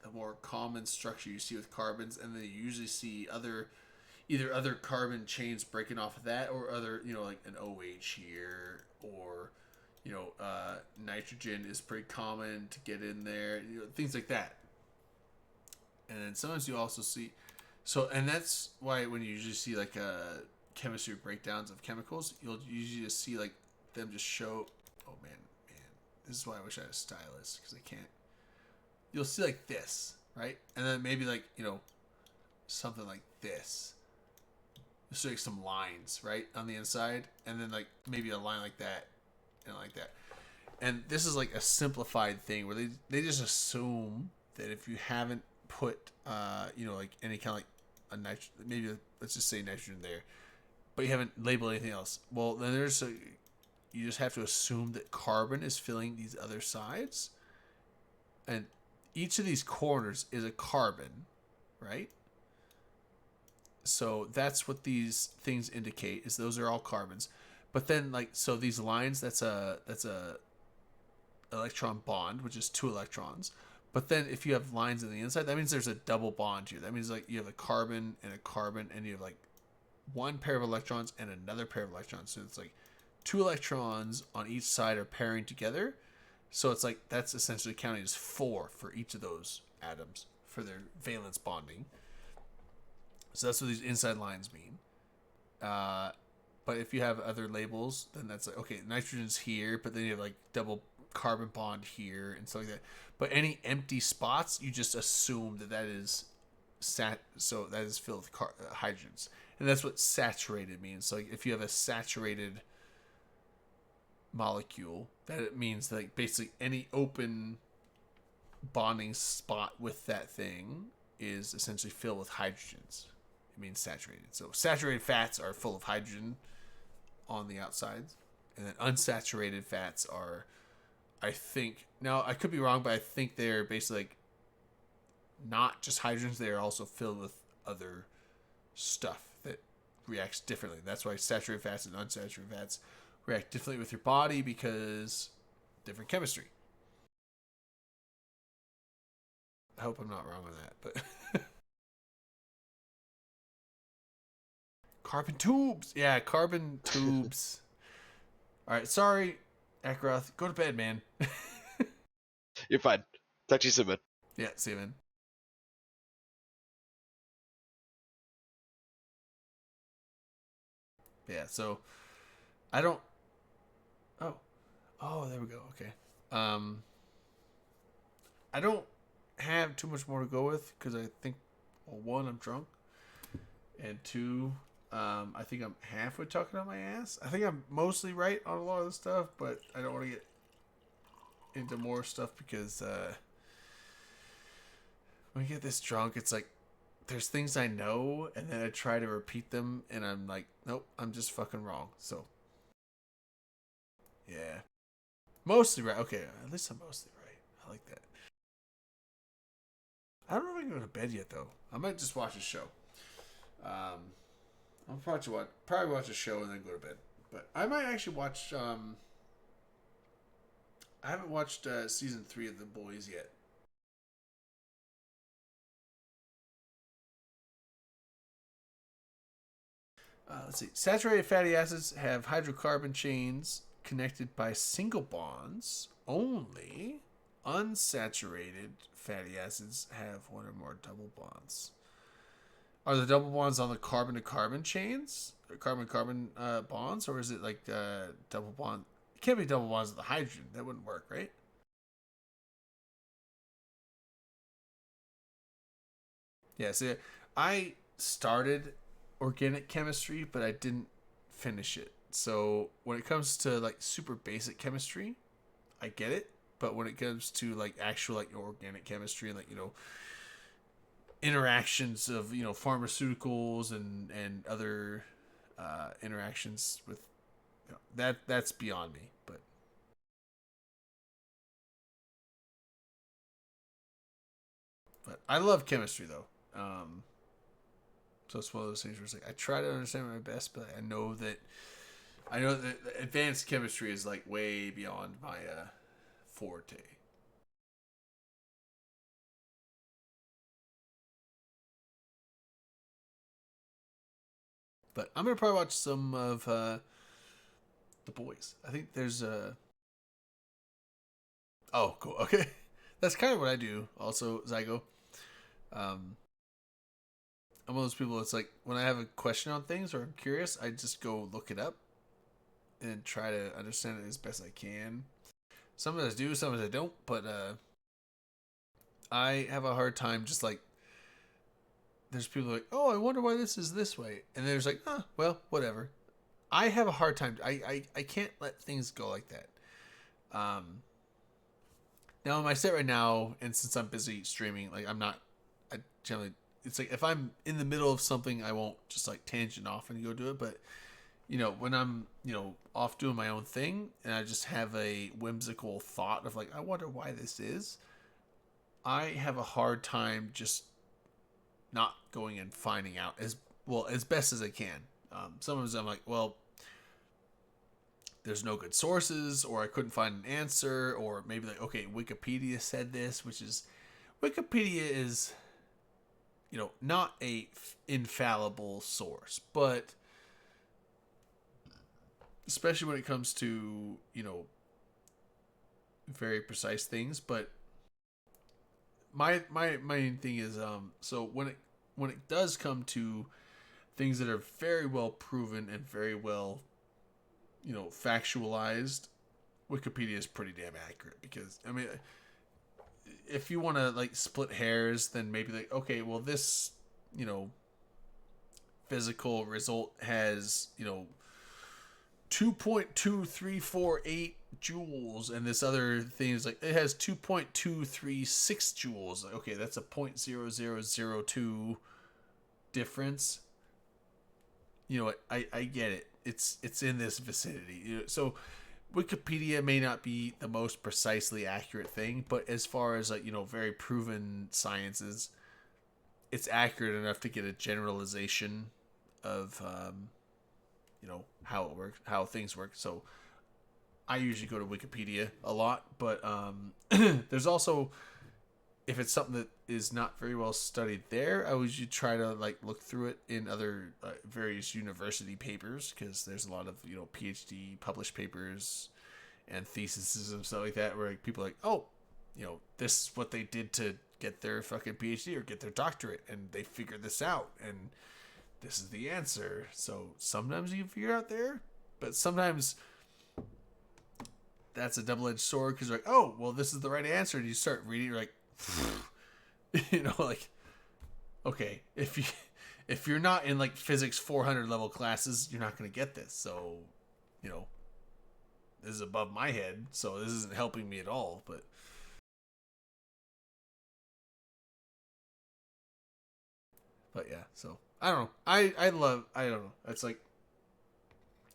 the more common structure you see with carbons, and then you usually see either other carbon chains breaking off of that, or other, like an OH here, or nitrogen is pretty common to get in there, things like that. And then sometimes you also see, and that's why when you usually see like chemistry breakdowns of chemicals, you'll usually just see like them just show. Oh man, this is why I wish I had a stylus, because I can't. You'll see like this, right? And then maybe like something like this. You'll see like some lines right on the inside, and then like maybe a line like that, and like that. And this is like a simplified thing where they just assume that if you haven't put like any kind of like a nitrogen, maybe let's just say nitrogen there, but you haven't labeled anything else, well then you just have to assume that carbon is filling these other sides, and each of these corners is a carbon, right? So that's what these things indicate, is those are all carbons. But then so these lines, that's a electron bond, which is 2 electrons. But then if you have lines on the inside, that means there's a double bond here. That means like you have a carbon, and you have like one pair of electrons and another pair of electrons. So it's like 2 electrons on each side are pairing together. So it's like that's essentially counting as 4 for each of those atoms for their valence bonding. So that's what these inside lines mean. But if you have other labels, then that's like, okay, nitrogen's here, but then you have like double carbon bond here and stuff like that. But any empty spots, you just assume that is so that is filled with hydrogens. And that's what saturated means. So if you have a saturated molecule, that it means that like basically any open bonding spot with that thing is essentially filled with hydrogens. It means saturated. So saturated fats are full of hydrogen on the outsides, and then unsaturated fats are, I think, now I could be wrong, but I think they're basically like not just hydrogens, they are also filled with other stuff that reacts differently. That's why saturated fats and unsaturated fats react differently with your body, because different chemistry. I hope I'm not wrong on that, but carbon tubes. Yeah, carbon tubes. All right, sorry, Akaroth. Go to bed, man. You're fine. Talk to you soon, man. Yeah, see you, man. Yeah, so I don't. Oh, there we go. Okay. I don't have too much more to go with, because I think, well, 1, I'm drunk, and 2, I think I'm halfway talking on my ass. I think I'm mostly right on a lot of the stuff, but I don't want to get into more stuff, because when you get this drunk, it's like there's things I know, and then I try to repeat them, and I'm like, nope, I'm just fucking wrong. So yeah, mostly right. Okay, at least I'm mostly right. I like that. I don't know if I can go to bed yet, though. I might just watch a show. I'll probably watch a show and then go to bed. But I might actually watch. I haven't watched season 3 of The Boys yet. Let's see. Saturated fatty acids have hydrocarbon chains connected by single bonds only. Unsaturated fatty acids have 1 or more double bonds. Are the double bonds on the carbon-to-carbon chains? Carbon-carbon bonds? Or is it like double bond? It can't be double bonds with the hydrogen. That wouldn't work, right? Yeah, so I started organic chemistry, but I didn't finish it. So when it comes to like super basic chemistry, I get it. But when it comes to like actual like organic chemistry and like interactions of pharmaceuticals and other interactions with that's beyond me. But I love chemistry though. So it's one of those things where it's like I try to understand my best, but I know that advanced chemistry is like way beyond my forte. But I'm gonna probably watch some of The Boys. I think there's a. Oh, cool. Okay, that's kind of what I do. Also, Zygo. Um, I'm one of those people. It's like when I have a question on things or I'm curious, I just go look it up and try to understand it as best I can. Sometimes I do, sometimes I don't. But I have a hard time just like. There's people like, oh, I wonder why this is this way, and there's like, well, whatever. I have a hard time. I can't let things go like that. Now in my set right now, and since I'm busy streaming, like I generally, it's like if I'm in the middle of something, I won't just like tangent off and go do it. But when I'm off doing my own thing, and I just have a whimsical thought of like, I wonder why this is. I have a hard time just not going and finding out as best as I can. Sometimes I'm like, well, there's no good sources, or I couldn't find an answer, or maybe like, okay, Wikipedia said this, which is Wikipedia is, not a infallible source, but especially when it comes to, very precise things. But my main thing is, so when it does come to things that are very well proven and very well, factualized, Wikipedia is pretty damn accurate. Because I mean, if you want to like split hairs, then maybe like, okay, well this, physical result has 2.2348 joules, and this other thing is like it has 2.236 joules. Like, okay, that's a 0.0002 difference. You know what? I get it. It's in this vicinity. So Wikipedia may not be the most precisely accurate thing, but as far as like very proven sciences, it's accurate enough to get a generalization of how it works, how things work. So I usually go to Wikipedia a lot, but there's also, if it's something that is not very well studied there, I usually try to like look through it in other various university papers, because there's a lot of PhD published papers and theses and stuff like that, where like, people are like, oh, this is what they did to get their fucking PhD or get their doctorate, and they figured this out, and this is the answer. So sometimes you can figure out there, but sometimes that's a double-edged sword, because like, oh, well, this is the right answer, and you start reading, you're like, like, okay, if you're not in like physics 400 level classes, you're not going to get this. So this is above my head, so this isn't helping me at all. But yeah, so I don't know. I don't know. It's like,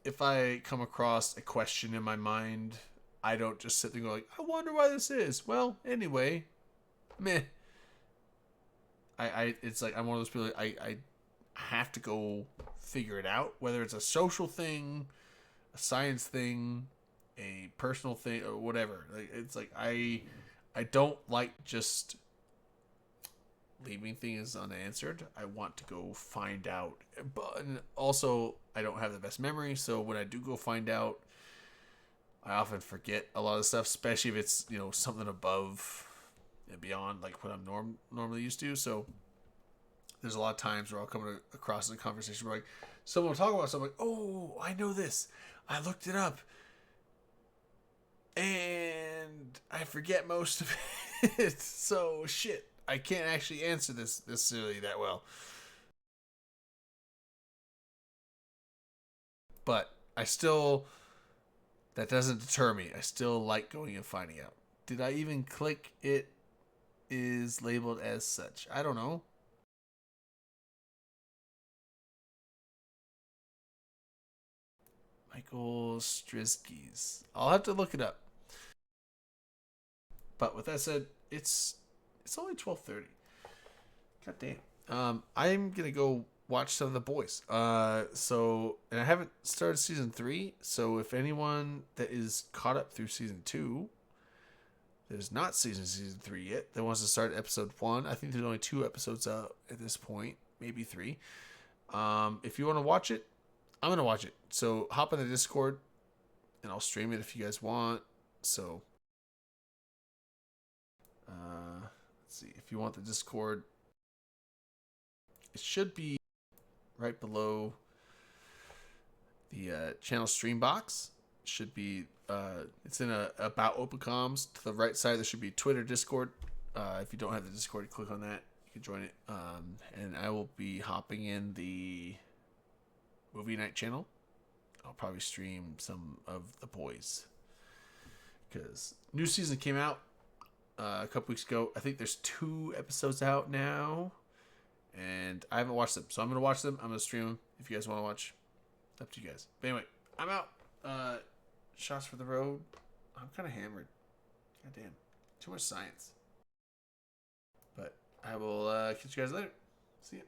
if I come across a question in my mind, I don't just sit there and go like, I wonder why this is. Well, anyway, meh. It's like I'm one of those people. I have to go figure it out, whether it's a social thing, a science thing, a personal thing, or whatever. Like, it's like I don't like just leaving things unanswered. I want to go find out. But also, I don't have the best memory, so when I do go find out, I often forget a lot of stuff, especially if it's something above and beyond like what I'm normally used to. So there's a lot of times where I'll come across in a conversation where like someone will talk about something, like, oh, I know this, I looked it up, and I forget most of it. So shit, I can't actually answer this necessarily that well. But that doesn't deter me. I still like going and finding out. Did I even click it is labeled as such? I don't know. Michael Strizkis. I'll have to look it up. But with that said, it's only 12:30. God damn. I'm gonna go watch some of The Boys. And I haven't started season 3. So if anyone that is caught up through season 2, there's not season 3 yet, that wants to start episode 1. I think there's only 2 episodes out at this point, maybe 3. If you want to watch it, I'm gonna watch it. So hop on the Discord, and I'll stream it if you guys want. So, let's see. If you want the Discord, it should be right below the channel stream box. It should be. It's in about OpenComms. To the right side, there should be Twitter, Discord. If you don't have the Discord, click on that. You can join it. And I will be hopping in the movie night channel. I'll probably stream some of The Boys because new season came out a couple weeks ago. I think there's 2 episodes out now, and I haven't watched them, so I'm gonna watch them. I'm gonna stream them. If you guys want to watch, it's up to you guys. But anyway, I'm out. Shots for the road. I'm kind of hammered. God damn, too much science. But I will catch you guys later. See ya.